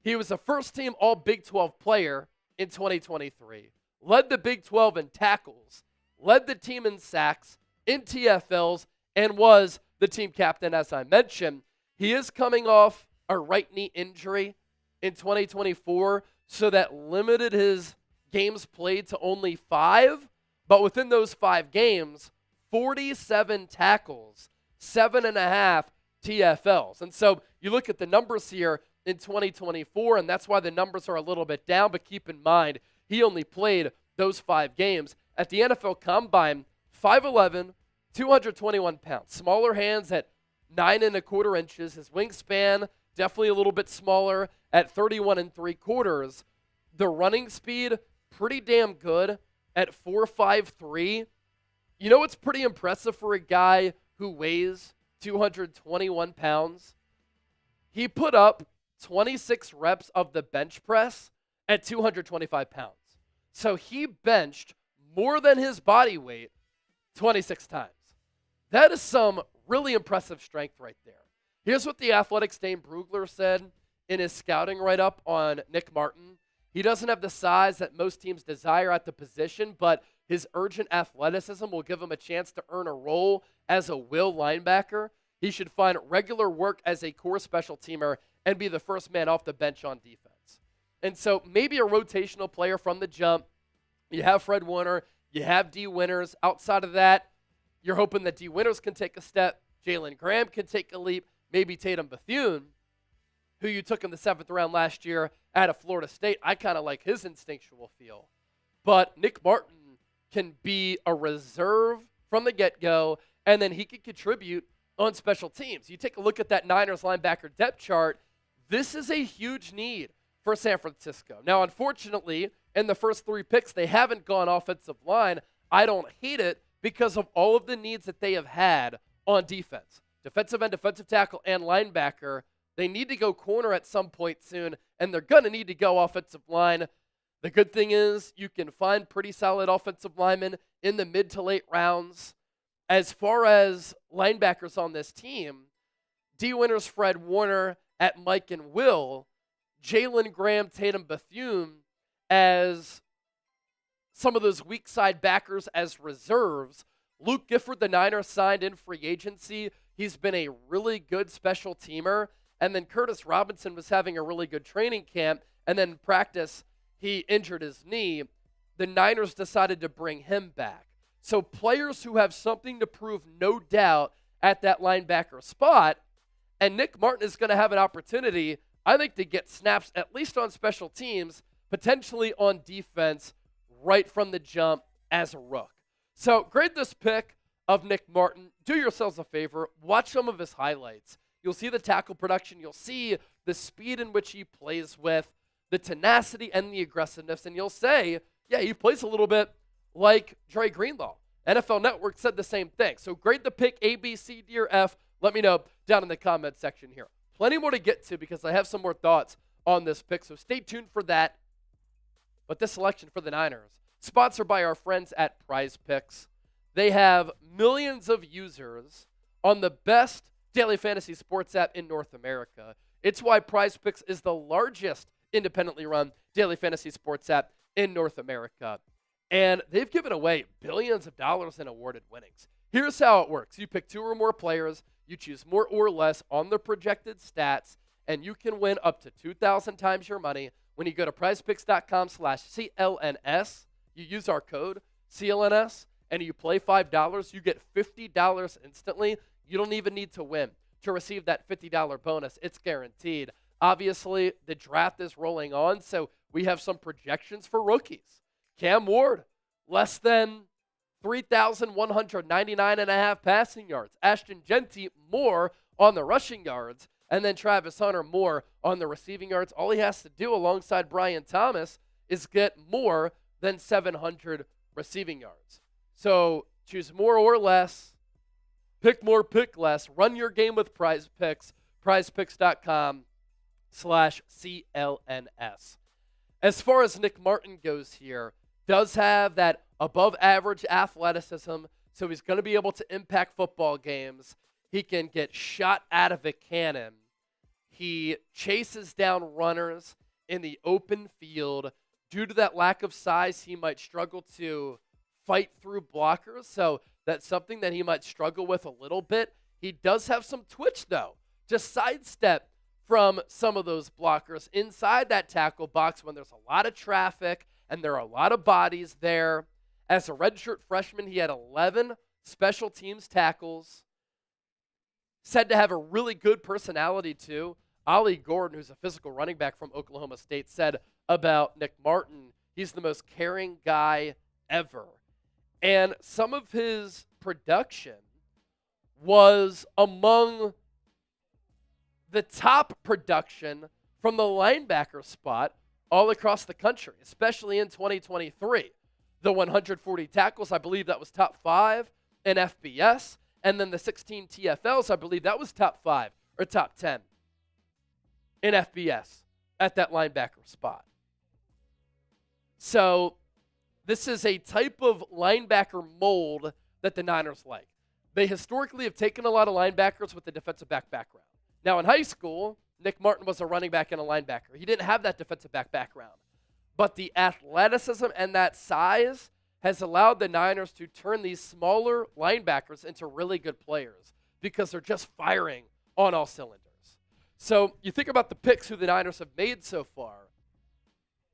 He was a first-team All-Big 12 player in 2023, led the Big 12 in tackles, led the team in sacks, in TFLs, and was the team captain, as I mentioned. He is coming off a right knee injury in 2024, so that limited his games played to only 5. But within those 5 games, 47 tackles, 7.5 TFLs. And so you look at the numbers here in 2024, and that's why the numbers are a little bit down. But keep in mind, he only played those 5 games. At the NFL Combine, 5'11", 221 pounds. Smaller hands at 9 1/4 inches. His wingspan definitely a little bit smaller at 31 3/4. The running speed, pretty damn good at 4.53. You know what's pretty impressive for a guy who weighs 221 pounds? He put up 26 reps of the bench press at 225 pounds. So he benched more than his body weight 26 times. That is some really impressive strength right there. Here's what the Athletics' Dane Brugler said in his scouting write-up on Nick Martin. He doesn't have the size that most teams desire at the position, but his urgent athleticism will give him a chance to earn a role as a will linebacker. He should find regular work as a core special teamer and be the first man off the bench on defense. And so maybe a rotational player from the jump. You have Fred Warner. You have D. Winters. Outside of that, you're hoping that D. Winters can take a step. Jalen Graham can take a leap. Maybe Tatum Bethune, who you took in the 7th round last year out of Florida State. I kind of like his instinctual feel. But Nick Martin can be a reserve from the get-go, and then he can contribute on special teams. You take a look at that Niners linebacker depth chart. This is a huge need for San Francisco. Now, unfortunately, in the first 3 picks, they haven't gone offensive line. I don't hate it because of all of the needs that they have had on defense. Defensive end, defensive tackle, and linebacker. They need to go corner at some point soon, and they're going to need to go offensive line. The good thing is you can find pretty solid offensive linemen in the mid to late rounds. As far as linebackers on this team, D. Winters, Fred Warner at Mike and Will, Jalen Graham, Tatum Bethune as some of those weak side backers as reserves. Luke Gifford, the Niners, signed in free agency. He's been a really good special teamer. And then Curtis Robinson was having a really good training camp. And then in practice, he injured his knee. The Niners decided to bring him back. So players who have something to prove, no doubt, at that linebacker spot. And Nick Martin is going to have an opportunity, I think, to get snaps at least on special teams, potentially on defense right from the jump as a rook. So grade this pick of Nick Martin. Do yourselves a favor. Watch some of his highlights. You'll see the tackle production. You'll see the speed in which he plays with, the tenacity and the aggressiveness. And you'll say, yeah, he plays a little bit like Dre Greenlaw. NFL Network said the same thing. So grade the pick A, B, C, D, or F. Let me know down in the comment section here. Plenty more to get to because I have some more thoughts on this pick. So stay tuned for that. But this selection for the Niners, sponsored by our friends at Prize Picks. They have millions of users on the best daily fantasy sports app in North America. It's why Prize Picks is the largest independently run daily fantasy sports app in North America. And they've given away billions of dollars in awarded winnings. Here's how it works. You pick 2 or more players, you choose more or less on the projected stats, and you can win up to 2,000 times your money when you go to prizepicks.com/CLNS. You use our code CLNS, and you play $5, you get $50 instantly. You don't even need to win to receive that $50 bonus. It's guaranteed. Obviously, the draft is rolling on, so we have some projections for rookies. Cam Ward, less than 3,199.5 passing yards. Ashton Jeanty, more on the rushing yards. And then Travis Hunter, more on the receiving yards. All he has to do alongside Brian Thomas is get more than 700 receiving yards. So choose more or less. Pick more, pick less. Run your game with Prize Picks. prizepicks.com/CLNS. As far as Nick Martin goes here, does have that above average athleticism, so he's going to be able to impact football games. He can get shot out of a cannon. He chases down runners in the open field. Due to that lack of size, he might struggle to fight through blockers, so that's something that he might struggle with a little bit. He does have some twitch, though. Just sidestep from some of those blockers inside that tackle box when there's a lot of traffic and there are a lot of bodies there. As a redshirt freshman, he had 11 special teams tackles. Said to have a really good personality, too. Ollie Gordon, who's a physical running back from Oklahoma State, said about Nick Martin, he's the most caring guy ever. And some of his production was among the top production from the linebacker spot all across the country, especially in 2023. The 140 tackles, I believe that was top 5 in FBS. And then the 16 TFLs, I believe that was top 5 or top 10 in FBS at that linebacker spot. So this is a type of linebacker mold that the Niners like. They historically have taken a lot of linebackers with a defensive back background. Now in high school, Nick Martin was a running back and a linebacker. He didn't have that defensive back background. But the athleticism and that size has allowed the Niners to turn these smaller linebackers into really good players because they're just firing on all cylinders. So you think about the picks who the Niners have made so far.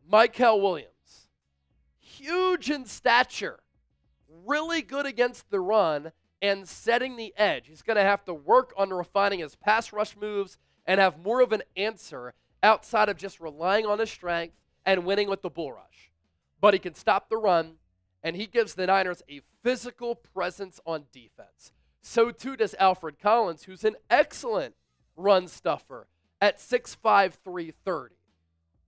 Mykel Williams, huge in stature, really good against the run and setting the edge. He's going to have to work on refining his pass rush moves and have more of an answer outside of just relying on his strength and winning with the bull rush. But he can stop the run, and he gives the Niners a physical presence on defense. So too does Alfred Collins, who's an excellent run stuffer at 6'5", 330.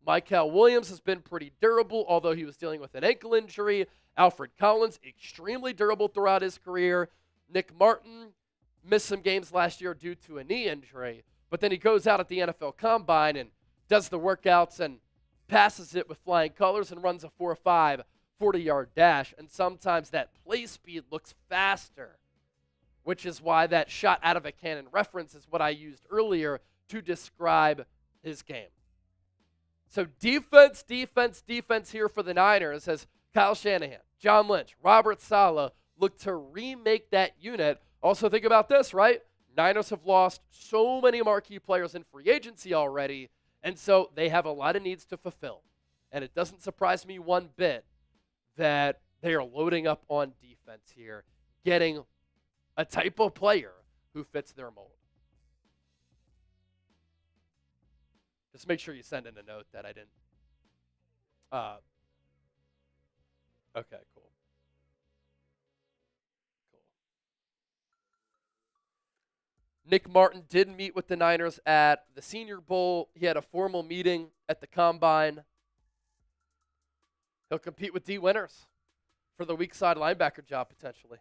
Mykel Williams has been pretty durable, although he was dealing with an ankle injury. Alfred Collins, extremely durable throughout his career. Nick Martin missed some games last year due to a knee injury, but then he goes out at the NFL Combine and does the workouts and passes it with flying colors and runs a 4.5 40-yard dash, and sometimes that play speed looks faster, which is why that shot out of a cannon reference is what I used earlier to describe his game. So defense, defense, defense here for the Niners as Kyle Shanahan, John Lynch, Robert Saleh look to remake that unit. Also think about this, right? Niners have lost so many marquee players in free agency already, and so they have a lot of needs to fulfill. And it doesn't surprise me one bit that they are loading up on defense here, getting a type of player who fits their mold. Just make sure you send in a note that I didn't. Okay, cool. Nick Martin did meet with the Niners at the Senior Bowl. He had a formal meeting at the Combine. He'll compete with D. Winters for the weak side linebacker job, potentially.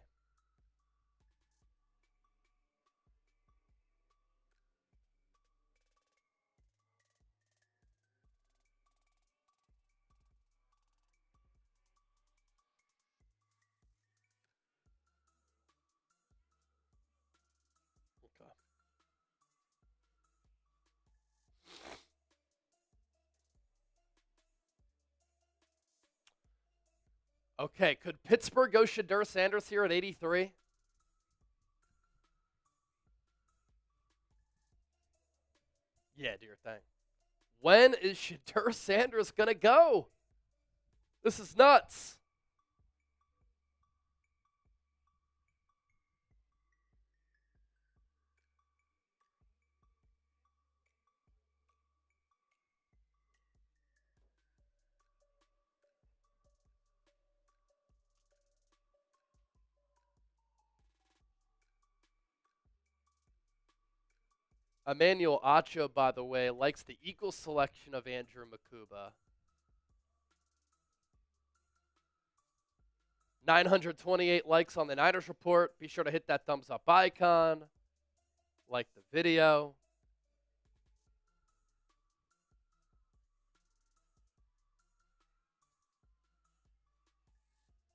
Okay, could Pittsburgh go Shadur Sanders here at 83? Yeah, do your thing. When is Shadur Sanders going to go? This is nuts. Emmanuel Acho, by the way, likes the Eagles selection of Andrew Makuba. 928 likes on the Niners report. Be sure to hit that thumbs up icon. Like the video.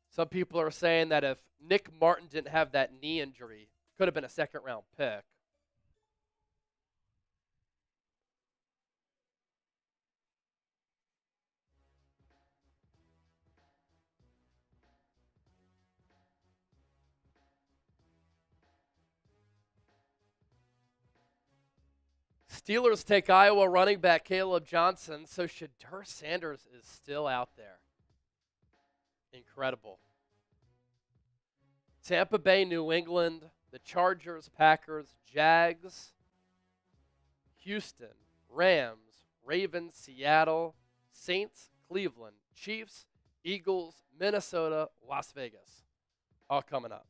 Some people are saying that if Nick Martin didn't have that knee injury, could have been a second-round pick. Steelers take Iowa running back Caleb Johnson, so Shadur Sanders is still out there. Incredible. Tampa Bay, New England, the Chargers, Packers, Jags, Houston, Rams, Ravens, Seattle, Saints, Cleveland, Chiefs, Eagles, Minnesota, Las Vegas. All coming up.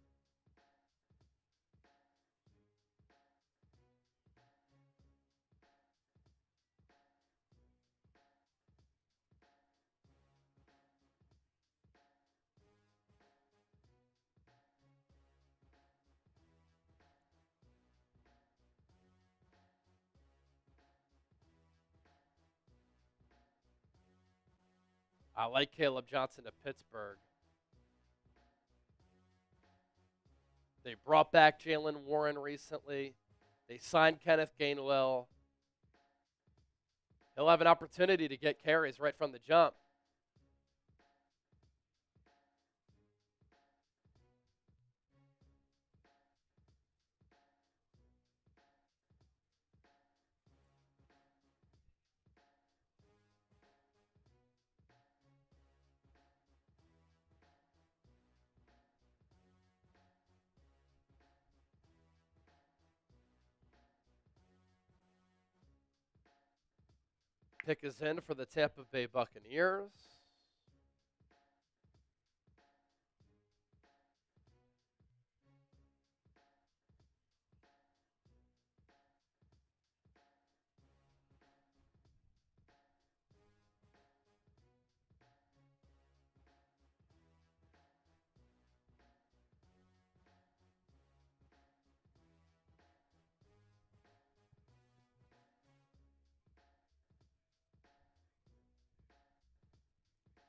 I like Caleb Johnson to Pittsburgh. They brought back Jalen Warren recently. They signed Kenneth Gainwell. He'll have an opportunity to get carries right from the jump. Pick is in for the Tampa Bay Buccaneers.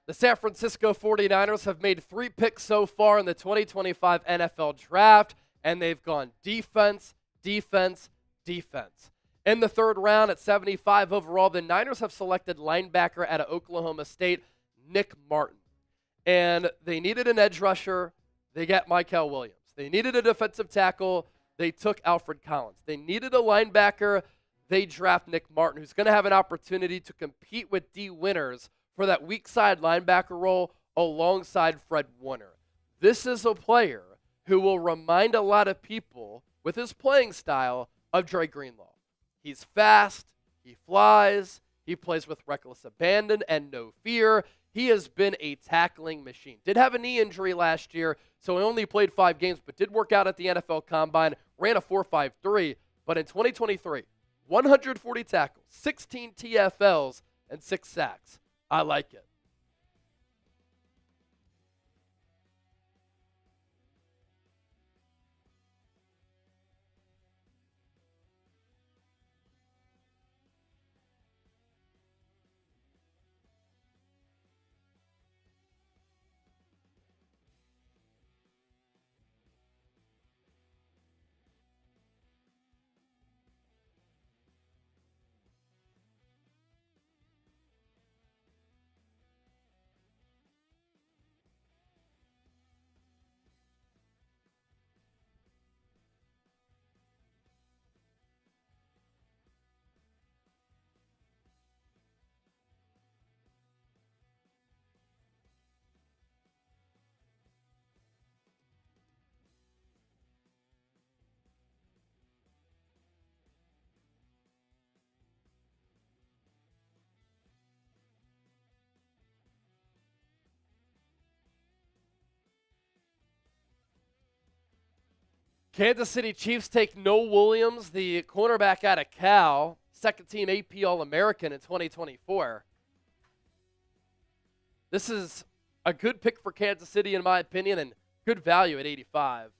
The San Francisco 49ers have made 3 picks so far in the 2025 NFL Draft, and they've gone defense, defense, defense. In the 3rd round at 75 overall, the Niners have selected linebacker out of Oklahoma State, Nick Martin. And they needed an edge rusher. They got Mykel Williams. They needed a defensive tackle. They took Alfred Collins. They needed a linebacker. They draft Nick Martin, who's going to have an opportunity to compete with D. Winters for that weak side linebacker role alongside Fred Warner. This is a player who will remind a lot of people with his playing style of Dre Greenlaw. He's fast, he flies, he plays with reckless abandon and no fear. He has been a tackling machine. Did have a knee injury last year, so he only played 5 games, but did work out at the NFL Combine, ran a 4.53. But in 2023, 140 tackles, 16 TFLs, and 6 sacks. I like it. Kansas City Chiefs take Noah Williams, the cornerback out of Cal, second-team AP All-American in 2024. This is a good pick for Kansas City, in my opinion, and good value at 85.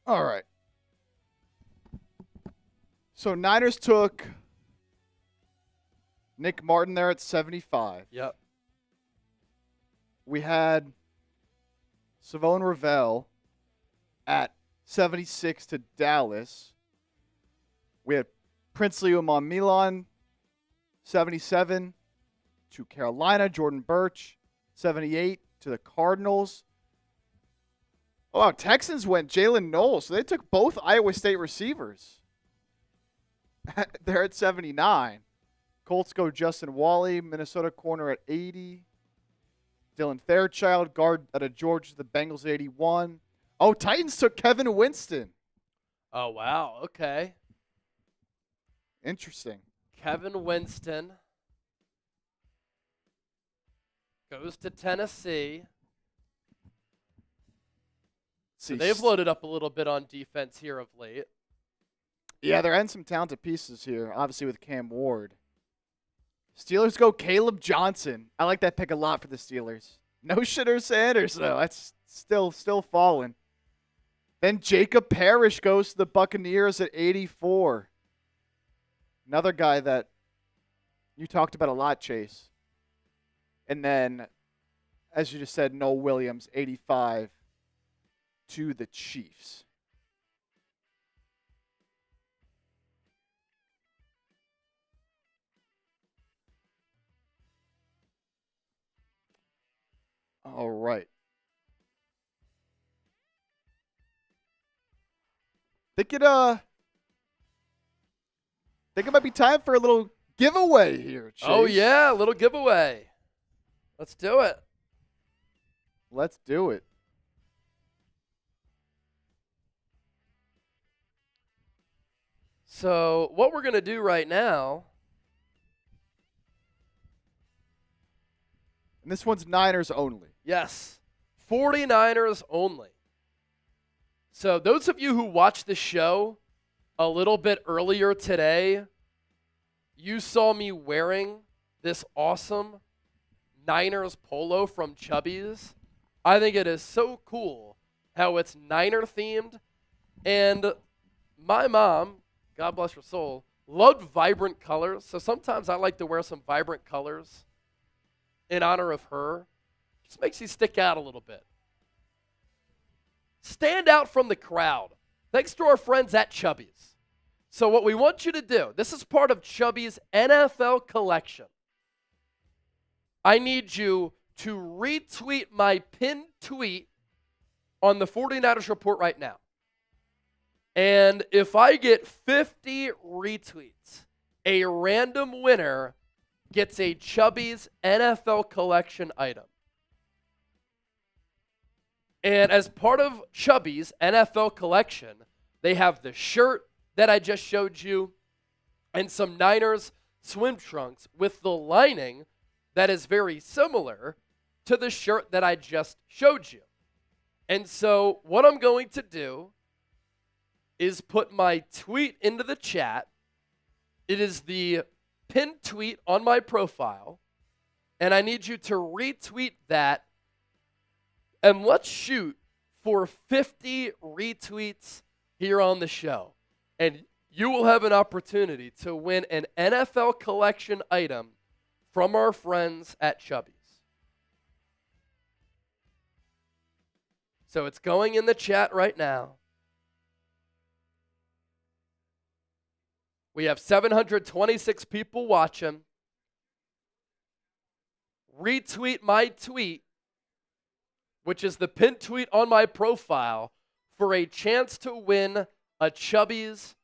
All right. So Niners took Nick Martin there at 75. Yep. We had Savone Ravel at 76 to Dallas. We had Princely McMillan, 77 to Carolina. Jordan Birch, 78 to the Cardinals. Oh, wow, Texans went Jalen Knowles. So they took both Iowa State receivers. They're at 79. Colts go Justin Wally, Minnesota corner at 80. Dylan Fairchild, guard out of Georgia, the Bengals at 81. Oh, Titans took Kevin Winston. Oh, wow. Okay. Interesting. Kevin Winston goes to Tennessee. So they've loaded up a little bit on defense here of late. Yeah, they're adding some talented pieces here, obviously with Cam Ward. Steelers go Caleb Johnson. I like that pick a lot for the Steelers. No shitter Sanders, though. That's still falling. Then Jacob Parrish goes to the Buccaneers at 84. Another guy that you talked about a lot, Chase. And then, as you just said, Noah Williams, 85 to the Chiefs. All right. Think it might be time for a little giveaway here, Chase. Oh, yeah, a little giveaway. Let's do it. Let's do it. So what we're going to do right now. And this one's Niners only. Yes, 49ers only. So those of you who watched the show a little bit earlier today, you saw me wearing this awesome Niners polo from Chubby's. I think it is so cool how it's Niner themed. And my mom, God bless her soul, Loved vibrant colors, so sometimes I like to wear some vibrant colors in honor of her. Just makes you stick out a little bit. Stand out from the crowd. Thanks to our friends at Chubby's. So what we want you to do, this is part of Chubby's NFL collection. I need you to retweet my pinned tweet on the 49ers Report right now. And if I get 50 retweets, a random winner gets a Chubby's NFL collection item. And as part of Chubby's NFL collection, they have the shirt that I just showed you and some Niners swim trunks with the lining that is very similar to the shirt that I just showed you. And so what I'm going to do is put my tweet into the chat. It is the pinned tweet on my profile, and I need you to retweet that, and let's shoot for 50 retweets here on the show. And you will have an opportunity to win an NFL collection item from our friends at Chubby's. So it's going in the chat right now. We have 726 people watching. Retweet my tweet, which is the pinned tweet on my profile, for a chance to win a Chubby's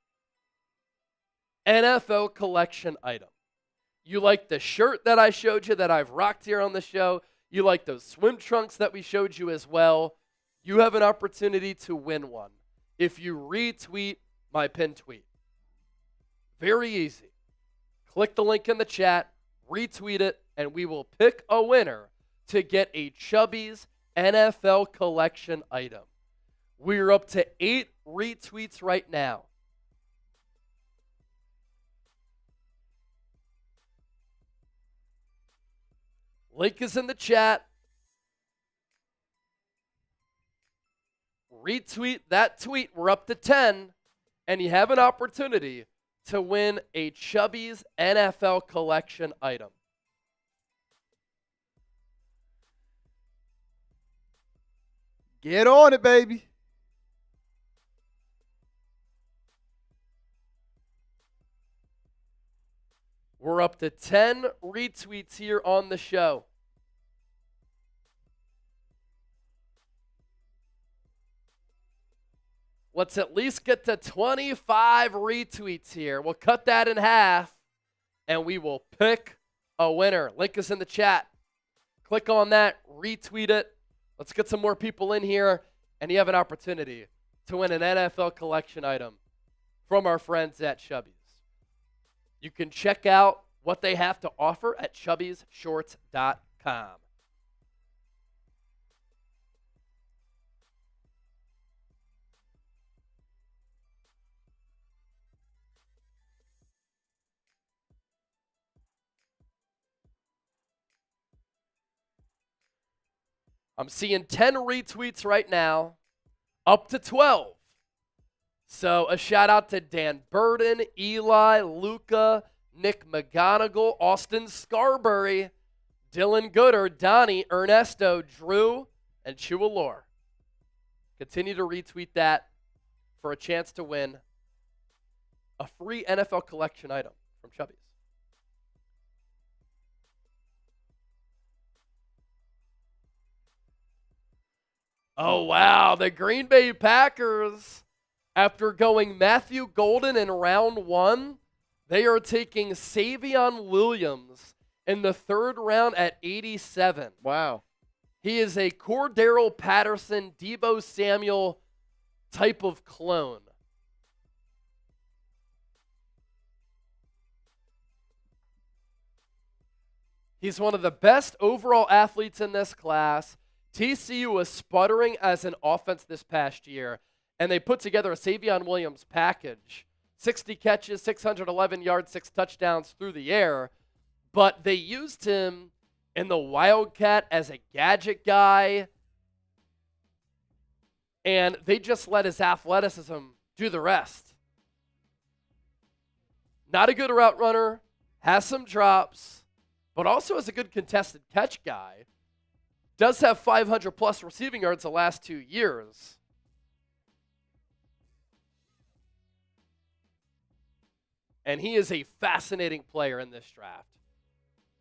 NFL collection item. You like the shirt that I showed you that I've rocked here on the show. You like those swim trunks that we showed you as well. You have an opportunity to win one if you retweet my pinned tweet. Very easy. Click the link in the chat, retweet it, and we will pick a winner to get a Chubby's NFL collection item. We're up to 8 retweets right now. Link is in the chat. Retweet that tweet. We're up to 10, and you have an opportunity to win a Chubby's NFL collection item. Get on it, baby. We're up to 10 retweets here on the show. Let's at least get to 25 retweets here. We'll cut that in half, and we will pick a winner. Link is in the chat. Click on that, retweet it. Let's get some more people in here, and you have an opportunity to win an NFL collection item from our friends at Chubby's. You can check out what they have to offer at chubbysshorts.com. I'm seeing 10 retweets right now, up to 12. So a shout out to Dan Burden, Eli, Luca, Nick McGonigal, Austin Scarberry, Dylan Gooder, Donnie, Ernesto, Drew, and Chualor. Continue to retweet that for a chance to win a free NFL collection item from Chubby's. Oh, wow. The Green Bay Packers, after going Matthew Golden in round 1, they are taking Savion Williams in the 3rd round at 87. Wow. He is a Cordero Patterson, Deebo Samuel type of clone. He's one of the best overall athletes in this class. TCU was sputtering as an offense this past year, and they put together a Savion Williams package. 60 catches, 611 yards, 6 touchdowns through the air, but they used him in the Wildcat as a gadget guy, and they just let his athleticism do the rest. Not a good route runner, has some drops, but also is a good contested catch guy. Does have 500-plus receiving yards the last 2 years. And he is a fascinating player in this draft.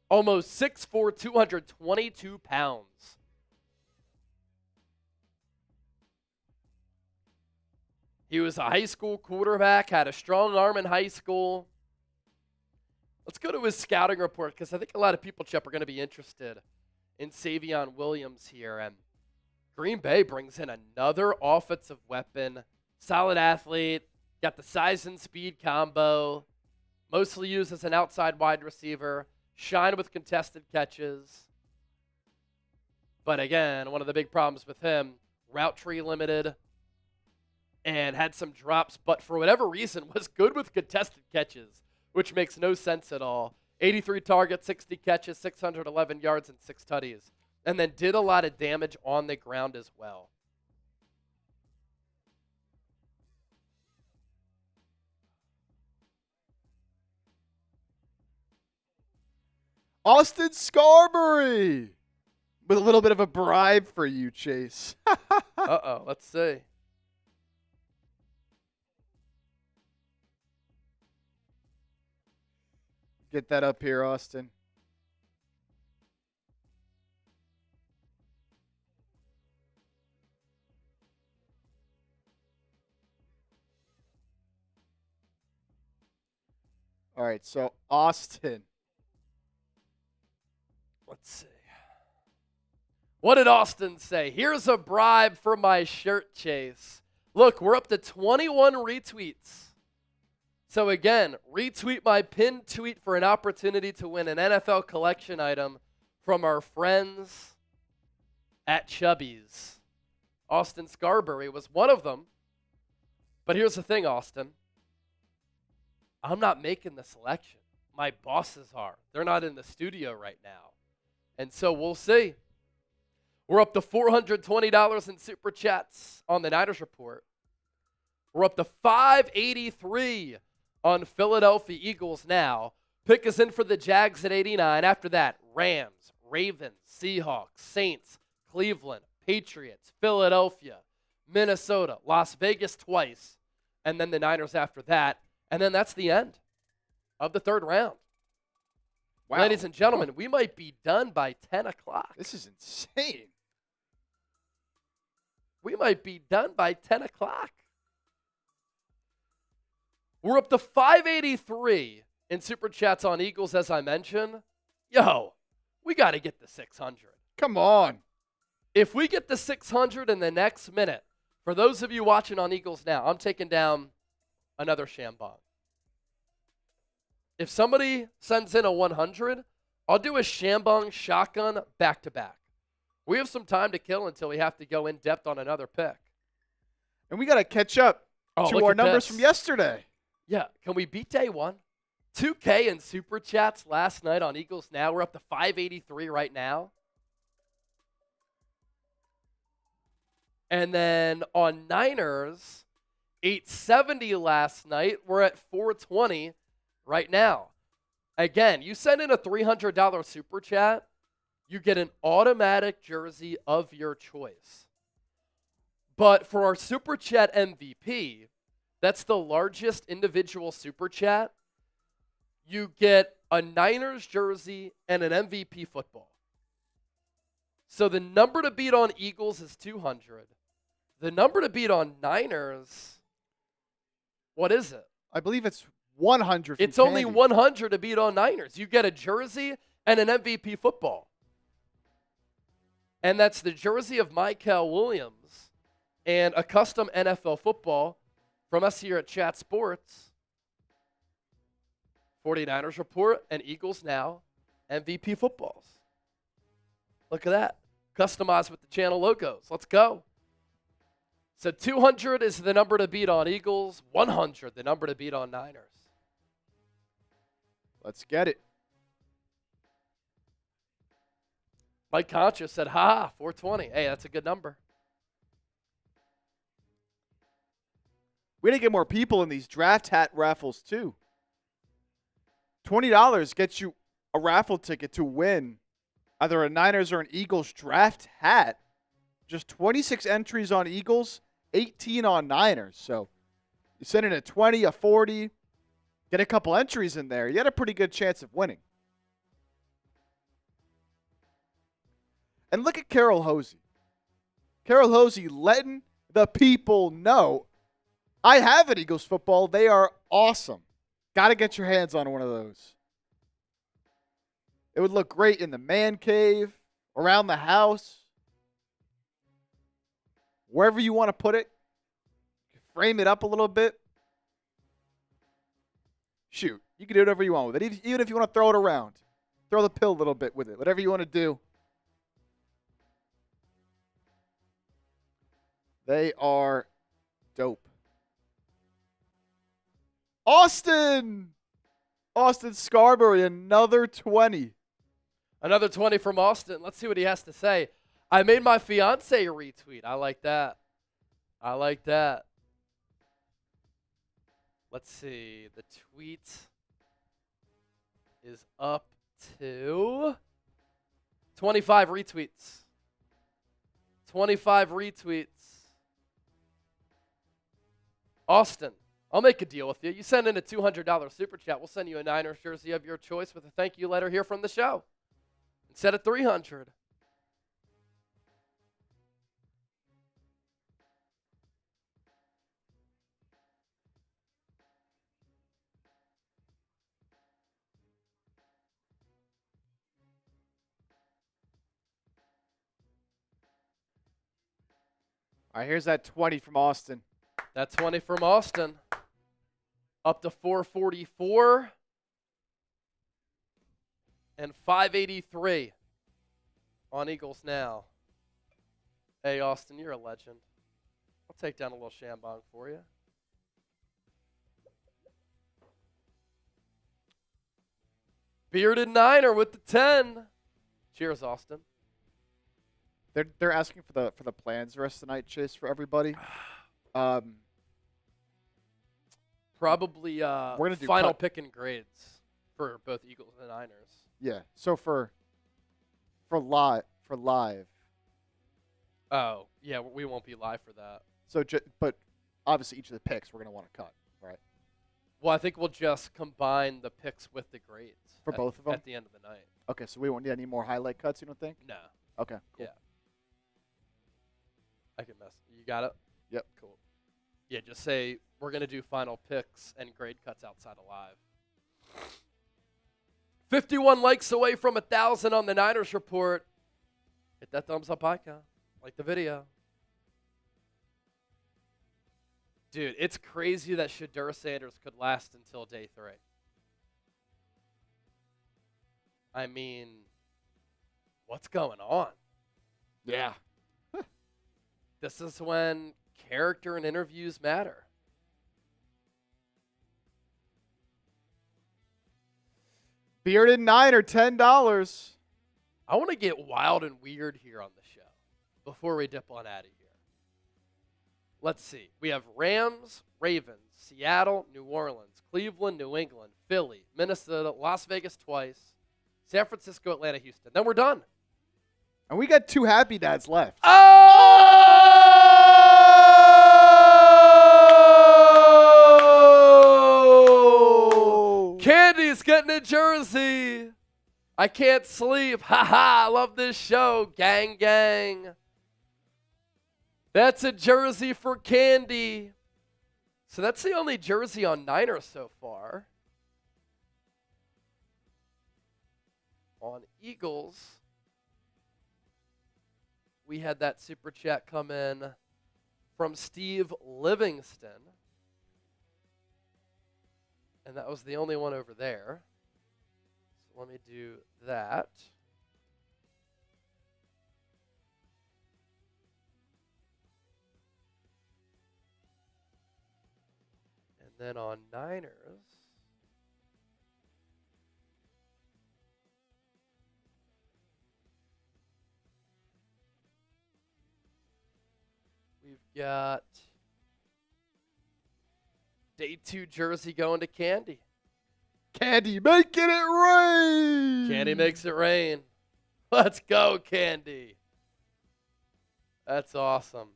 Almost 6'4", 222 pounds. He was a high school quarterback, had a strong arm in high school. Let's go to his scouting report because I think a lot of people, Chip, are going to be interested in Savion Williams here. And Green Bay brings in another offensive weapon. Solid athlete, got the size and speed combo. Mostly used as an outside wide receiver. Shine with contested catches. But again, one of the big problems with him, route tree limited. And had some drops, but for whatever reason was good with contested catches, which makes no sense at all. 83 targets, 60 catches, 611 yards, and 6 tutties. And then did a lot of damage on the ground as well. Austin Scarberry with a little bit of a bribe for you, Chase. Uh-oh, let's see. Get that up here, Austin. All right, so Austin. Let's see. What did Austin say? Here's a bribe for my shirt, Chase. Look, we're up to 21 retweets. So again, retweet my pinned tweet for an opportunity to win an NFL collection item from our friends at Chubby's. Austin Scarberry was one of them. But here's the thing, Austin. I'm not making the selection. My bosses are. They're not in the studio right now. And so we'll see. We're up to $420 in Super Chats on the Niners Report. We're up to $583 on Philadelphia Eagles now. Pick us in for the Jags at 89. After that, Rams, Ravens, Seahawks, Saints, Cleveland, Patriots, Philadelphia, Minnesota, Las Vegas twice, and then the Niners after that. And then that's the end of the third round. Wow. Ladies and gentlemen, we might be done by 10 o'clock. This is insane. We might be done by 10 o'clock. We're up to 583 in Super Chats on Eagles, as I mentioned. Yo, we got to get the 600. Come on. If we get the 600 in the next minute, for those of you watching on Eagles now, I'm taking down another Shambong. If somebody sends in a 100, I'll do a Shambong shotgun back-to-back. We have some time to kill until we have to go in depth on another pick. And we got to catch up to our numbers from yesterday. Yeah, can we beat day one? 2K in Super Chats last night on Eagles Now. We're up to 583 right now. And then on Niners, 870 last night. We're at 420 right now. Again, you send in a $300 Super Chat, you get an automatic jersey of your choice. But for our Super Chat MVP, that's the largest individual Super Chat, you get a Niners jersey and an MVP football. So the number to beat on Eagles is 200. The number to beat on Niners, what is it? I believe it's 100. It's only 100 to beat on Niners. You get a jersey and an MVP football. And that's the jersey of Michael Williams and a custom NFL football from us here at Chat Sports. 49ers Report and Eagles Now MVP footballs. Look at that. Customized with the channel logos. Let's go. So 200 is the number to beat on Eagles. 100 the number to beat on Niners. Let's get it. Mike Concha said, ha, 420. Hey, that's a good number. We need to get more people in these draft hat raffles, too. $20 gets you a raffle ticket to win either a Niners or an Eagles draft hat. Just 26 entries on Eagles, 18 on Niners. So you send in a 20, a 40, get a couple entries in there. You got a pretty good chance of winning. And look at Carol Hosey. Carol Hosey letting the people know, I have an Eagles football. They are awesome. Got to get your hands on one of those. It would look great in the man cave, around the house, wherever you want to put it. Frame it up a little bit. Shoot, you can do whatever you want with it. Even if you want to throw it around. Throw the pill a little bit with it. Whatever you want to do. They are dope. Austin Scarberry, another 20. Another 20 from Austin. Let's see what he has to say. I made my fiance retweet. I like that. I like that. Let's see. The tweet is up to 25 retweets. 25 retweets. Austin, I'll make a deal with you. You send in a $200 super chat. We'll send you a Niners jersey of your choice with a thank you letter here from the show. Instead of 300. All right, here's that 20 from Austin. That 20 from Austin. Up to 444. And 583 on Eagles now. Hey, Austin, you're a legend. I'll take down a little shambong for you. Bearded Niner with the 10. Cheers, Austin. They're asking for the plans the rest of the night, Chase, for everybody. Probably we're gonna do final pick and grades for both Eagles and Niners. Yeah. So for live. Oh, yeah, we won't be live for that. So, but obviously each of the picks we're gonna want to cut, right? Well, I think we'll just combine the picks with the grades For both of them? at the end of the night. Okay. So we won't need any more highlight cuts. You don't think? No. Okay. Cool. Yeah. I can mess. You got it? Yep. Cool. Yeah, just say we're going to do final picks and grade cuts outside of live. 51 likes away from 1,000 on the Niners report. Hit that thumbs up icon. Like the video. Dude, it's crazy that Shedeur Sanders could last until day 3. I mean, what's going on? Yeah. This is when character and interviews matter. Bearded Niner, $10. I want to get wild and weird here on the show before we dip on out of here. Let's see. We have Rams, Ravens, Seattle, New Orleans, Cleveland, New England, Philly, Minnesota, Las Vegas twice, San Francisco, Atlanta, Houston. Then we're done. And we got 2 happy dads left. Oh! Candy's getting a jersey. I can't sleep. Ha-ha, I love this show. Gang, gang. That's a jersey for Candy. So that's the only jersey on Niners so far. On Eagles, we had that super chat come in from Steve Livingston. And that was the only one over there. So let me do that. And then on Niners, we've got day 2 jersey going to Candy. Candy making it rain. Candy makes it rain. Let's go, Candy. That's awesome.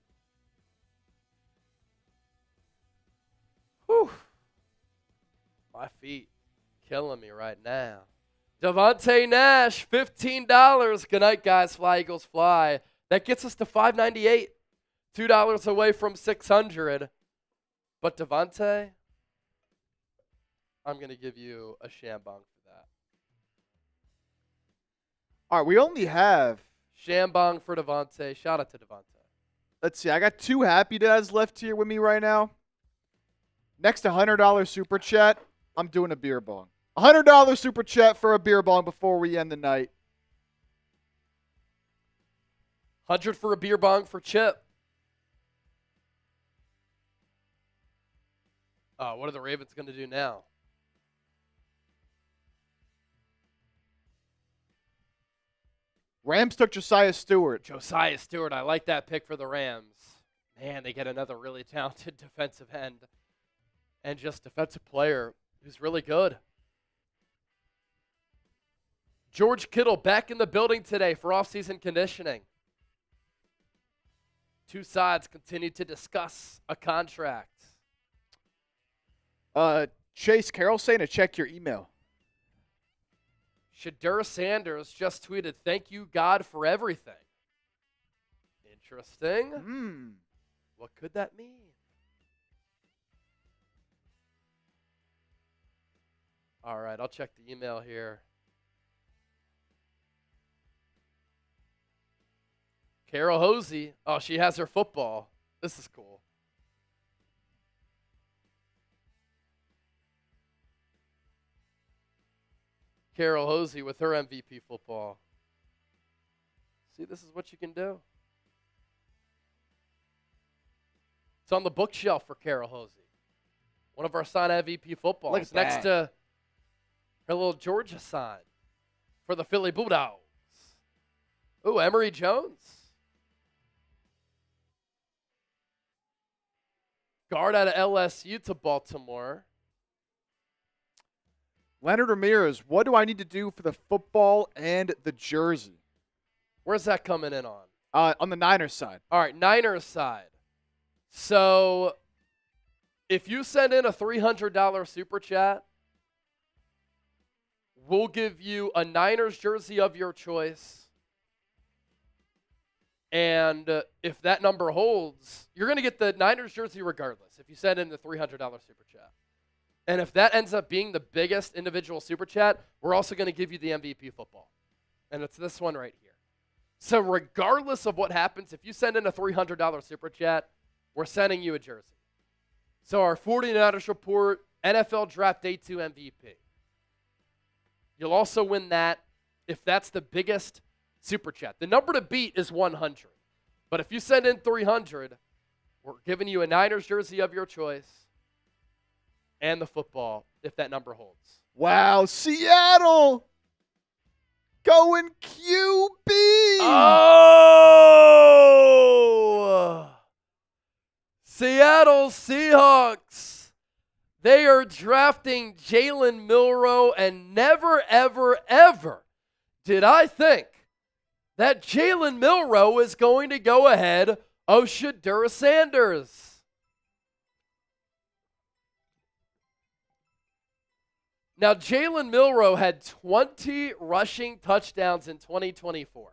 Whew. My feet killing me right now. Devontae Nash, $15. Good night, guys. Fly, Eagles, fly. That gets us to $598. $2 away from $600. But Devontae, I'm going to give you a shambong for that. All right, we only have. Shambong for Devontae. Shout out to Devontae. Let's see. I got 2 Happy Dads left here with me right now. Next $100 super chat, I'm doing a beer bong. $100 super chat for a beer bong before we end the night. 100 for a beer bong for Chip. What are the Ravens going to do now? Rams took Josiah Stewart. Josiah Stewart, I like that pick for the Rams. Man, they get another really talented defensive end and just defensive player who's really good. George Kittle back in the building today for offseason conditioning. Two sides continue to discuss a contract. Chase Carroll saying to check your email. Shadur Sanders just tweeted, "Thank you, God, for everything." Interesting. What could that mean? All right, I'll check the email here. Carol Hosey. Oh, she has her football. This is cool. Carol Hosey with her MVP football. See, this is what you can do. It's on the bookshelf for Carol Hosey. One of our signed MVP footballs. Look at next that. to her little Georgia sign for the Philly Bulldogs. Ooh, Emory Jones. Guard out of LSU to Baltimore. Leonard Ramirez, what do I need to do for the football and the jersey? Where's that coming in on? On the Niners side. All right, Niners side. So if you send in a $300 super chat, we'll give you a Niners jersey of your choice. And if that number holds, you're going to get the Niners jersey regardless if you send in the $300 super chat. And if that ends up being the biggest individual super chat, we're also going to give you the MVP football. And it's this one right here. So regardless of what happens, if you send in a $300 super chat, we're sending you a jersey. So our 49ers report, NFL Draft Day 2 MVP. You'll also win that if that's the biggest super chat. The number to beat is 100. But if you send in 300, we're giving you a Niners jersey of your choice and the football if that number holds. Wow, Seattle going QB. Oh! Seattle Seahawks. They are drafting Jalen Milroe, and never, ever, ever did I think that Jalen Milroe is going to go ahead of Shadur Sanders. Now, Jalen Milroe had 20 rushing touchdowns in 2024.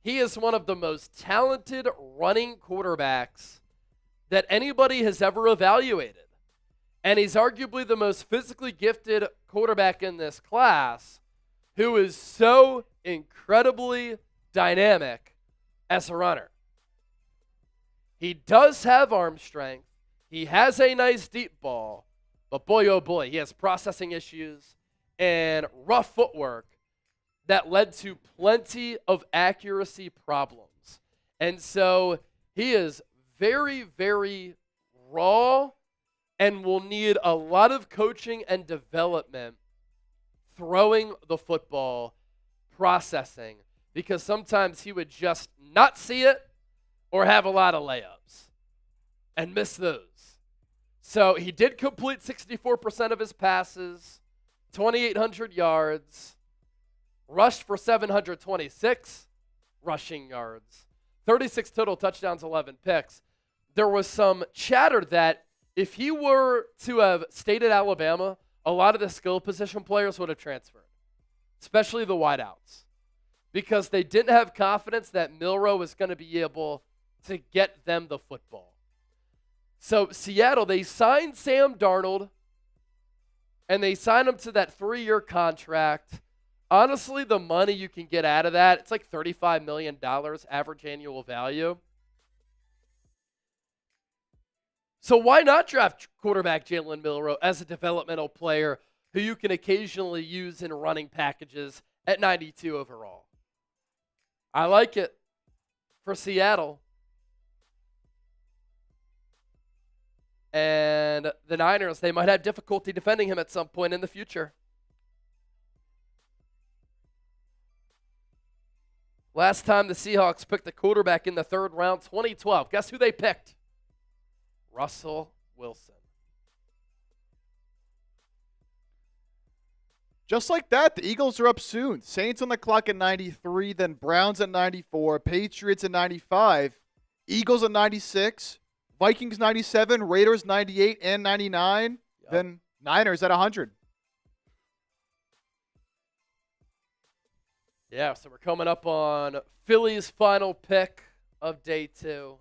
He is one of the most talented running quarterbacks that anybody has ever evaluated. And he's arguably the most physically gifted quarterback in this class who is so incredibly dynamic as a runner. He does have arm strength. He has a nice deep ball. But boy, oh boy, he has processing issues and rough footwork that led to plenty of accuracy problems. And so he is very, very raw and will need a lot of coaching and development throwing the football, processing, because sometimes he would just not see it or have a lot of layups and miss those. So he did complete 64% of his passes, 2,800 yards, rushed for 726 rushing yards, 36 total touchdowns, 11 picks. There was some chatter that if he were to have stayed at Alabama, a lot of the skill position players would have transferred, especially the wideouts, because they didn't have confidence that Milroe was going to be able to get them the football. So Seattle, they signed Sam Darnold, and they signed him to that 3-year contract. Honestly, the money you can get out of that, it's like $35 million average annual value. So why not draft quarterback Jalen Milroe as a developmental player who you can occasionally use in running packages at 92 overall? I like it for Seattle. And the Niners, they might have difficulty defending him at some point in the future. Last time the Seahawks picked a quarterback in the 3rd round, 2012. Guess who they picked? Russell Wilson. Just like that, the Eagles are up soon. Saints on the clock at 93, then Browns at 94, Patriots at 95, Eagles at 96, Vikings 97, Raiders 98 and 99, then Niners at 100. Yeah, so we're coming up on Philly's final pick of day 2.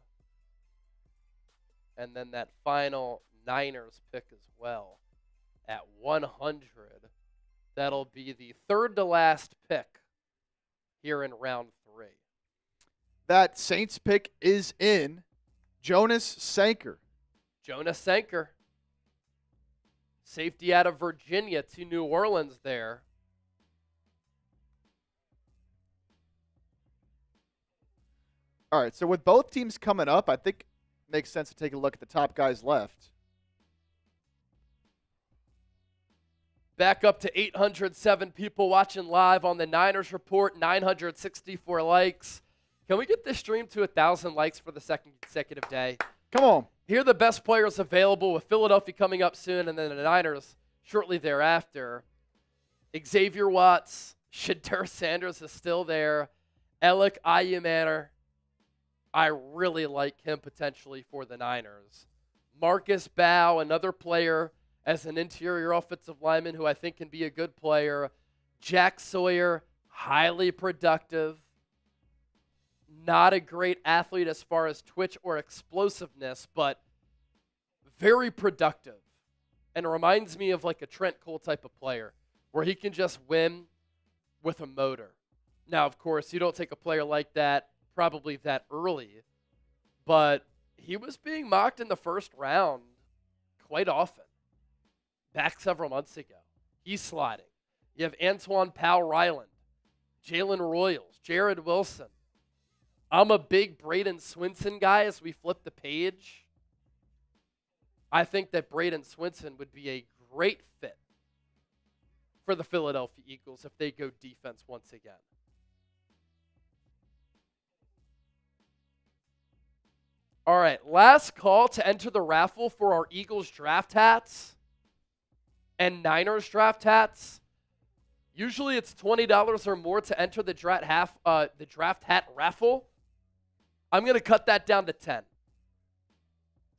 And then that final Niners pick as well at 100. That'll be the 3rd to last pick here in round 3. That Saints pick is in. Jonas Sanker. Jonas Sanker. Safety out of Virginia to New Orleans there. All right, so with both teams coming up, I think it makes sense to take a look at the top guys left. Back up to 807 people watching live on the Niners Report, 964 likes. Can we get this stream to 1,000 likes for the 2nd consecutive day? Come on. Here are the best players available, with Philadelphia coming up soon and then the Niners shortly thereafter. Xavier Watts, Shadur Sanders is still there. Alec Ayumanner, I really like him potentially for the Niners. Marcus Bow, another player as an interior offensive lineman who I think can be a good player. Jack Sawyer, highly productive. Not a great athlete as far as twitch or explosiveness, but very productive. And reminds me of like a Trent Cole type of player where he can just win with a motor. Now, of course, you don't take a player like that probably that early, but he was being mocked in the 1st round quite often back several months ago. He's sliding. You have Antoine Powell-Ryland, Jalen Royals, Jared Wilson. I'm a big Braden Swinson guy as we flip the page. I think that Braden Swinson would be a great fit for the Philadelphia Eagles if they go defense once again. All right, last call to enter the raffle for our Eagles draft hats and Niners draft hats. Usually it's $20 or more to enter the draft hat raffle. I'm going to cut that down to 10.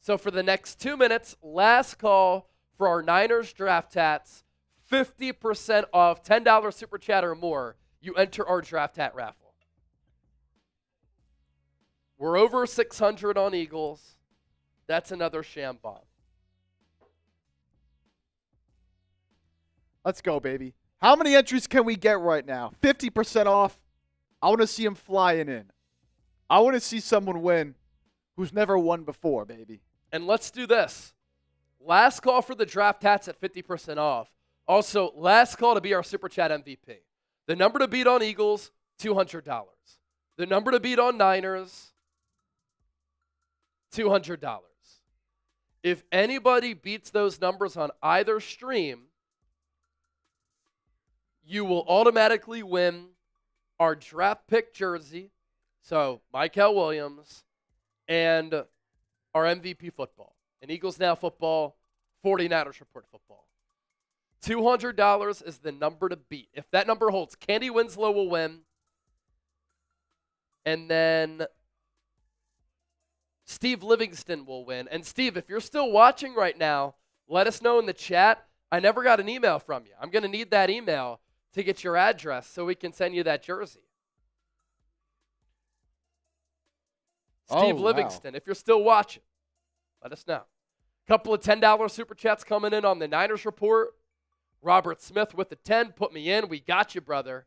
So for the next 2 minutes, last call for our Niners draft hats, 50% off, $10 super chat or more. You enter our draft hat raffle. We're over 600 on Eagles. That's another sham bomb. Let's go, baby. How many entries can we get right now? 50% off. I want to see him flying in. I want to see someone win who's never won before, baby. And let's do this. Last call for the draft hats at 50% off. Also, last call to be our Super Chat MVP. The number to beat on Eagles, $200. The number to beat on Niners, $200. If anybody beats those numbers on either stream, you will automatically win our draft pick jersey, so Michael Williams, and our MVP football. And Eagles Now football, 49ers Report football. $200 is the number to beat. If that number holds, Candy Winslow will win. And then Steve Livingston will win. And Steve, if you're still watching right now, let us know in the chat. I never got an email from you. I'm going to need that email to get your address so we can send you that jersey. Steve Livingston, if you're still watching, let us know. Couple of $10 super chats coming in on the Niners report. Robert Smith with the 10, put me in. We got you, brother.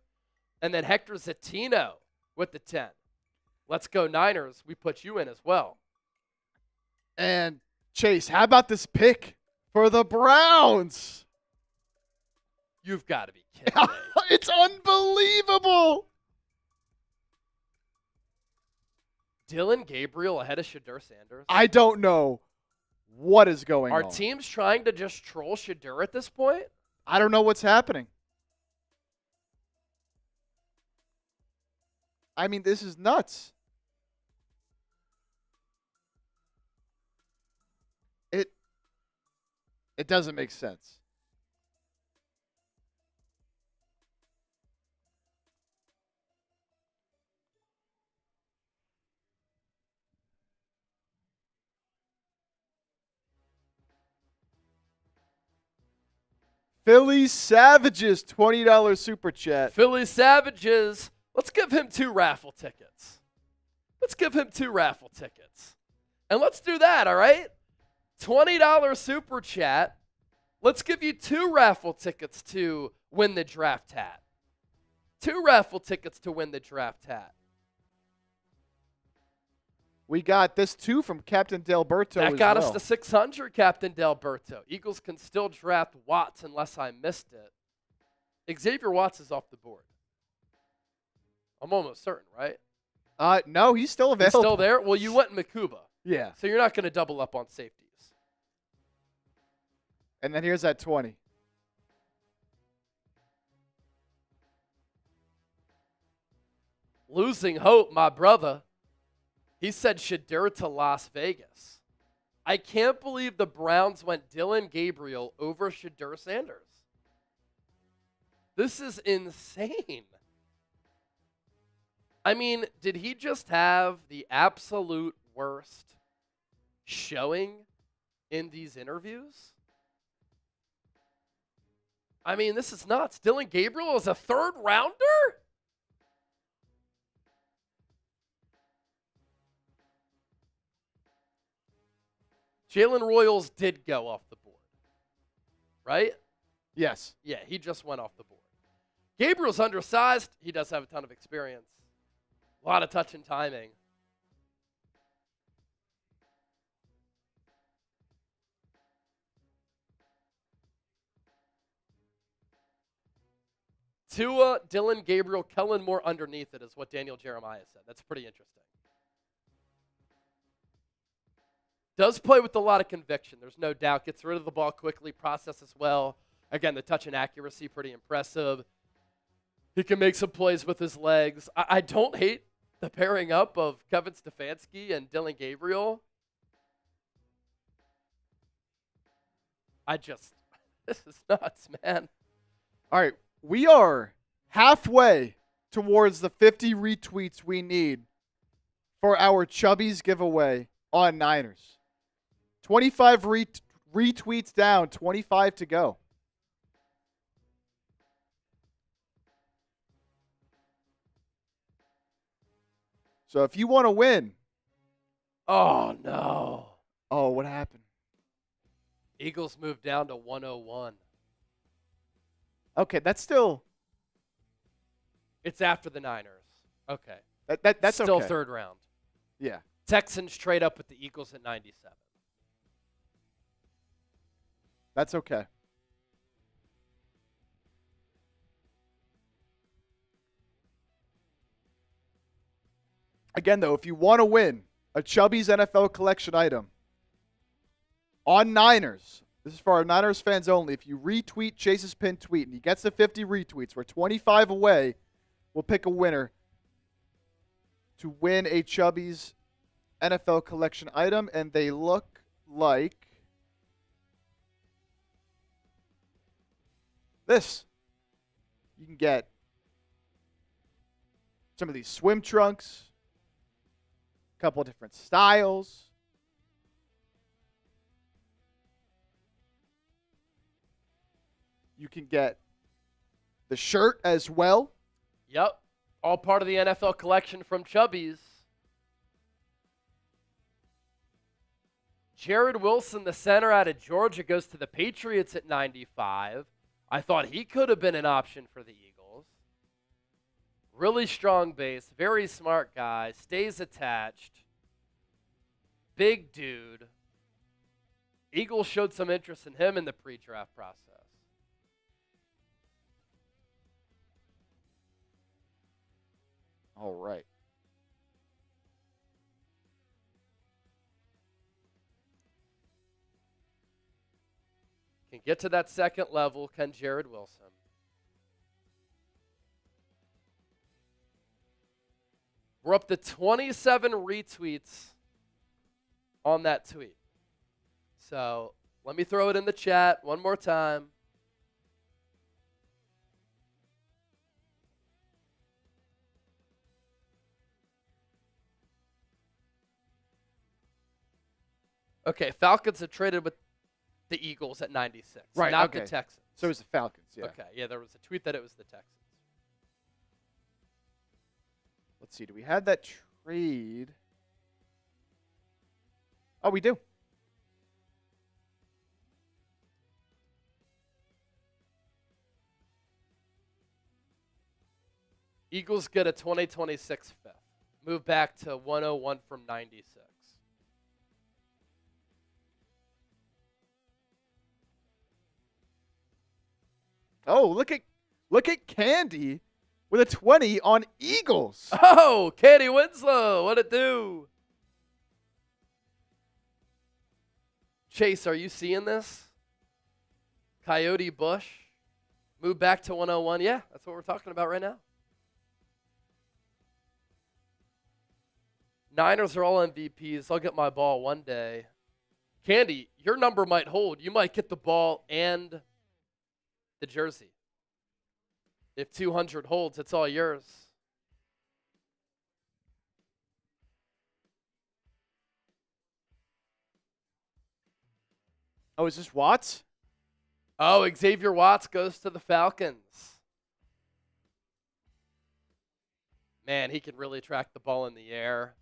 And then Hector Zatino with the 10. Let's go Niners. We put you in as well. And Chase, how about this pick for the Browns? You've got to be kidding me. It's unbelievable. Dylan Gabriel ahead of Shadur Sanders. I don't know what is going on. Are teams trying to just troll Shadur at this point? I don't know what's happening. I mean, this is nuts. It doesn't make sense. Philly Savages, $20 super chat. Philly Savages. Let's give him 2 raffle tickets. Let's give him 2 raffle tickets. And let's do that, all right? $20 super chat. Let's give you 2 raffle tickets to win the draft hat. 2 raffle tickets to win the draft hat. We got this too from Captain Delberto. That got us to 600, Captain Delberto. Eagles can still draft Watts unless I missed it. Xavier Watts is off the board. I'm almost certain, right? No, he's still available. He's still there? Well, you went Makuba. Yeah. So you're not going to double up on safeties. And then here's that 20. Losing hope, my brother. He said Shadur to Las Vegas. I can't believe the Browns went Dylan Gabriel over Shadur Sanders. This is insane. I mean, did he just have the absolute worst showing in these interviews? I mean, this is nuts. Dylan Gabriel is a 3rd rounder? Jalen Royals did go off the board, right? Yes. Yeah, he just went off the board. Gabriel's undersized. He does have a ton of experience. A lot of touch and timing. Tua, Dylan Gabriel, Kellen Moore underneath it is what Daniel Jeremiah said. That's pretty interesting. Does play with a lot of conviction. There's no doubt. Gets rid of the ball quickly, processes well. Again, the touch and accuracy, pretty impressive. He can make some plays with his legs. I don't hate the pairing up of Kevin Stefanski and Dylan Gabriel. This is nuts, man. All right. We are halfway towards the 50 retweets we need for our Chubbies giveaway on Niners. 25 retweets down, 25 to go. So if you want to win. Oh, no. Oh, what happened? Eagles moved down to 101. Okay, that's still. It's after the Niners. Okay. That's still okay. 3rd round. Yeah. Texans trade up with the Eagles at 97. That's okay. Again, though, if you want to win a Chubby's NFL collection item on Niners, this is for our Niners fans only. If you retweet Chase's pinned tweet and he gets the 50 retweets, we're 25 away. We'll pick a winner to win a Chubby's NFL collection item, and they look like this. You can get some of these swim trunks, a couple of different styles. You can get the shirt as well. Yep. All part of the NFL collection from Chubby's. Jared Wilson, the center out of Georgia, goes to the Patriots at 95. I thought he could have been an option for the Eagles. Really strong base, very smart guy, stays attached. Big dude. Eagles showed some interest in him in the pre-draft process. All right. Can get to that second level, can Jared Wilson. We're up to 27 retweets on that tweet. So let me throw it in the chat one more time. Okay, Falcons have traded with the Eagles at 96, Right, not okay. the Texans. So it was the Falcons, yeah. Okay, yeah, there was a tweet that it was the Texans. Let's see. Do we have that trade? Oh, we do. Eagles get a 2026 fifth. Move back to 101 from 96. Oh, look at Candy with a 20 on Eagles. Oh, Katie Winslow, what'd it do? Chase, are you seeing this? Coyote Bush, move back to 101. Yeah, that's what we're talking about right now. Niners are all MVPs. I'll get my ball one day. Candy, your number might hold. You might get the ball and the jersey. If 200 holds, it's all yours. Oh, is this Watts? Oh, Xavier Watts goes to the Falcons. Man, he can really track the ball in the air.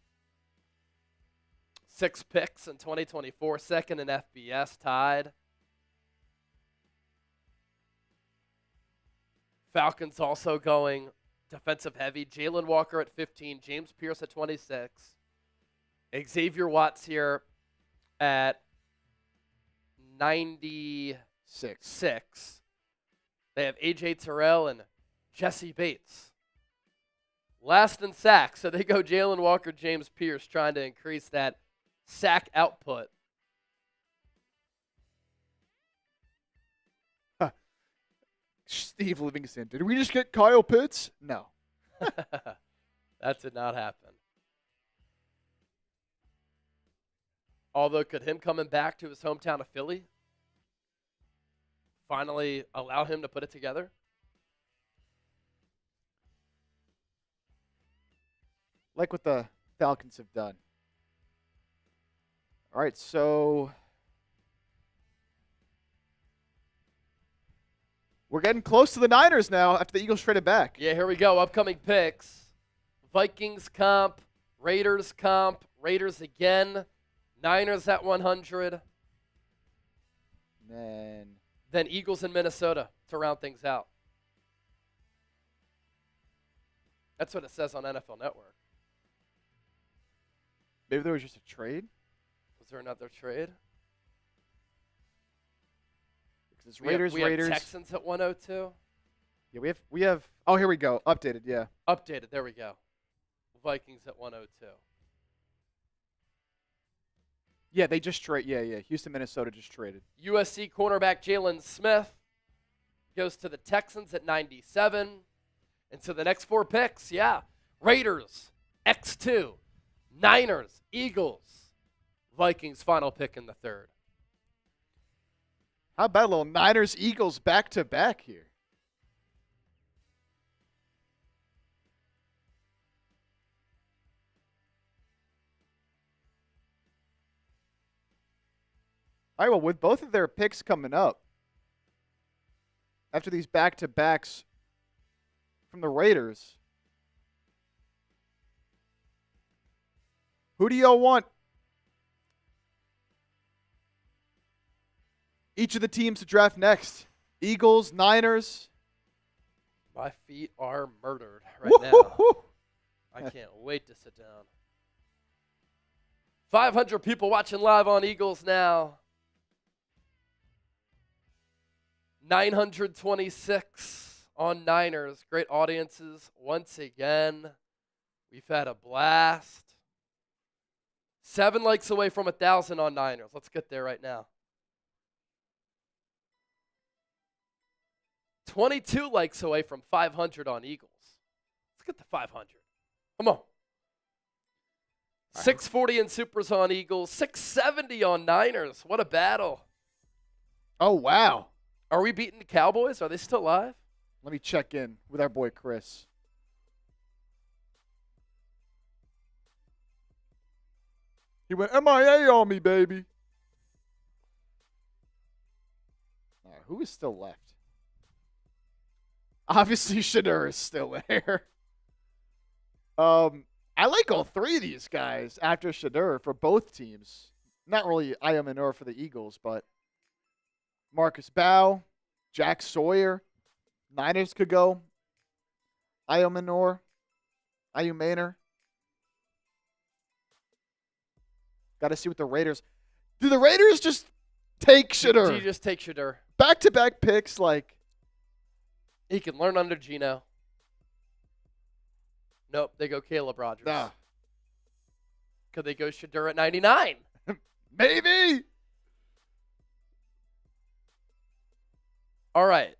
6 picks in 2024, second in FBS, tied. Falcons also going defensive heavy. Jalen Walker at 15, James Pierce at 26. Xavier Watts here at 96. They have A.J. Terrell and Jesse Bates. Last in sacks, so they go Jalen Walker, James Pierce, trying to increase that sack output. Steve Livingston. Did we just get Kyle Pitts? No. That did not happen. Although, could him coming back to his hometown of Philly finally allow him to put it together? Like what the Falcons have done. All right, so we're getting close to the Niners now after the Eagles traded back. Yeah, here we go. Upcoming picks. Vikings comp, Raiders comp, Raiders again, Niners at 100. Then Eagles in Minnesota to round things out. That's what it says on NFL Network. Maybe there was just a trade. Was there another trade? Because it's Raiders. We have Texans at 102. Yeah, we have. Oh, here we go. Updated. Yeah. Updated. There we go. Vikings at 102. Yeah, they just trade. Yeah. Houston, Minnesota just traded. USC cornerback Jalen Smith goes to the Texans at 97. And so the next 4 picks, Raiders, X2, Niners, Eagles, Vikings final pick in the 3rd. How about a little Niners, Eagles back-to-back here? All right, well, with both of their picks coming up, after these back-to-backs from the Raiders, who do y'all want? Each of the teams to draft next. Eagles, Niners. My feet are murdered right now. I can't wait to sit down. 500 people watching live on Eagles now. 926 on Niners. Great audiences once again. We've had a blast. 7 likes away from 1,000 on Niners. Let's get there right now. 22 likes away from 500 on Eagles. Let's get to 500. Come on. 640 in Supers on Eagles. 670 on Niners. What a battle. Oh, wow. Are we beating the Cowboys? Are they still alive? Let me check in with our boy Chris. He went MIA on me, baby. All right, who is still left? Obviously, Shedeur is still there. I like all three of these guys after Shedeur for both teams. Not really Iomanor for the Eagles, but Marcus Bow, Jack Sawyer. Niners could go. Iomanor. Iomanor. Got to see what the Raiders. Do the Raiders just take Shedeur? Do you just take Shedeur? Back-to-back picks, like. He can learn under Gino. Nope, they go Caleb Rogers. Nah. Could they go Shedeur at 99? Maybe. All right.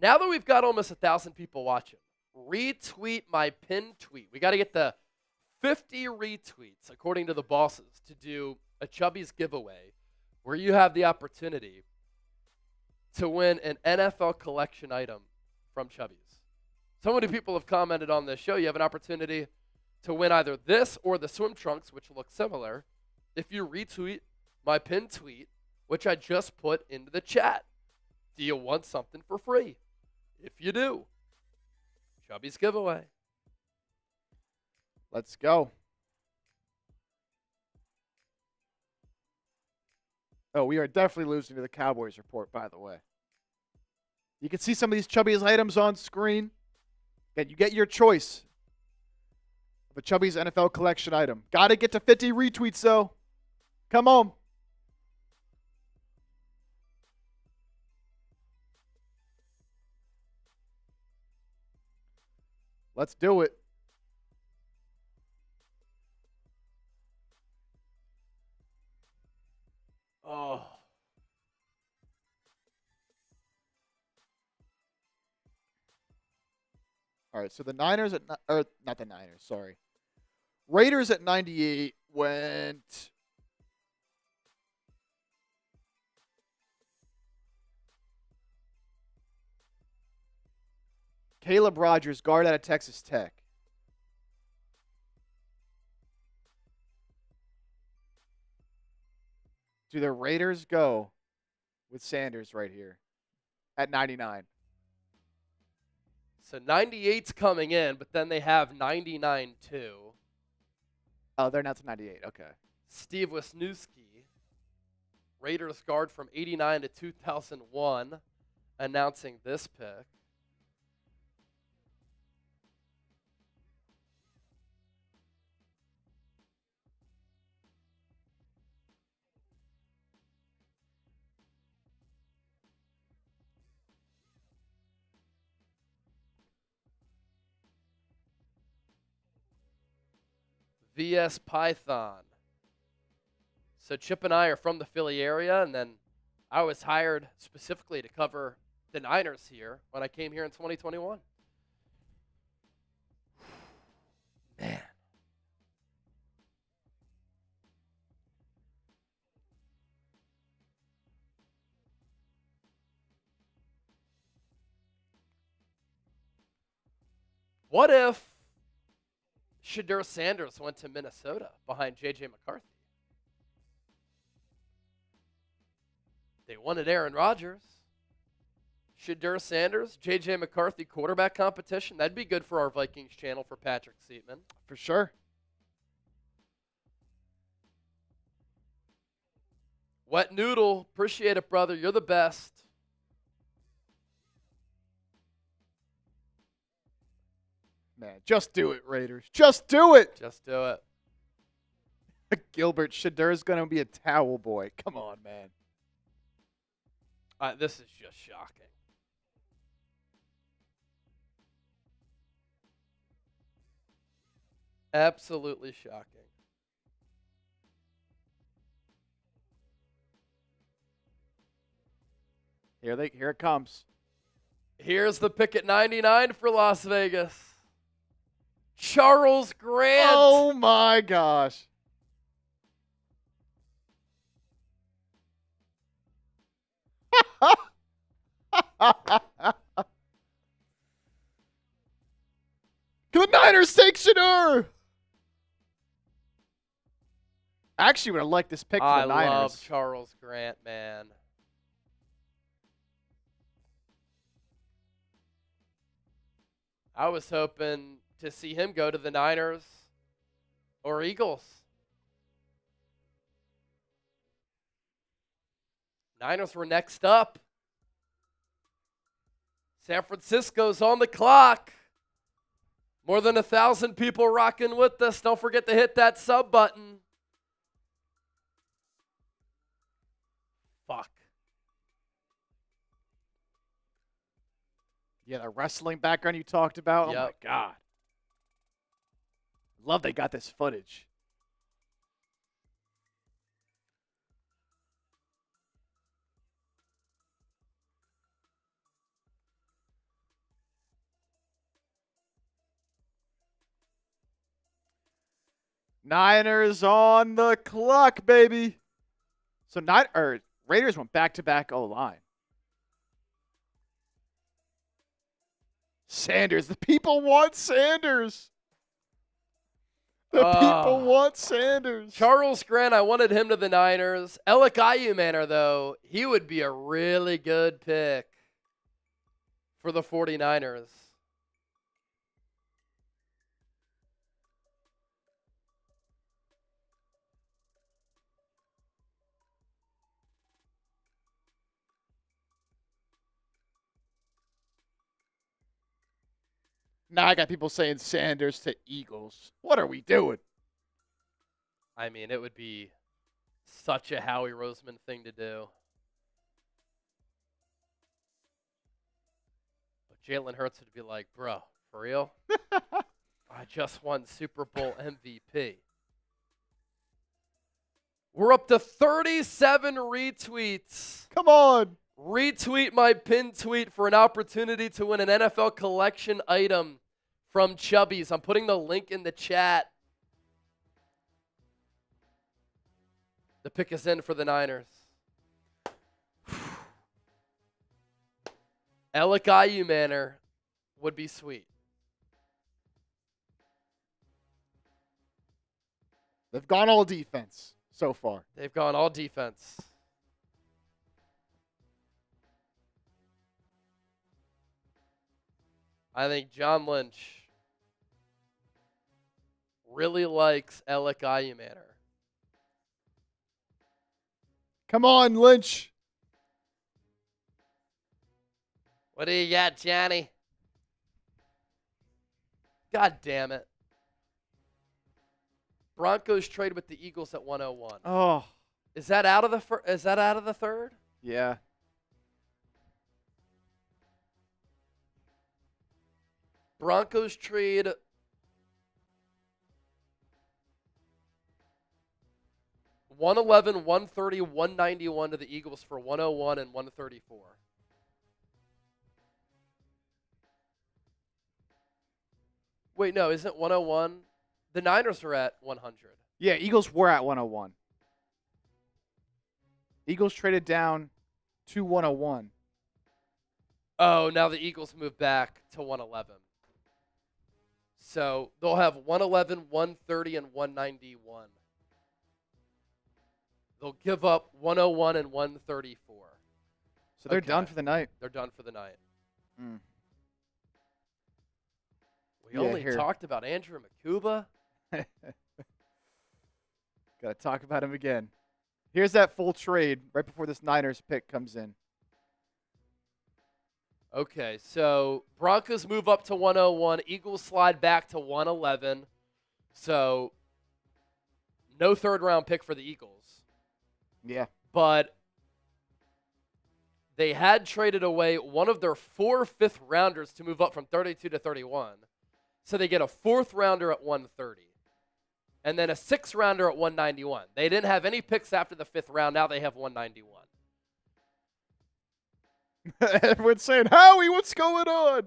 Now that we've got almost 1,000 people watching, retweet my pinned tweet. We got to get the 50 retweets, according to the bosses, to do a Chubby's giveaway where you have the opportunity to win an NFL collection item from Chubby's. So many people have commented on this show. You have an opportunity to win either this or the swim trunks, which look similar, if you retweet my pinned tweet, which I just put into the chat. Do you want something for free? If you do, Chubby's giveaway. Let's go. Oh, we are definitely losing to the Cowboys report, by the way. You can see some of these Chubby's items on screen. You get your choice of a Chubby's NFL collection item. Got to get to 50 retweets, though. Come on. Let's do it. Oh. All right, so the Niners or not the Niners, sorry. Raiders at 98 went Caleb Rogers, guard out of Texas Tech. Do the Raiders go with Sanders right here at 99? So 98's coming in, but then they have 99 too. Oh, they're not to 98. Okay. Steve Wisniewski, Raiders guard from 89 to 2001, announcing this pick. VS Python. So Chip and I are from the Philly area, and then I was hired specifically to cover the Niners here when I came here in 2021. Man. What if Shedeur Sanders went to Minnesota behind J.J. McCarthy? They wanted Aaron Rodgers. Shadur Sanders, J.J. McCarthy quarterback competition. That'd be good for our Vikings channel for Patrick Seatman. For sure. Wet Noodle, appreciate it, brother. You're the best. Man, just do it, Raiders. Just do it. Just do it. Gilbert Shadur is going to be a towel boy. Come on, man. This is just shocking. Absolutely shocking. Here it comes. Here's the pick at 99 for Las Vegas. Charles Grant. Oh, my gosh. The Niners take Shadur. I actually would have liked this pick for I the Niners. love Charles Grant, man. I was hoping to see him go to the Niners or Eagles. Niners were next up. San Francisco's on the clock. More than 1,000 people rocking with us. Don't forget to hit that sub button. Fuck. Yeah, the wrestling background you talked about. Yep. Oh, my God. Love they got this footage. Niners on the clock, baby. So Raiders went back-to-back O-line. Sanders. The people want Sanders. The people want Sanders. Charles Grant, I wanted him to the Niners. Alec Ayumanor, though, he would be a really good pick for the 49ers. Now I got people saying Sanders to Eagles. What are we doing? I mean, it would be such a Howie Roseman thing to do. But Jalen Hurts would be like, bro, for real? I just won Super Bowl MVP. We're up to 37 retweets. Come on. Retweet my pinned tweet for an opportunity to win an NFL collection item from Chubby's. I'm putting the link in the chat. The pick is in for the Niners. Alec Ayumanor would be sweet. They've gone all defense so far. They've gone all defense. I think John Lynch really likes Alec Ayumanor. Come on, Lynch. What do you got, Johnny? God damn it. Broncos trade with the Eagles at 101. Oh, Is that out of the third? yeah. Broncos trade 111, 130, 191 to the Eagles for 101 and 134. Wait, no, isn't 101? The Niners are at 100. Yeah, Eagles were at 101. Eagles traded down to 101. Oh, now the Eagles move back to 111. So they'll have 111, 130, and 191. They'll give up 101 and 134. So they're Okay. done for the night. They're done for the night. Mm. We Yeah, only here. talked about Andrew Makuba. Got to talk about him again. Here's that full trade right before this Niners pick comes in. Okay, so Broncos move up to 101. Eagles slide back to 111. So no third-round pick for the Eagles. Yeah. But they had traded away one of their 4 fifth-rounders to move up from 32 to 31. So they get a 4th-rounder at 130. And then a 6th-rounder at 191. They didn't have any picks after the 5th round. Now they have 191. Everyone's saying, Howie, what's going on?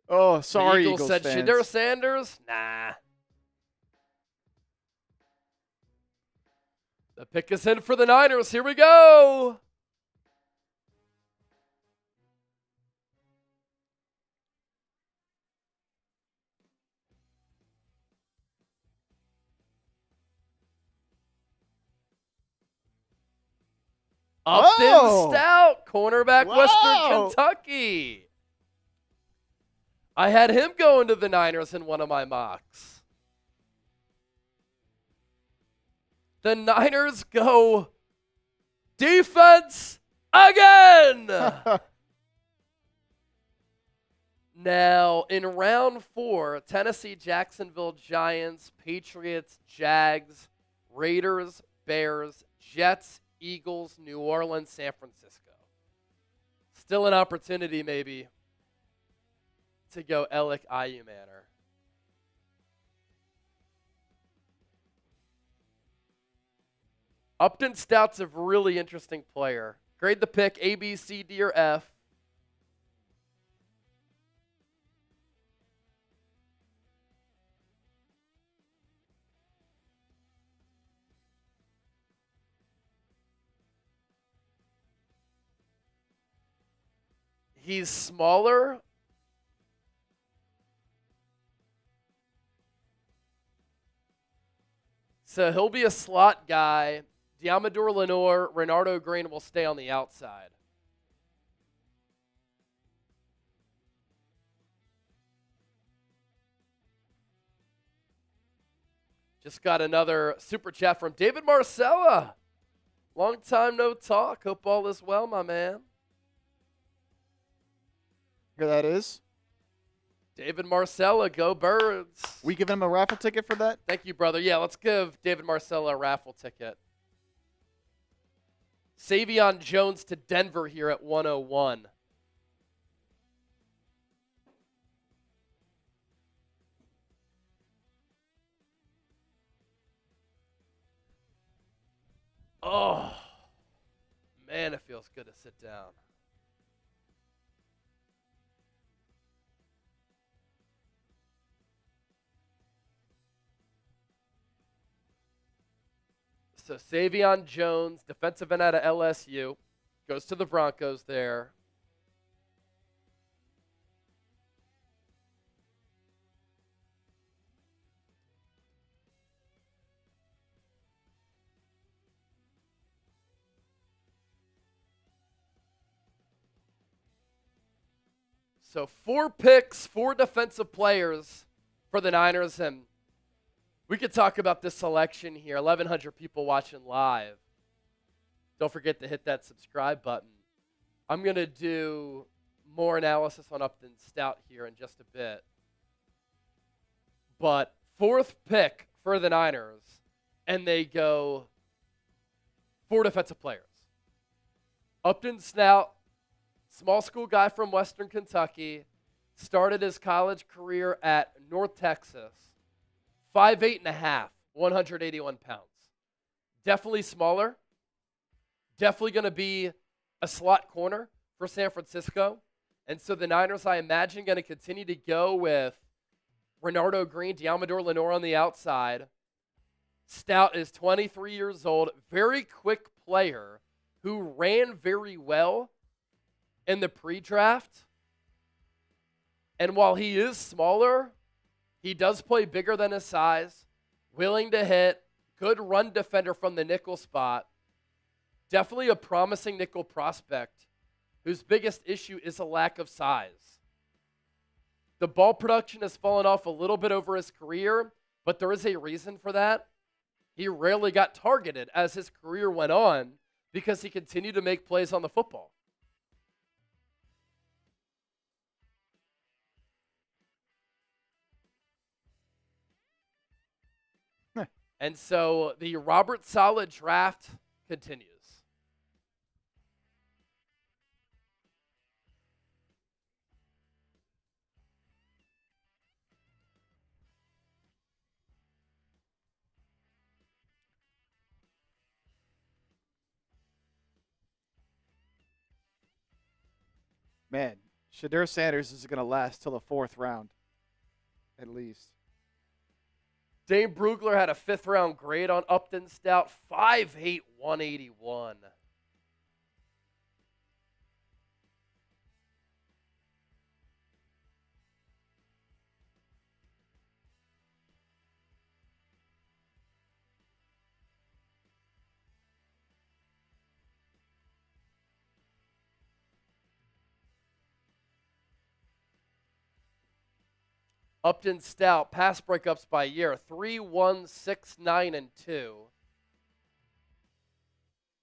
Oh, sorry, the Eagles said fans. Shadur Sanders? Nah. The pick is in for the Niners. Here we go. Upton Oh! Stout, cornerback, Wow. Western Kentucky. I had him going to the Niners in one of my mocks. The Niners go defense again. Now, in round 4, Tennessee, Jacksonville, Giants, Patriots, Jags, Raiders, Bears, Jets, Eagles, New Orleans, San Francisco. Still an opportunity, maybe, to go Ellick IU Manor. Upton Stout's a really interesting player. Grade the pick A, B, C, D, or F. He's smaller. So he'll be a slot guy. Diamador Lenore, Renardo Green will stay on the outside. Just got another super chat from David Marcella. Long time no talk. Hope all is well, my man. Here that is. David Marcella, go Birds. We giving him a raffle ticket for that? Thank you, brother. Yeah, let's give David Marcella a raffle ticket. Savion Jones to Denver here at 101. Oh, man, it feels good to sit down. So Savion Jones, defensive end out of LSU, goes to the Broncos there. So 4 picks, 4 defensive players for the Niners, and we could talk about this selection here. 1,100 people watching live. Don't forget to hit that subscribe button. I'm going to do more analysis on Upton Stout here in just a bit. But 4th pick for the Niners, and they go 4 defensive players. Upton Stout, small school guy from Western Kentucky, started his college career at North Texas. 5'8.5", 181 pounds. Definitely smaller. Definitely going to be a slot corner for San Francisco. And so the Niners, I imagine, going to continue to go with Renardo Green, Diamador Lenore on the outside. Stout is 23 years old, very quick player who ran very well in the pre-draft. And while he is smaller, he does play bigger than his size, willing to hit, good run defender from the nickel spot. Definitely a promising nickel prospect whose biggest issue is a lack of size. The ball production has fallen off a little bit over his career, but there is a reason for that. He rarely got targeted as his career went on because he continued to make plays on the football. And so the Robert Saleh draft continues. Man, Shadur Sanders is going to last till the 4th round, at least. Dane Brugler had a 5th-round grade on Upton Stout, 5'8", 181. Upton Stout, pass breakups by year, 3, 1, 6, 9, and 2.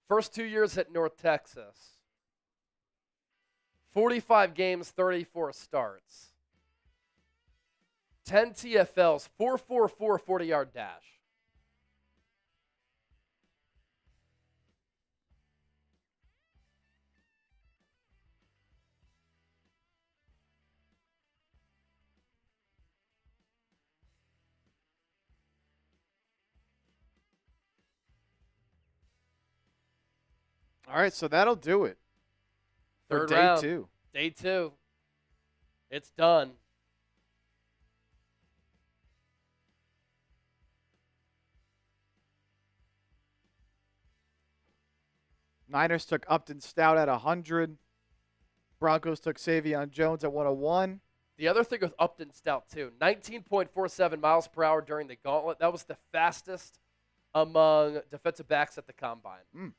First 2 years at North Texas. 45 games, 34 starts. 10 TFLs, 4.44 40-yard dash. All right, so that'll do it for Third day round. 2. Day 2. It's done. Niners took Upton Stout at 100. Broncos took Savion Jones at 101. The other thing with Upton Stout, too, 19.47 miles per hour during the gauntlet. That was the fastest among defensive backs at the combine.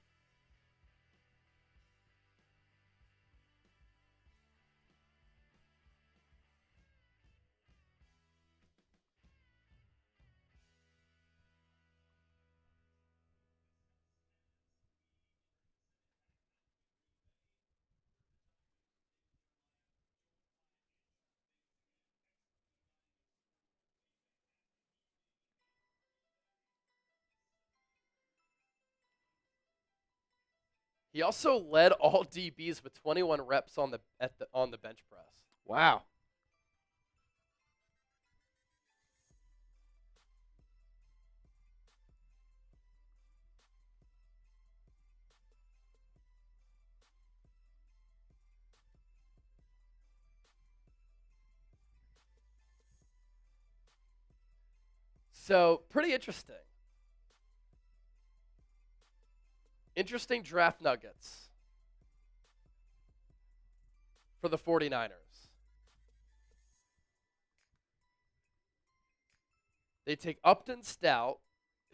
He also led all DBs with 21 reps on the bench press. Wow. So, pretty interesting. Interesting draft nuggets for the 49ers. They take Upton Stout,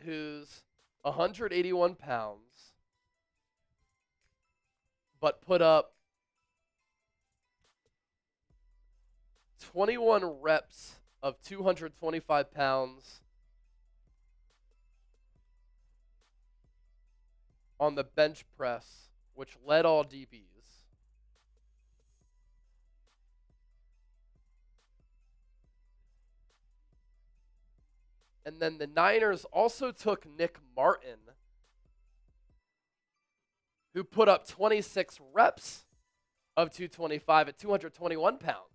who's 181 pounds, but put up 21 reps of 225 pounds on the bench press, which led all DBs. And then the Niners also took Nick Martin, who put up 26 reps of 225 at 221 pounds.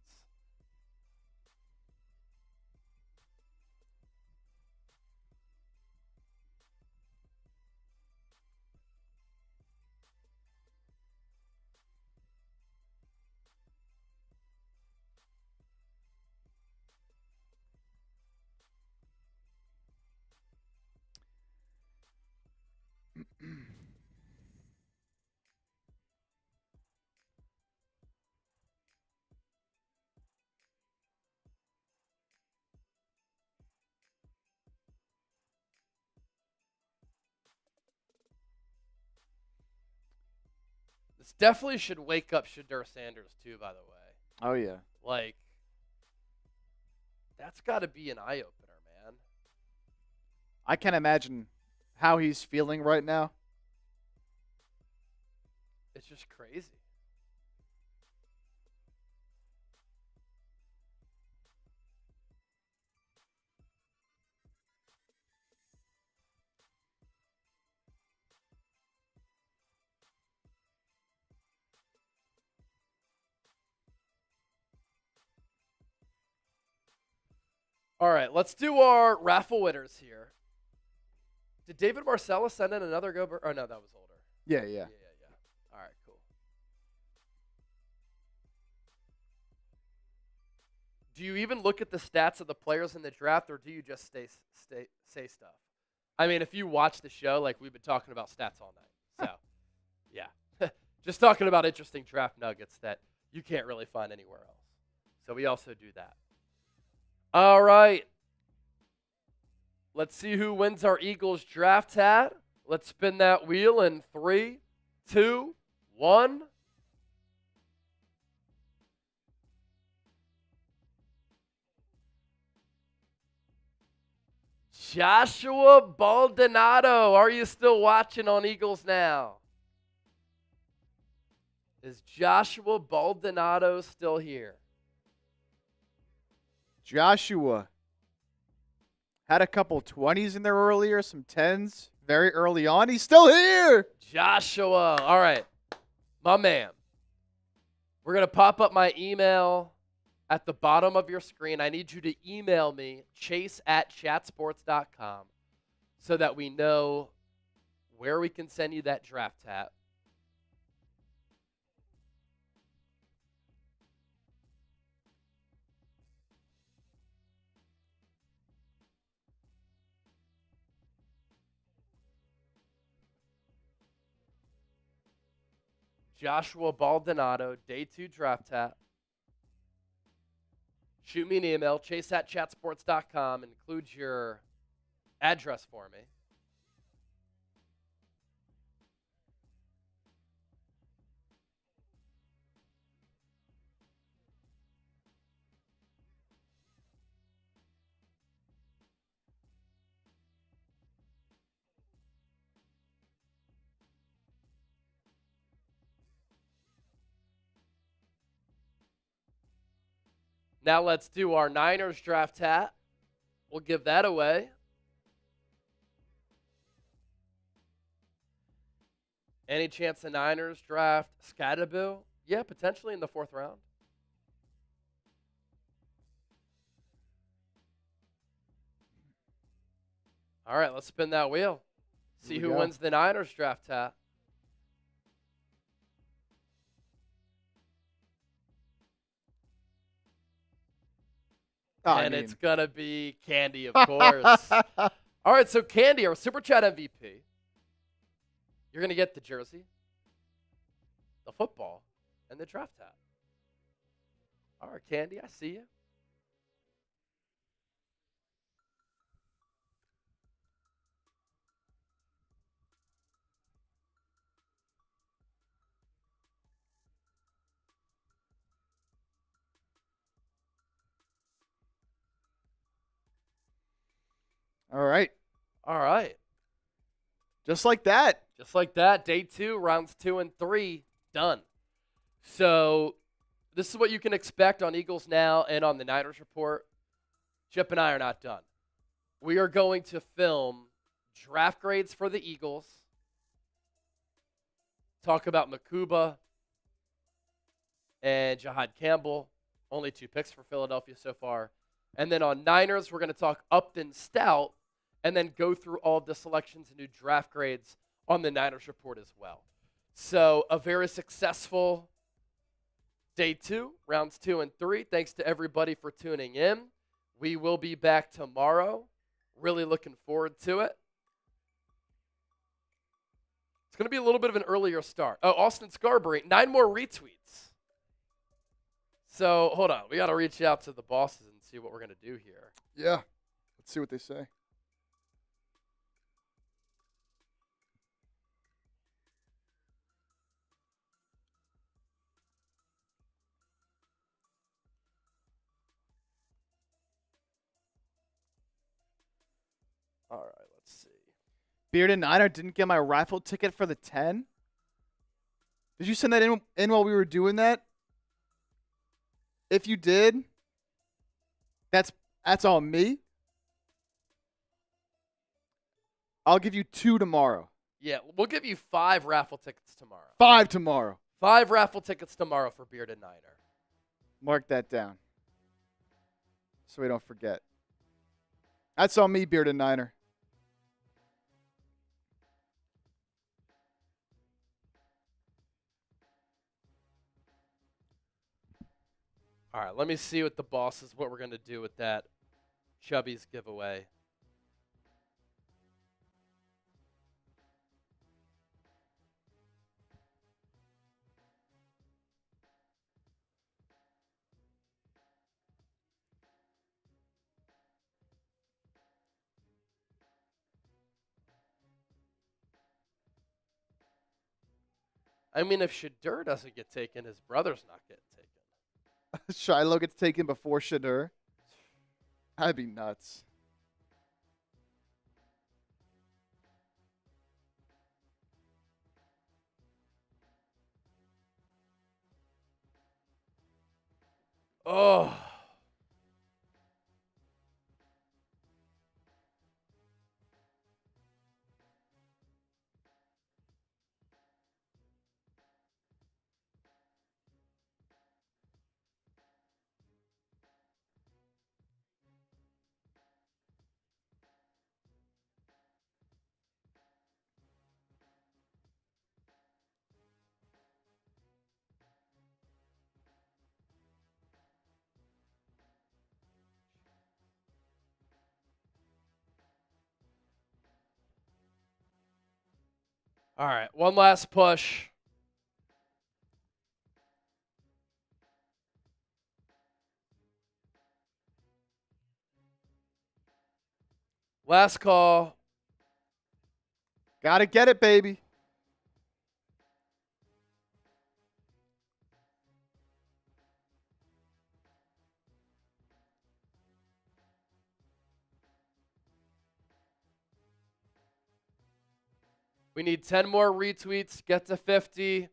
This definitely should wake up Shedeur Sanders, too, by the way. Oh, yeah. Like, that's got to be an eye-opener, man. I can't imagine how he's feeling right now. It's just crazy. All right, let's do our raffle winners here. Did David Marcellus send in another go? Oh, no, that was older. Yeah. Yeah. All right, cool. Do you even look at the stats of the players in the draft, or do you just say stuff? I mean, if you watch the show, like we've been talking about stats all night. So, yeah. Just talking about interesting draft nuggets that you can't really find anywhere else. So we also do that. All right. Let's see who wins our Eagles draft hat. Let's spin that wheel in 3, 2, 1. Joshua Baldonado. Are you still watching on Eagles Now? Is Joshua Baldonado still here? Joshua had a couple 20s in there earlier, some 10s very early on. He's still here. Joshua. All right. My man. We're going to pop up my email at the bottom of your screen. I need you to email me, chase@chatsports.com, so that we know where we can send you that draft hat. Joshua Baldonado, day 2 draft hat. Shoot me an email, chase@chatsports.com, and include your address for me. Now let's do our Niners draft hat. We'll give that away. Any chance the Niners draft Scadaboo? Yeah, potentially in the 4th round. All right, let's spin that wheel. See who wins the Niners draft hat. It's going to be Candy, of course. All right, so Candy, our Super Chat MVP. You're going to get the jersey, the football, and the draft hat. All right, Candy, I see you. All right. All right. Just like that. Just like that. Day 2, rounds 2 and 3, done. So this is what you can expect on Eagles Now and on the Niners Report. Chip and I are not done. We are going to film draft grades for the Eagles. Talk about Makuba and Jihaad Campbell. Only 2 picks for Philadelphia so far. And then on Niners, we're going to talk Upton Stout and then go through all of the selections and do draft grades on the Niners Report as well. So a very successful day 2, rounds 2 and 3. Thanks to everybody for tuning in. We will be back tomorrow. Really looking forward to it. It's going to be a little bit of an earlier start. Oh, Austin Scarberry, 9 more retweets. So hold on. We got to reach out to the bosses and see what we're going to do here. Yeah. Let's see what they say. All right, let's see. Bearded Niner didn't get my raffle ticket for the 10. Did you send that in while we were doing that? If you did, that's all me. I'll give you 2 tomorrow. Yeah, we'll give you 5 raffle tickets tomorrow. 5 tomorrow. 5 raffle tickets tomorrow for Bearded Niner. Mark that down so we don't forget. That's on me, Bearded Niner. All right, let me see what what we're going to do with that Chubby's giveaway. I mean, if Shadur doesn't get taken, his brother's not getting taken. Shiloh gets taken before Shadur. That'd be nuts. Oh. All right, one last push. Last call. Gotta get it, baby. We need 10 more retweets, get to 50.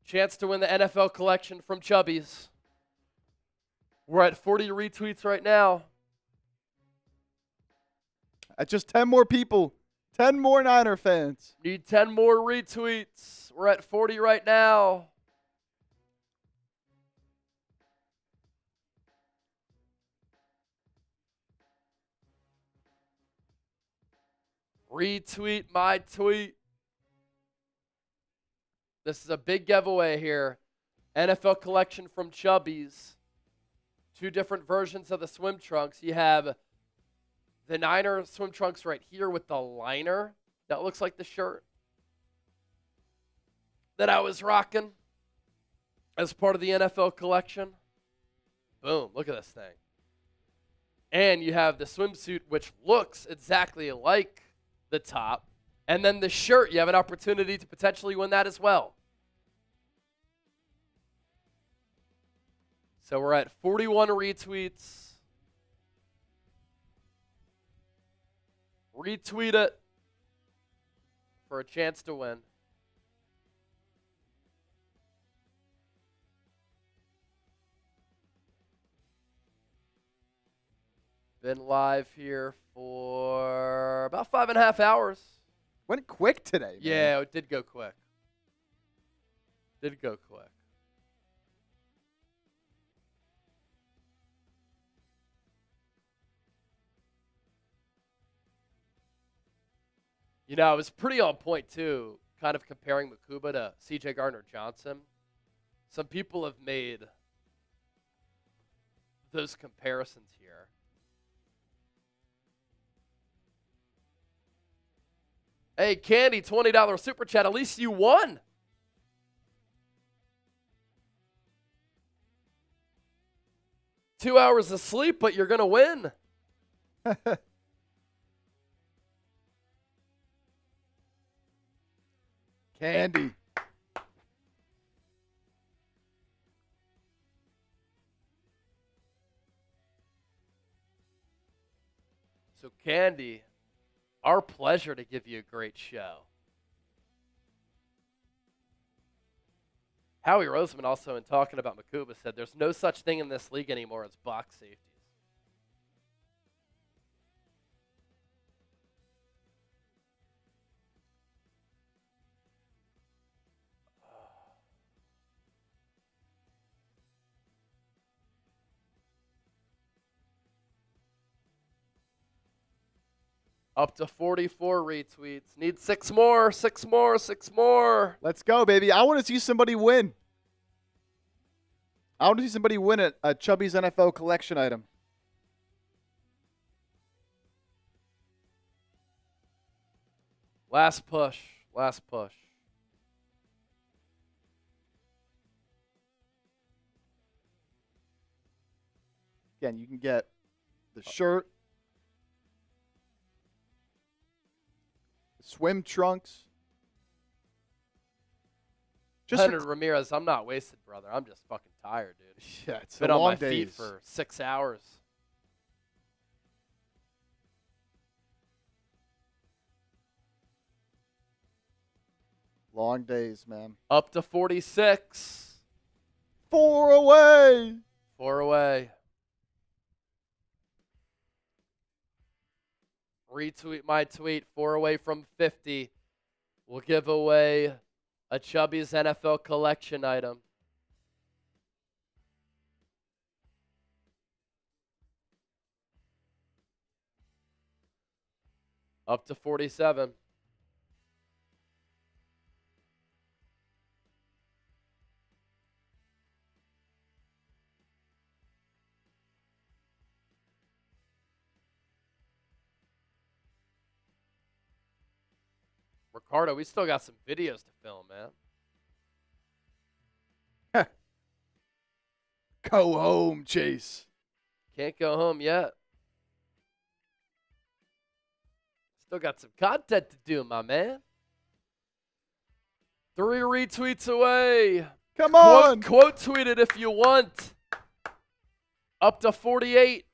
Chance to win the NFL collection from Chubby's. We're at 40 retweets right now. That's just 10 more people. 10 more Niner fans. Need 10 more retweets. We're at 40 right now. Retweet my tweet. This is a big giveaway here. NFL collection from Chubby's. 2 different versions of the swim trunks. You have the Niner swim trunks right here with the liner. That looks like the shirt that I was rocking as part of the NFL collection. Boom, look at this thing. And you have the swimsuit, which looks exactly like the top. And then the shirt, you have an opportunity to potentially win that as well. So we're at 41 retweets. Retweet it for a chance to win. Been live here for about 5.5 hours. Went quick today, man. Yeah, it did go quick. Did go quick. You know, it was pretty on point, too, kind of comparing Makuba to C.J. Gardner-Johnson. Some people have made those comparisons here. Hey, Candy, $20 super chat. At least you won. Two hours of sleep, but you're going to win. Candy. So Candy Our pleasure to give you a great show. Howie Roseman also, in talking about Makuba, said there's no such thing in this league anymore as box safeties. Up to 44 retweets. Need 6 more, 6 more, 6 more. Let's go, baby. I want to see somebody win. I want to see somebody win a Chubby's NFL collection item. Last push. Last push. Again, you can get the shirt, swim trunks. Just Leonard Ramirez, I'm not wasted, brother. I'm just fucking tired, dude. yeah, it's Been a on long my days. feet for 6 hours. Long days, man. Up to 46. 4 away. 4 away. Retweet my tweet. 4 away from 50. We'll give away a Chubby's NFL collection item. Up to 47. Ricardo, we still got some videos to film, man. Go home, Chase. Can't go home yet. Still got some content to do, my man. 3 retweets away. Come on. Quote tweet it if you want. Up to 48.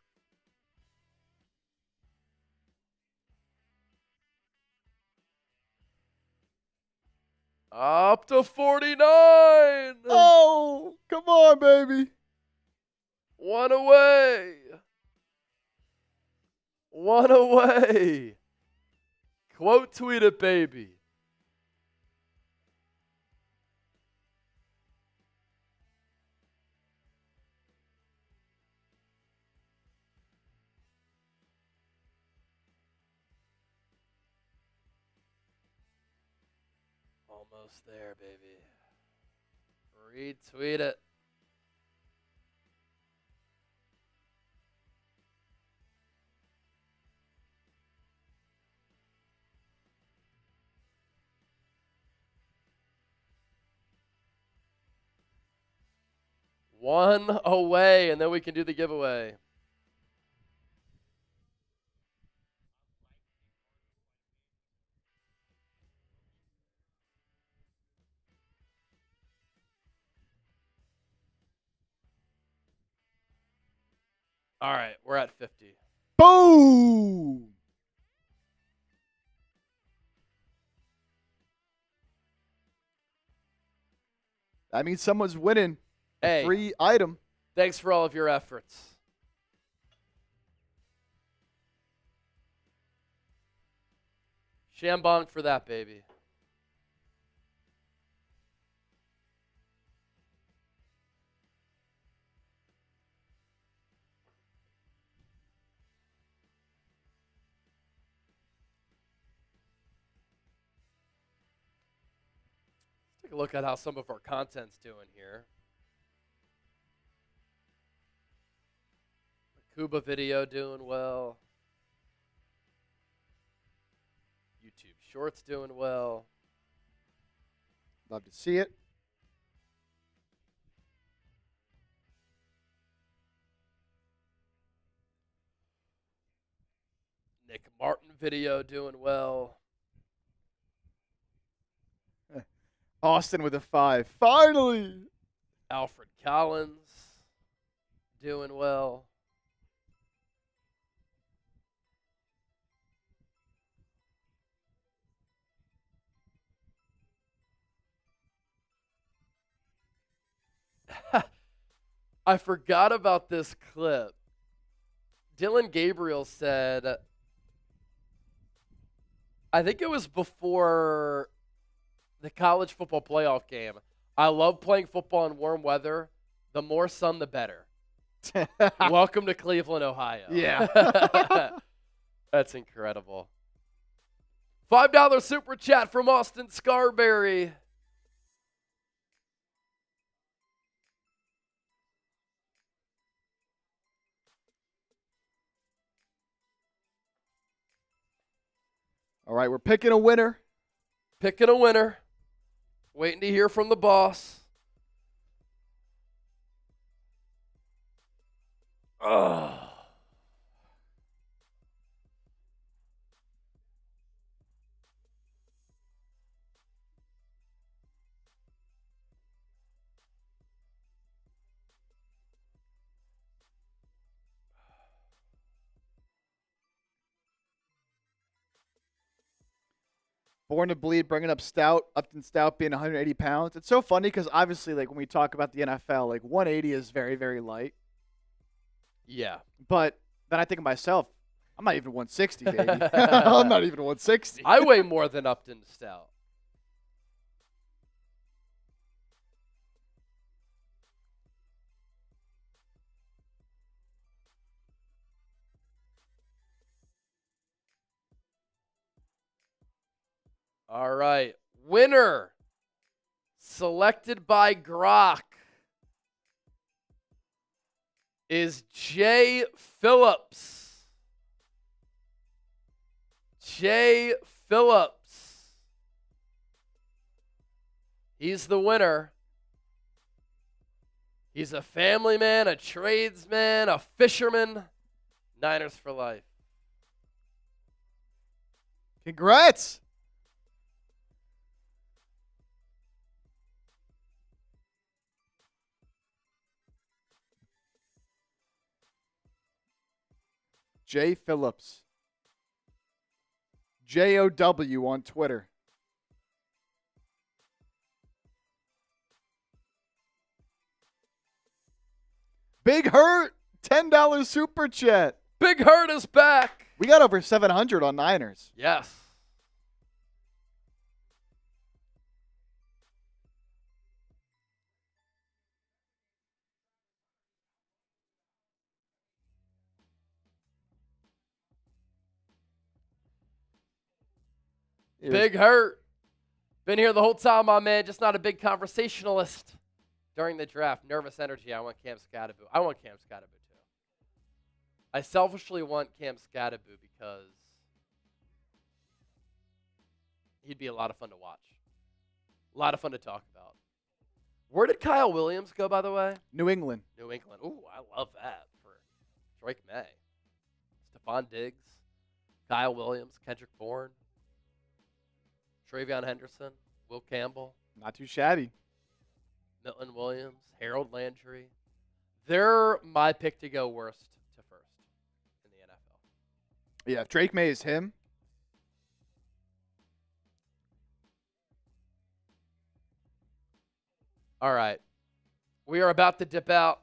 Up to 49. Oh, come on, baby. 1 away. 1 away. Quote tweet it, baby. Almost there, baby. Retweet it. One away, and then we can do the giveaway. All right, we're at 50. Boom. That means someone's winning a Hey, free item. thanks for all of your efforts. Shambong for that, baby. Take a look at how some of our content's doing here. The Cuba video doing well. YouTube Shorts doing well. Love to see it. Nick Martin video doing well. Austin with a 5. Finally. Alfred Collins doing well. I forgot about this clip. Dylan Gabriel said, I think it was before the college football playoff game, I love playing football in warm weather. The more sun, the better. Welcome to Cleveland, Ohio. Yeah. That's incredible. $5 super chat from Austin Scarberry. All right, we're picking a winner. Picking a winner. Waiting to hear from the boss. Oh. Born to Bleed, bringing up Stout, Upton Stout being 180 pounds. It's so funny because obviously, like when we talk about the NFL, like 180 is very, very light. Yeah. But then I think of myself, I'm not even 160, baby. I'm not even 160. I weigh more than Upton Stout. All right. Winner selected by Grok is Jay Phillips. Jay Phillips. He's the winner. He's a family man, a tradesman, a fisherman. Niners for life. Congrats. Jay Phillips. JOW on Twitter. Big Hurt, $10 super chat. Big Hurt is back. We got over 700 on Niners. Yes. Big Hurt. Been here the whole time, my man. Just not a big conversationalist during the draft. Nervous energy. I want Cam Scatteraboo. I want Cam Scatteraboo too. I selfishly want Cam Scatteraboo because he'd be a lot of fun to watch. A lot of fun to talk about. Where did Kyle Williams go, by the way? New England. New England. Ooh, I love that for Drake May. Stephon Diggs, Kyle Williams, Kendrick Bourne, Travion Henderson, Will Campbell, Not too shabby. Milton Williams, Harold Landry. They're my pick to go worst to first in the NFL. Yeah, if Drake May is him. All right. We are about to dip out.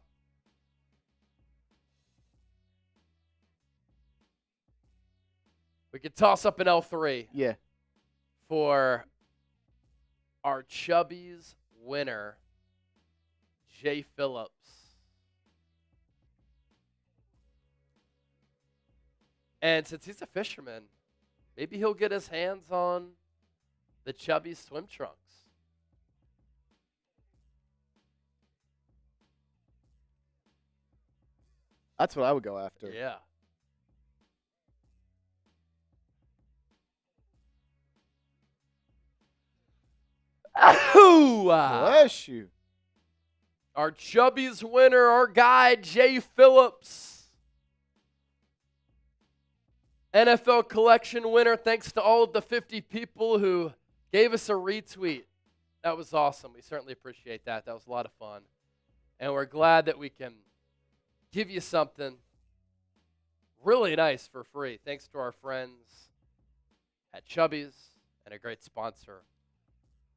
We could toss up an L3 Yeah. for our Chubby's winner, Jay Phillips. And since he's a fisherman, maybe he'll get his hands on the Chubby swim trunks. That's what I would go after. Yeah. Ooh, Bless you. our Chubby's winner, our guy, Jay Phillips. NFL collection winner, thanks to all of the 50 people who gave us a retweet. That was awesome. We certainly appreciate that. That was a lot of fun. And we're glad that we can give you something really nice for free. Thanks to our friends at Chubby's and a great sponsor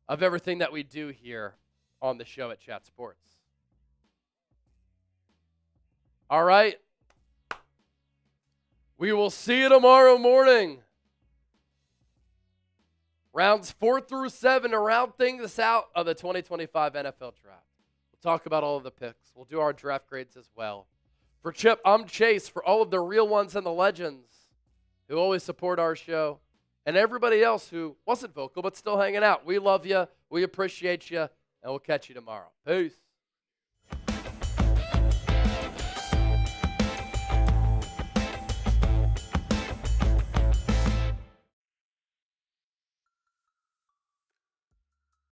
of everything that we do here on the show at Chat Sports. All right. We will see you tomorrow morning. Rounds 4 through 7 to round things out of the 2025 NFL Draft. We'll talk about all of the picks. We'll do our draft grades as well. For Chip, I'm Chase. For all of the real ones and the legends who always support our show, and everybody else who wasn't vocal but still hanging out, we love you. We appreciate you, and we'll catch you tomorrow. Peace.